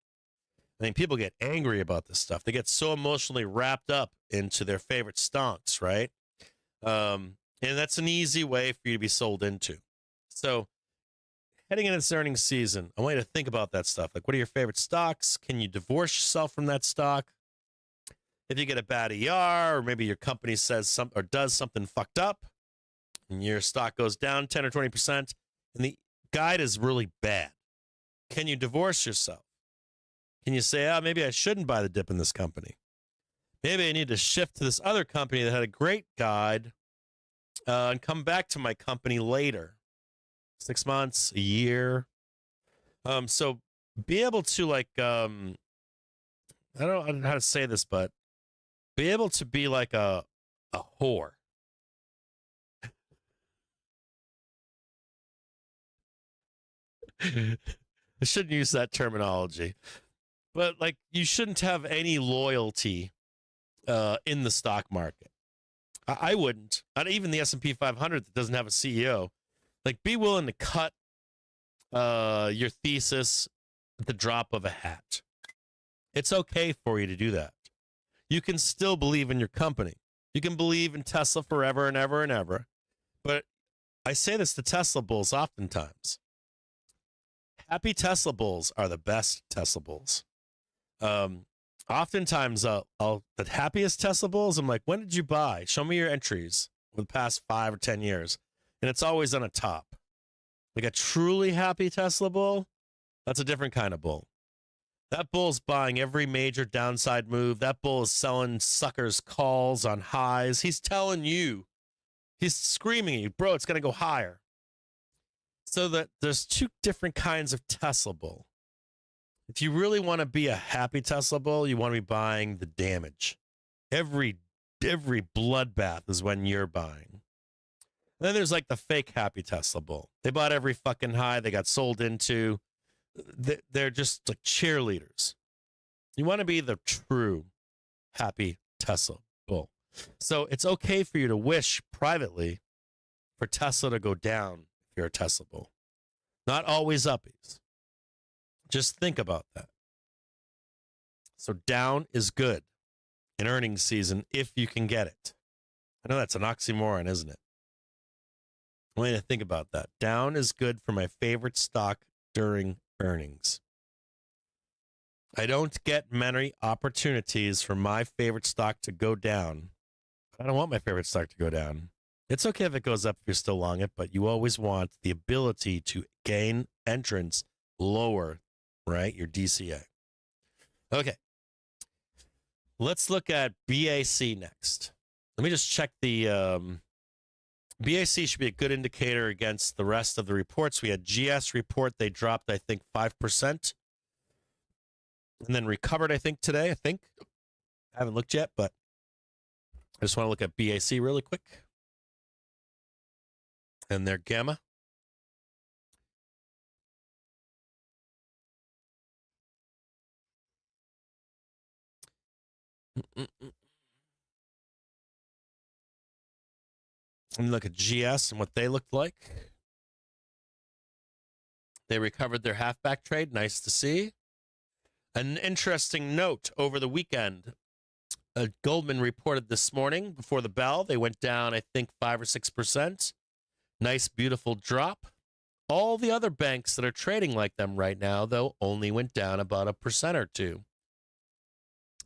I mean, people get angry about this stuff. They get so emotionally wrapped up into their favorite stonks, right? And that's an easy way for you to be sold into. So heading into this earnings season, I want you to think about that stuff. Like, what are your favorite stocks? Can you divorce yourself from that stock? If you get a bad ER, or maybe your company says or does something fucked up, and your stock goes down 10 or 20%, and the guide is really bad, can you divorce yourself? Can you say, maybe I shouldn't buy the dip in this company? Maybe I need to shift to this other company that had a great guide and come back to my company later. 6 months, a year. So be able to I don't know how to say this, but be able to be like a whore. I shouldn't use that terminology, but you shouldn't have any loyalty in the stock market. I wouldn't. Not even the S&P 500 that doesn't have a CEO. Like, be willing to cut your thesis at the drop of a hat. It's okay for you to do that. You can still believe in your company. You can believe in Tesla forever and ever and ever. But I say this to Tesla bulls oftentimes. Happy Tesla bulls are the best Tesla bulls. Oftentimes, the happiest Tesla bulls, I'm like, when did you buy? Show me your entries for the past 5 or 10 years. And it's always on a top. Like a truly happy Tesla bull, that's a different kind of bull. That bull's buying every major downside move. That bull is selling suckers calls on highs. He's telling you, he's screaming at you, bro, it's going to go higher. So that there's two different kinds of Tesla bull. If you really want to be a happy Tesla bull, you want to be buying the damage. Every bloodbath is when you're buying. And then there's like the fake happy Tesla bull. They bought every fucking high they got sold into. They're just like cheerleaders. You want to be the true happy Tesla bull. So it's okay for you to wish privately for Tesla to go down if you're a Tesla bull. Not always uppies. Just think about that. So down is good in earnings season if you can get it. I know that's an oxymoron, isn't it? I want you to think about that. Down is good for my favorite stock during earnings. I don't get many opportunities for my favorite stock to go down. I don't want my favorite stock to go down. It's okay if it goes up if you're still long it, but you always want the ability to gain entrance lower, right? Your DCA. Okay. Let's look at BAC next. Let me just check the BAC should be a good indicator against the rest of the reports. We had GS report. They dropped, I think, 5%. And then recovered, I think, today. I haven't looked yet, but I just want to look at BAC really quick. And their gamma. Let me look at GS and what they looked like. They recovered their halfback trade. Nice to see. An interesting note over the weekend. Goldman reported this morning before the bell. They went down, I think, 5 or 6%. Nice, beautiful drop. All the other banks that are trading like them right now, though, only went down about 1% or 2%.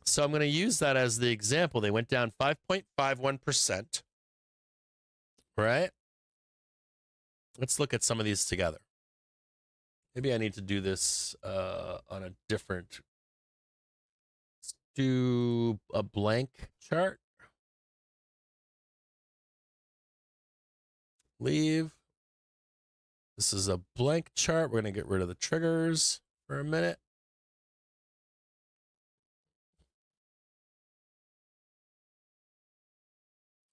So I'm going to use that as the example. They went down 5.51%. Right? Let's look at some of these together. Maybe I need to do this on a different. Let's do a blank chart. Leave. This is a blank chart. We're going to get rid of the triggers for a minute.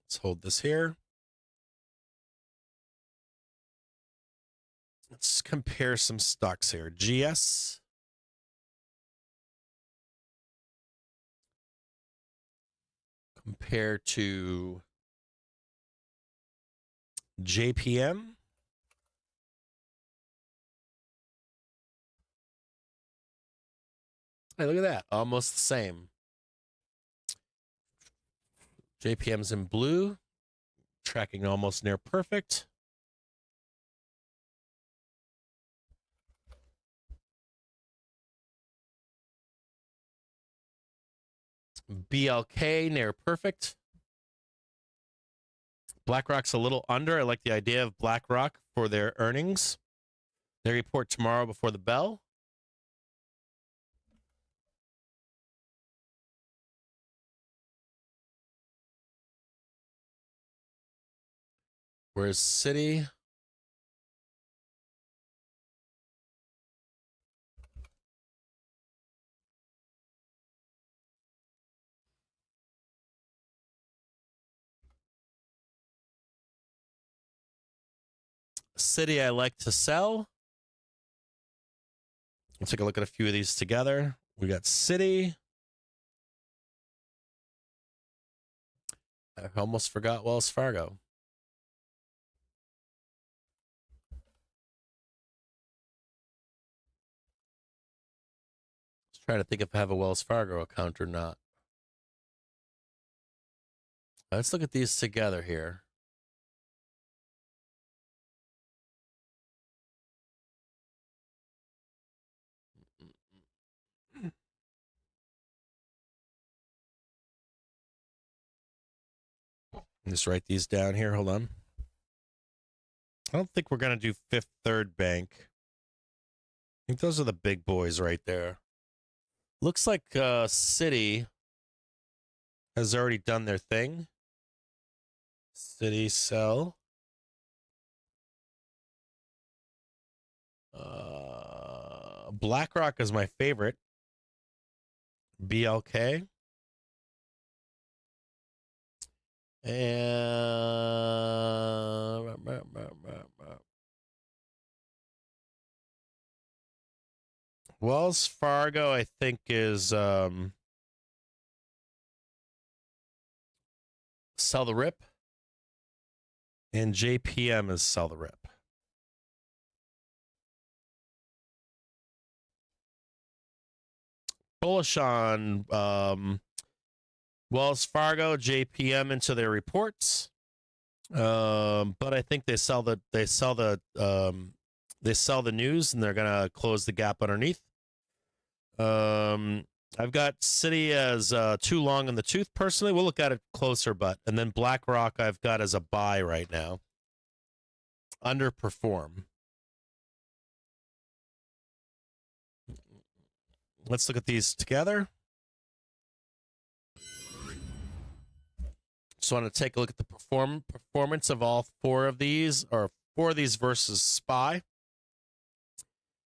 Let's hold this here. Let's compare some stocks here. GS. Compare to JPM. Hey, look at that. Almost the same. JPM's in blue. Tracking almost near perfect. BLK near perfect. BlackRock's a little under. I like the idea of BlackRock for their earnings. They report tomorrow before the bell. Where's Citi? Citi I like to sell. Let's take a look at a few of these together. We got Citi. I almost forgot Wells Fargo. Just trying to think if I have a Wells Fargo account or not. Let's look at these together here. Just write these down here. Hold on. I don't think we're going to do Fifth Third Bank. I think those are the big boys right there. Looks like Citi has already done their thing. Citi sell. BlackRock is my favorite. BLK. And Wells Fargo, I think, is sell the rip, and JPM is sell the rip. Bullish on Wells Fargo, JPM into their reports, but I think they sell the news, and they're gonna close the gap underneath. I've got Citi as too long in the tooth personally. We'll look at it closer, but and then BlackRock I've got as a buy right now. Underperform. Let's look at these together. Just want to take a look at the performance of all four of these versus SPY.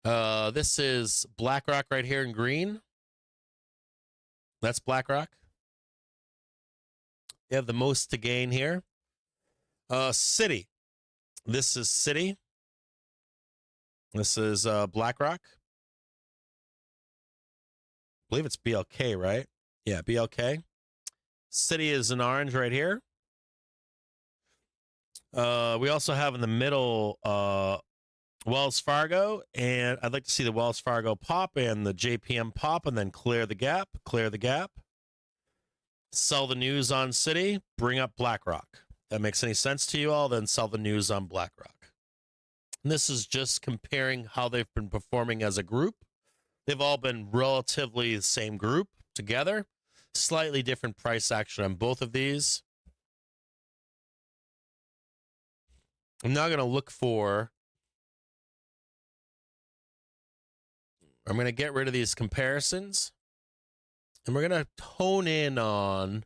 This is BlackRock right here in green. That's BlackRock. They have the most to gain here. Citi. This is Citi. This is BlackRock. I believe it's BLK, right? Yeah, BLK. Citi is in orange right here. We also have in the middle Wells Fargo, and I'd like to see the Wells Fargo pop and the JPM pop, and then clear the gap, sell the news on Citi, bring up BlackRock. That makes any sense to you all, then sell the news on BlackRock. And this is just comparing how they've been performing as a group. They've all been relatively the same group together. Slightly different price action on both of these. I'm now going to look for... I'm going to get rid of these comparisons. And we're going to hone in on...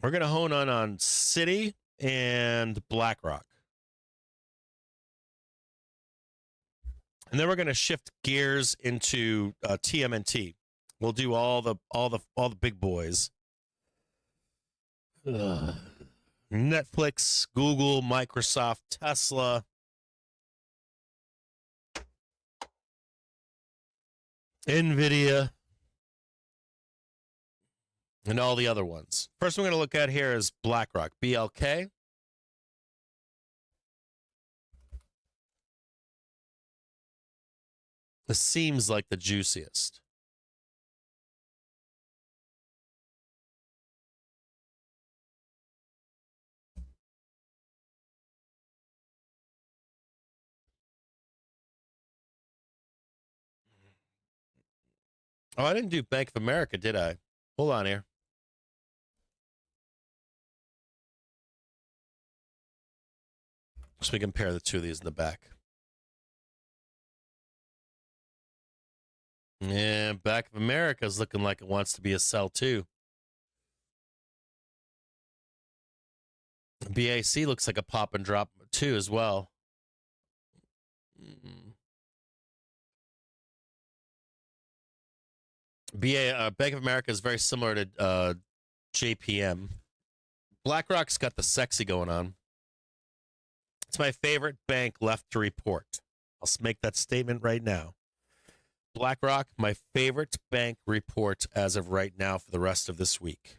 We're going to hone on Citi and BlackRock. And then we're going to shift gears into TMNT. We'll do all the big boys. Netflix, Google, Microsoft, Tesla, Nvidia, and all the other ones. First, we're going to look at here is BlackRock, BLK. This seems like the juiciest. Oh, I didn't do Bank of America, did I? Hold on here. So we compare the two of these in the back. Yeah, Bank of America is looking like it wants to be a sell too. BAC looks like a pop and drop too as well. Bank of America is very similar to JPM. BlackRock's got the sexy going on. It's my favorite bank left to report. I'll make that statement right now. BlackRock, my favorite bank report as of right now for the rest of this week.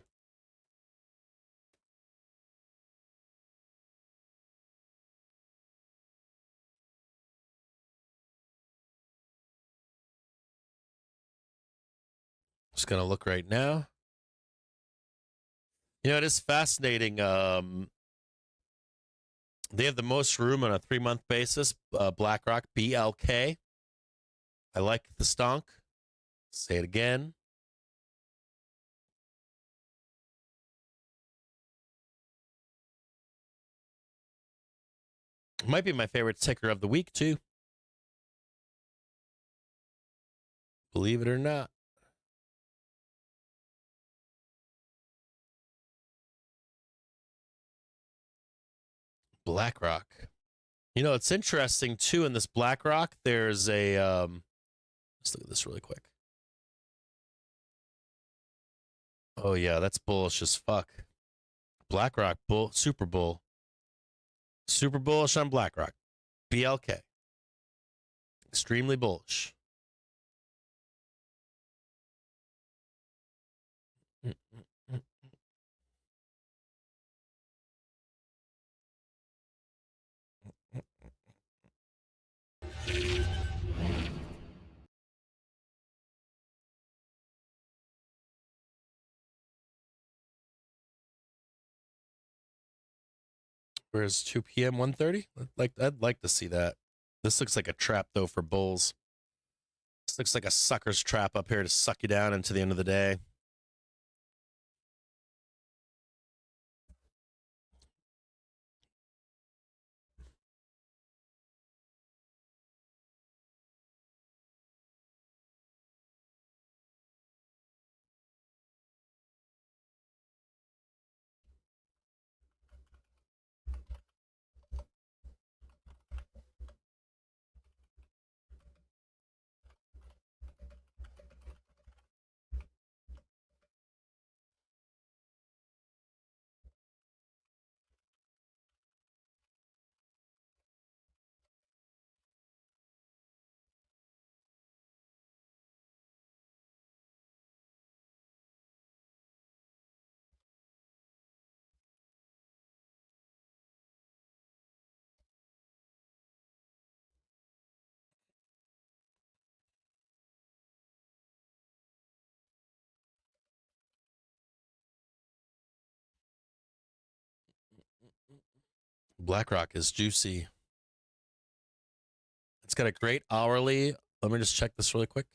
Just going to look right now. You know, it is fascinating. They have the most room on a 3-month basis. BlackRock, BLK. I like the stonk. Say it again. It might be my favorite ticker of the week, too. Believe it or not. BlackRock. You know, it's interesting, too, in this BlackRock, there's a... let's look at this really quick. Oh, yeah, that's bullish as fuck. BlackRock, super bull. Super bullish on BlackRock. BLK. Extremely bullish. Where's 2 p.m. 1:30? I'd like to see that. This looks like a trap though for bulls. This looks like a sucker's trap up here to suck you down into the end of the day. BlackRock is juicy. It's got a great hourly. Let me just check this really quick.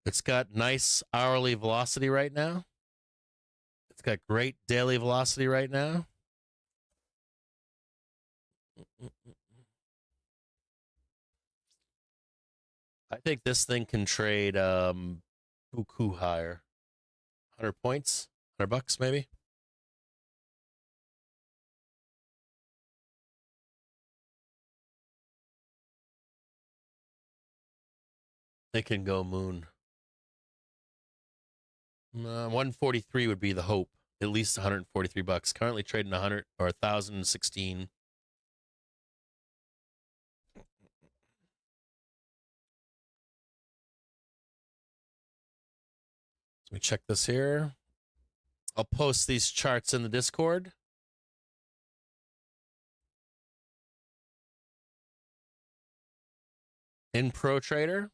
It's got nice hourly velocity right now. It's got great daily velocity right now. I think this thing can trade buku higher. 100 points, $100 maybe. It can go moon. 143 would be the hope. At least $143. Currently trading 100 or 1,016. Let me check this here. I'll post these charts in the Discord. In Pro Trader.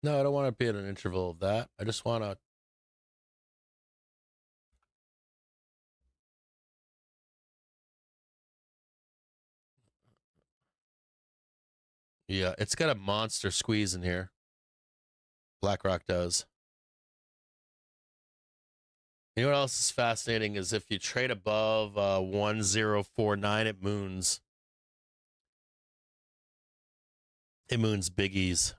No, I don't want to be in an interval of that. I just want to. Yeah, it's got a monster squeeze in here. BlackRock does. You know what else is fascinating is if you trade above 1049, it moons. It moons biggies.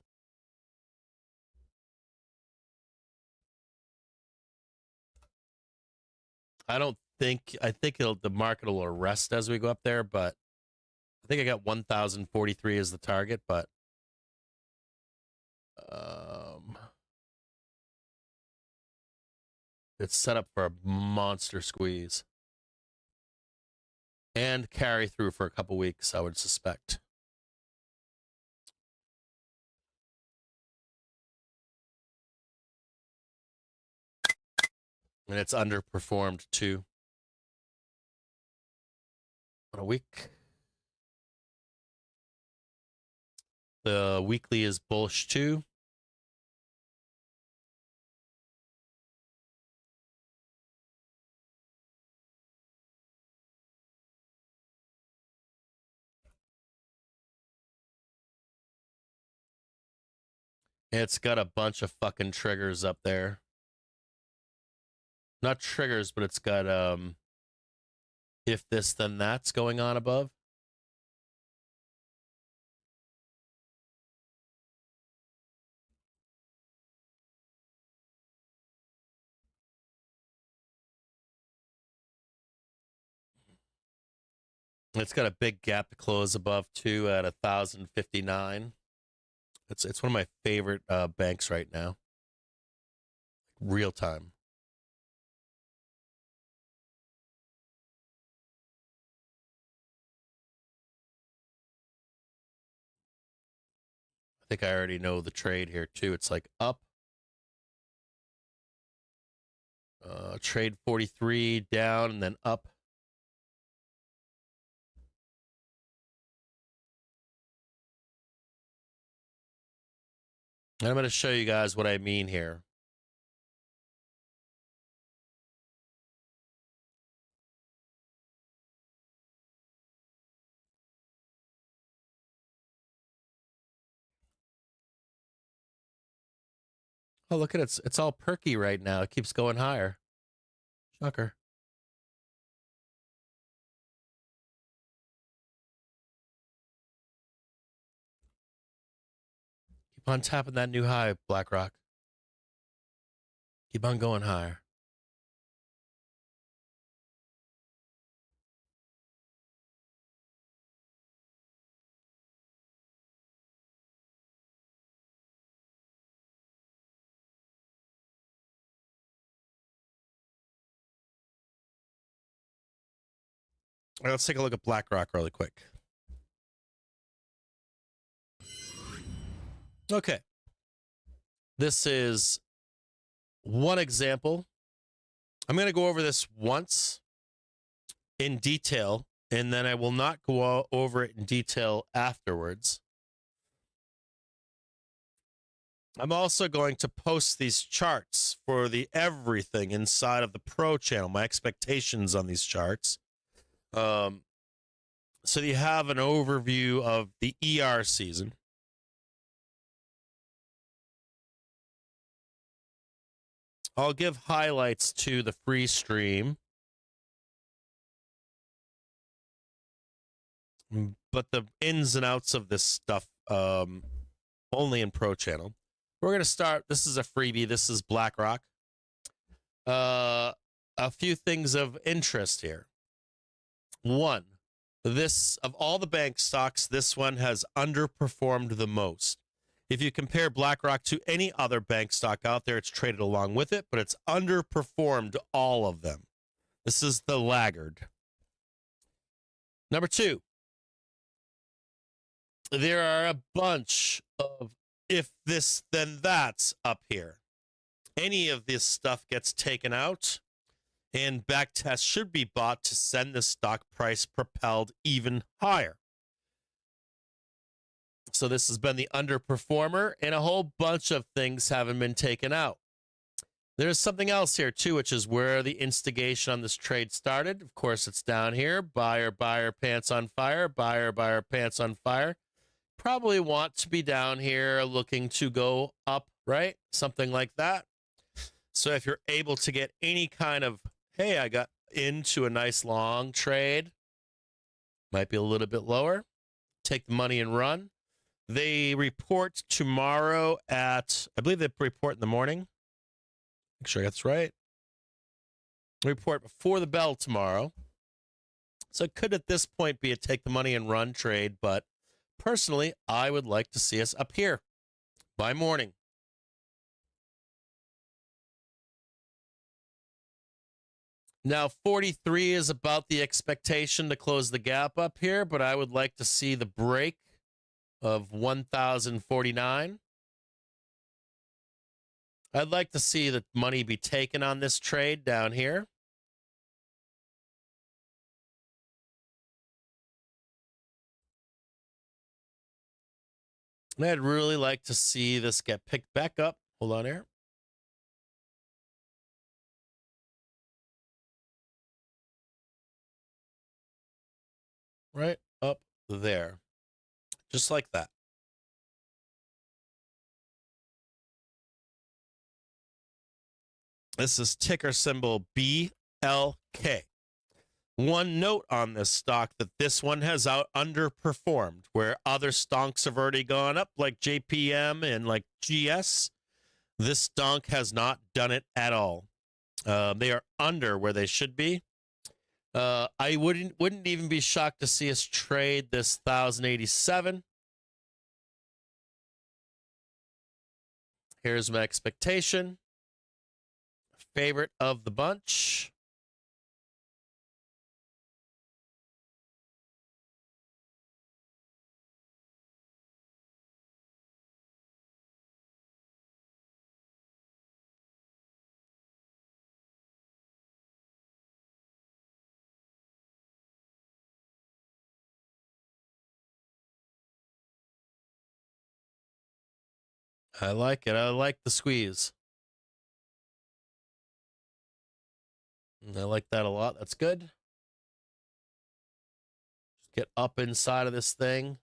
I think the market will arrest as we go up there, but I think I got 1043 as the target, but it's set up for a monster squeeze. and carry through for a couple weeks, I would suspect. And it's underperformed too. On a week. The weekly is bullish too. It's got a bunch of fucking triggers up there. Not triggers, but it's got if this then that's going on above. It's got a big gap to close above too at 1,059. It's one of my favorite banks right now. Real time. I think I already know the trade here too. It's like up. Trade 43 down and then up. And I'm going to show you guys what I mean here. Oh, look at it. It's all perky right now. It keeps going higher. Shocker. Keep on tapping that new high, BlackRock. Keep on going higher. All right, let's take a look at BlackRock really quick. Okay. This is one example. I'm going to go over this once in detail, and then I will not go over it in detail afterwards. I'm also going to post these charts for the everything inside of the Pro channel, my expectations on these charts. So you have an overview of the ER season. I'll give highlights to the free stream. But the ins and outs of this stuff only in Pro channel. We're going to start. This is a freebie. This is BlackRock. A few things of interest here. One, this of all the bank stocks, this one has underperformed the most. If you compare BlackRock to any other bank stock out there, it's traded along with it, but it's underperformed all of them. This is the laggard. Number two, there are a bunch of if this, then that's up here. Any of this stuff gets taken out, and back tests should be bought to send the stock price propelled even higher. So this has been the underperformer, and a whole bunch of things haven't been taken out. There's something else here, too, which is where the instigation on this trade started. Of course, it's down here. Buyer, pants on fire. Buyer, pants on fire. Probably want to be down here looking to go up, right? Something like that. So if you're able to get any kind of, hey, I got into a nice long trade, might be a little bit lower, take the money and run. They report tomorrow at, I believe they report in the morning. Make sure that's right. Report before the bell tomorrow. So it could at this point be a take the money and run trade, but personally, I would like to see us up here by morning. Now, 43 is about the expectation to close the gap up here, but I would like to see the break of 1,049. I'd like to see the money be taken on this trade down here. And I'd really like to see this get picked back up. Hold on here. Right up there. Just like that. This is ticker symbol BLK. One note on this stock that this one has underperformed, where other stonks have already gone up, like JPM and like GS. This stonk has not done it at all. They are under where they should be. I wouldn't even be shocked to see us trade this 1,087. Here's my expectation. Favorite of the bunch. I like it. I like the squeeze. I like that a lot. That's good. Just get up inside of this thing.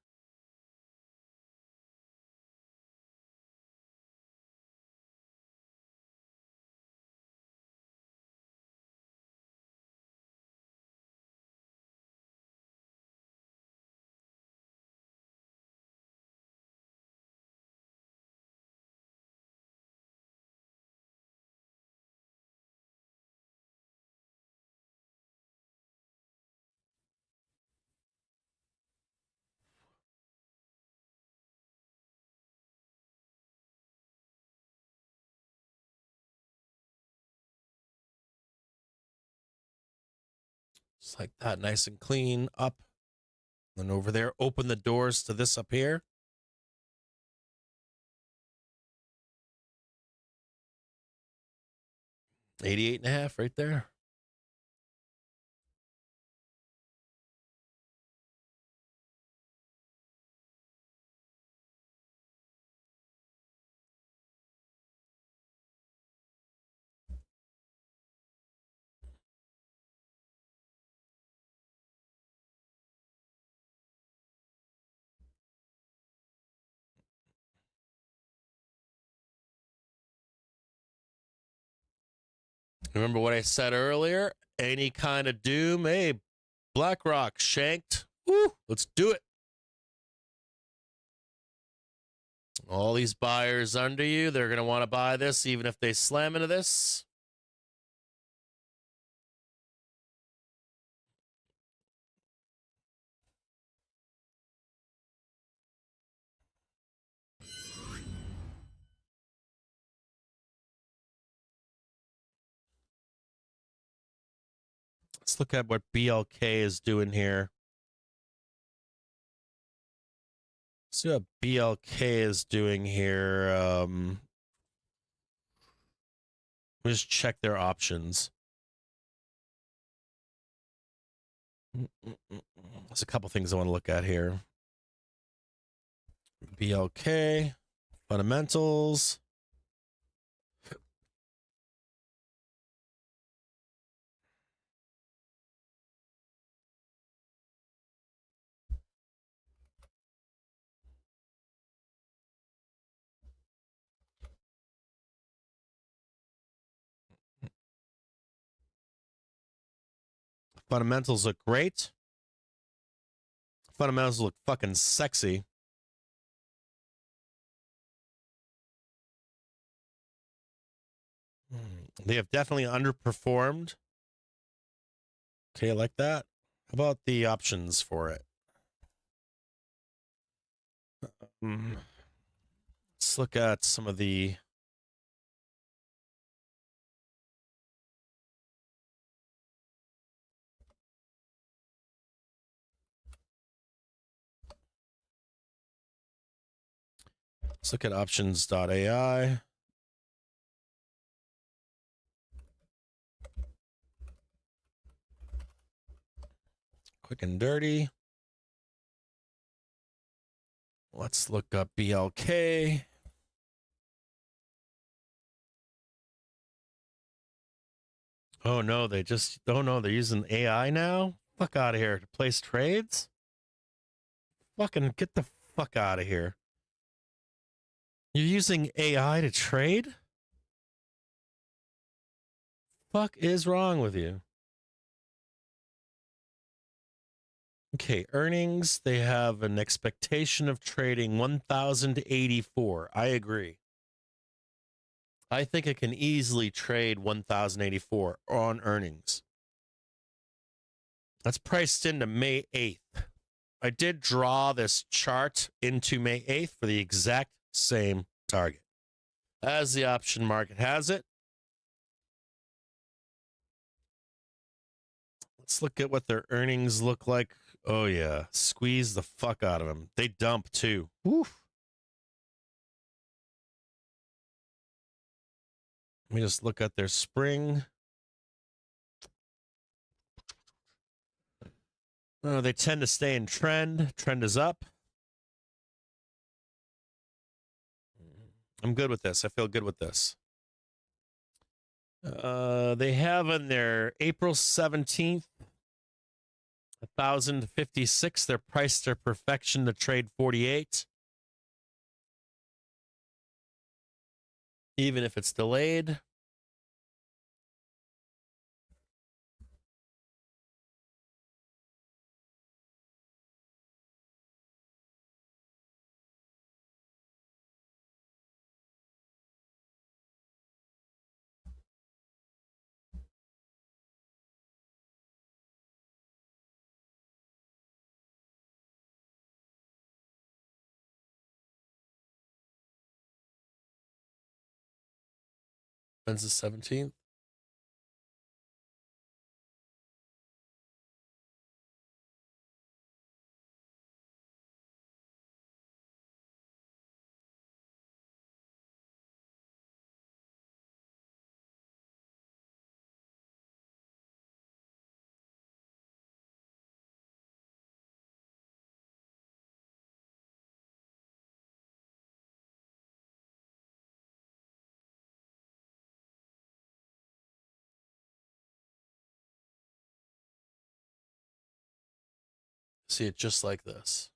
Just like that, nice and clean up. And over there, open the doors to this up here. $88.5 right there. Remember what I said earlier? Any kind of doom. Hey, BlackRock shanked. Woo, let's do it. All these buyers under you, they're going to want to buy this even if they slam into this. Let's look at what BLK is doing here. See what BLK is doing here. We'll just check their options. There's a couple things I want to look at here. BLK, fundamentals. Fundamentals look great. Fundamentals look fucking sexy. They have definitely underperformed. Okay, I like that. How about the options for it? Let's look at some of the Let's look at options.ai. Quick and dirty. Let's look up BLK. Oh no, they're using AI now? Fuck out of here to place trades? Fucking get the fuck out of here. You're using AI to trade? Fuck is wrong with you? Okay, earnings. They have an expectation of trading 1,084. I agree. I think it can easily trade 1,084 on earnings. That's priced into May 8th. I did draw this chart into May 8th for the exact same target as the option market has it. Let's look at what their earnings look like. Oh, yeah. Squeeze the fuck out of them. They dump, too. Woof. Let me just look at their spring. They tend to stay in trend. Trend is up. I'm good with this. I feel good with this. They have on their April 17th, 1,056. They're priced to perfection to trade 48. Even if it's delayed. When's the 17th? See it just like this.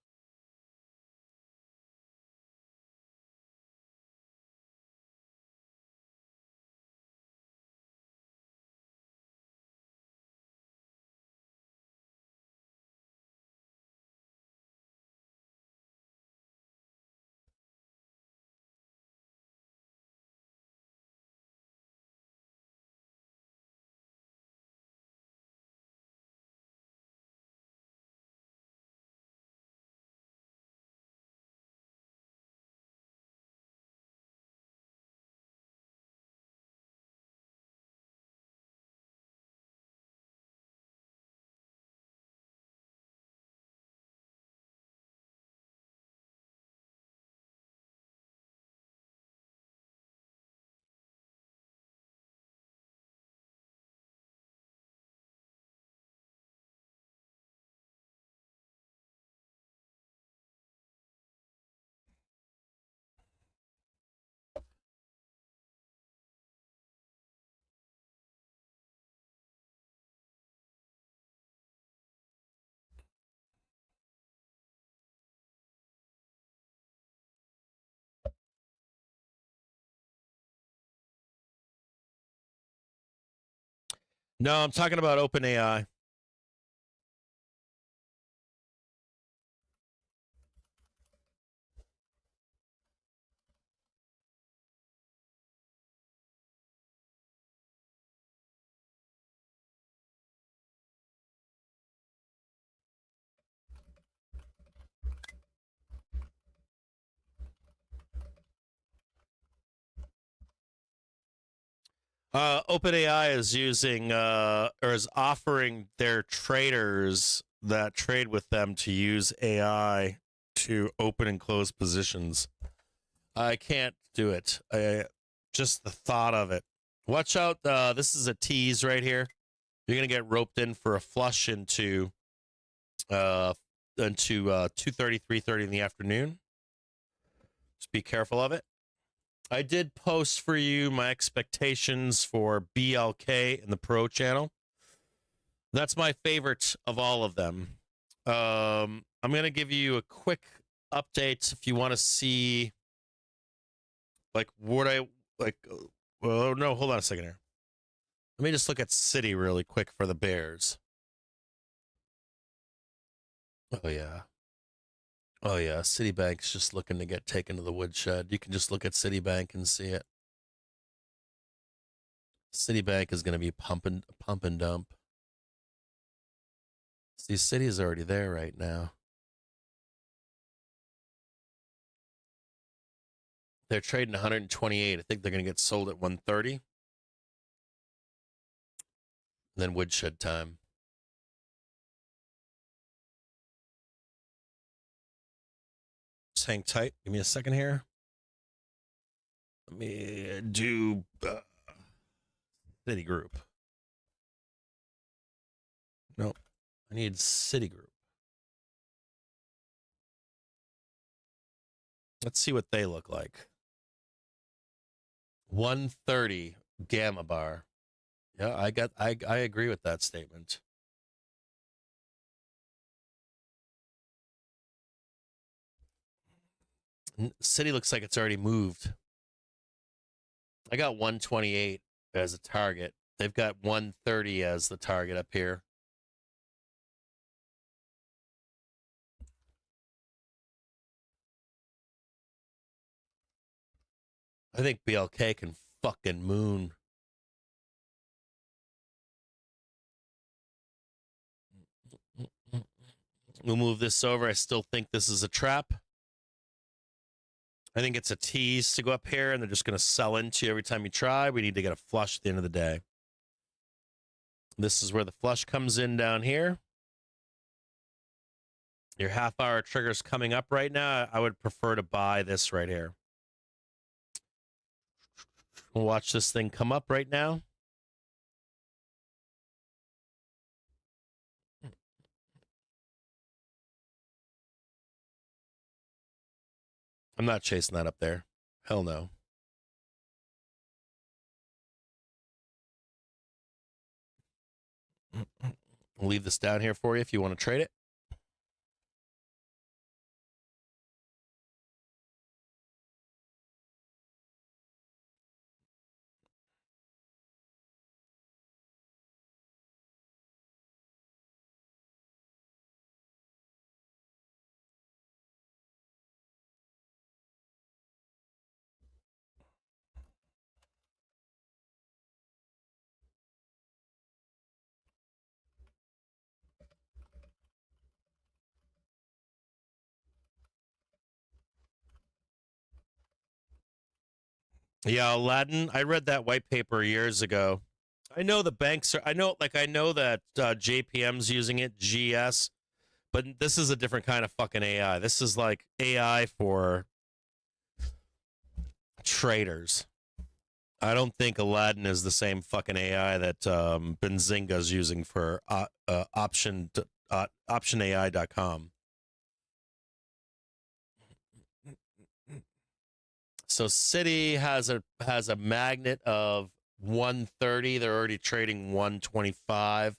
No, I'm talking about OpenAI. OpenAI is using or is offering their traders that trade with them to use AI to open and close positions. I can't do it. Just the thought of it. Watch out. This is a tease right here. You're going to get roped in for a flush into 2:30, 3:30 in the afternoon. Just be careful of it. I did post for you my expectations for BLK in the Pro channel. That's my favorite of all of them. I'm going to give you a quick update if you want to see like what I like. Well, no, hold on a second here. Let me just look at City really quick for the Bears. Oh yeah. Oh yeah, Citibank's just looking to get taken to the woodshed. You can just look at Citibank and see it. Citibank is going to be pump and dump. See, City is already there right now. They're trading 128. I think they're going to get sold at 130. And then woodshed time. Just hang tight. Give me a second here. Let me do Citigroup. Nope. I need Citigroup. Let's see what they look like. 130 gamma bar. Yeah, I agree with that statement. City looks like it's already moved. I got 128 as a target. They've got 130 as the target up here. I think BLK can fucking moon. We'll move this over. I still think this is a trap. I think it's a tease to go up here, and they're just going to sell into you every time you try. We need to get a flush at the end of the day. This is where the flush comes in down here. Your half-hour trigger's coming up right now. I would prefer to buy this right here. We'll watch this thing come up right now. I'm not chasing that up there. Hell no. I'll leave this down here for you if you want to trade it. Yeah, Aladdin. I read that white paper years ago. I know the banks are. I know that JPM's using it, GS, but this is a different kind of fucking AI. This is like AI for traders. I don't think Aladdin is the same fucking AI that Benzinga's using for optionai.com. So City has a magnet of 130. They're already trading 125.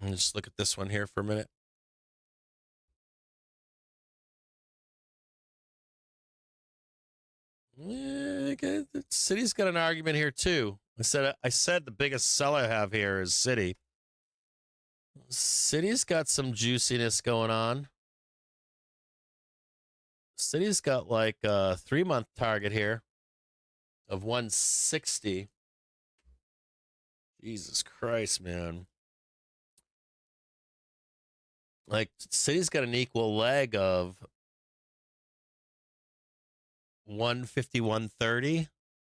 Just look at this one here for a minute. Yeah, City's got an argument here too. I said the biggest seller I have here is City. City's got some juiciness going on. City's got like a 3-month target here of 160. Jesus Christ, man. Like City's got an equal leg of 150, 130.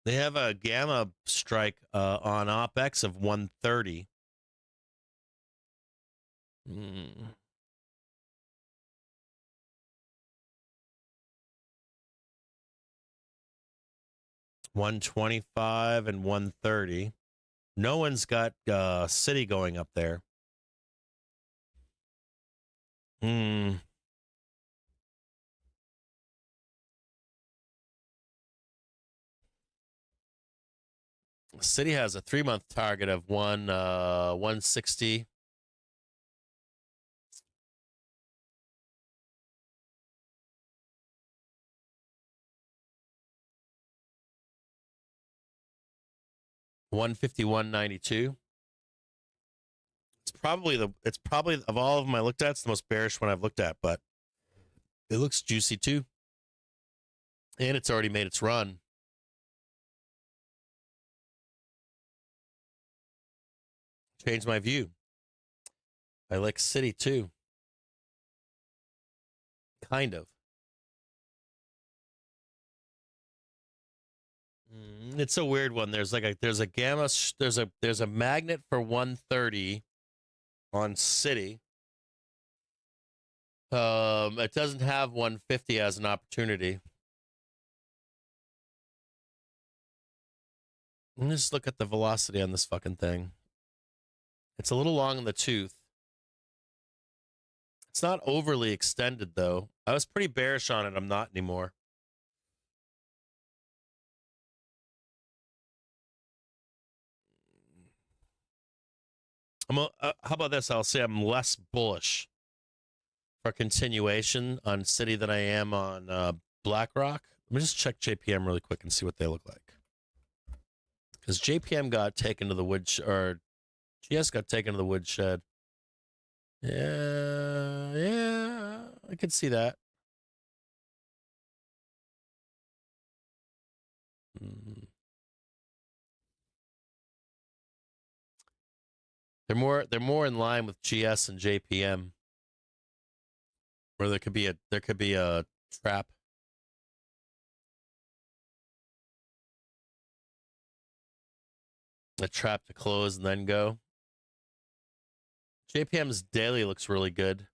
They have a gamma strike on OPEX of 130. Hmm. $125 and $130. No one's got City going up there. Hmm. City has a 3-month target of 160. $151.92. It's probably of all of them I looked at, it's the most bearish one I've looked at, but it looks juicy too. And it's already made its run. Changed my view. I like City too. Kind of. It's a weird one. There's a gamma there's a magnet for 130 on City. It doesn't have 150 as an opportunity. Let me just look at the velocity on this fucking thing. It's a little long in the tooth. It's not overly extended though. I was pretty bearish on it. I'm not anymore. How about this? I'll say I'm less bullish for continuation on City than I am on BlackRock. Let me just check JPM really quick and see what they look like. Because JPM got taken to the or GS got taken to the woodshed. Yeah, I could see that. They're more in line with GS and JPM. Where there could be a trap. A trap to close and then go. JPM's daily looks really good.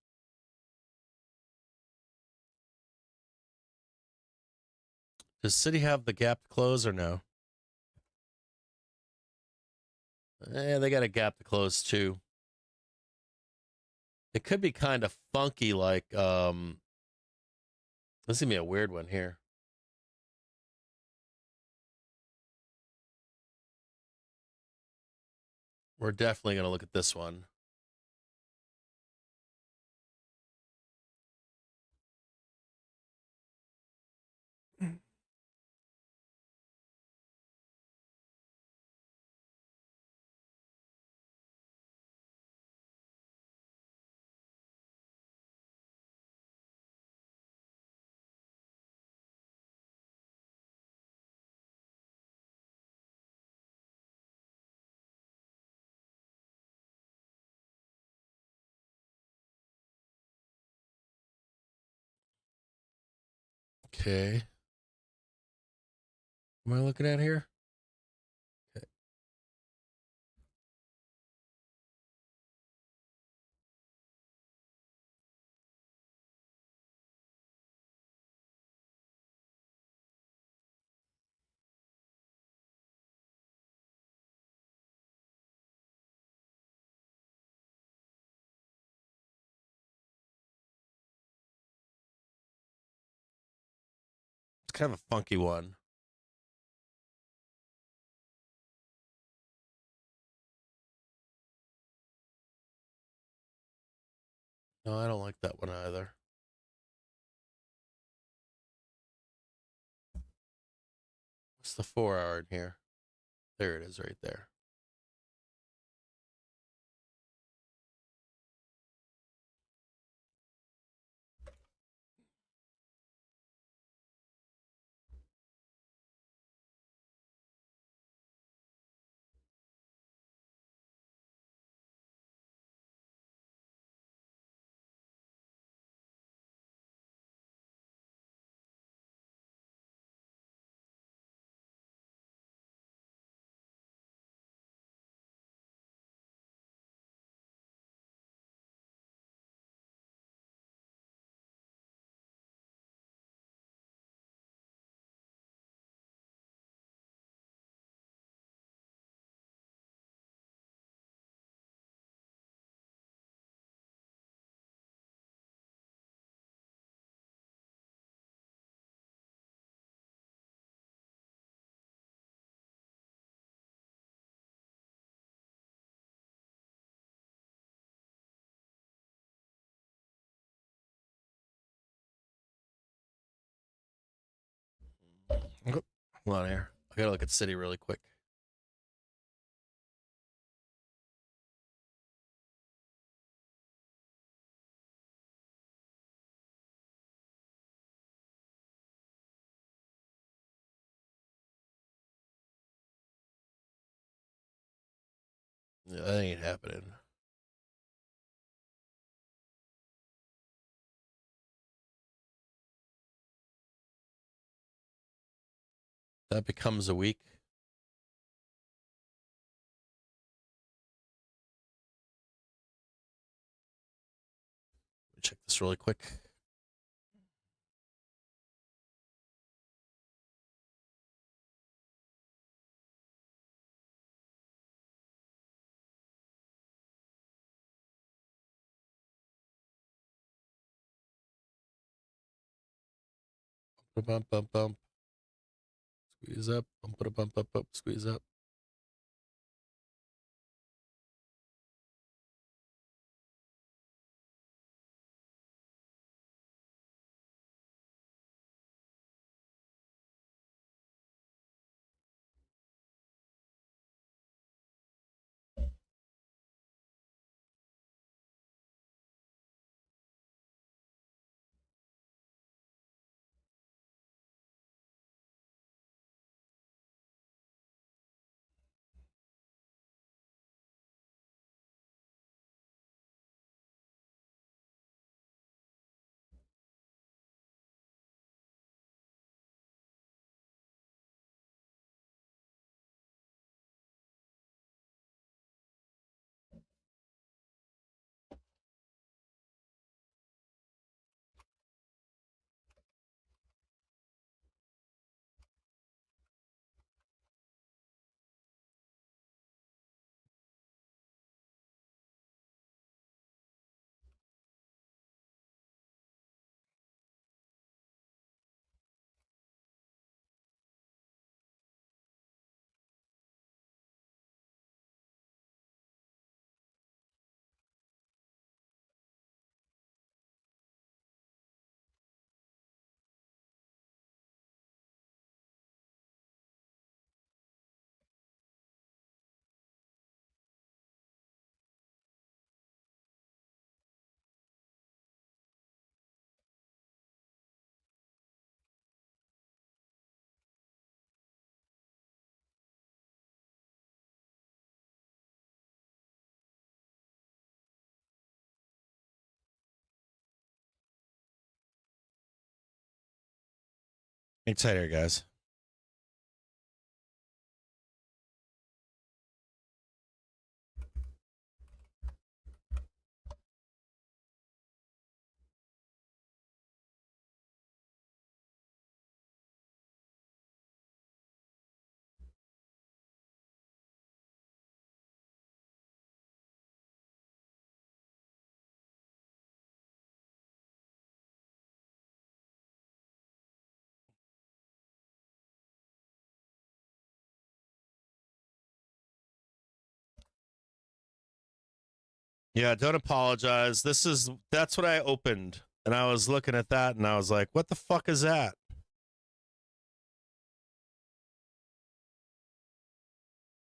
Does City have the gap to close or no? They got a gap to close too. It could be kind of funky, like this is gonna be a weird one here. We're definitely gonna look at this one. Okay. Am I looking at here? Okay. It's kind of a funky one. No, I don't like that one either. What's the 4-hour in here? There it is right there. Hold on here. I gotta look at City really quick. Yeah, that ain't happening. That becomes a week. Let me check this really quick. Bump, bump, bump. Squeeze up. Bump, bump, bump, bump. Squeeze up. Hang tight here, guys. Yeah, don't apologize. That's what I opened. And I was looking at that and I was like, what the fuck is that?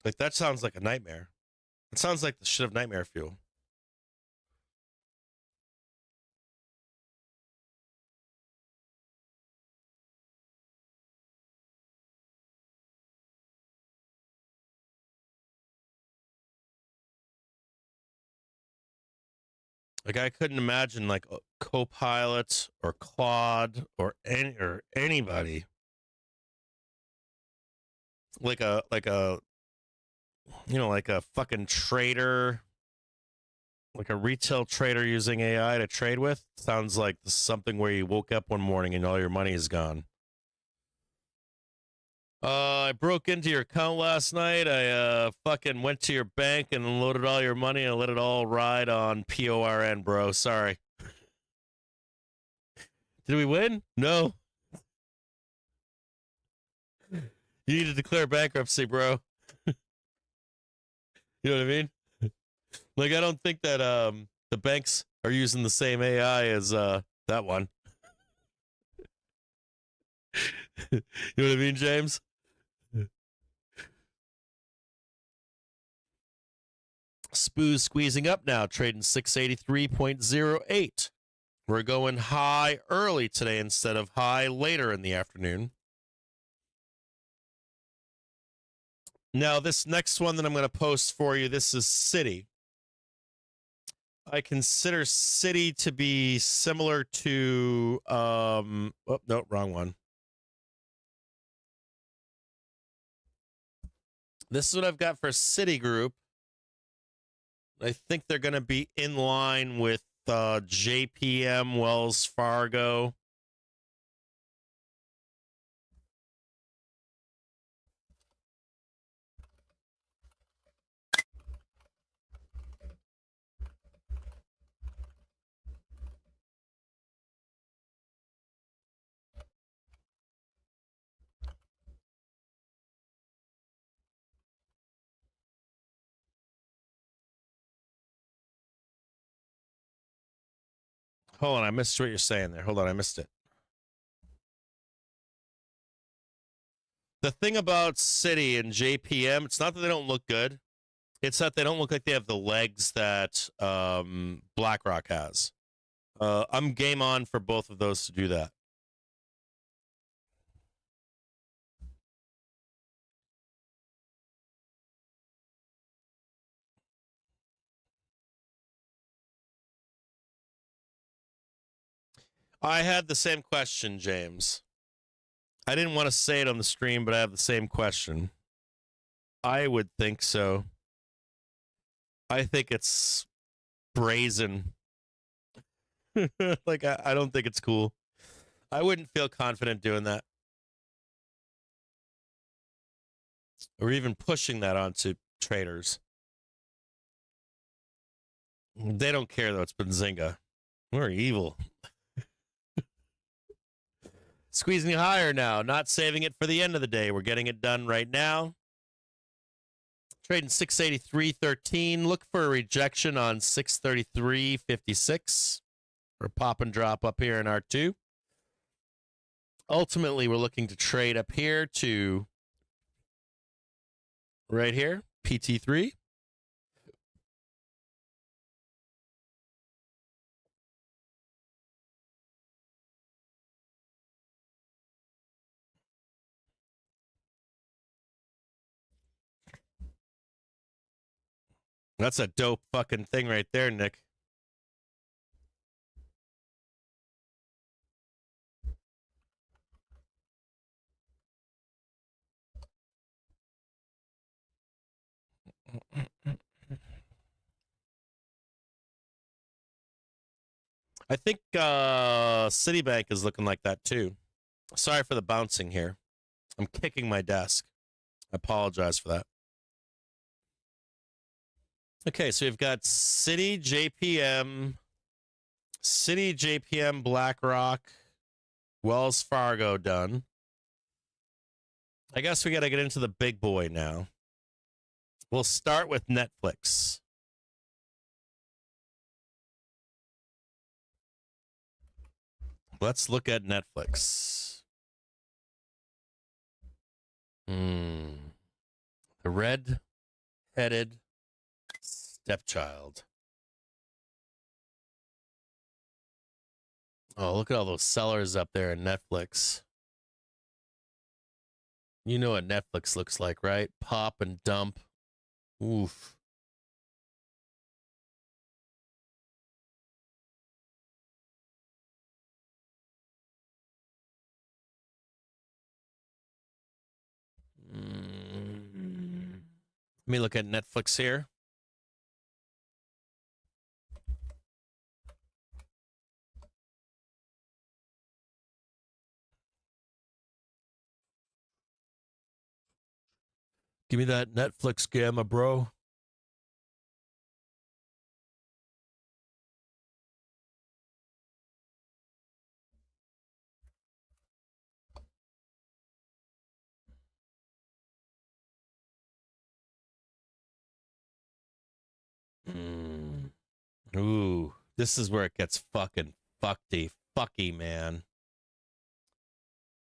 Like, that sounds like a nightmare. It sounds like the shit of nightmare fuel. Like, I couldn't imagine like a Copilot or Claude or anybody like a like a fucking trader, like a retail trader using AI to trade with. Sounds like something where you woke up one morning and all your money is gone. I broke into your account last night. I fucking went to your bank and loaded all your money and let it all ride on PORN, bro. Sorry. Did we win? No. You need to declare bankruptcy, bro. You know what I mean? Like, I don't think that the banks are using the same AI as that one. You know what I mean, James? SPOO's squeezing up now, trading 683.08. We're going high early today instead of high later in the afternoon. Now, this next one that I'm going to post for you, this is Citi. I consider Citi to be similar to, oh, no, wrong one. This is what I've got for Citigroup. I think they're going to be in line with JPM, Wells Fargo. Hold on, I missed what you're saying there. Hold on, I missed it. The thing about Citi and JPM, it's not that they don't look good. It's that they don't look like they have the legs that BlackRock has. I'm game on for both of those to do that. I had the same question, James. I didn't want to say it on the stream, but I have the same question. I would think so. I think it's brazen. Like, I don't think it's cool. I wouldn't feel confident doing that. Or even pushing that onto traders. They don't care, though. It's Benzinga. We're evil. Squeezing higher now, not saving it for the end of the day. We're getting it done right now. Trading 683.13. Look for a rejection on 633.56. Or pop and drop up here in R2. Ultimately, we're looking to trade up here to right here, PT3. That's a dope fucking thing right there, Nick. I think Citibank is looking like that too. Sorry for the bouncing here. I'm kicking my desk. I apologize for that. Okay, so we've got Citi, JPM, BlackRock, Wells Fargo done. I guess we got to get into the big boy now. We'll start with Netflix. Let's look at Netflix. The red-headed stepchild. Oh, look at all those sellers up there in Netflix. You know what Netflix looks like, right? Pop and dump. Oof. Let me look at Netflix here. Give me that Netflix gamma, bro. Ooh, this is where it gets fucking fucky, man.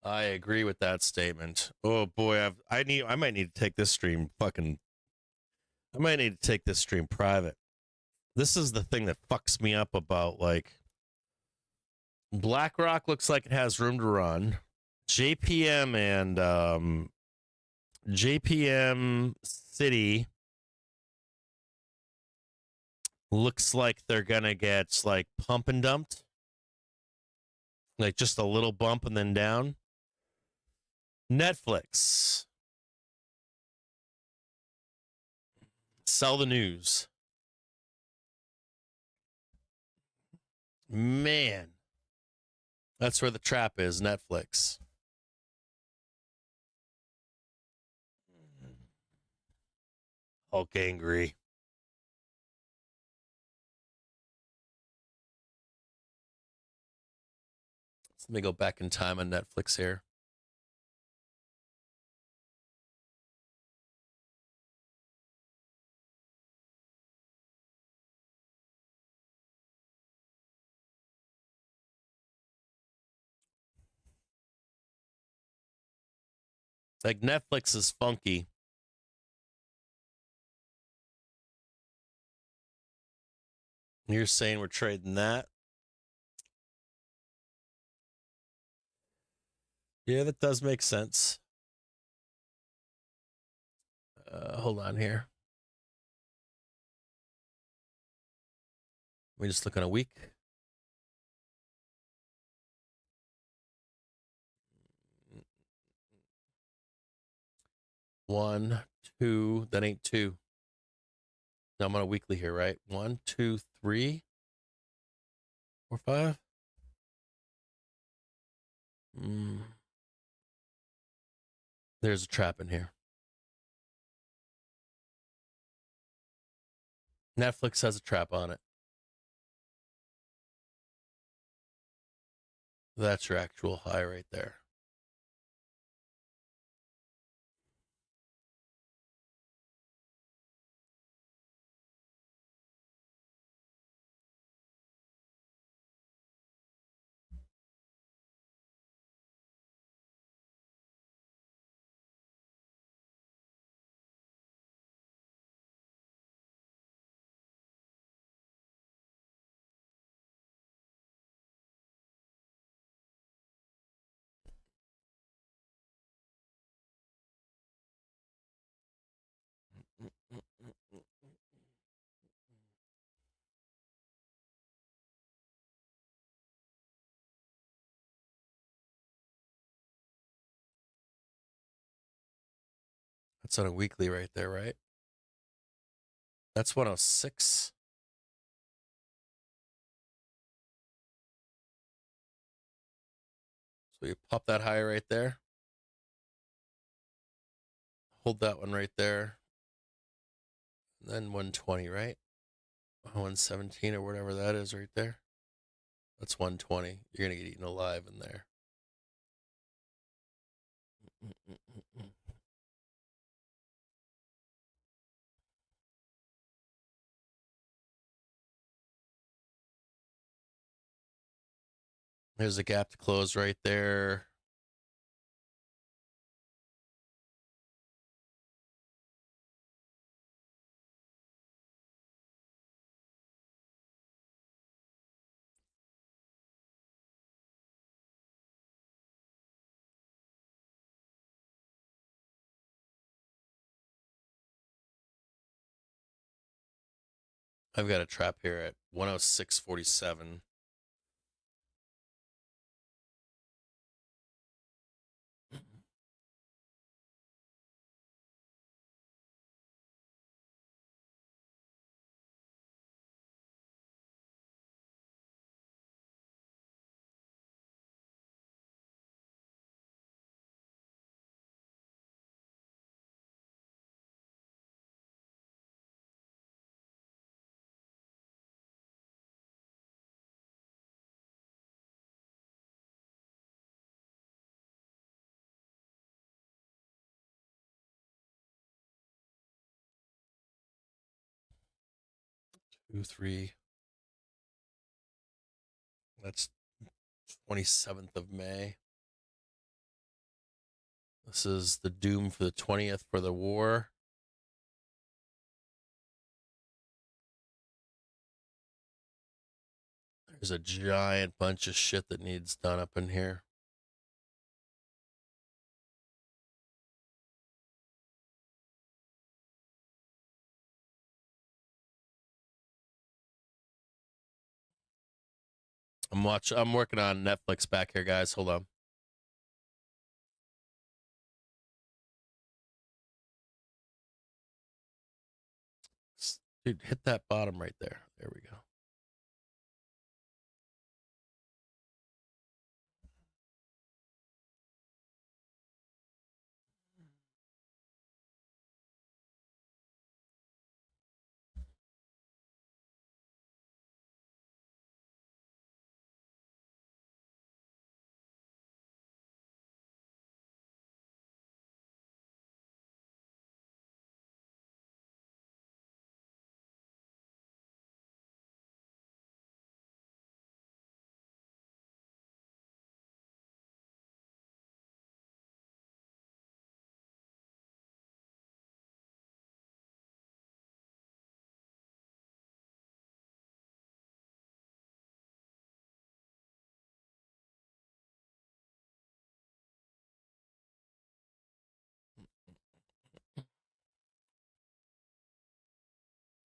I agree with that statement. Oh boy, I might need to take this stream fucking I might need to take this stream private. This is the thing that fucks me up about, like, BlackRock looks like it has room to run. JPM and JPM City looks like they're gonna get like pump and dumped, like just a little bump and then down. Netflix, sell the news. Man, that's where the trap is. Netflix. Hulk angry. Let me go back in time on Netflix here. Like, Netflix is funky. You're saying we're trading that? Yeah, that does make sense. Hold on here. We just look on a week. One, two, that ain't two. No, I'm on a weekly here, right? 1, 2, 3, 4, 5. There's a trap in here. Netflix has a trap on it. That's your actual high right there. That's on a weekly right there, right? That's 106. So you pop that high right there. Hold that one right there. And then 120, right? 117 or whatever that is right there. That's 120. You're going to get eaten alive in there. There's a gap to close right there. I've got a trap here at 106.47. Two, three. That's 27th of May. This is the doom for the 20th for the war. There's a giant bunch of shit that needs done up in here. I'm working on Netflix back here, guys. Hold on. Dude, hit that bottom right there. There we go.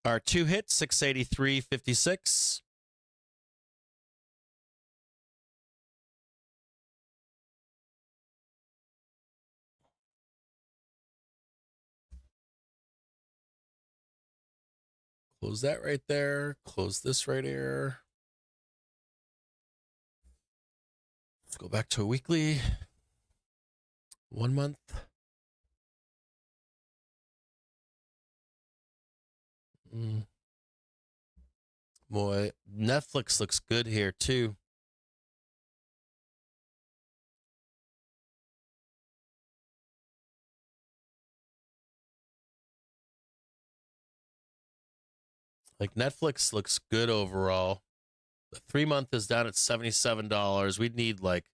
Our two hits, 683.56. Close that right there. Close this right here. Let's go back to a weekly. 1 month. Boy, Netflix looks good here too. Like Netflix looks good overall. The 3 month is down at $77. We'd need like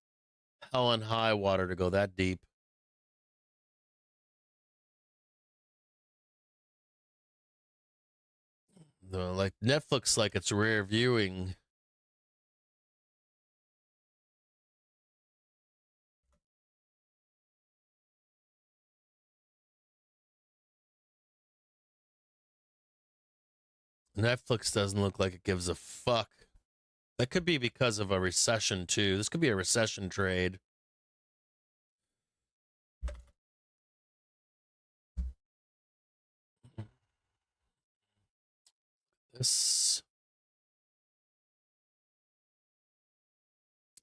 hell and high water to go that deep. No, like Netflix, like it's rare viewing. Netflix doesn't look like it gives a fuck. That could be because of a recession too. This could be a recession trade. This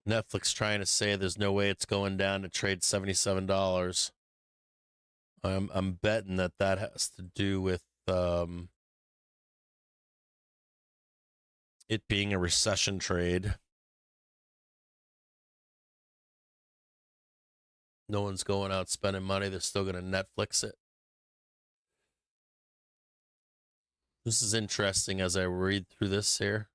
Netflix trying to say there's no way it's going down to trade $77. I'm betting that has to do with it being a recession trade. No one's going out spending money. They're still going to Netflix it. This is interesting as I read through this here.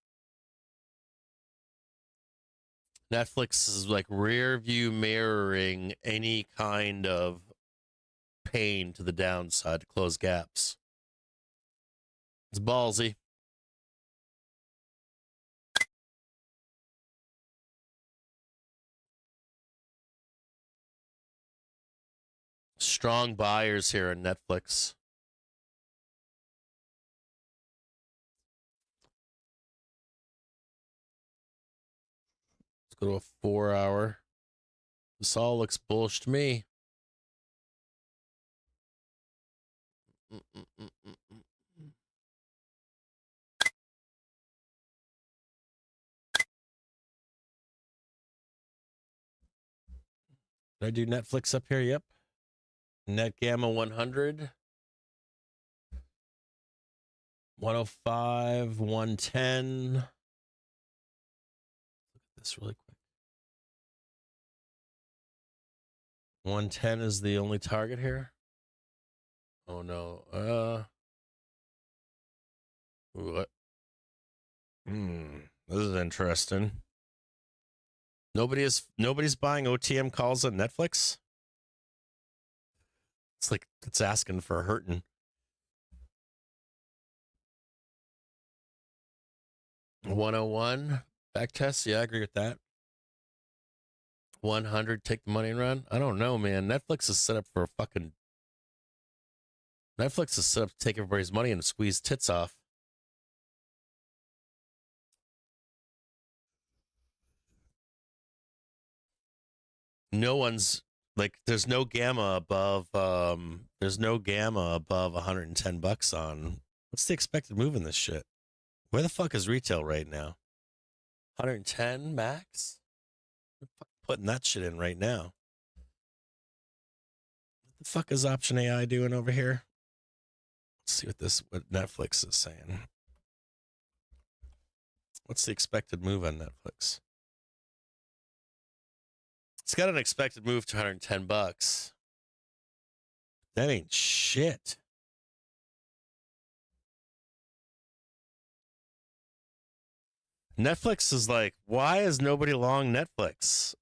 Netflix is like rear view mirroring any kind of pain to the downside to close gaps. It's ballsy. Strong buyers here in Netflix. Let's go to a 4 hour. This all looks bullish to me. Did I do Netflix up here? Yep. Net Gamma 100. 105, 110. Look at this really quick. 110 is the only target here. Oh no. What? This is interesting. Nobody's buying OTM calls on Netflix. It's like it's asking for a hurting. 101. Back test, yeah, I agree with that. 100, take the money and run. I don't know, man. Netflix is set up for a fucking. Netflix is set up to take everybody's money and squeeze tits off. No one's like, there's no gamma above. There's no gamma above $110 on. What's the expected move in this shit? Where the fuck is retail right now? 110 max? Putting that shit in right now. What the fuck is Option AI doing over here? Let's see what Netflix is saying. What's the expected move on Netflix? It's got an expected move to $110. That ain't shit. Netflix is like, why is nobody long Netflix?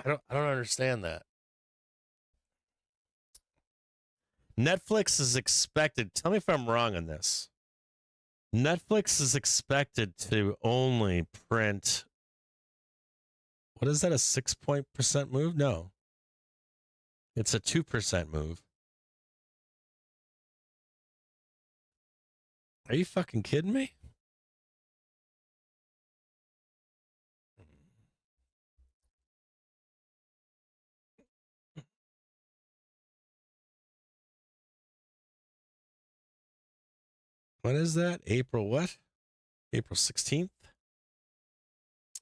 I don't understand that. Netflix is expected, tell me if I'm wrong on this. Netflix is expected to only print, what is that, a 6% move? No. It's a 2% move. Are you fucking kidding me? What is that? April what? April 16th?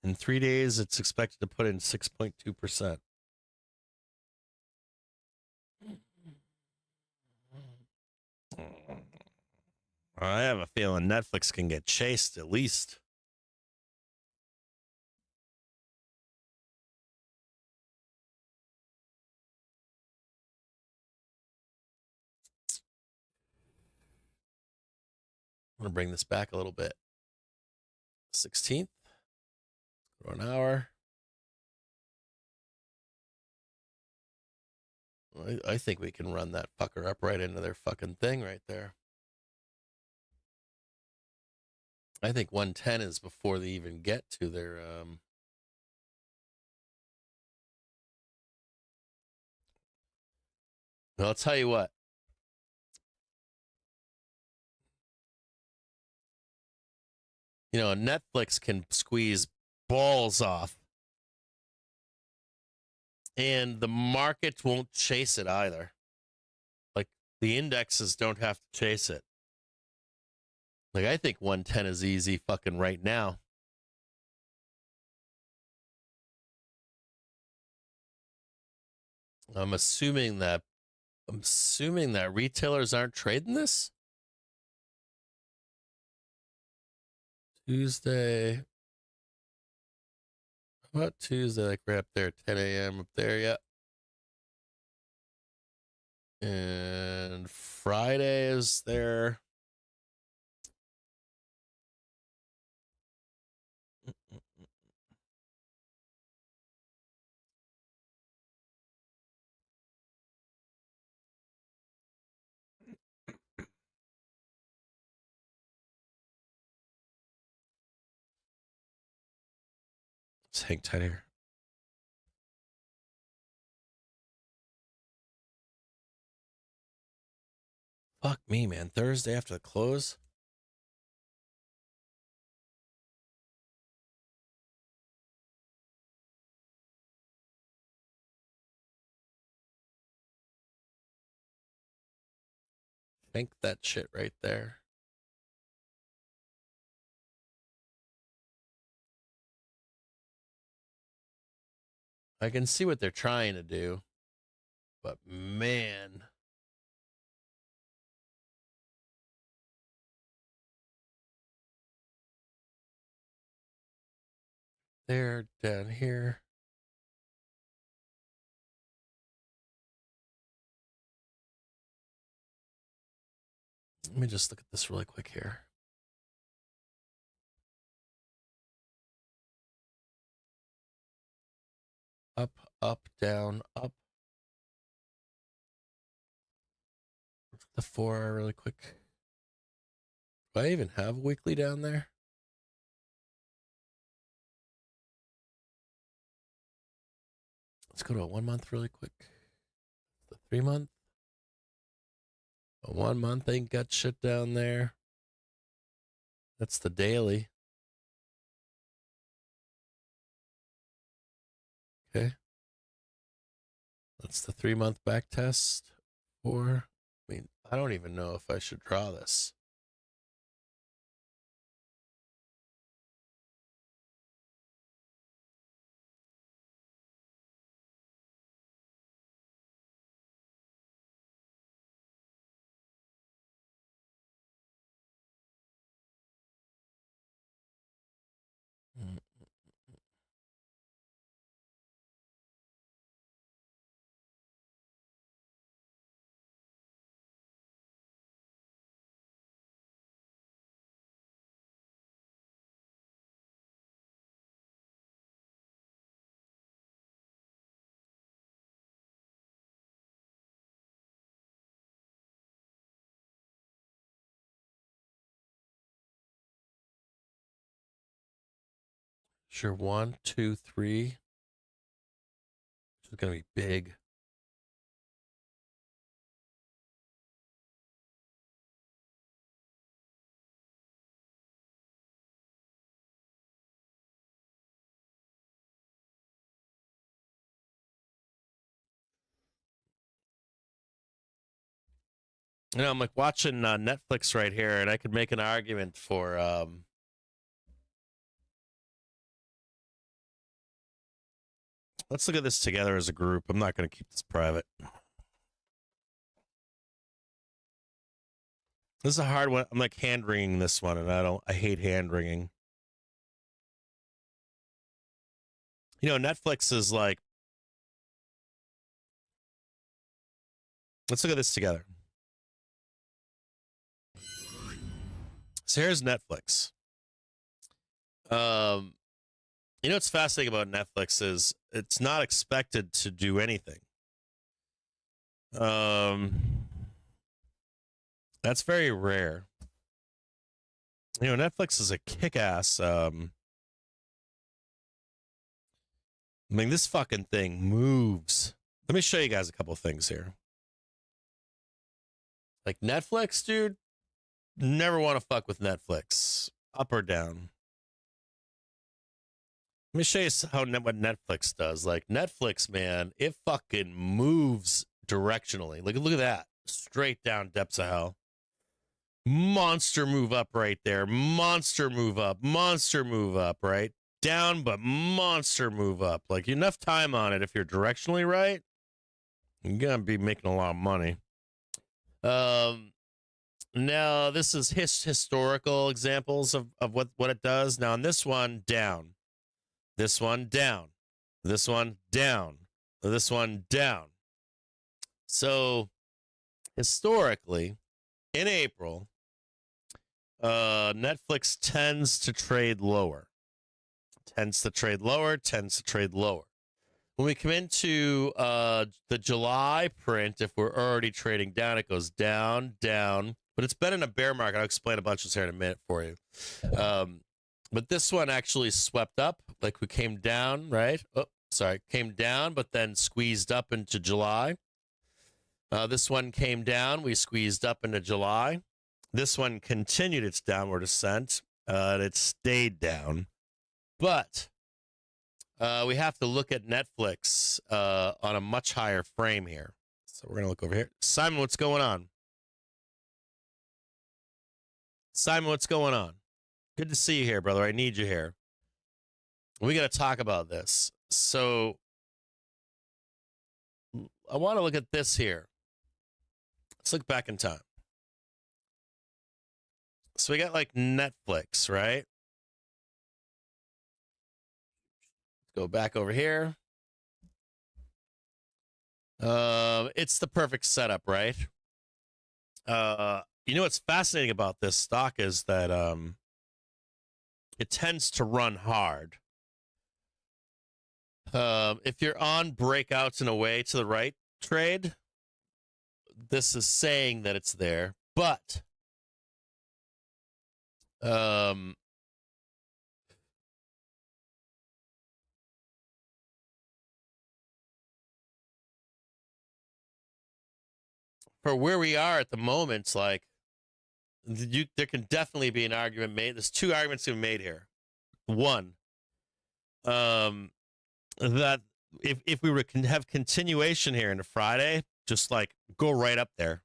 In 3 days, it's expected to put in 6.2%. I have a feeling Netflix can get chased at least. I'm going to bring this back a little bit. 16th. For an hour. I think we can run that fucker up right into their fucking thing right there. I think 110 is before they even get to their Well, I'll tell you what. You know, Netflix can squeeze balls off. And the market won't chase it either. Like, the indexes don't have to chase it. Like, I think 110 is easy fucking right now. I'm assuming that retailers aren't trading this. Tuesday. How about Tuesday? Like right up there, 10 a.m. up there, yeah. And Friday is there. Just hang tight here. Fuck me, man. Thursday after the close. Think that shit right there. I can see what they're trying to do, but man. They're down here. Let me just look at this really quick here. Up, up, down, up. Look at the 4 hour really quick. Do I even have weekly down there? Let's go to a 1 month really quick. The 3 month. A 1 month ain't got shit down there. That's the daily. Okay. That's the 3 month back test. Or, I mean, I don't even know if I should draw this. Sure, 1, 2, 3. This is going to be big. You know, I'm like watching Netflix right here, and I could make an argument for let's look at this together as a group. I'm not going to keep this private. This is a hard one. I'm like hand wringing this one, and I hate hand wringing. You know, Netflix is like, let's look at this together. So here's Netflix. You know what's fascinating about Netflix is it's not expected to do anything. That's very rare. You know, Netflix is a kick-ass. I mean, this fucking thing moves. Let me show you guys a couple things here. Like Netflix, dude, never want to fuck with Netflix. Up or down. Let me show you what Netflix does. Like Netflix, man, it fucking moves directionally. Look at that. Straight down depths of hell. Monster move up right there. Monster move up. Monster move up, right? Down, but monster move up. Like enough time on it. If you're directionally right, you're going to be making a lot of money. Now this is historical examples of what it does. Now on this one, down. This one, down. This one, down. This one, down. So historically, in April, Netflix tends to trade lower. Tends to trade lower. When we come into the July print, if we're already trading down, it goes down, down. But it's been in a bear market. I'll explain a bunch of this here in a minute for you. But this one actually swept up. Like we came down, right? Oh, sorry. Came down, but then squeezed up into July. This one came down. We squeezed up into July. This one continued its downward ascent. And it stayed down. But we have to look at Netflix on a much higher frame here. So we're going to look over here. Simon, what's going on? Simon, what's going on? Good to see you here, brother. I need you here. We got to talk about this. So I want to look at this here. Let's look back in time. So we got like Netflix, right? Let's go back over here. It's the perfect setup, right? You know what's fascinating about this stock is that it tends to run hard. If you're on breakouts and away to the right trade, this is saying that it's there, but for where we are at the moment, like there can definitely be an argument made. There's two arguments to be made here. One, that if we were to have continuation here into Friday, just like go right up there.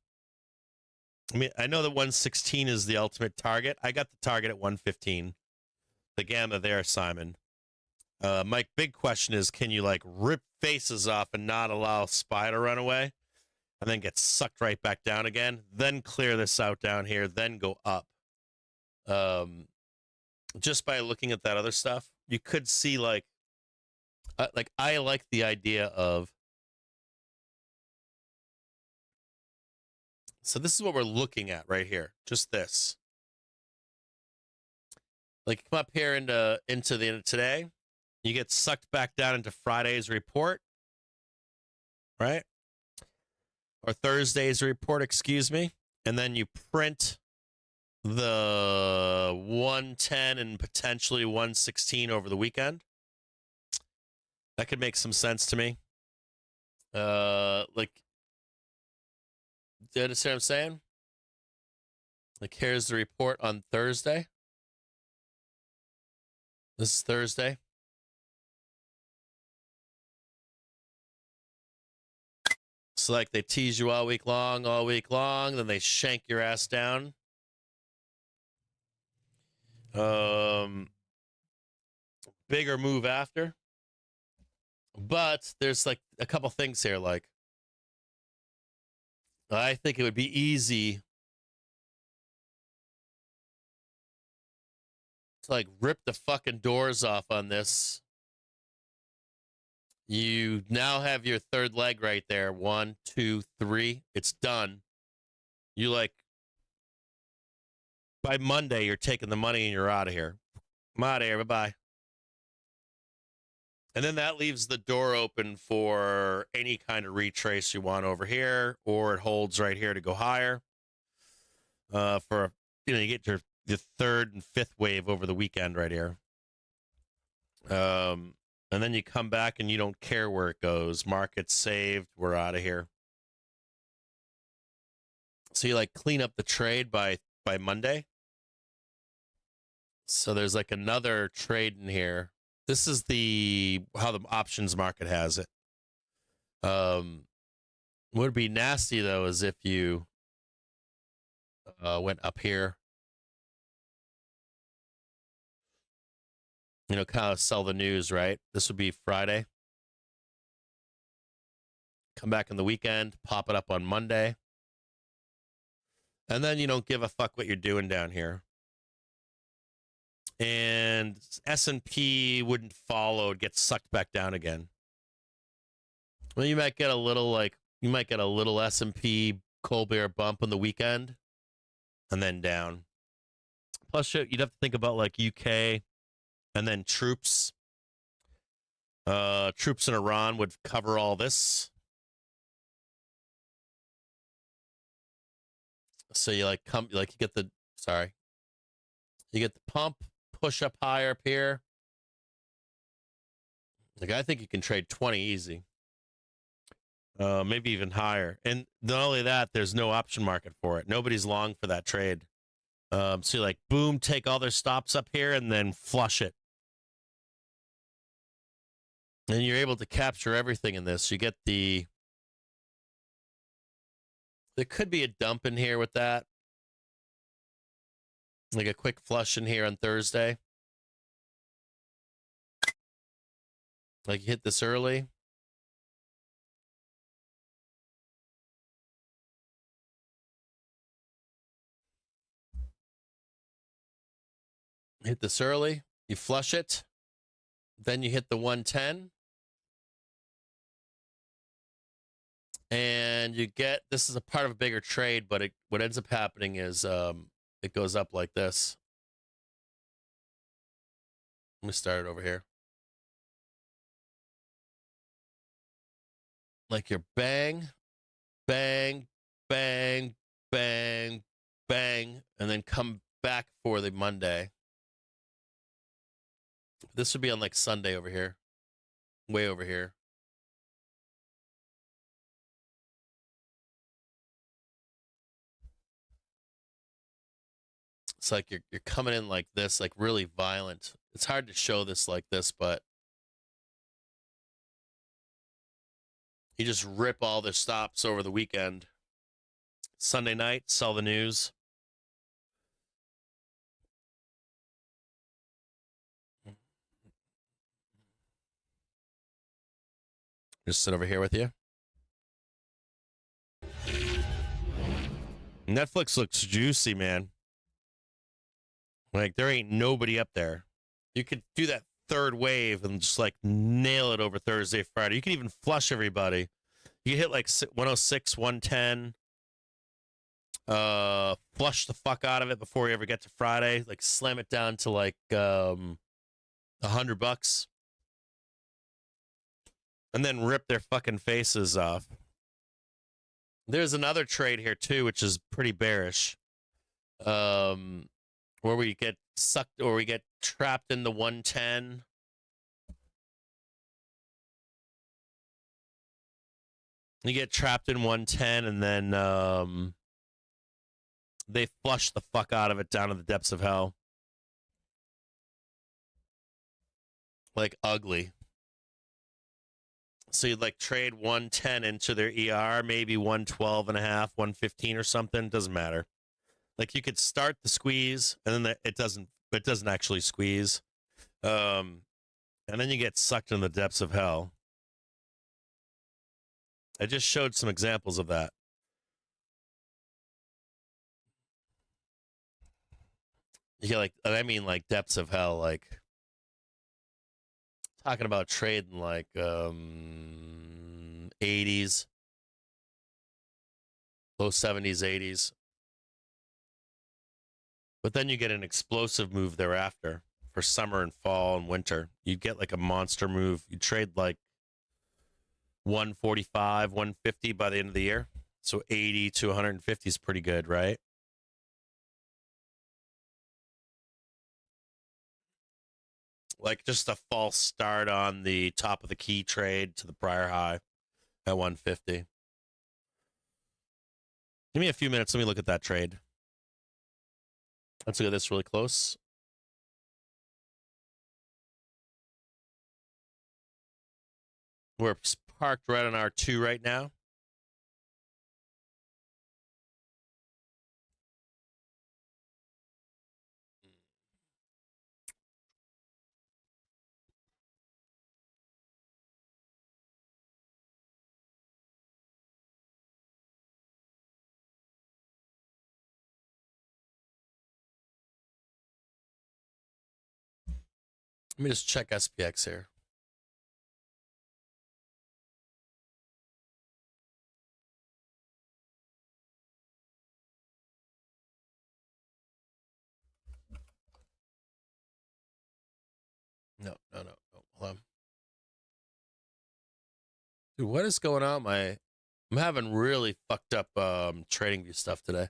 I mean, I know that 116 is the ultimate target. I got the target at 115. The gamma there, Simon. Mike, big question is, can you like rip faces off and not allow SPY to run away and then get sucked right back down again, then clear this out down here, then go up? Just by looking at that other stuff, you could see like I like the idea of, so this is what we're looking at right here, just this. Like come up here into the end of today, you get sucked back down into Friday's report, right? Or Thursday's report, excuse me. And then you print the 110 and potentially 116 over the weekend. That could make some sense to me. Like, do you understand what I'm saying? Like, here's the report on Thursday. This is Thursday. So, like, they tease you all week long, then they shank your ass down. Bigger move after. But there's, like, a couple things here, like, I think it would be easy to, like, rip the fucking doors off on this. You now have your third leg right there. 1, 2, 3. It's done. You like, by Monday, you're taking the money and you're out of here. I'm out of here. Bye-bye. And then that leaves the door open for any kind of retrace you want over here, or it holds right here to go higher. For, you know, you get your third and fifth wave over the weekend right here. And then you come back and you don't care where it goes. Market saved. We're out of here. So you like clean up the trade by Monday. So there's like another trade in here. This is how the options market has it. What would be nasty though is if you went up here. You know, kind of sell the news, right? This would be Friday. Come back on the weekend, pop it up on Monday. And then you don't give a fuck what you're doing down here. And S&P wouldn't follow, it gets sucked back down again. Well, you might get a little S&P Colbert bump on the weekend and then down. Plus, you'd have to think about like UK and then troops. Troops in Iran would cover all this. So you get the pump, push up higher up here. Like I think you can trade 20 easy. Maybe even higher. And not only that, there's no option market for it. Nobody's long for that trade. So you like boom, take all their stops up here and then flush it. And you're able to capture everything in this. You get there could be a dump in here with that. Like a quick flush in here on Thursday. Like you hit this early. Hit this early. You flush it. Then you hit the 110. And you get, this is a part of a bigger trade, but what ends up happening is it goes up like this. Let me start it over here. Like your bang, bang, bang, bang, bang, and then come back for the Monday. This would be on like Sunday over here. Way over here. It's like you're coming in like this, like really violent. It's hard to show this like this, but you just rip all the stops over the weekend. Sunday night, sell the news. Just sit over here with you. Netflix looks juicy, man. Like, there ain't nobody up there. You could do that third wave and just, like, nail it over Thursday, Friday. You could even flush everybody. You could hit, like, 106, 110. Flush the fuck out of it before you ever get to Friday. Like, slam it down to, like, $100. And then rip their fucking faces off. There's another trade here too, which is pretty bearish. Where we get sucked or we get trapped in the 110. You get trapped in 110 and then they flush the fuck out of it down to the depths of hell. Like ugly. So you'd like trade 110 into their ER, maybe 112 and a half, 115 or something. Doesn't matter. Like you could start the squeeze and then it doesn't actually squeeze. And then you get sucked in the depths of hell. I just showed some examples of that. You get like depths of hell, like talking about trading like 80s, low 70s, 80s. But then you get an explosive move thereafter for summer and fall and winter. You get like a monster move. You trade like 145, 150 by the end of the year. So 80 to 150 is pretty good, right? Like just a false start on the top of the key trade to the prior high at 150. Give me a few minutes. Let me look at that trade. Let's look at this really close. We're parked right on R2 right now. Let me just check SPX here. No. Hold on. Dude, what is going on? I'm having really fucked up trading view stuff today.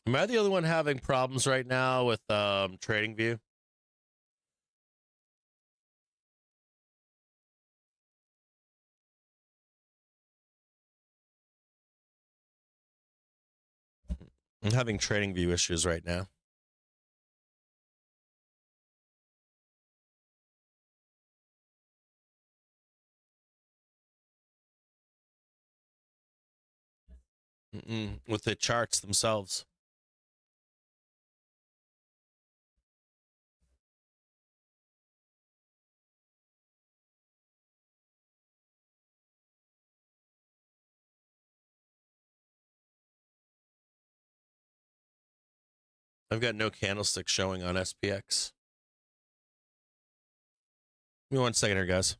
Am I the only one having problems right now with TradingView? I'm having TradingView issues right now. With the charts themselves. I've got no candlestick showing on SPX. Give me 1 second here, guys.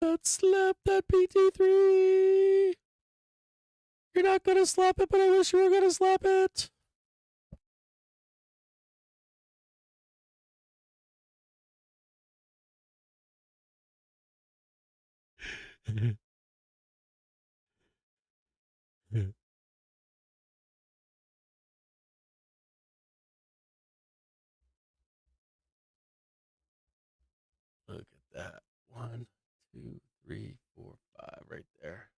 Let's slap that PT3. You're not gonna slap it, but I wish you were gonna slap it. Look at that. 1, 2, 3, 4, 5 right there.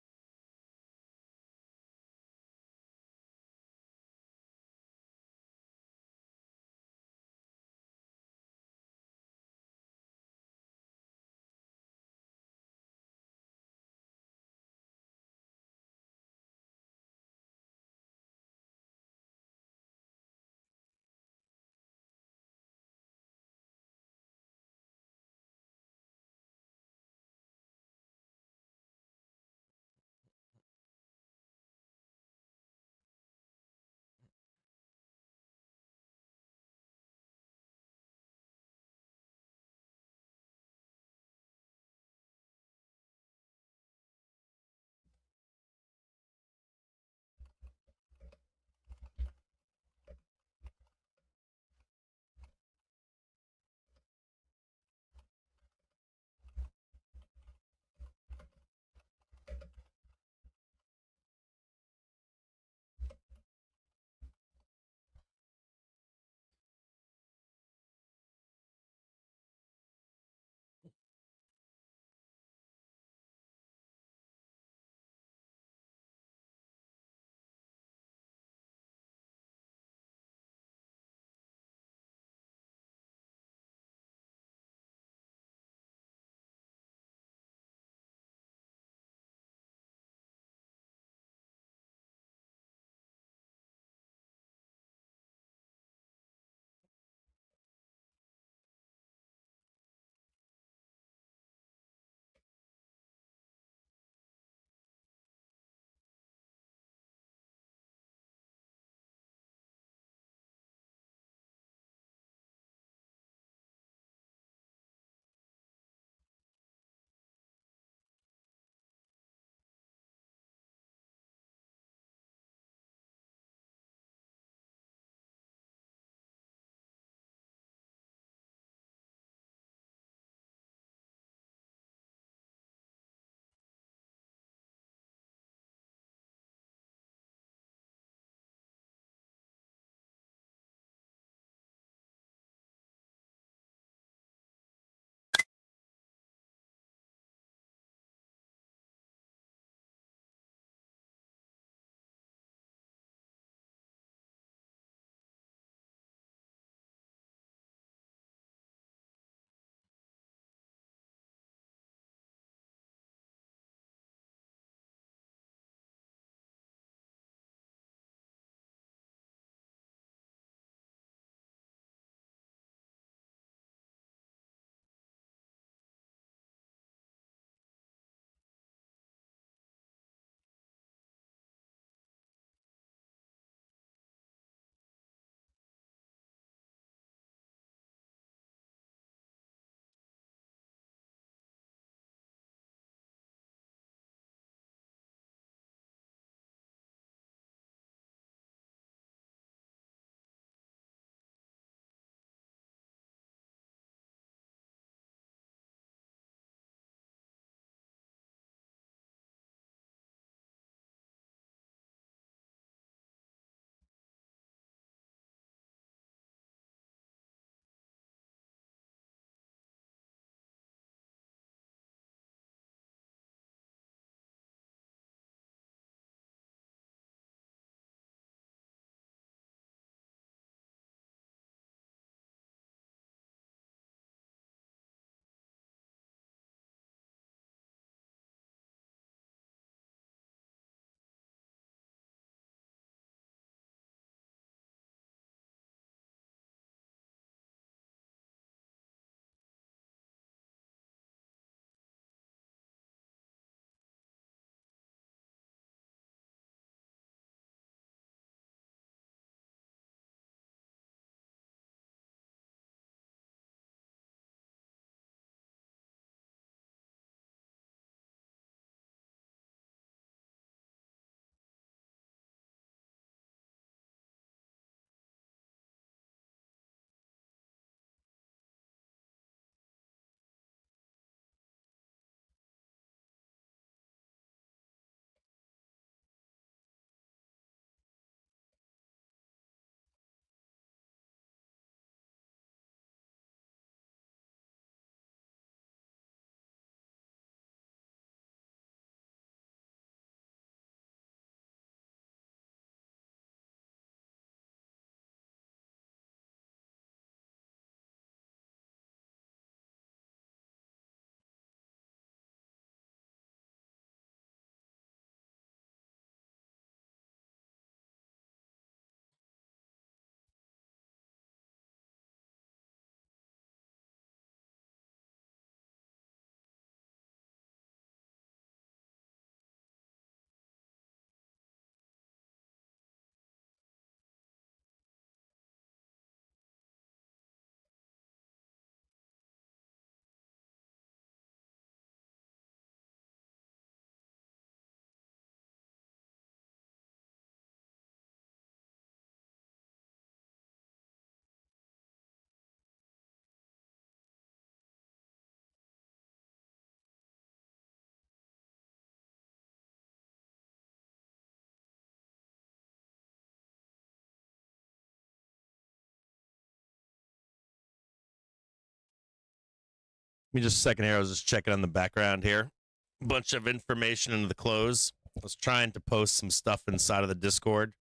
me just a second here. I was just checking on the background here. Bunch of information into the close. I was trying to post some stuff inside of the Discord.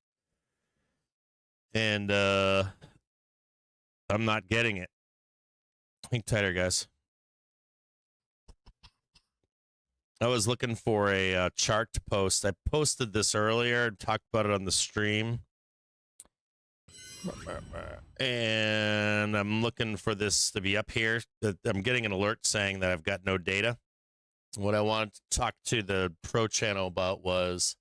And I'm not getting it. Think tighter, guys. I was looking for a chart to post. I posted this earlier and talked about it on the stream. And I'm looking for this to be up here. I'm getting an alert saying that I've got no data. What I wanted to talk to the pro channel about was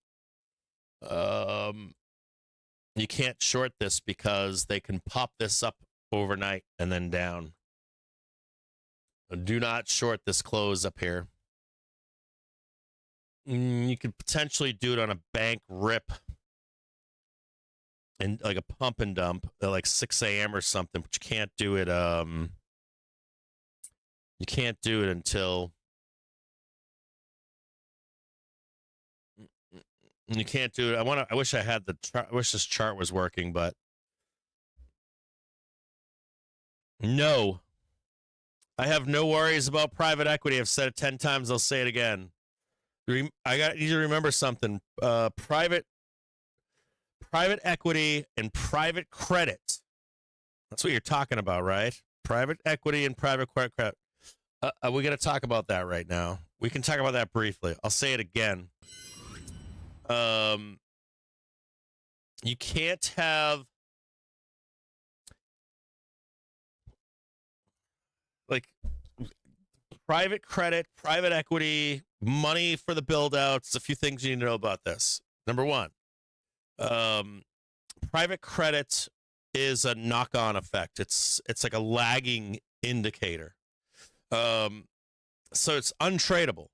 you can't short this because they can pop this up overnight and then down. Do not short this close up here. You could potentially do it on a bank rip and like a pump and dump at like 6 a.m. or something, but you can't do it. You can't do it until you can't do it. I wish I had the chart. I wish this chart was working, but no. I have no worries about private equity. I've said it 10 times. I'll say it again. Need you to remember something. Private equity and private credit. That's what you're talking about, right? Private equity and private credit. We're going to talk about that right now. We can talk about that briefly. I'll say it again. You can't have like private credit, private equity, money for the build outs. A few things you need to know about this. Number one, private credit is a knock-on effect. It's like a lagging indicator. So it's untradeable.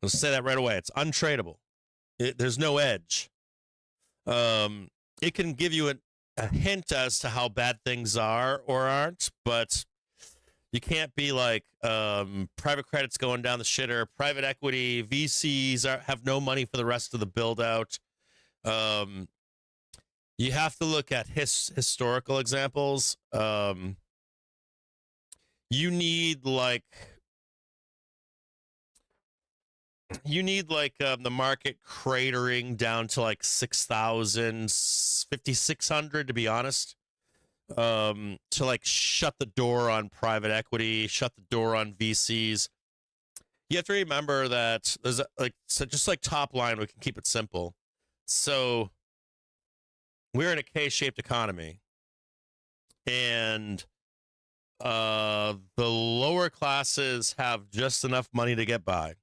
Let's say that right away. It's untradeable. There's no edge. It can give you a hint as to how bad things are or aren't, but you can't be like private credit's going down the shitter. Private equity, VCs have no money for the rest of the build out. You have to look at historical examples. You need like the market cratering down to like 6,000, 5,600 to be honest. To like shut the door on private equity, shut the door on VCs. You have to remember that there's just like top line, we can keep it simple. So we're in a K-shaped economy, and the lower classes have just enough money to get by.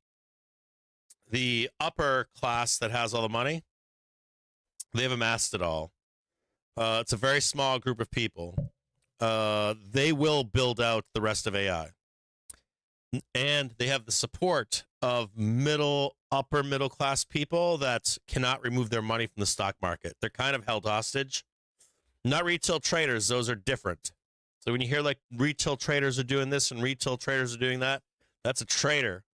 The upper class that has all the money, they've amassed it all. It's a very small group of people. They will build out the rest of AI. And they have the support of upper middle class people that cannot remove their money from the stock market. They're kind of held hostage. Not retail traders, those are different. So when you hear like retail traders are doing this and retail traders are doing that, that's a trader.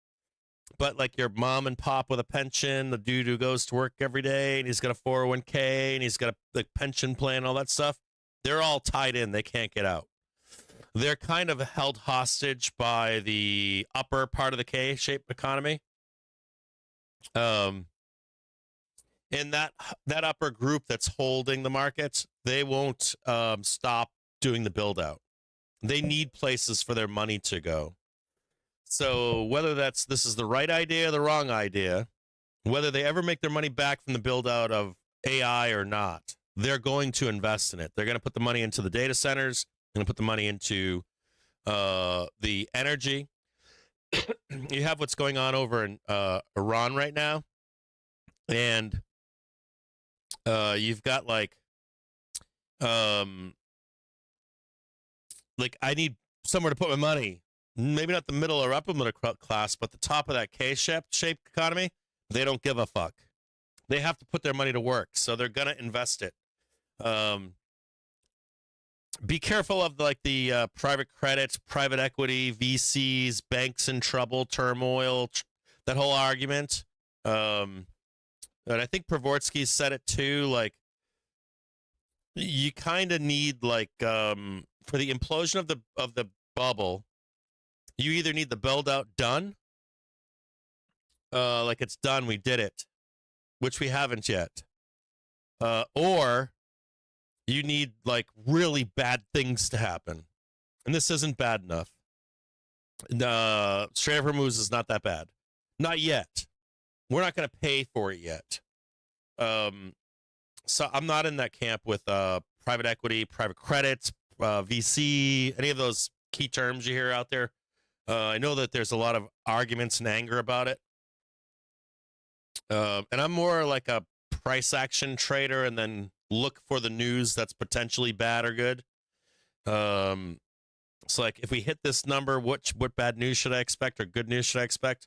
But like your mom and pop with a pension, the dude who goes to work every day and he's got a 401k and he's got a pension plan, all that stuff, they're all tied in. They can't get out. They're kind of held hostage by the upper part of the K-shaped economy. And that upper group that's holding the markets, they won't stop doing the build out. They need places for their money to go. So whether this is the right idea or the wrong idea, whether they ever make their money back from the build out of AI or not, they're going to invest in it. They're going to put the money into the data centers, going to put the money into the energy. You have what's going on over in Iran right now, and you've got like I need somewhere to put my money. Maybe not the middle or upper middle class, but the top of that K-shaped economy, they don't give a fuck. They have to put their money to work, so they're gonna invest it. Be careful of the private credit, private equity, VCs, banks in trouble, turmoil, that whole argument. And I think Pravorsky said it too. Like, you kind of need for the implosion of the bubble. You either need the build out done, like it's done, we did it, which we haven't yet, or you need like really bad things to happen, and this isn't bad enough. Strait of Hormuz is not that bad, not yet. We're not going to pay for it yet. So I'm not in that camp with private equity, private credit, VC, any of those key terms you hear out there. I know that there's a lot of arguments and anger about it. And I'm more like a price action trader and then look for the news that's potentially bad or good. It's like, if we hit this number, what bad news should I expect or good news should I expect?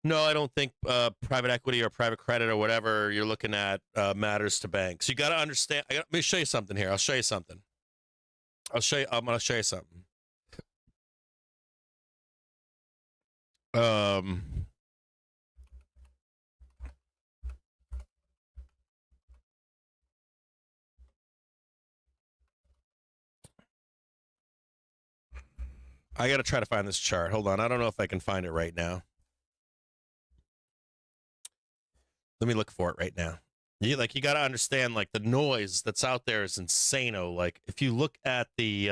No, I don't think private equity or private credit or whatever you're looking at matters to banks. You got to understand. Let me show you something here. I'll show you something. I'm going to show you something. I got to try to find this chart. Hold on. I don't know if I can find it right now. Let me look for it right now. You got to understand, like, the noise that's out there is insano. Like, if you look at the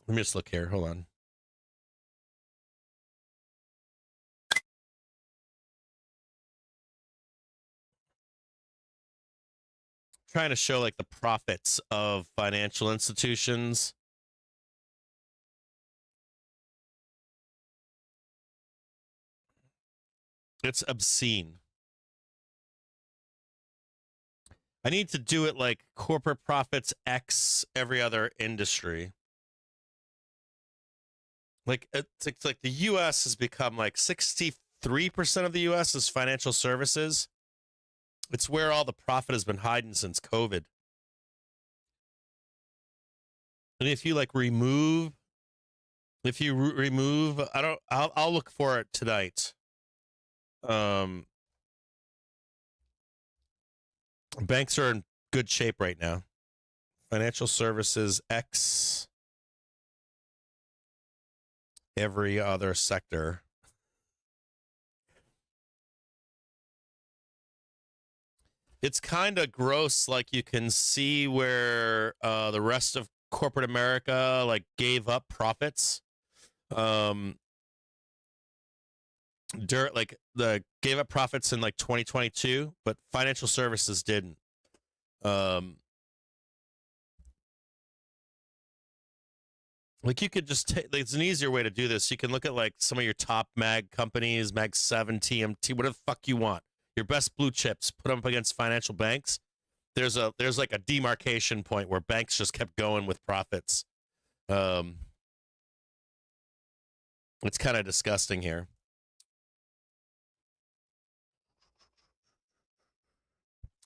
let me just look here. Hold on. Trying to show like the profits of financial institutions. It's obscene. I need to do it like corporate profits X every other industry. Like it's like the US has become like 63% of the US is financial services. It's where all the profit has been hiding since COVID. And if you like remove, I'll look for it tonight. Banks are in good shape right now. Financial services X every other sector. It's kind of gross. Like, you can see where the rest of corporate America like gave up profits. Gave up profits in like 2022, but financial services didn't. Like, you could just take, like, it's an easier way to do this. You can look at like some of your top mag companies, Mag 7, TMT, whatever the fuck you want. Your best blue chips, put them up against financial banks. There's like a demarcation point where banks just kept going with profits. It's kind of disgusting here.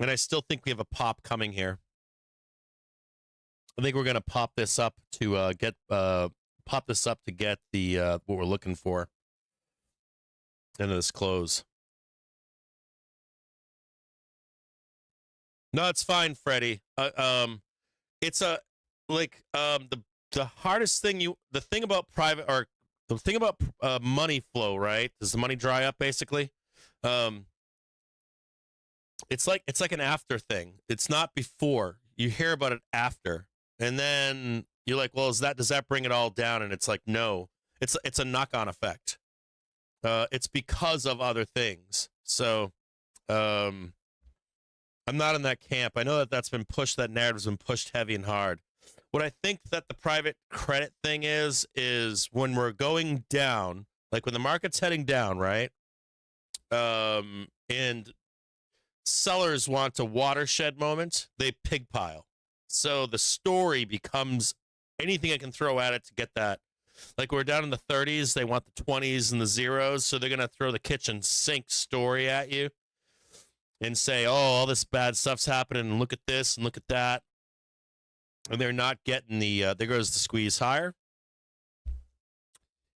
And I still think we have a pop coming here. I think we're going to pop this up to get the what we're looking for into this close. No, it's fine, Freddie. It's the hardest thing the thing about money flow, right? Does the money dry up basically? It's like an after thing. It's not before. You hear about it after. And then you're like, well, does that bring it all down? And it's like, no. It's a knock-on effect. It's because of other things. So I'm not in that camp. I know that that narrative's been pushed heavy and hard. What I think that the private credit thing is when we're going down, like when the market's heading down, right? And sellers want a watershed moment, they pig pile. So the story becomes anything I can throw at it to get that. Like, we're down in the 30s, they want the 20s and the zeros, so they're going to throw the kitchen sink story at you and say, oh, all this bad stuff's happening, and look at this and look at that. And they're not getting there goes the squeeze higher.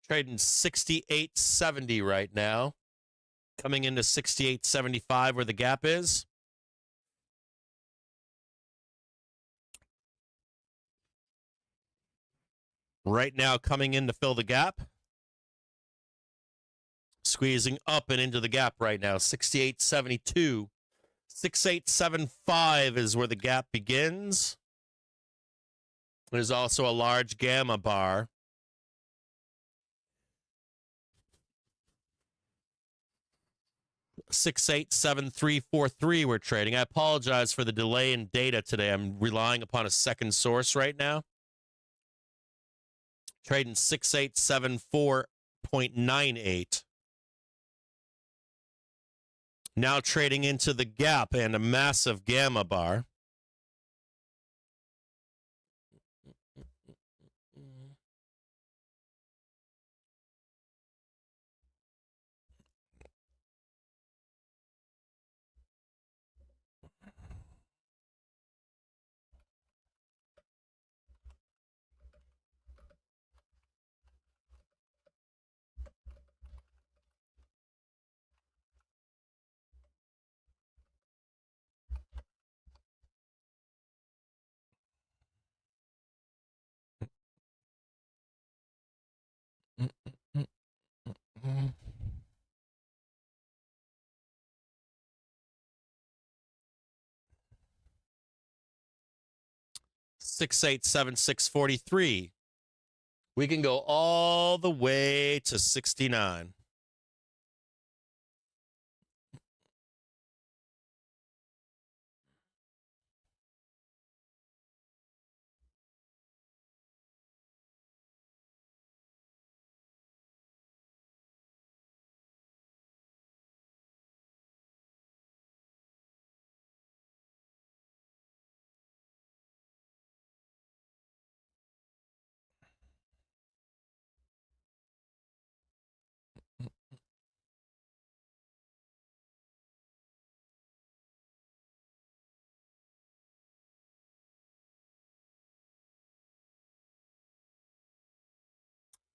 Trading 68.70 right now. Coming into 68.75 where the gap is. Right now, coming in to fill the gap. Squeezing up and into the gap right now. 68.72. 6875 is where the gap begins. There's also a large gamma bar. $6.87343 we're trading. I apologize for the delay in data today. I'm relying upon a second source right now. Trading 6874.98. Now trading into the gap and a massive gamma bar. Mm-hmm. 687643. We can go all the way to 69.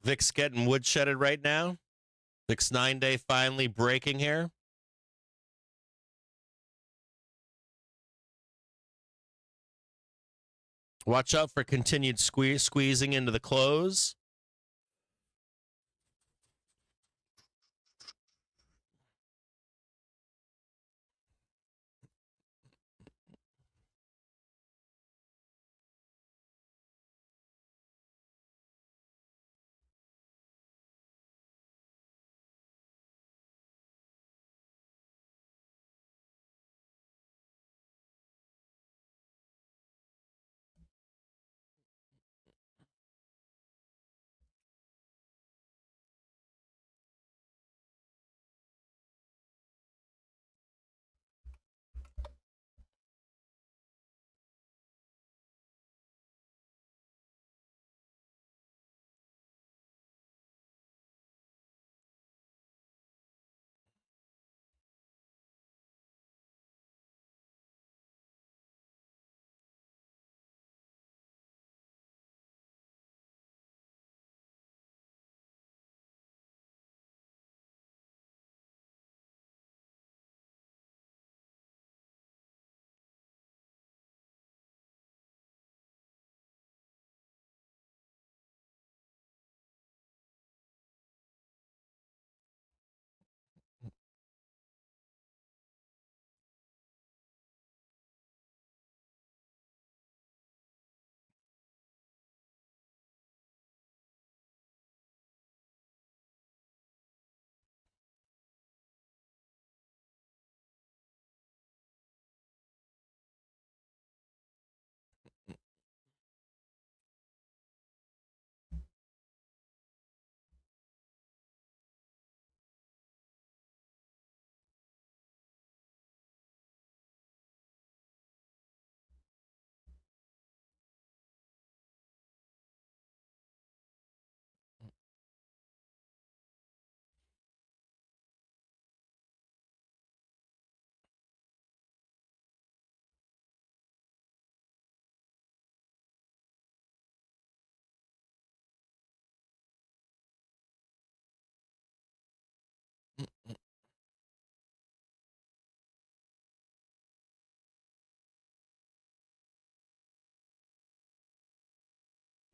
VIX getting woodshedded right now. VIX 9-day finally breaking here. Watch out for continued squeezing into the close.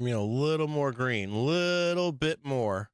You know, a little more green, little bit more.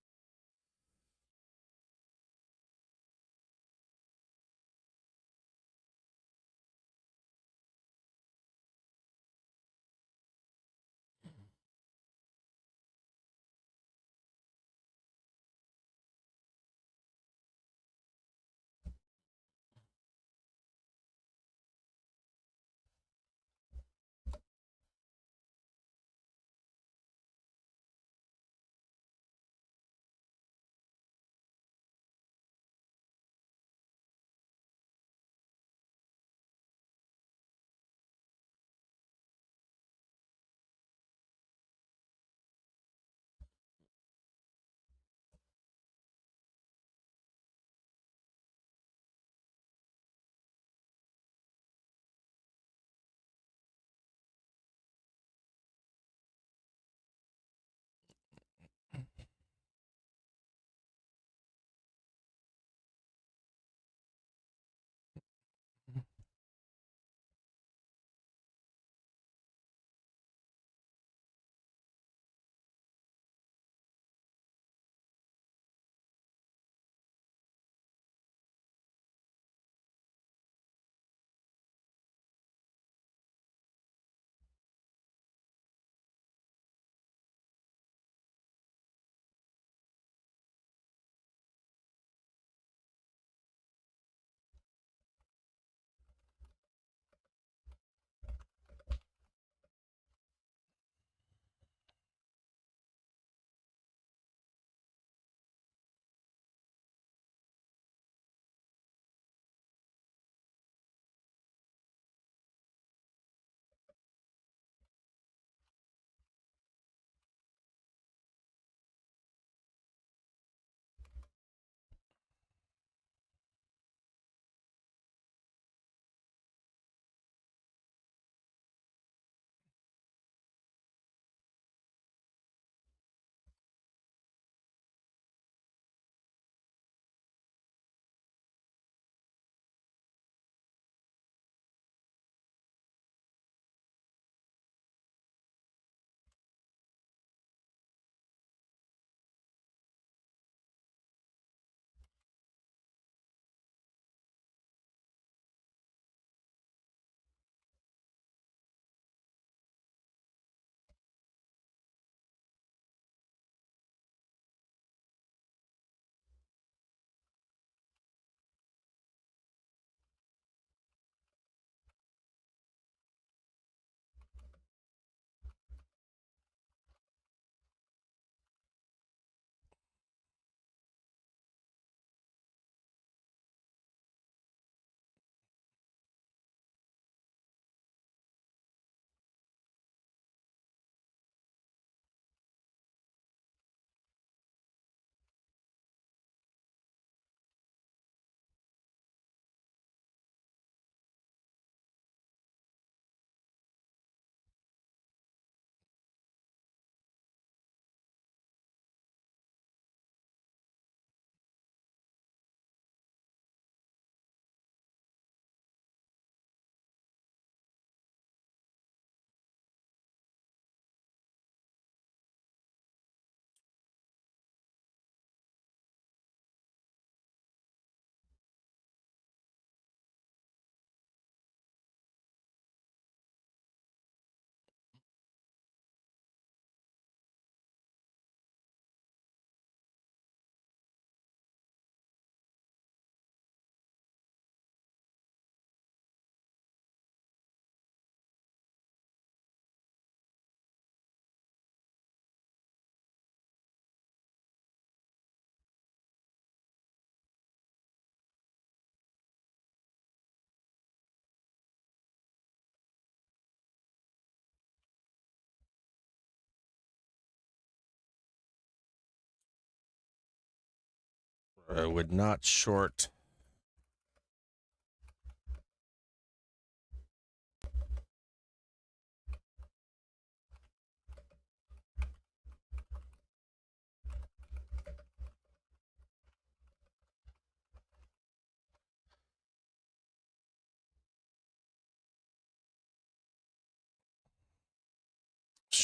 I would not short.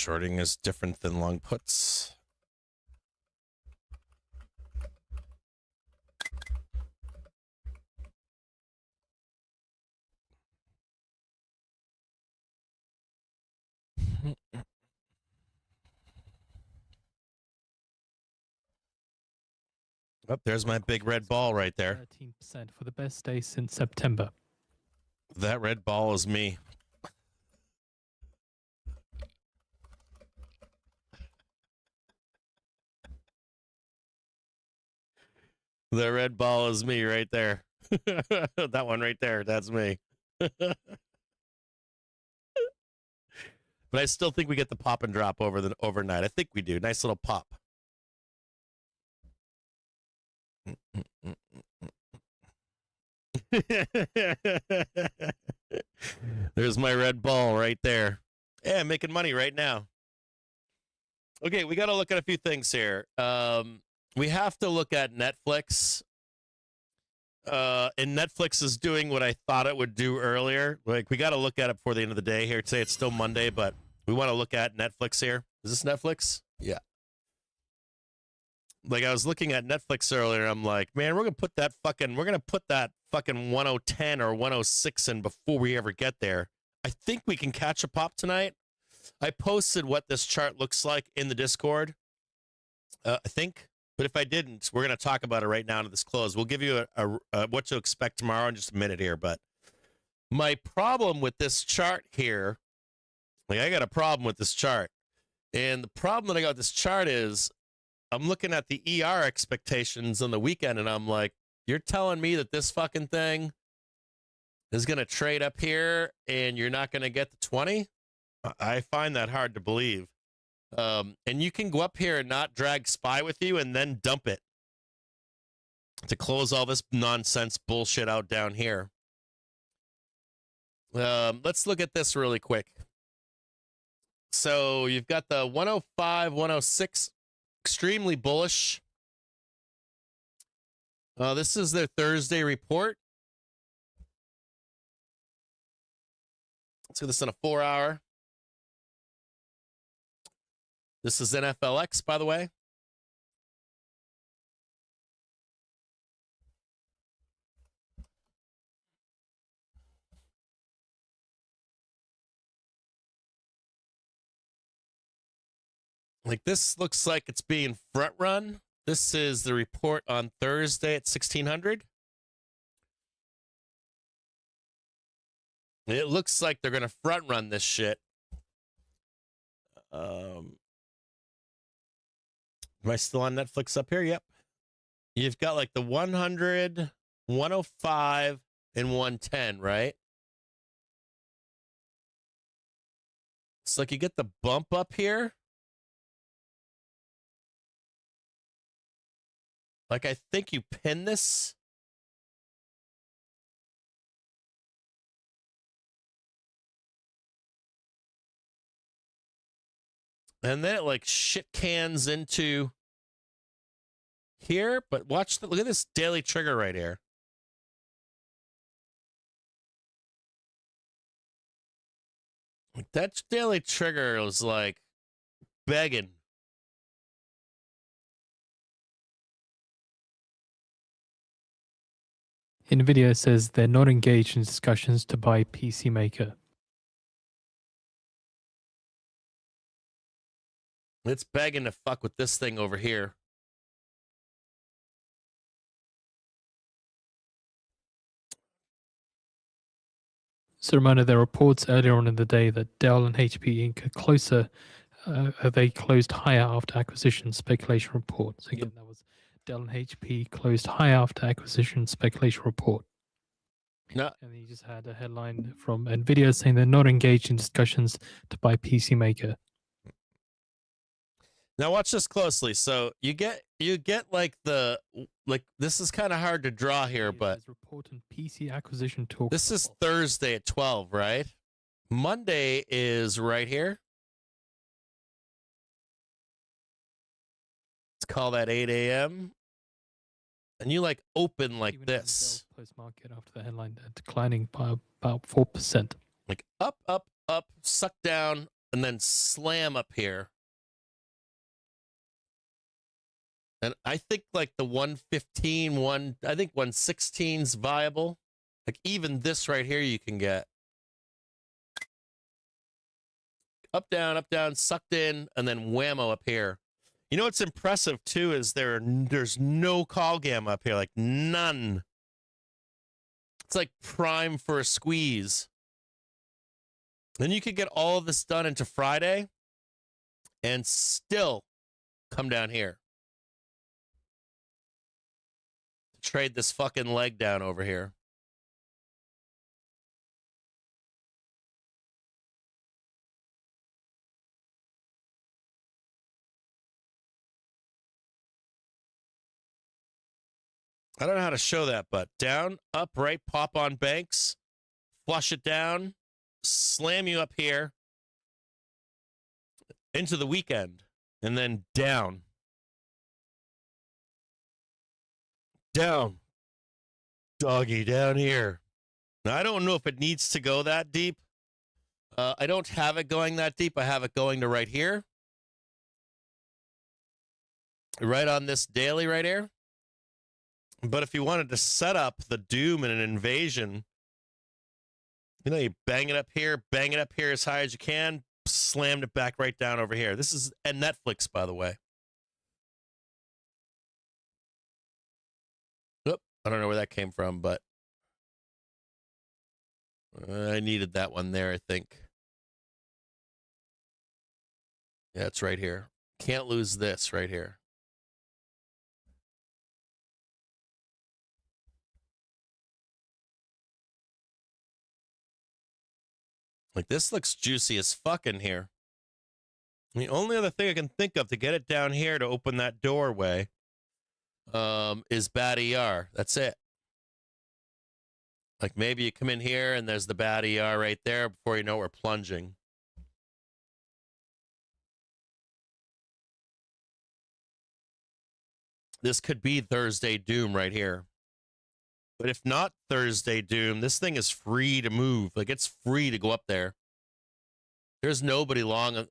Shorting is different than long puts. Oh, there's my big red ball right there. 13% for the best day since September. That red ball is me. The red ball is me right there. That one right there, that's me. But I still think we get the pop and drop overnight. I think we do. Nice little pop. There's my red ball right there. Yeah, I'm making money right now. Okay, we got to look at a few things here. We have to look at Netflix. And Netflix is doing what I thought it would do earlier. Like, we got to look at it before the end of the day here. Today it's still Monday, but we want to look at Netflix here. Is this Netflix? Yeah. Like, I was looking at Netflix earlier. I'm like, man, we're going to put that fucking 1010 or 106 in before we ever get there. I think we can catch a pop tonight. I posted what this chart looks like in the Discord. I think. But if I didn't, we're going to talk about it right now to this close. We'll give you a what to expect tomorrow in just a minute here. But my problem with this chart here, like, I got a problem with this chart. And the problem that I got with this chart is I'm looking at the ER expectations on the weekend, and I'm like, you're telling me that this fucking thing is going to trade up here and you're not going to get the 20? I find that hard to believe. And you can go up here and not drag SPY with you and then dump it to close all this nonsense bullshit out down here. Let's look at this really quick. So you've got the 105, 106, extremely bullish. This is their Thursday report. Let's do this in a 4-hour. This is NFLX, by the way. Like, this looks like it's being front run. This is the report on Thursday at 1600. It looks like they're going to front run this shit. Am I still on Netflix up here? Yep. You've got like the 100, 105, and 110, right? It's like you get the bump up here. Like, I think you pin this. And then it like shit cans into here, but look at this daily trigger right here. Like, that daily trigger was like begging. NVIDIA says they're not engaged in discussions to buy PC maker. It's begging to fuck with this thing over here. So, reminder, there were reports earlier on in the day that Dell and HP Inc. are closer. They closed higher after acquisition speculation report. So again, that was Dell and HP closed higher after acquisition speculation report. No. And you just had a headline from NVIDIA saying they're not engaged in discussions to buy PC maker. Now watch this closely. So you get like this is kind of hard to draw here, but report on PC acquisition talk. This is Thursday at 12, right? Monday is right here. Let's call that 8 a.m. And you like open like Even this. Post market after the headline declining by about 4%. Like up, up, up, suck down, and then slam up here. And I think like the 115, I think 116's viable. Like even this right here you can get. Up, down, sucked in, and then whammo up here. You know what's impressive too is there's no call gamma up here, like none. It's like prime for a squeeze. Then you could get all of this done into Friday and still come down here. Trade this fucking leg down over here. I don't know how to show that, but down, up, right, pop on banks, flush it down, slam you up here into the weekend, and then down. Down. Doggy down here. Now, I don't know if it needs to go that deep. I don't have it going that deep. I have it going to right here. Right on this daily right here. But if you wanted to set up the doom in an invasion, you know, you bang it up here as high as you can, slammed it back right down over here. This is at Netflix, by the way. Oop, I don't know where that came from, but I needed that one there, I think. Yeah, it's right here. Can't lose this right here. Like, this looks juicy as fuck in here. The only other thing I can think of to get it down here to open that doorway is bad ER. That's it. Like, maybe you come in here and there's the bad ER right there before you know we're plunging. This could be Thursday Doom right here. But if not Thursday Doom, this thing is free to move. Like, it's free to go up there. There's nobody long.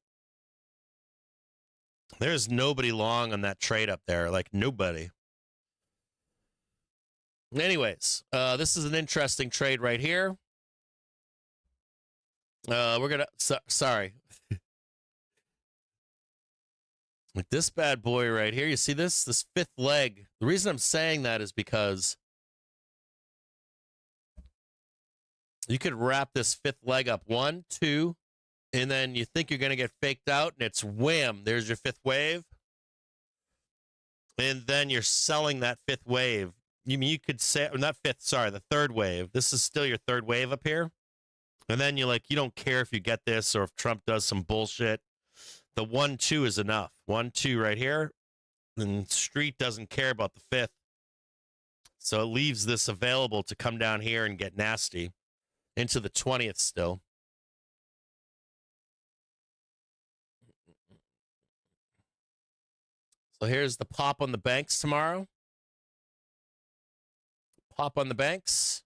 There's nobody long on that trade up there. Like, nobody. Anyways, this is an interesting trade right here. We're going to... sorry. Like this bad boy right here. You see this? This fifth leg. The reason I'm saying that is because you could wrap this fifth leg up 1, 2, and then you think you're going to get faked out, and it's wham, there's your fifth wave. And then you're selling that fifth wave. You mean you could say, or not fifth, sorry, the third wave. This is still your third wave up here. And then you don't care if you get this or if Trump does some bullshit. The 1, 2 is enough. 1, 2 right here. And Street doesn't care about the fifth. So it leaves this available to come down here and get nasty. Into the 20th still. So here's the pop on the banks tomorrow. Pop on the banks.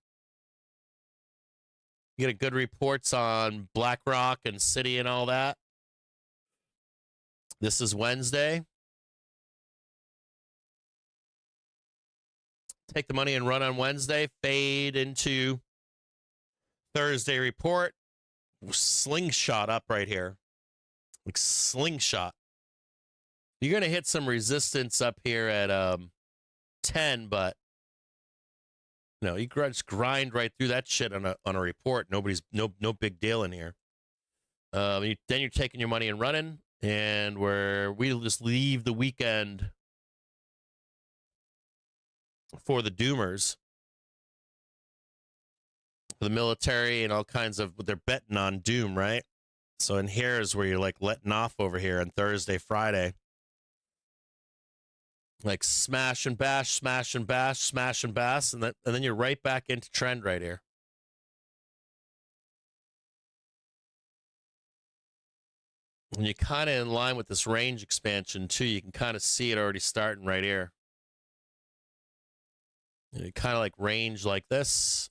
You get a good reports on BlackRock and Citi and all that. This is Wednesday. Take the money and run on Wednesday. Fade into Thursday report. Slingshot up right here. Like slingshot. You're going to hit some resistance up here at 10, but no, you just grind right through that shit on a report. No big deal in here. Then you're taking your money and running, and we'll just leave the weekend for the doomers, for the military and all kinds of, they're betting on doom, right? So in here is where you're like letting off over here on Thursday, Friday. Like smash and bash, smash and bash, smash and bash, and then you're right back into trend right here. And you're kind of in line with this range expansion too. You can kind of see it already starting right here. You kind of like range like this.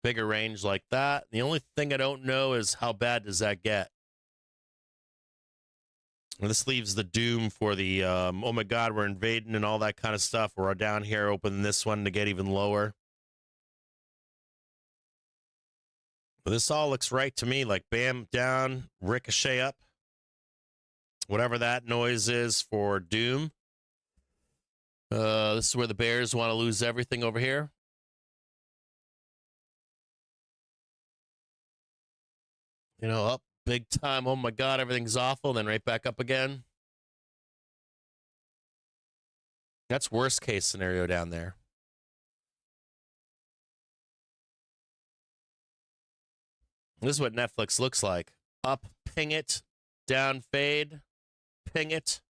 bigger range like that. The only thing I don't know is how bad does that get? And this leaves the doom for the, oh my God, we're invading and all that kind of stuff. We're down here, open this one to get even lower. But this all looks right to me, like bam, down, ricochet up. Whatever that noise is for doom. This is where the bears want to lose everything over here. You know, up big time. Oh my God, everything's awful. Then right back up again. That's worst case scenario down there. This is what Netflix looks like. Up, ping it, down, fade, ping it,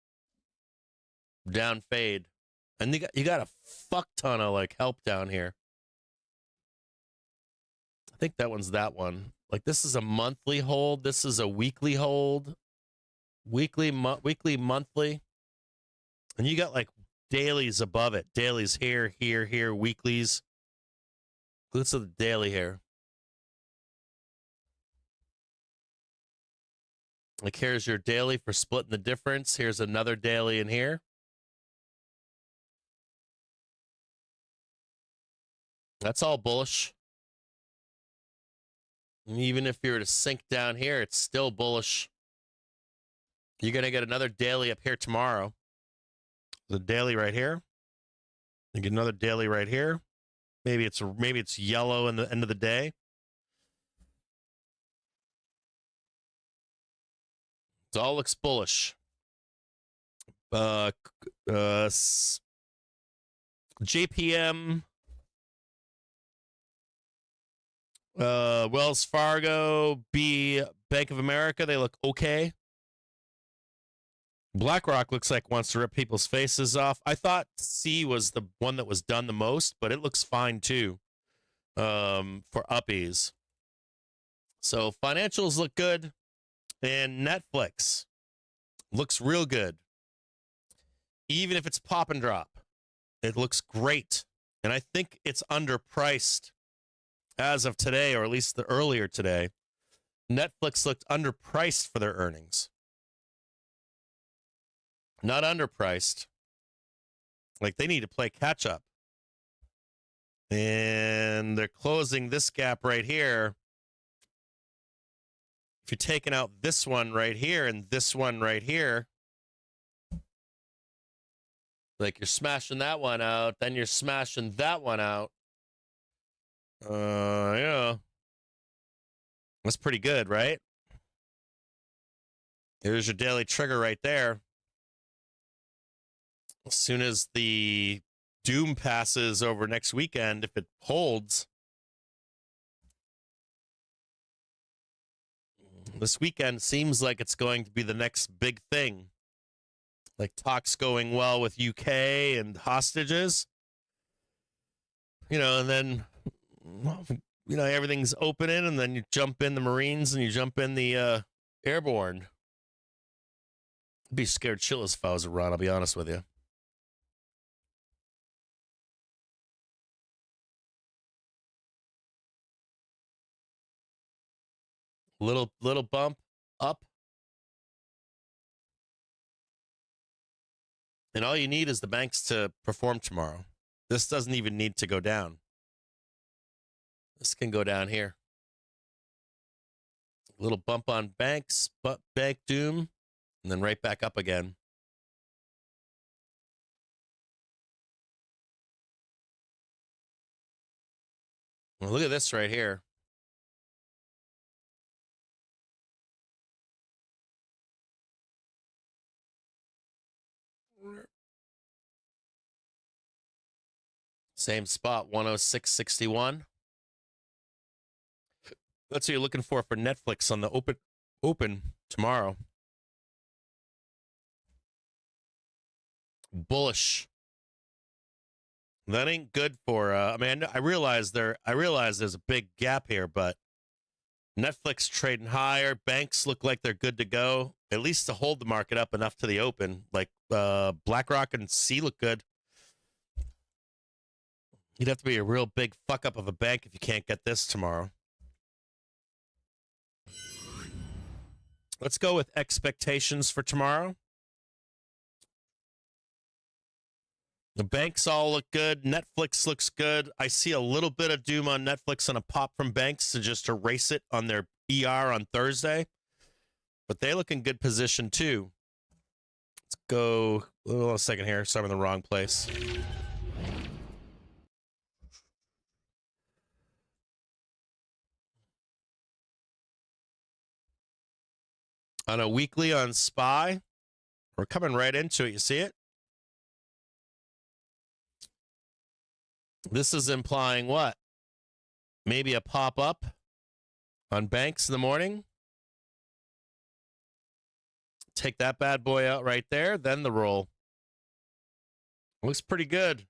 down, fade. And you got a fuck ton of like help down here. I think that one's that one. Like this is a monthly hold. This is a weekly hold. Weekly, monthly. And you got like dailies above it. Dailies here, here, here, weeklies. This is the daily here. Like here's your daily for splitting the difference. Here's another daily in here. That's all bullish. And even if you were to sink down here, it's still bullish. You're going to get another daily up here tomorrow. The daily right here. You get another daily right here. Maybe it's yellow in the end of the day. It all looks bullish. JPM, Wells Fargo, Bank of America, they look okay. BlackRock looks like wants to rip people's faces off. I thought C was the one that was done the most, but it looks fine too for uppies. So financials look good. And Netflix looks real good. Even if it's pop and drop, it looks great. And I think it's underpriced as of today, or at least the earlier today. Netflix looked underpriced for their earnings. Not underpriced. Like they need to play catch up. And they're closing this gap right here. If you're taking out this one right here and this one right here, like you're smashing that one out, then you're smashing that one out. Yeah. That's pretty good, right? Here's your daily trigger right there. As soon as the doom passes over next weekend, if it holds, this weekend seems like it's going to be the next big thing. Like talks going well with UK and hostages. You know, and then, you know, everything's opening and then you jump in the Marines and you jump in the airborne. I'd be scared shitless if I was Iran, I'll be honest with you. Little bump up. And all you need is the banks to perform tomorrow. This doesn't even need to go down. This can go down here. Little bump on banks, bank doom, and then right back up again. Well, look at this right here. Same spot, 106.61. That's what you're looking for Netflix on the open tomorrow. Bullish. That ain't good for. I mean, I realize there's a big gap here, but Netflix trading higher. Banks look like they're good to go, at least to hold the market up enough to the open. Like BlackRock and C look good. You'd have to be a real big fuck up of a bank if you can't get this tomorrow. Let's go with expectations for tomorrow. The banks all look good. Netflix looks good. I see a little bit of doom on Netflix and a pop from banks to just erase it on their ER on Thursday. But they look in good position too. Let's go a second here. Sorry, I'm in the wrong place. On a weekly on SPY, we're coming right into it. You see it? This is implying what? Maybe a pop-up on banks in the morning. Take that bad boy out right there, then the roll. Looks pretty good.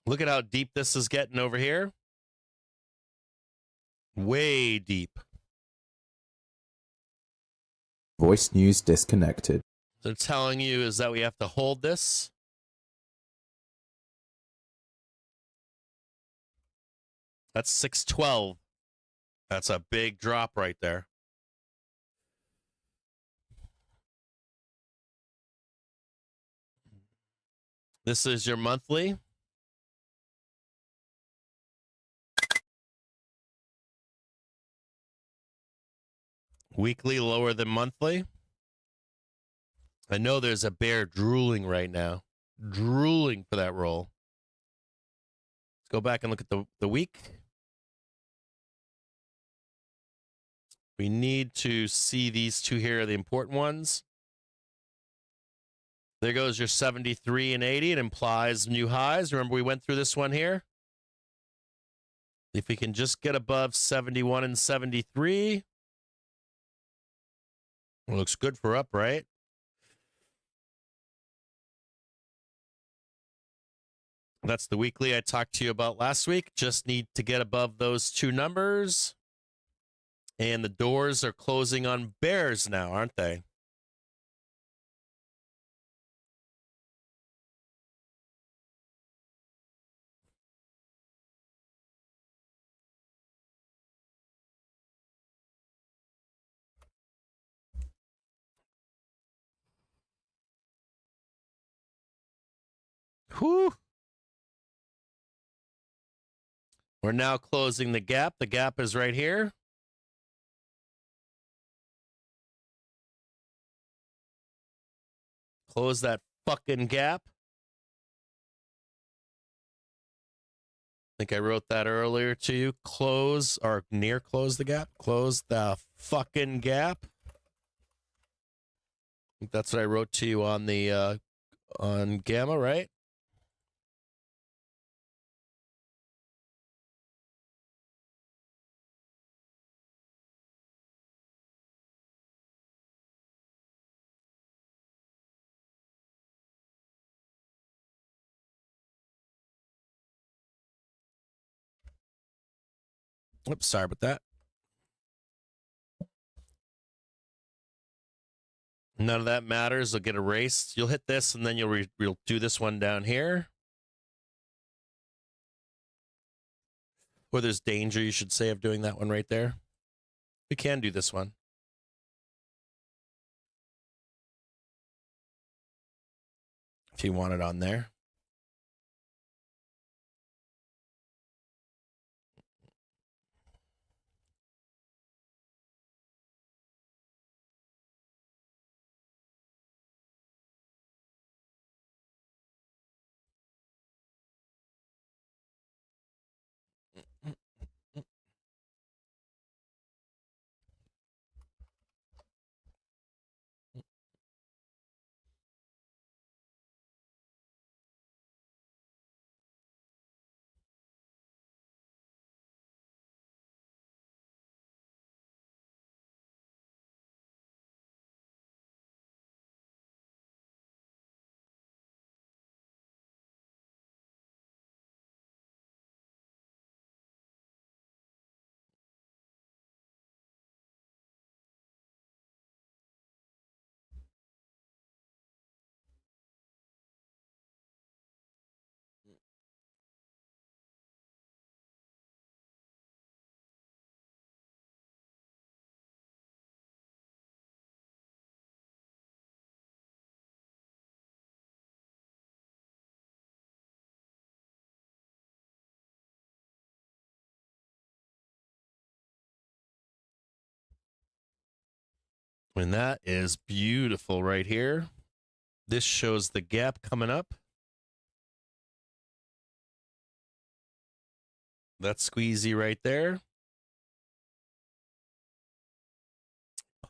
Look at how deep this is getting over here. Way deep. Voice news disconnected. They're telling you is that we have to hold this. That's 612. That's a big drop right there. This is your monthly. Weekly lower than monthly. I know there's a bear drooling right now. Drooling for that roll. Let's go back and look at the week. We need to see these two here, the important ones. There goes your 73 and 80. It implies new highs. Remember, we went through this one here. If we can just get above 71 and 73, it looks good for up, right? That's the weekly I talked to you about last week. Just need to get above those two numbers. And the doors are closing on bears now, aren't they? Whew. We're now closing the gap. The gap is right here. Close that fucking gap. I think I wrote that earlier to you. Close or near close the gap. Close the fucking gap. I think that's what I wrote to you on the on Gamma, right? Oops, sorry about that. None of that matters. They'll get erased. You'll hit this, and then you'll do this one down here. Or there's danger, you should say, of doing that one right there. We can do this one. If you want it on there. And that is beautiful right here. This shows the gap coming up. That's squeezy right there.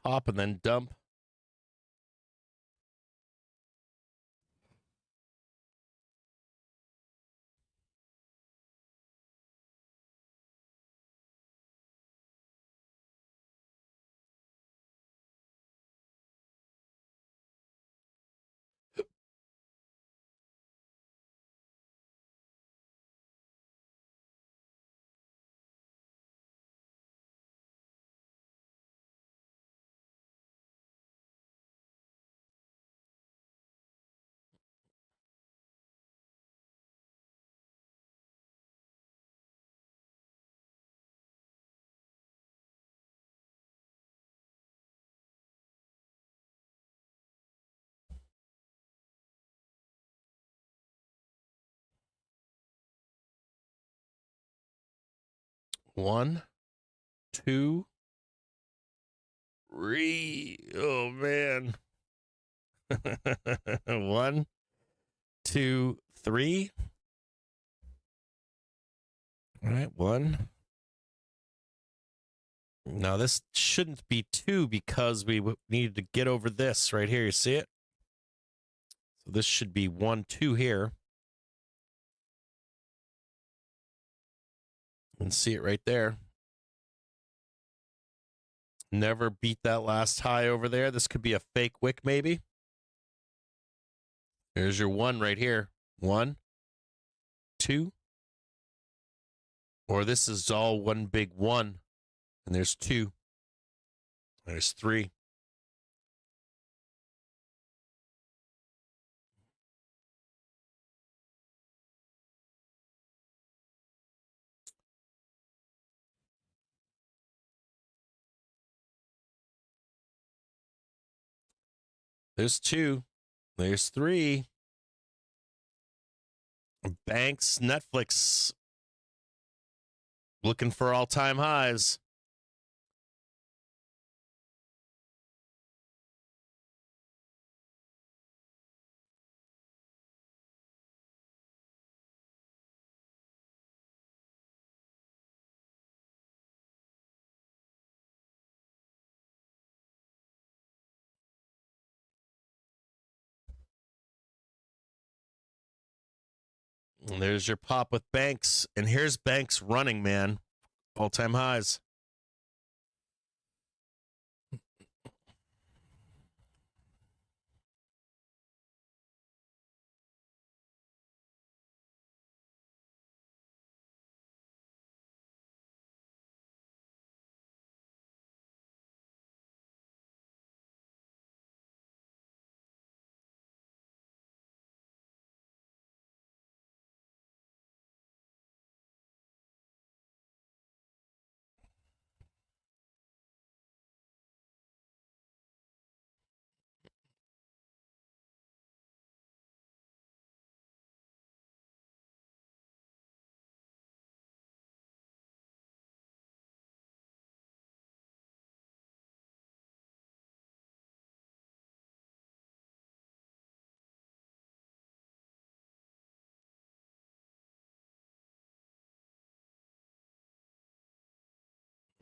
Pop and then dump. One, two, three. Oh, man. 1, 2, 3. All right, 1. Now, this shouldn't be 2 because we needed to get over this right here. You see it? So this should be 1, 2 here. You can see it right there. Never beat that last high over there. This could be a fake wick, maybe. There's your 1 right here. 1, 2. Or this is all one big 1. And there's 2. There's 3. There's 2. There's 3. Banks, Netflix, looking for all-time highs. And there's your pop with Banks. And here's Banks running, man. All-time highs.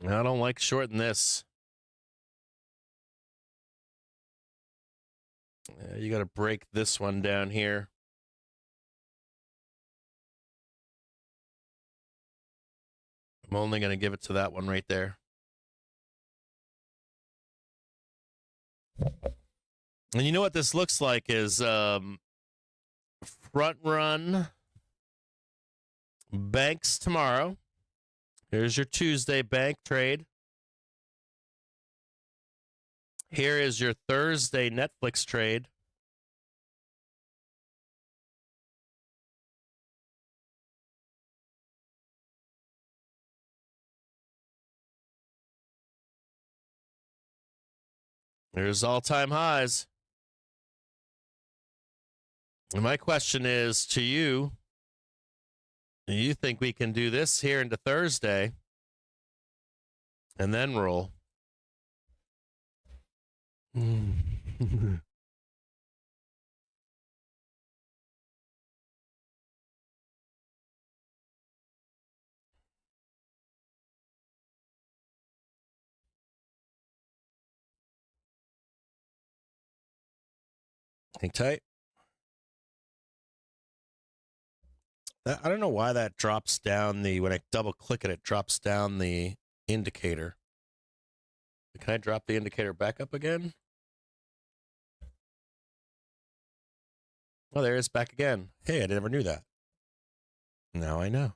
I don't like shorting this. You got to break this one down here. I'm only going to give it to that one right there. And you know what this looks like is front run Banks tomorrow. Here's your Tuesday bank trade. Here is your Thursday Netflix trade. There's all-time highs. And my question is to you, do you think we can do this here into Thursday and then roll? Hang tight. I don't know why that drops down the, when I double click it, it drops down the indicator. Can I drop the indicator back up again? Oh, there it is back again. Hey, I never knew that. Now I know.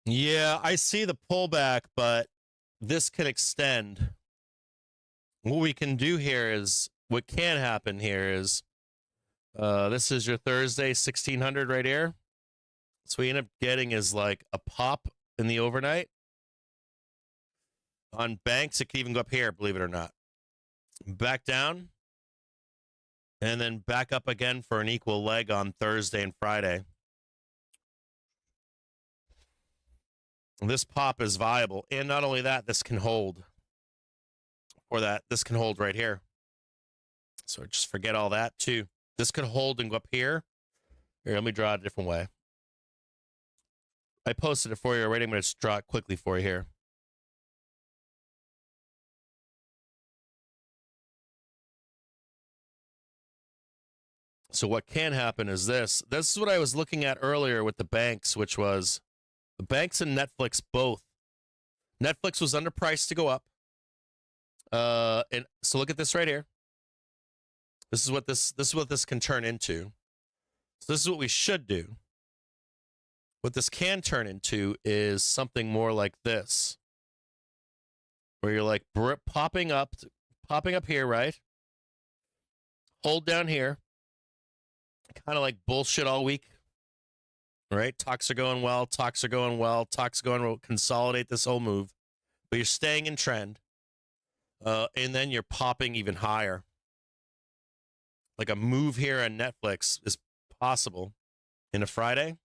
Yeah, I see the pullback, but this can extend. What we can do here is, what can happen here is, this is your Thursday 1600 right here. So we end up getting is like a pop in the overnight. On banks, it can even go up here, believe it or not. Back down. And then back up again for an equal leg on Thursday and Friday. This pop is viable. And not only that, this can hold. Or that, this can hold right here. So just forget all that too. This could hold and go up here. Here, let me draw it a different way. I posted it for you already. I'm going to just draw it quickly for you here. So what can happen is this. This is what I was looking at earlier with the banks, which was the banks and Netflix both. Netflix was underpriced to go up. And so look at this right here. This is what this can turn into. So this is what we should do. What this can turn into is something more like this, where you're like popping up here, right? Hold down here, kind of like bullshit all week, right? Talks are going well, talks are going well, talks are going well. Consolidate this whole move, but you're staying in trend, and then you're popping even higher. Like a move here on Netflix is possible in a Friday.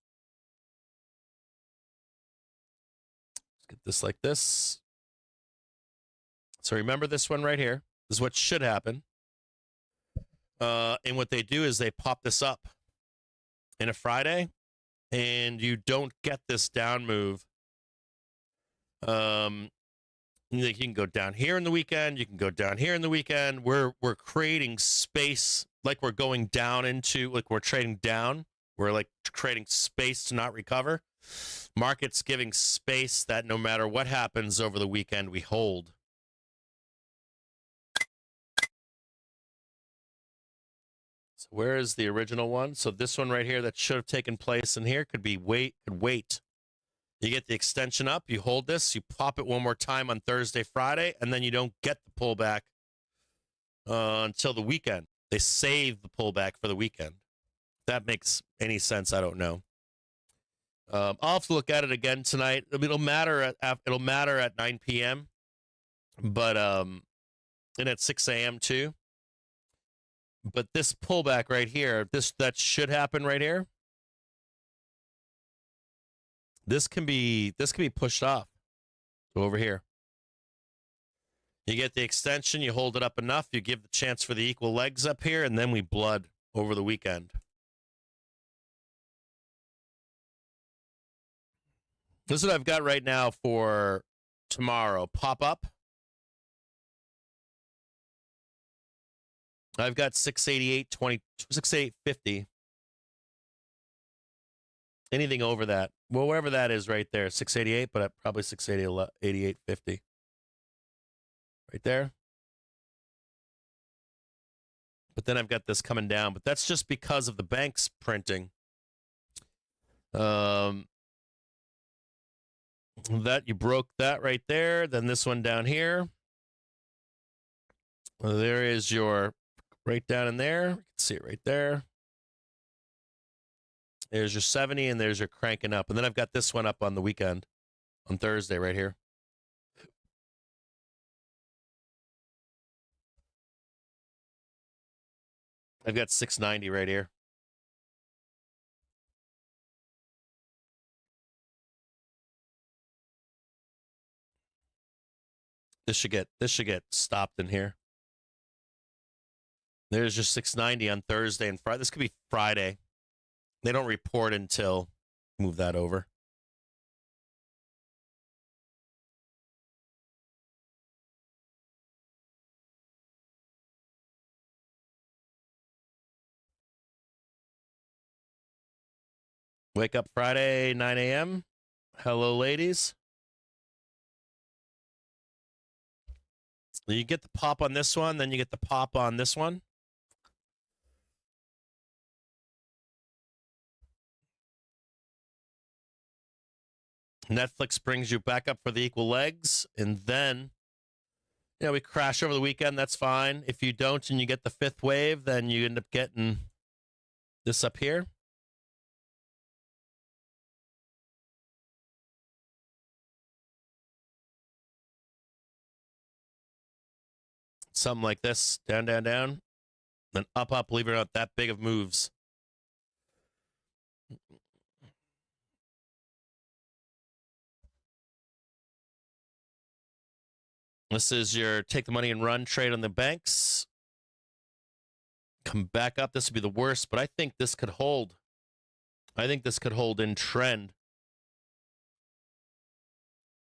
Let's get this like this. So remember this one right here. This is what should happen. And what they do is they pop this up in a Friday, and you don't get this down move. You can go down here in the weekend. You can go down here in the weekend. We're creating space, like we're going down into, like we're trading down. We're like creating space to not recover. Market's giving space that no matter what happens over the weekend, we hold. So where is the original one? So this one right here that should have taken place in here could be wait. You get the extension up, you hold this, you pop it one more time on Thursday, Friday, and then you don't get the pullback until the weekend. They save the pullback for the weekend. If that makes any sense, I don't know. I'll have to look at it again tonight. I mean, it'll matter at 9 p.m. But and at 6 a.m. too. But this pullback right here, that should happen right here. This can be pushed off to over here. You get the extension, you hold it up enough, you give the chance for the equal legs up here, and then we blood over the weekend. This is what I've got right now for tomorrow. Pop up. I've got 688.20, 688.50. Anything over that, well, wherever that is right there, 688, but probably 688.50. Right there. But then I've got this coming down, but that's just because of the banks printing. That you broke that right there. Then this one down here. There is your right down in there. You can see it right there. There's your 70, and there's your cranking up. And then I've got this one up on the weekend, on Thursday right here. I've got 690 right here. This should get stopped in here. There's your 690 on Thursday and Friday. This could be Friday. They don't report until move that over. Wake up Friday, 9 a.m. Hello, ladies. You get the pop on this one, then you get the pop on this one. Netflix brings you back up for the equal legs, and then, we crash over the weekend. That's fine. If you don't and you get the fifth wave, then you end up getting this up here. Something like this, down, down, down, then up, up, believe it or not, that big of moves. This is your take the money and run trade on the banks. Come back up. This would be the worst, but I think this could hold. I think this could hold in trend.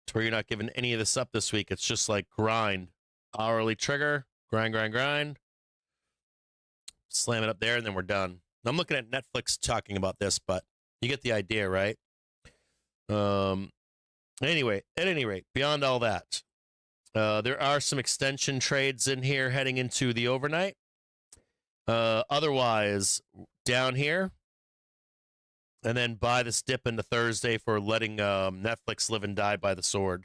To where you're not giving any of this up this week. It's just like grind. Hourly trigger, grind, grind, grind. Slam it up there, and then we're done. I'm looking at Netflix talking about this, but you get the idea, right? Anyway, at any rate, beyond all that, there are some extension trades in here heading into the overnight. Otherwise, down here, and then buy this dip into Thursday for letting Netflix live and die by the sword.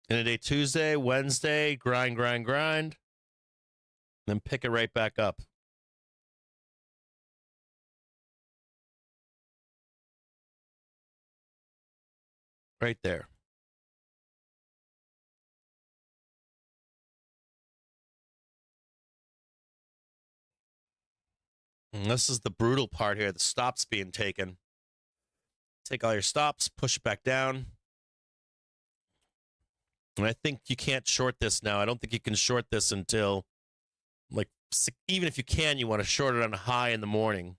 In a day Tuesday, Wednesday, grind, grind, grind. Then pick it right back up. Right there. And this is the brutal part here. The stops being taken. Take all your stops, push it back down. And I think you can't short this now. I don't think you can short this until, even if you can, you want to short it on a high in the morning.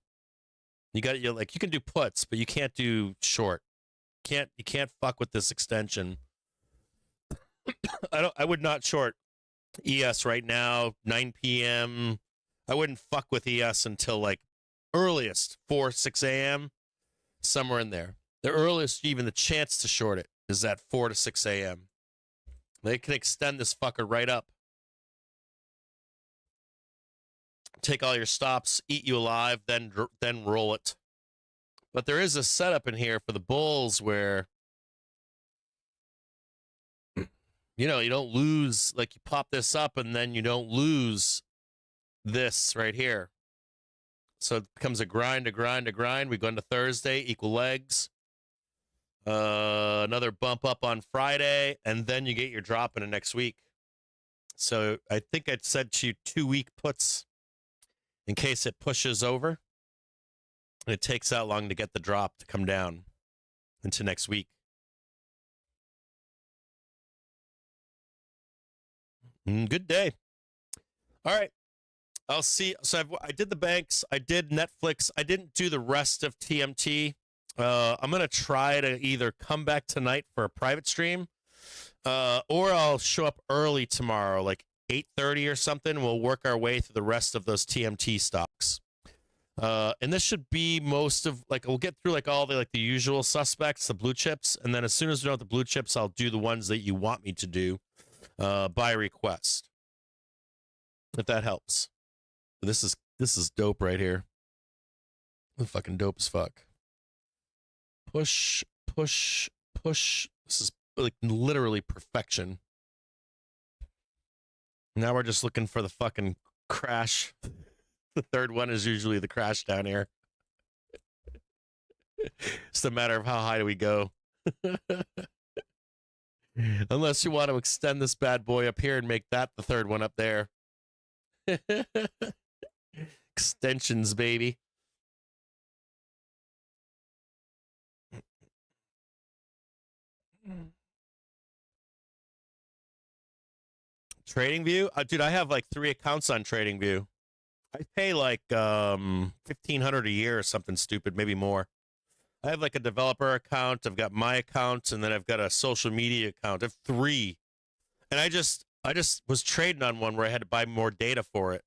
You can do puts, but you can't do short. You can't fuck with this extension. I would not short ES right now, 9 p.m. I wouldn't fuck with ES until earliest 4, 6 a.m. somewhere in there. The earliest, even the chance to short it is at 4 to 6 a.m. They can extend this fucker right up. Take all your stops, eat you alive, then roll it. But there is a setup in here for the bulls where, you know, you don't lose, like you pop this up and then you don't lose this right here. So it becomes a grind. We go into Thursday, equal legs. Another bump up on Friday, and then you get your drop in the next week. So I think I said to you 2-week puts in case it pushes over. And it takes that long to get the drop to come down into next week. Good day. All right. I'll see. So I did the banks. I did Netflix. I didn't do the rest of TMT. I'm going to try to either come back tonight for a private stream or I'll show up early tomorrow, like 8:30 or something. We'll work our way through the rest of those TMT stocks. And this should be most of, like, we'll get through like all the usual suspects, the blue chips. And then as soon as we know the blue chips, I'll do the ones that you want me to do by request. If that helps. This is dope right here. Fucking dope as fuck. Push. This is like literally perfection. Now we're just looking for the fucking crash. The third one is usually the crash down here. It's a matter of how high do we go. Unless you want to extend this bad boy up here and make that the third one up there. Extensions, baby. TradingView? Dude, I have like 3 accounts on TradingView. I pay like $1,500 a year or something stupid, maybe more. I have like a developer account, I've got my account, and then I've got a social media account. I have 3. And I just was trading on one where I had to buy more data for it.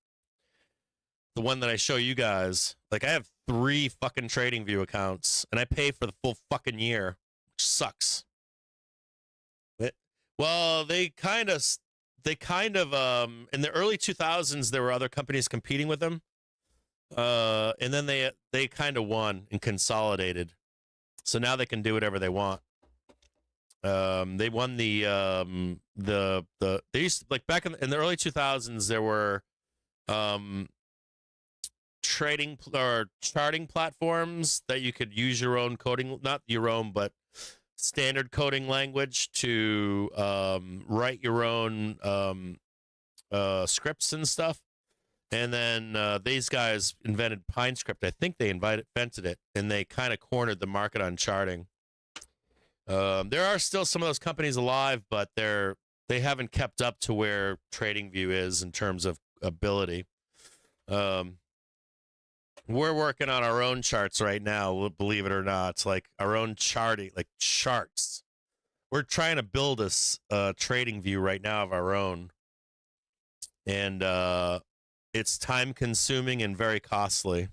The one that I show you guys. Like I have 3 fucking TradingView accounts and I pay for the full fucking year, which sucks. Well, they kind of in the early 2000s there were other companies competing with them. And then they kind of won and consolidated. So now they can do whatever they want. They won they used to, like back in the early 2000s there were trading or charting platforms that you could use your own coding, not your own, but standard coding language to write your own scripts and stuff. And then these guys invented PineScript. I think they invented it, and they kind of cornered the market on charting. There are still some of those companies alive, but they haven't kept up to where TradingView is in terms of ability. We're working on our own charts right now, believe it or not. It's like our own charting, like charts. We're trying to build a TradingView right now of our own. And it's time consuming and very costly.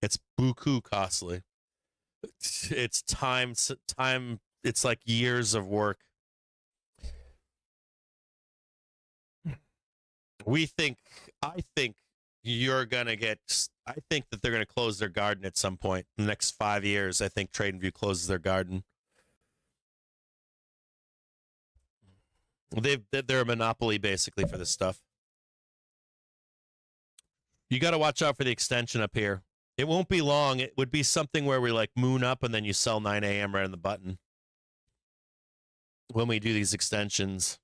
It's buku costly. It's time. It's like years of work. I think you're going to get, I think that they're going to close their garden at some point. In the next 5 years, I think TradingView closes their garden. They're a monopoly basically for this stuff. You got to watch out for the extension up here. It won't be long. It would be something where we like moon up and then you sell 9 a.m. right on the button. When we do these extensions,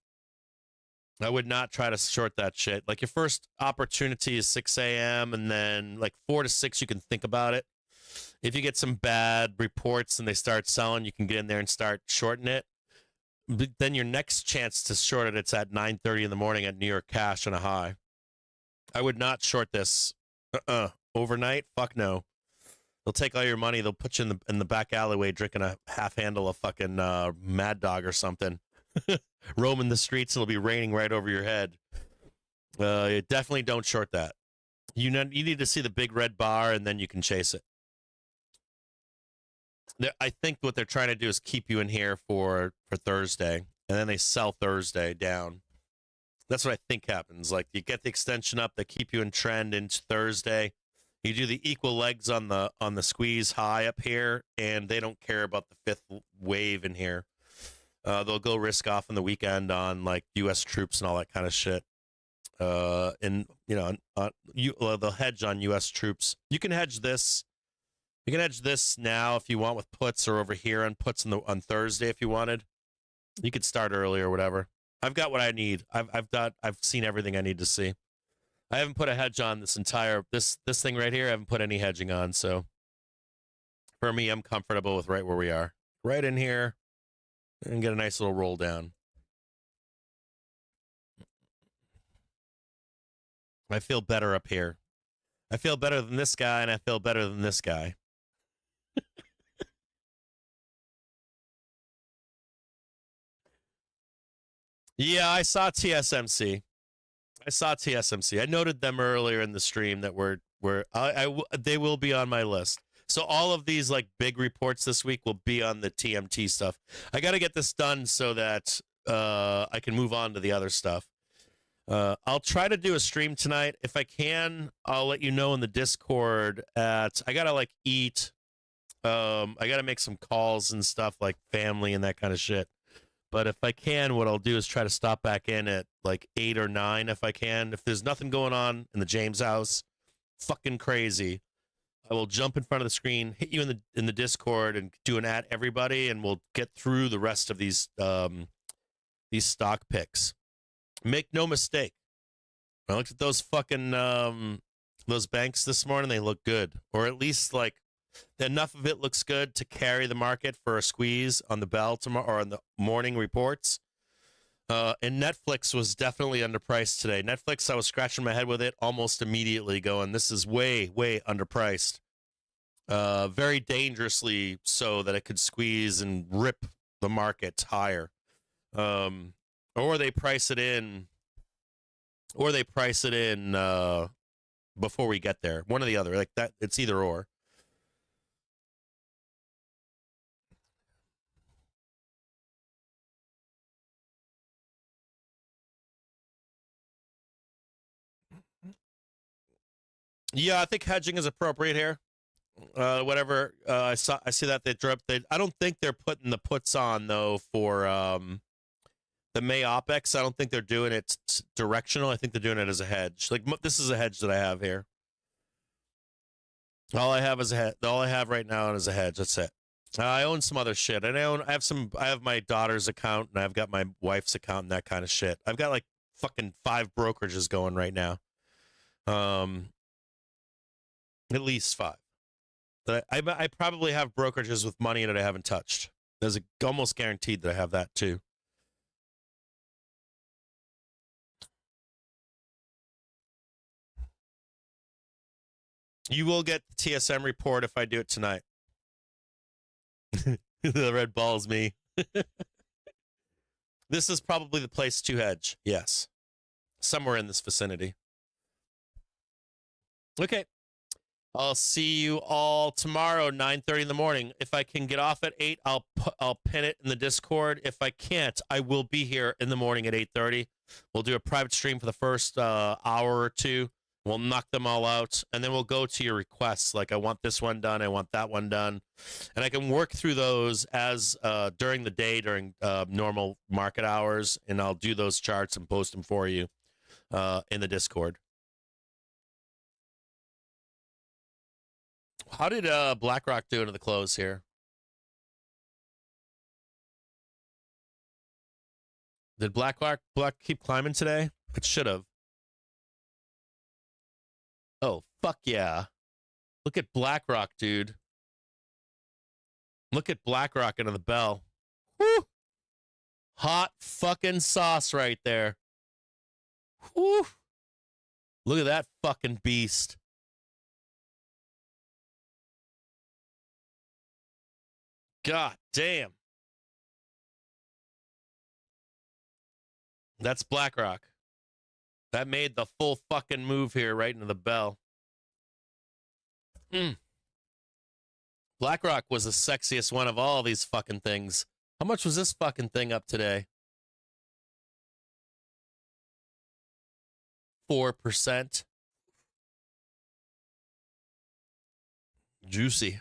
I would not try to short that shit. Like your first opportunity is 6 a.m. and then like 4 to 6, you can think about it. If you get some bad reports and they start selling, you can get in there and start shorting it. But then your next chance to short it, it's at 9:30 in the morning at New York Cash on a high. I would not short this overnight. Fuck no. They'll take all your money. They'll put you in the back alleyway drinking a half handle of fucking Mad Dog or something. Roaming the streets, it'll be raining right over your head. You definitely don't short that. You need to see the big red bar and then you can chase it. I think what they're trying to do is keep you in here for Thursday, and then they sell Thursday down. That's what I think happens. Like you get the extension up, they keep you in trend into Thursday. You do the equal legs on the squeeze high up here, and they don't care about the fifth wave in here. They'll go risk off on the weekend on like U.S. troops and all that kind of shit. And they'll hedge on U.S. troops. You can hedge this. You can hedge this now if you want with puts, or over here on puts on Thursday if you wanted. You could start early or whatever. I've got what I need. I've seen everything I need to see. I haven't put a hedge on this entire this thing right here. I haven't put any hedging on, so for me, I'm comfortable with right where we are, right in here, and get a nice little roll down. I feel better up here. I feel better than this guy, and I feel better than this guy. Yeah, I saw TSMC. I noted them earlier in the stream that they will be on my list. So all of these like big reports this week will be on the TMT stuff. I got to get this done so that I can move on to the other stuff. I'll try to do a stream tonight. If I can, I'll let you know in the Discord I got to like eat. I got to make some calls and stuff like family and that kind of shit. But if I can, what I'll do is try to stop back in at like 8 or 9 if I can. If there's nothing going on in the James house, fucking crazy, I will jump in front of the screen, hit you in the Discord, and do an at everybody, and we'll get through the rest of these stock picks. Make no mistake. I looked at those fucking those banks this morning. They look good, or at least like enough of it looks good to carry the market for a squeeze on the bell tomorrow or on the morning reports. And Netflix was definitely underpriced today. Netflix, I was scratching my head with it almost immediately, going, "This is way, way underpriced." Very dangerously so that it could squeeze and rip the market higher. Or they price it in. Before we get there. One or the other, like that. It's either or. Yeah, I think hedging is appropriate here. Whatever I see that they dropped. I don't think they're putting the puts on though for the May OPEX. I don't think they're doing it directional. I think they're doing it as a hedge. Like this is a hedge that I have here. All I have right now is a hedge. That's it. I own some other shit. I have my daughter's account, and I've got my wife's account and that kind of shit. I've got like fucking 5 brokerages going right now. At least 5. But I probably have brokerages with money in it I haven't touched. There's almost guaranteed that I have that too. You will get the TSM report if I do it tonight. The red ball's me. This is probably the place to hedge. Yes. Somewhere in this vicinity. Okay. I'll see you all tomorrow, 9:30 in the morning. If I can get off at 8, I'll pin it in the Discord. If I can't, I will be here in the morning at 8:30. We'll do a private stream for the first hour or two. We'll knock them all out, and then we'll go to your requests. Like, I want this one done, I want that one done, and I can work through those as during the day, during normal market hours, and I'll do those charts and post them for you in the Discord. How did BlackRock do into the close here? Did BlackRock keep climbing today? It should have. Oh, fuck yeah. Look at BlackRock, dude. Look at BlackRock into the bell. Woo! Hot fucking sauce right there. Woo! Look at that fucking beast. God damn. That's BlackRock. That made the full fucking move here right into the bell. BlackRock was the sexiest one of all these fucking things. How much was this fucking thing up today? 4%. Juicy.